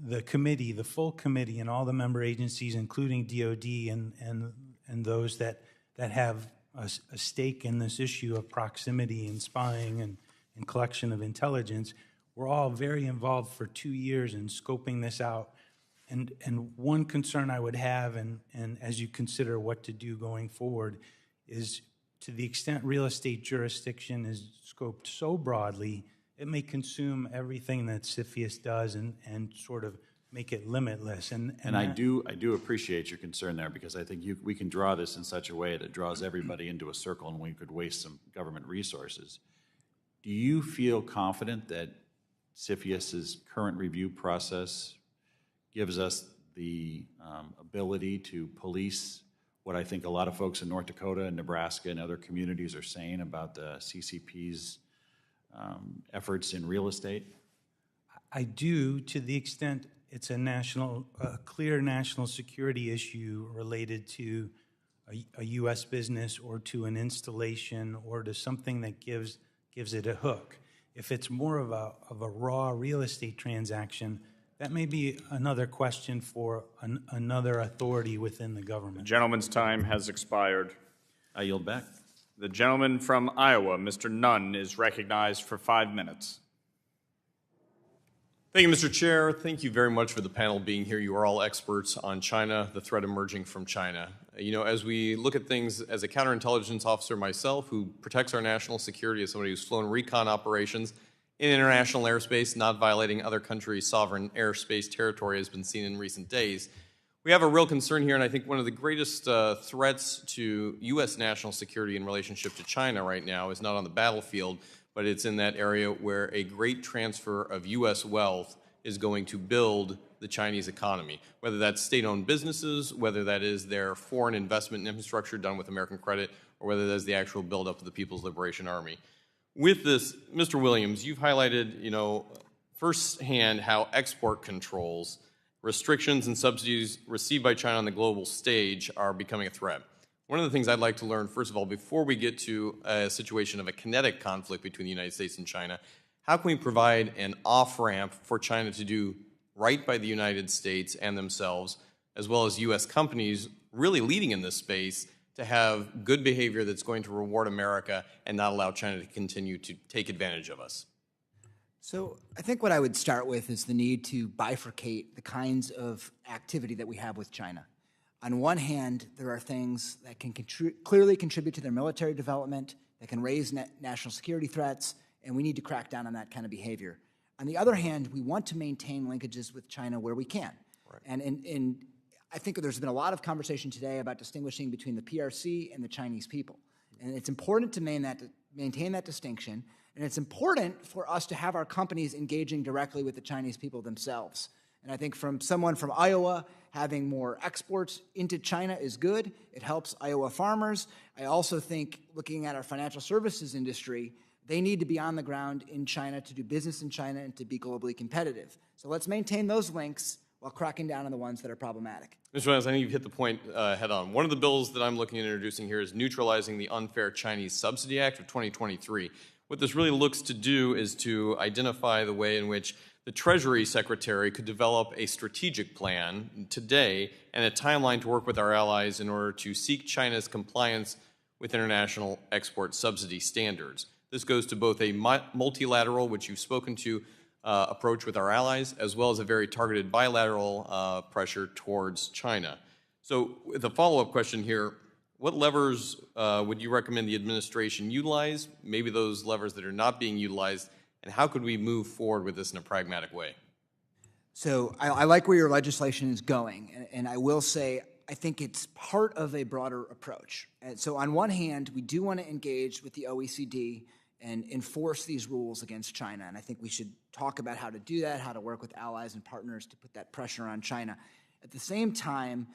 the committee, the full committee, and all the member agencies, including DOD and those that have a stake in this issue of proximity and spying and collection of intelligence, we're all very involved for 2 years in scoping this out. And one concern I would have, and as you consider what to do going forward, is to the extent real estate jurisdiction is scoped so broadly, it may consume everything that CFIUS does and sort of make it limitless. And
I do appreciate your concern there, because I think we can draw this in such a way that draws everybody into a circle and we could waste some government resources. Do you feel confident that CFIUS's current review process gives us the ability to police what I think a lot of folks in North Dakota and Nebraska and other communities are saying about the CCP's efforts in real estate?
I do, to the extent it's a clear national security issue related to a U.S. business or to an installation or to something that gives it a hook. If it's more of a raw real estate transaction, that may be another question for another authority within the government.
The gentleman's time has expired.
I yield back.
The gentleman from Iowa, Mr. Nunn, is recognized for 5 minutes.
Thank you, Mr. Chair. Thank you very much for the panel being here. You are all experts on China, the threat emerging from China. You know, as we look at things, as a counterintelligence officer myself who protects our national security, as somebody who's flown recon operations in international airspace, not violating other countries' sovereign airspace territory has been seen in recent days. We have a real concern here, and I think one of the greatest threats to U.S. national security in relationship to China right now is not on the battlefield, but it's in that area where a great transfer of U.S. wealth is going to build the Chinese economy, whether that's state-owned businesses, whether that is their foreign investment in infrastructure done with American credit, or whether that is the actual buildup of the People's Liberation Army. With this, Mr. Williams, you've highlighted, you know, firsthand how export controls, restrictions and subsidies received by China on the global stage are becoming a threat. One of the things I'd like to learn, first of all, before we get to a situation of a kinetic conflict between the United States and China, how can we provide an off-ramp for China to do right by the United States and themselves, as well as U.S. companies really leading in this space, to have good behavior that's going to reward America and not allow China to continue to take advantage of us?
So I think what I would start with is the need to bifurcate the kinds of activity that we have with China. On one hand, there are things that can clearly contribute to their military development, that can raise national security threats, and we need to crack down on that kind of behavior. On the other hand, we want to maintain linkages with China where we can. Right. And I think there's been a lot of conversation today about distinguishing between the PRC and the Chinese people. And it's important to maintain that distinction, and it's important for us to have our companies engaging directly with the Chinese people themselves. And I think from someone from Iowa, having more exports into China is good. It helps Iowa farmers. I also think looking at our financial services industry, they need to be on the ground in China to do business in China and to be globally competitive. So let's maintain those links while cracking down on the ones that are problematic.
Mr. Williams, I think you've hit the point head on. One of the bills that I'm looking at introducing here is neutralizing the Unfair Chinese Subsidy Act of 2023. What this really looks to do is to identify the way in which the Treasury Secretary could develop a strategic plan today and a timeline to work with our allies in order to seek China's compliance with international export subsidy standards. This goes to both a multilateral, which you've spoken to, approach with our allies, as well as a very targeted bilateral pressure towards China. So the follow-up question here, what levers would you recommend the administration utilize, maybe those levers that are not being utilized, and how could we move forward with this in a pragmatic way?
So I like where your legislation is going, and I will say I think it's part of a broader approach. And so on one hand, we do want to engage with the OECD and enforce these rules against China, and I think we should talk about how to do that, how to work with allies and partners to put that pressure on China. At the same time,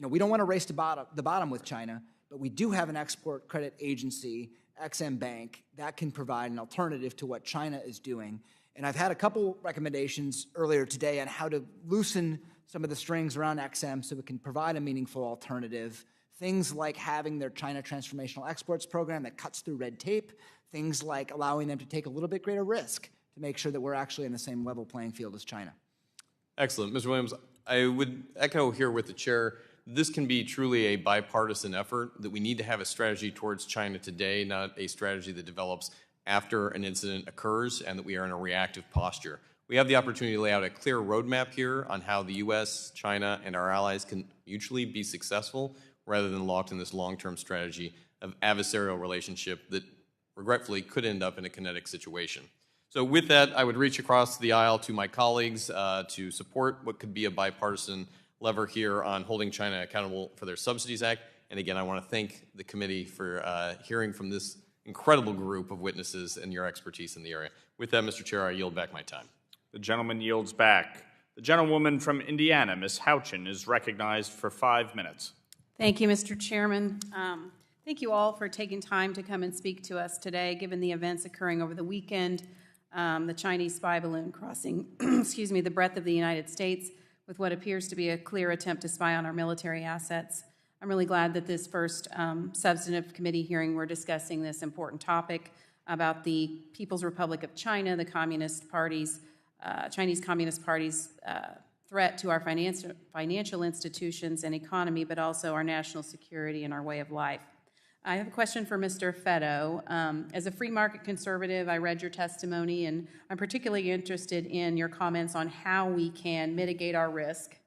we don't want to race to the bottom with China, but we do have an export credit agency, XM Bank, that can provide an alternative to what China is doing. And I've had a couple recommendations earlier today on how to loosen some of the strings around XM so it can provide a meaningful alternative. Things like having their China Transformational Exports program that cuts through red tape, things like allowing them to take a little bit greater risk to make sure that we're actually in the same level playing field as China.
Excellent. Mr. Williams, I would echo here with the chair, this can be truly a bipartisan effort, that we need to have a strategy towards China today, not a strategy that develops after an incident occurs and that we are in a reactive posture. We have the opportunity to lay out a clear roadmap here on how the U.S., China, and our allies can mutually be successful rather than locked in this long-term strategy of adversarial relationship that regretfully could end up in a kinetic situation. So with that, I would reach across the aisle to my colleagues to support what could be a bipartisan lever here on holding China accountable for their Subsidies Act. And again, I want to thank the committee for hearing from this incredible group of witnesses and your expertise in the area. With that, Mr. Chair, I yield back my time.
The gentleman yields back. The gentlewoman from Indiana, Ms. Hauchen, is recognized for 5 minutes.
Thank you, Mr. Chairman. Thank you all for taking time to come and speak to us today, given the events occurring over the weekend, the Chinese spy balloon crossing, the breadth of the United States with what appears to be a clear attempt to spy on our military assets. I'm really glad that this first substantive committee hearing we're discussing this important topic about the People's Republic of China, the Communist Party's, Chinese Communist Party's threat to our financial institutions and economy, but also our national security and our way of life. I have a question for Mr. Feddo. As a free market conservative, I read your testimony, and I'm particularly interested in your comments on how we can mitigate our risk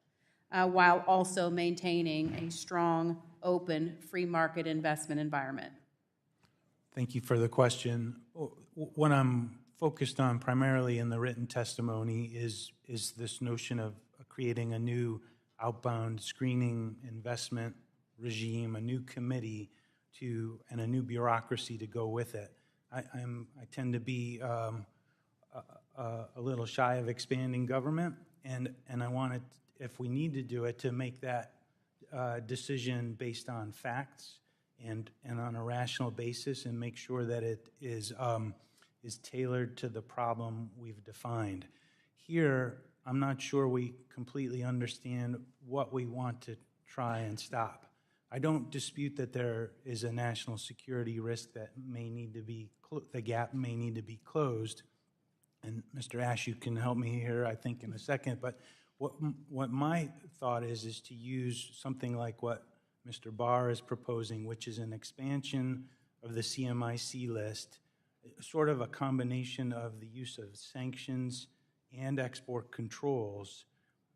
while also maintaining a strong, open, free market investment environment.
Thank you for the question. What I'm focused on primarily in the written testimony is this notion of creating a new outbound screening investment regime, a new committee and a new bureaucracy to go with it. I tend to be a little shy of expanding government, and I want it, if we need to do it, to make that decision based on facts and on a rational basis, and make sure that it is tailored to the problem we've defined. Here, I'm not sure we completely understand what we want to try and stop. I don't dispute that there is a national security risk that may need to be, the gap may need to be closed. And Mr. Ashooh can help me here, I think, in a second. But what my thought is to use something like what Mr. Barr is proposing, which is an expansion of the CMIC list, sort of a combination of the use of sanctions and export controls.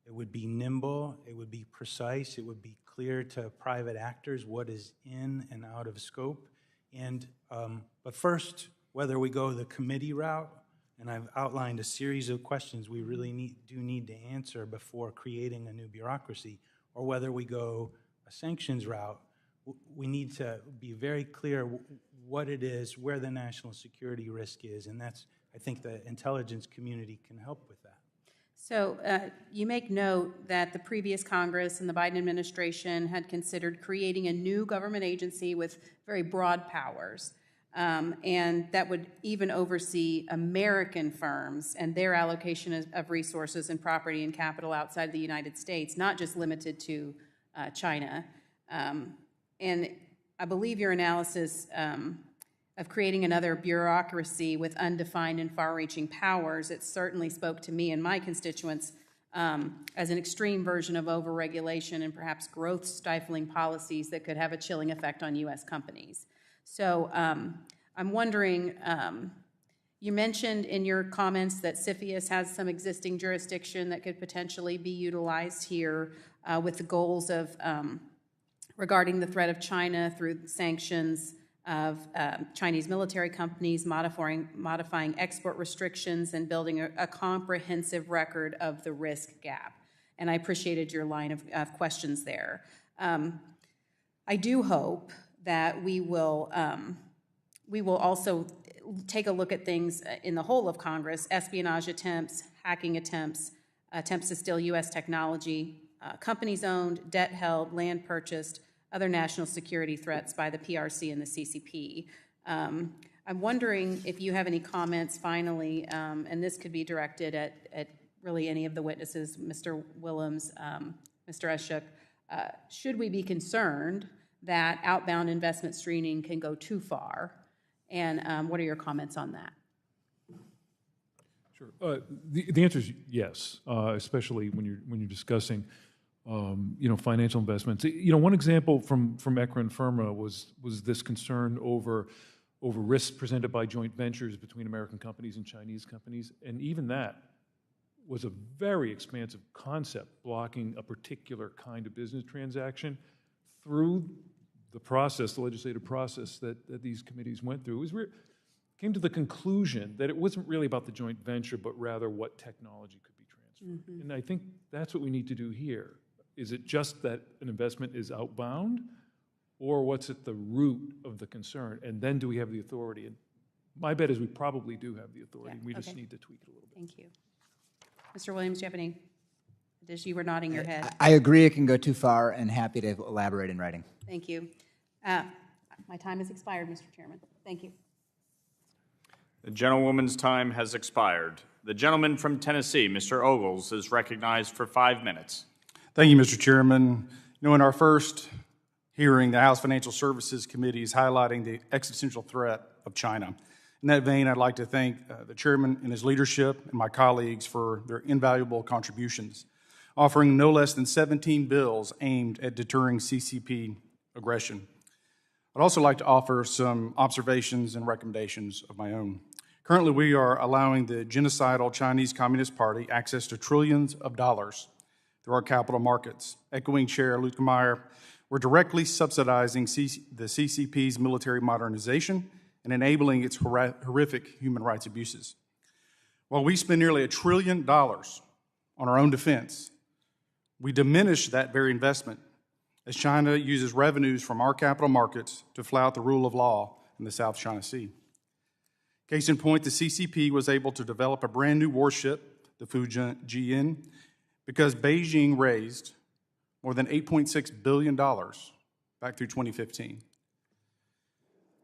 It would be nimble, it would be precise, it would be clear to private actors what is in and out of scope. And but first, whether we go the committee route, and I've outlined a series of questions we really do need to answer before creating a new bureaucracy, or whether we go a sanctions route, we need to be very clear what it is, where the national security risk is, and that's, I think the intelligence community can help with that.
So you make note that the previous Congress and the Biden administration had considered creating a new government agency with very broad powers, and that would even oversee American firms and their allocation of resources and property and capital outside the United States, not just limited to China. And I believe your analysis of creating another bureaucracy with undefined and far-reaching powers, it certainly spoke to me and my constituents as an extreme version of overregulation and perhaps growth-stifling policies that could have a chilling effect on U.S. companies. So I'm wondering, you mentioned in your comments that CFIUS has some existing jurisdiction that could potentially be utilized here with the goals of regarding the threat of China through sanctions of Chinese military companies, modifying export restrictions, and building a comprehensive record of the risk gap. And I appreciated your line of questions there. I do hope that we will also take a look at things in the whole of Congress: espionage attempts, hacking attempts, attempts to steal U.S. technology, companies owned, debt held, land purchased, other national security threats by the PRC and the CCP. I'm wondering if you have any comments finally, and this could be directed at really any of the witnesses, Mr. Willems, Mr. Ashooh. Should we be concerned that outbound investment screening can go too far? And what are your comments on that?
Sure. The answer is yes, especially when you're discussing financial investments. One example from Ekron Firma was this concern over risks presented by joint ventures between American companies and Chinese companies, and even that was a very expansive concept, blocking a particular kind of business transaction through the process, the legislative process that these committees went through. Came to the conclusion that it wasn't really about the joint venture, but rather what technology could be transferred. Mm-hmm. And I think that's what we need to do here. Is it just that an investment is outbound, or what's at the root of the concern? And then do we have the authority? And my bet is we probably do have the authority. Yeah, we just need to tweak it a little bit.
Thank you. Mr. Williams, do you have any? You were nodding your head.
I agree it can go too far, and happy to elaborate in writing.
Thank you. My time has expired, Mr. Chairman. Thank you.
The gentlewoman's time has expired. The gentleman from Tennessee, Mr. Ogles, is recognized for 5 minutes.
Thank you, Mr. Chairman. In our first hearing, the House Financial Services Committee is highlighting the existential threat of China. In that vein, I'd like to thank the chairman and his leadership and my colleagues for their invaluable contributions, offering no less than 17 bills aimed at deterring CCP aggression. I'd also like to offer some observations and recommendations of my own. Currently, we are allowing the genocidal Chinese Communist Party access to trillions of dollars through our capital markets. Echoing Chair Luetkemeyer, we're directly subsidizing the CCP's military modernization and enabling its horrific human rights abuses. While we spend nearly $1 trillion on our own defense, we diminish that very investment as China uses revenues from our capital markets to flout the rule of law in the South China Sea. Case in point, the CCP was able to develop a brand new warship, the Fujian, because Beijing raised more than $8.6 billion back through 2015.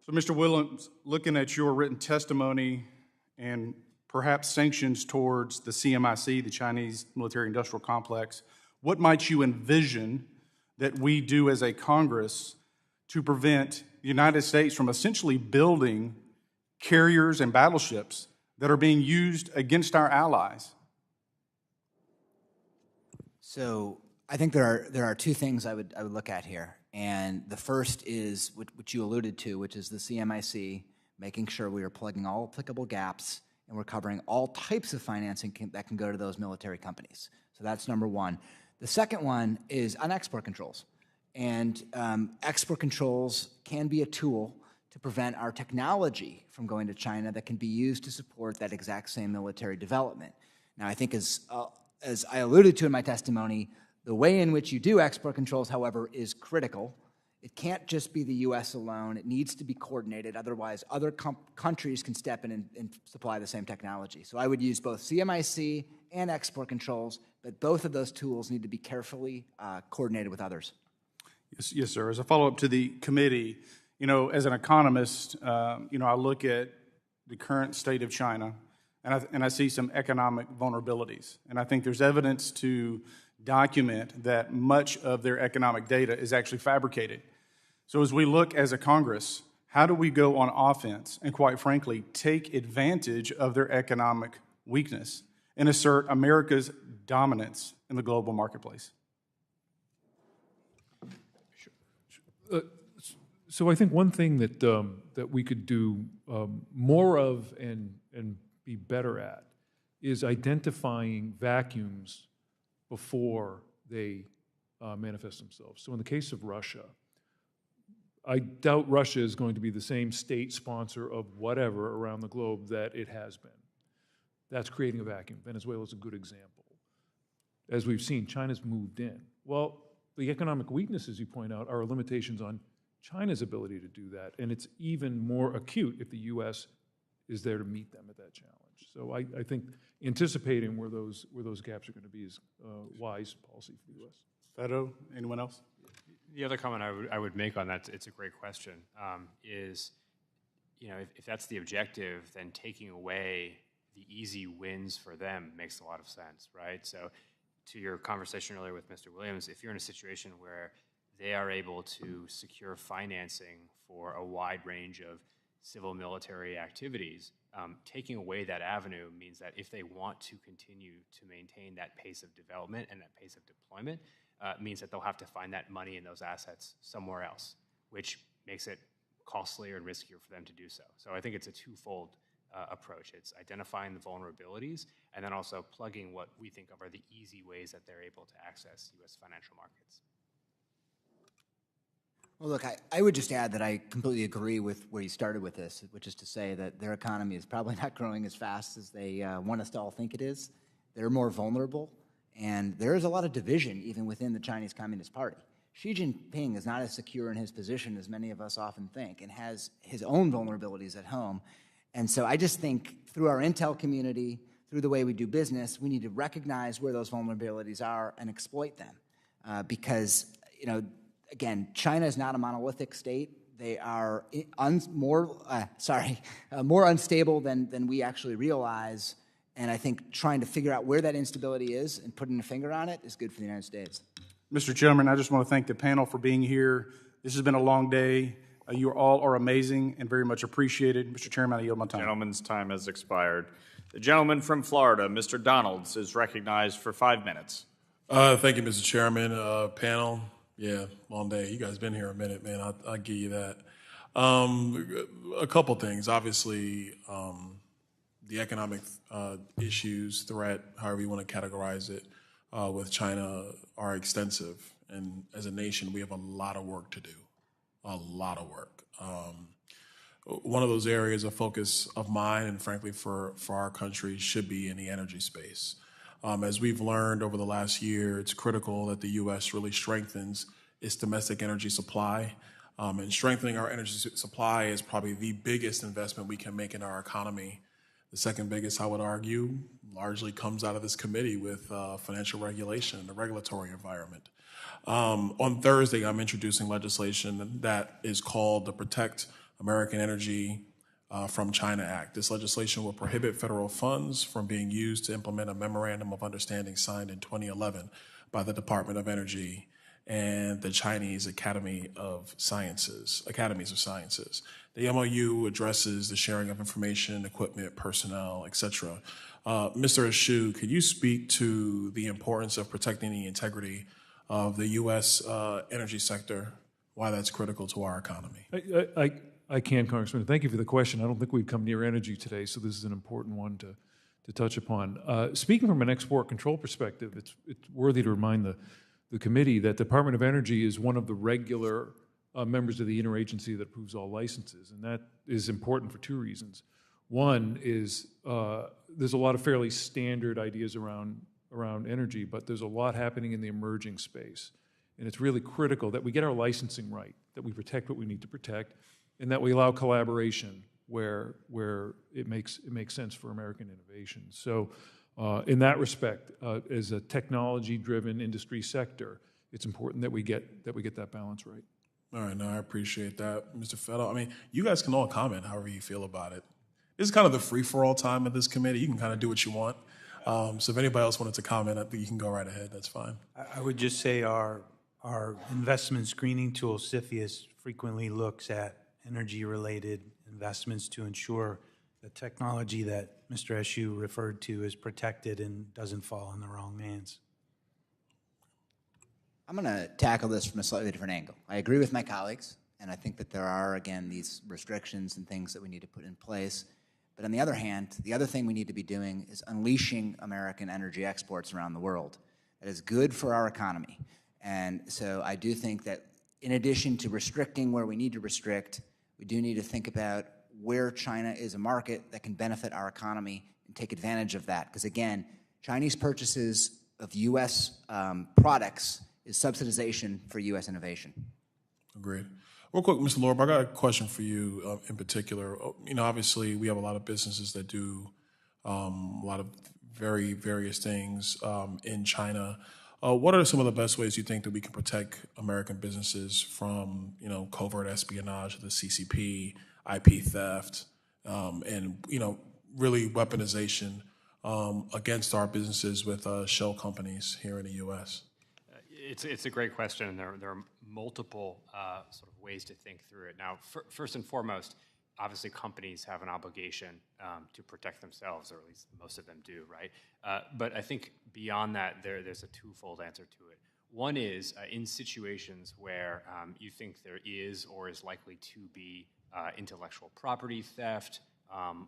So, Mr. Willems, looking at your written testimony and perhaps sanctions towards the CMIC, the Chinese Military Industrial Complex, what might you envision that we do as a Congress to prevent the United States from essentially building carriers and battleships that are being used against our allies?
So I think there are two things I would look at here. And the first is what you alluded to, which is the CMIC, making sure we are plugging all applicable gaps and we're covering all types of financing that can go to those military companies. So that's number one. The second one is on export controls. And export controls can be a tool to prevent our technology from going to China that can be used to support that exact same military development. Now, I think as I alluded to in my testimony, the way in which you do export controls, however, is critical. It can't just be the U.S. alone. It needs to be coordinated. Otherwise, other countries can step in and supply the same technology. So I would use both CMIC and export controls, but both of those tools need to be carefully coordinated with others.
Yes, sir. As a follow-up to the committee, as an economist, I look at the current state of China, and I see some economic vulnerabilities. And I think there's evidence to document that much of their economic data is actually fabricated. So as we look as a Congress, how do we go on offense and, quite frankly, take advantage of their economic weakness and assert America's dominance in the global marketplace?
So I think one thing that we could do more of and be better at is identifying vacuums before they manifest themselves. So in the case of Russia, I doubt Russia is going to be the same state sponsor of whatever around the globe that it has been. That's creating a vacuum. Venezuela is a good example. As we've seen, China's moved in. Well, the economic weaknesses you point out are limitations on China's ability to do that, and it's even more acute if the U.S. is there to meet them at that challenge. So I think anticipating where those gaps are going to be is wise policy for the U.S.
Feddo, anyone else?
The other comment I would make on that, it's a great question, is, if that's the objective, then taking away the easy wins for them makes a lot of sense, right? So to your conversation earlier with Mr. Williams, if you're in a situation where they are able to secure financing for a wide range of civil military activities, taking away that avenue means that if they want to continue to maintain that pace of development and that pace of deployment, means that they'll have to find that money and those assets somewhere else, which makes it costlier and riskier for them to do so. So I think it's a twofold approach. It's identifying the vulnerabilities and then also plugging what we think of are the easy ways that they're able to access U.S. financial markets.
Well, look, I would just add that I completely agree with where you started with this, which is to say that their economy is probably not growing as fast as they want us to all think it is. They're more vulnerable, and there is a lot of division even within the Chinese Communist Party. Xi Jinping is not as secure in his position as many of us often think and has his own vulnerabilities at home. And so I just think through our intel community, through the way we do business, we need to recognize where those vulnerabilities are and exploit them because, again, China is not a monolithic state. They are more unstable than we actually realize. And I think trying to figure out where that instability is and putting a finger on it is good for the United States.
Mr. Chairman, I just want to thank the panel for being here. This has been a long day. You all are amazing and very much appreciated. Mr. Chairman, I yield my time.
Gentleman's time has expired. The gentleman from Florida, Mr. Donalds, is recognized for 5 minutes.
Thank you, Mr. Chairman. Panel. Yeah, long day. You guys been here a minute, man. I'll give you that. A couple things. Obviously, the economic issues, threat, however you want to categorize it, with China are extensive. And as a nation, we have a lot of work to do. A lot of work. One of those areas of focus of mine and frankly for our country should be in the energy space. As we've learned over the last year, it's critical that the U.S. really strengthens its domestic energy supply. And strengthening our energy supply is probably the biggest investment we can make in our economy. The second biggest, I would argue, largely comes out of this committee with financial regulation and the regulatory environment. On Thursday, I'm introducing legislation that is called the Protect American Energy from China Act. This legislation will prohibit federal funds from being used to implement a memorandum of understanding signed in 2011 by the Department of Energy and the Chinese Academies of Sciences. The MOU addresses the sharing of information, equipment, personnel, etc. Mr. Ashooh, could you speak to the importance of protecting the integrity of the U.S. Energy sector, why that's critical to our economy?
I can, Congressman. Thank you for the question. I don't think we've come near energy today, so this is an important one to touch upon. Speaking from an export control perspective, it's worthy to remind the committee that the Department of Energy is one of the regular members of the interagency that approves all licenses, and that is important for two reasons. One is there's a lot of fairly standard ideas around energy, but there's a lot happening in the emerging space, and it's really critical that we get our licensing right, that we protect what we need to protect, and that we allow collaboration where it makes sense for American innovation. So in that respect, as a technology-driven industry sector, it's important that we get that balance right.
All right, no, I appreciate that, Mr. Feddo. I mean, you guys can all comment however you feel about it. This is kind of the free-for-all time of this committee. You can kind of do what you want. So if anybody else wanted to comment, I think you can go right ahead. That's fine.
I would just say our investment screening tool, CFIUS, frequently looks at energy-related investments to ensure the technology that Mr. Ashooh referred to is protected and doesn't fall in the wrong hands.
I'm going to tackle this from a slightly different angle. I agree with my colleagues, and I think that there are, again, these restrictions and things that we need to put in place. But on the other hand, the other thing we need to be doing is unleashing American energy exports around the world. That is good for our economy. And so I do think that in addition to restricting where we need to restrict, we do need to think about where China is a market that can benefit our economy and take advantage of that. Because again, Chinese purchases of U.S. products is subsidization for U.S. innovation.
Agreed. Real quick, Mr. Lorber, I got a question for you in particular. You know, obviously, we have a lot of businesses that do a lot of very various things in China. What are some of the best ways you think that we can protect American businesses from, you know, covert espionage, the CCP, IP theft, and, you know, really weaponization against our businesses with shell companies here in the U.S.?
It's a great question, and there are multiple sort of ways to think through it. Now, first and foremost, obviously companies have an obligation to protect themselves, or at least most of them do, right? But I think beyond that, there's a twofold answer to it. One is in situations where you think there is or is likely to be intellectual property theft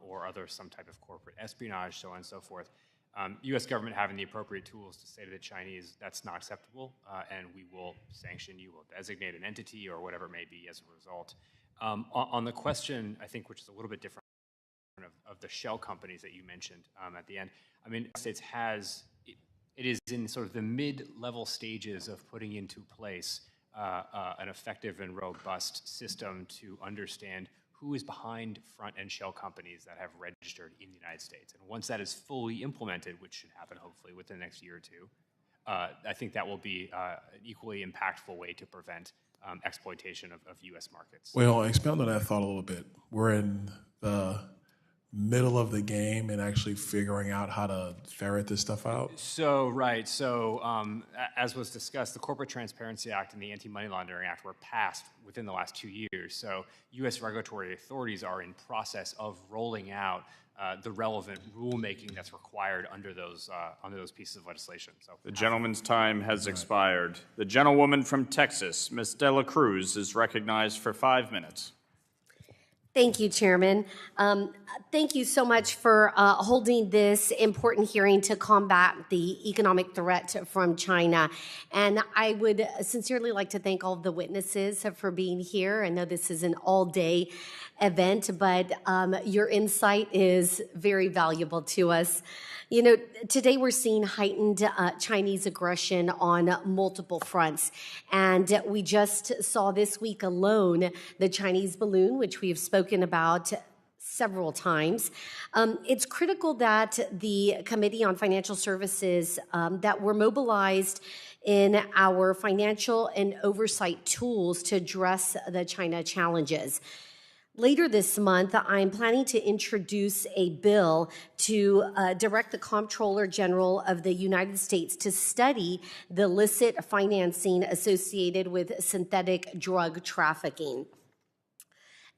or some type of corporate espionage, so on and so forth. U.S. government having the appropriate tools to say to the Chinese, that's not acceptable, and we will sanction you, we'll designate an entity or whatever it may be as a result. On the question, I think, which is a little bit different of the shell companies that you mentioned at the end, I mean, the United States has, it is in sort of the mid-level stages of putting into place an effective and robust system to understand who is behind front-end shell companies that have registered in the United States. And once that is fully implemented, which should happen hopefully within the next year or two, I think that will be an equally impactful way to prevent exploitation of U.S. markets.
Well, expound on that thought a little bit. We're in the middle of the game and actually figuring out how to ferret this stuff out?
So, right. So, as was discussed, the Corporate Transparency Act and the Anti-Money Laundering Act were passed within the last 2 years. So, U.S. regulatory authorities are in process of rolling out the relevant rulemaking that's required under those pieces of legislation. So,
the gentleman's time has expired. The gentlewoman from Texas, Ms. De La Cruz, is recognized for 5 minutes.
Thank you, Chairman. Thank you so much for holding this important hearing to combat the economic threat from China. And I would sincerely like to thank all of the witnesses for being here. I know this is an all-day event, but your insight is very valuable to us. You know, today we're seeing heightened Chinese aggression on multiple fronts. And we just saw this week alone the Chinese balloon, which we have spoken about several times. It's critical that the Committee on Financial Services that were mobilized in our financial and oversight tools to address the China challenges. Later this month, I'm planning to introduce a bill to direct the Comptroller General of the United States to study the illicit financing associated with synthetic drug trafficking.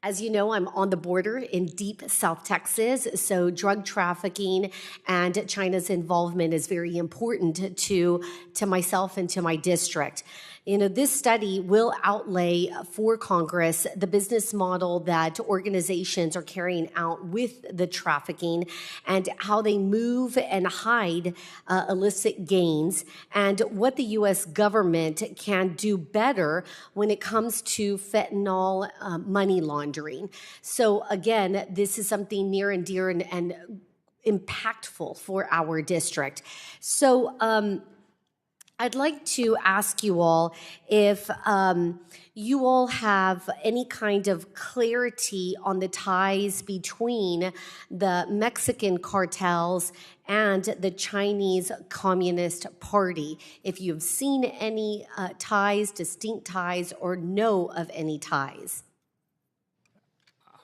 As you know, I'm on the border in deep South Texas, so drug trafficking and China's involvement is very important to myself and to my district. You know, this study will outlay for Congress the business model that organizations are carrying out with the trafficking and how they move and hide illicit gains, and what the U.S. government can do better when it comes to fentanyl money laundering. So again, this is something near and dear and impactful for our district. So I'd like to ask you all if you all have any kind of clarity on the ties between the Mexican cartels and the Chinese Communist Party. If you've seen any ties, distinct ties, or know of any ties.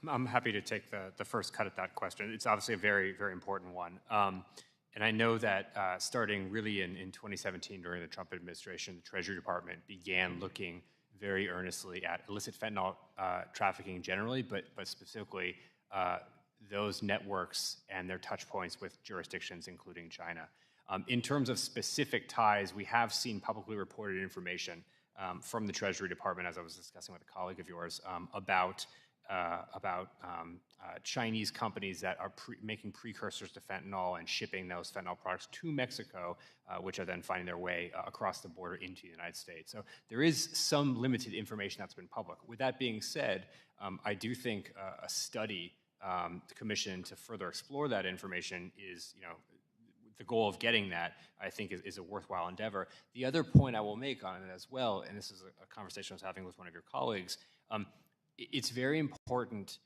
I'm happy to take the first cut at that question. It's obviously a very, very important one. And I know that starting really in 2017 during the Trump administration, the Treasury Department began looking very earnestly at illicit fentanyl trafficking generally, but specifically those networks and their touch points with jurisdictions, including China. In terms of specific ties, we have seen publicly reported information from the Treasury Department, as I was discussing with a colleague of yours, about Chinese companies that are making precursors to fentanyl and shipping those fentanyl products to Mexico, which are then finding their way across the border into the United States. So there is some limited information that's been public. With that being said, I do think a study commissioned to further explore that information is, the goal of getting that, I think, is a worthwhile endeavor. The other point I will make on it as well, and this is a conversation I was having with one of your colleagues, it's very important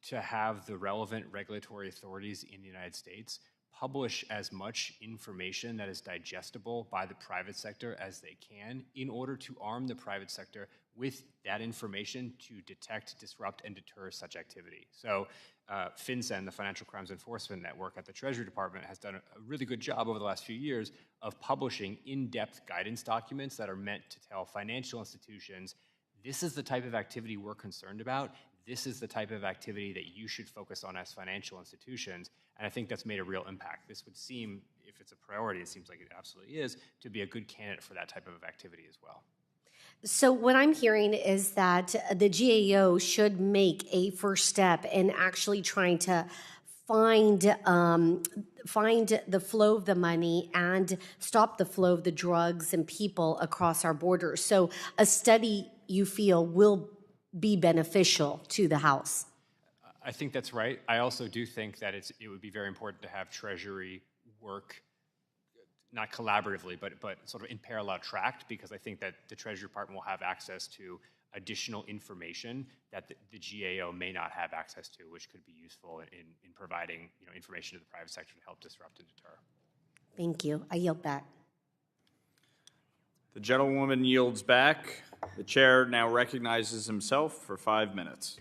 to have the relevant regulatory authorities in the United States publish as much information that is digestible by the private sector as they can in order to arm the private sector with that information to detect, disrupt, and deter such activity. So FinCEN, the Financial Crimes Enforcement Network at the Treasury Department, has done a really good job over the last few years of publishing in-depth guidance documents that are meant to tell financial institutions, this is the type of activity we're concerned about. This is the type of activity that you should focus on as financial institutions. And I think that's made a real impact. This would seem, if it's a priority, it seems like it absolutely is, to be a good candidate for that type of activity as well.
So what I'm hearing is that the GAO should make a first step in actually trying to find the flow of the money and stop the flow of the drugs and people across our borders. So a study, you feel, will be beneficial to the House.
I think that's right. I also do think that it would be very important to have Treasury work, not collaboratively, but sort of in parallel tracked, because I think that the Treasury Department will have access to additional information that the GAO may not have access to, which could be useful in providing information to the private sector to help disrupt and deter.
Thank you. I yield back.
The gentlewoman yields back. The chair now recognizes himself for 5 minutes.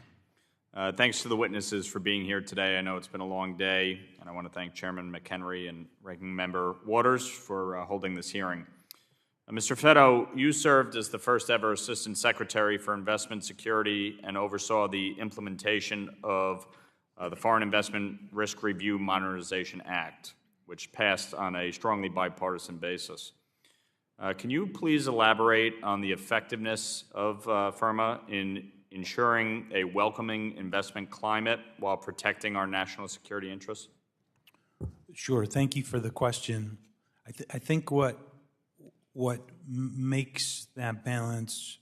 Thanks to the witnesses for being here today. I know it's been a long day, and I want to thank Chairman McHenry and Ranking Member Waters for holding this hearing. Mr. Feddo, you served as the first ever Assistant Secretary for Investment Security and oversaw the implementation of the Foreign Investment Risk Review Modernization Act, which passed on a strongly bipartisan basis. Can you please elaborate on the effectiveness of FIRMA in ensuring a welcoming investment climate while protecting our national security interests?
Sure. Thank you for the question. I think what makes that balance,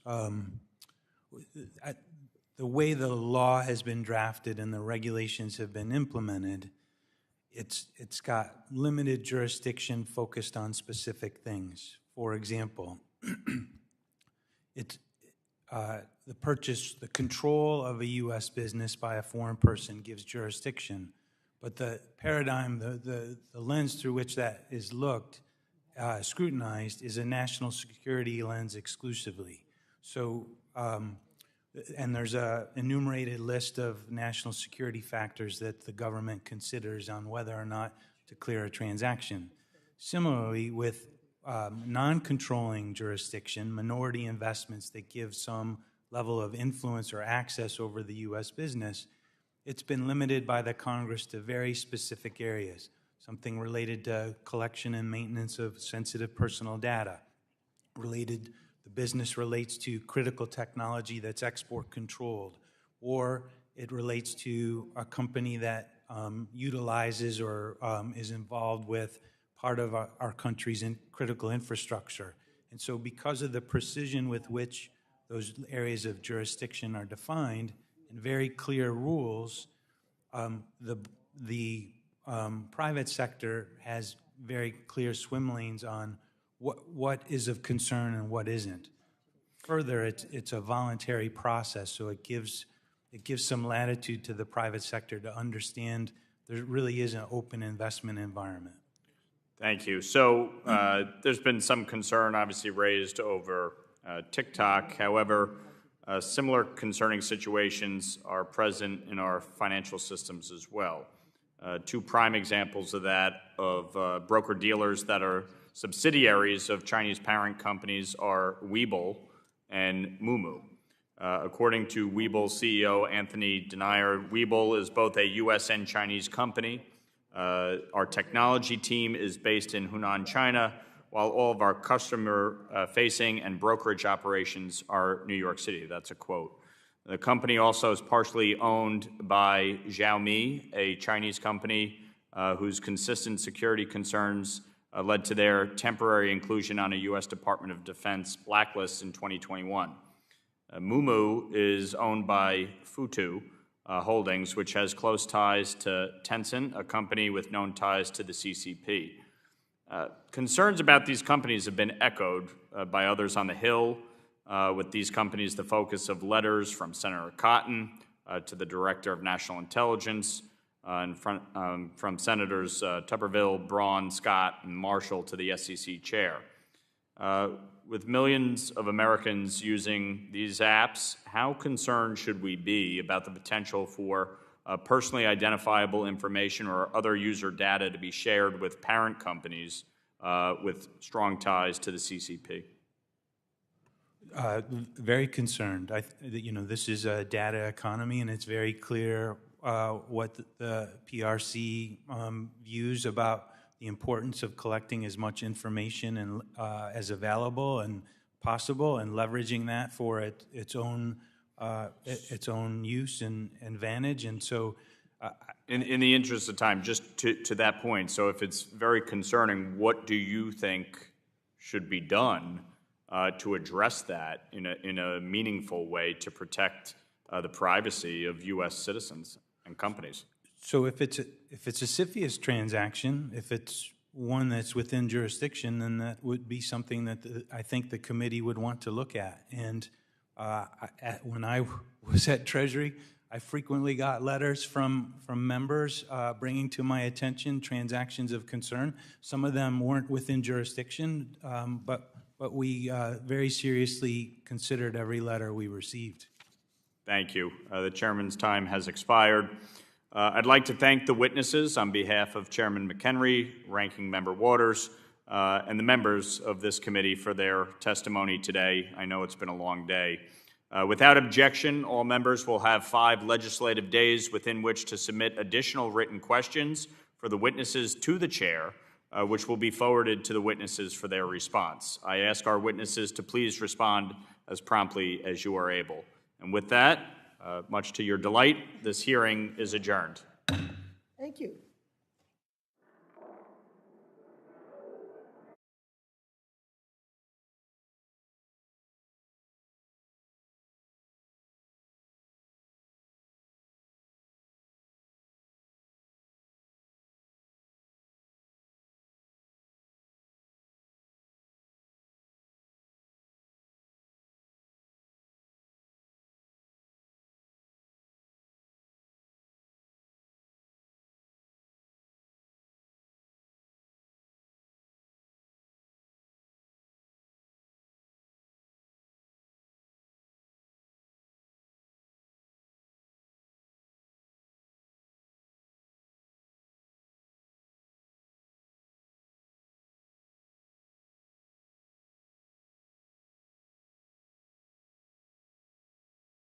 the way the law has been drafted and the regulations have been implemented, it's got limited jurisdiction focused on specific things. For example, the control of a U.S. business by a foreign person gives jurisdiction, but the paradigm, the lens through which that is scrutinized is a national security lens exclusively. So And there's a enumerated list of national security factors that the government considers on whether or not to clear a transaction. Similarly, with non-controlling jurisdiction, minority investments that give some level of influence or access over the U.S. business, it's been limited by the Congress to very specific areas, something related to collection and maintenance of sensitive personal data, the business relates to critical technology that's export controlled, or it relates to a company that utilizes or is involved with part of our country's critical infrastructure. And so because of the precision with which those areas of jurisdiction are defined in very clear rules, the private sector has very clear swim lanes on what is of concern and what isn't. Further, it's a voluntary process, so it gives some latitude to the private sector to understand there really is an open investment environment.
Thank you. So there's been some concern obviously raised over TikTok. However, similar concerning situations are present in our financial systems as well. Two prime examples of that, of broker-dealers that are subsidiaries of Chinese parent companies, are Webull and Moomoo. According to Webull CEO Anthony Denier, Webull is both a U.S. and Chinese company. Our technology team is based in Hunan, China, while all of our customer-facing and brokerage operations are New York City. That's a quote. The company also is partially owned by Xiaomi, a Chinese company whose consistent security concerns led to their temporary inclusion on a U.S. Department of Defense blacklist in 2021. Moomoo is owned by Futu Holdings, which has close ties to Tencent, a company with known ties to the CCP. Concerns about these companies have been echoed by others on the Hill, with these companies the focus of letters from Senator Cotton to the Director of National Intelligence, and from Senators Tuberville, Braun, Scott, and Marshall to the SEC chair. With millions of Americans using these apps, how concerned should we be about the potential for personally identifiable information or other user data to be shared with parent companies with strong ties to the CCP?
Very concerned. This is a data economy, and it's very clear what the PRC views about the importance of collecting as much information and as available and possible, and leveraging that for its own use and advantage. And so,
in the interest of time, just to that point, so if it's very concerning, what do you think should be done to address that in a meaningful way to protect the privacy of U.S. citizens and companies?
So if it's a CFIUS transaction, if it's one that's within jurisdiction, then that would be something that I think the committee would want to look at. And when I was at Treasury, I frequently got letters from members bringing to my attention transactions of concern. Some of them weren't within jurisdiction, but we very seriously considered every letter we received.
Thank you. The chairman's time has expired. I'd like to thank the witnesses on behalf of Chairman McHenry, Ranking Member Waters, and the members of this committee for their testimony today. I know it's been a long day. Without objection, all members will have 5 legislative days within which to submit additional written questions for the witnesses to the chair, which will be forwarded to the witnesses for their response. I ask our witnesses to please respond as promptly as you are able. And with that, much to your delight, this hearing is adjourned.
Thank you.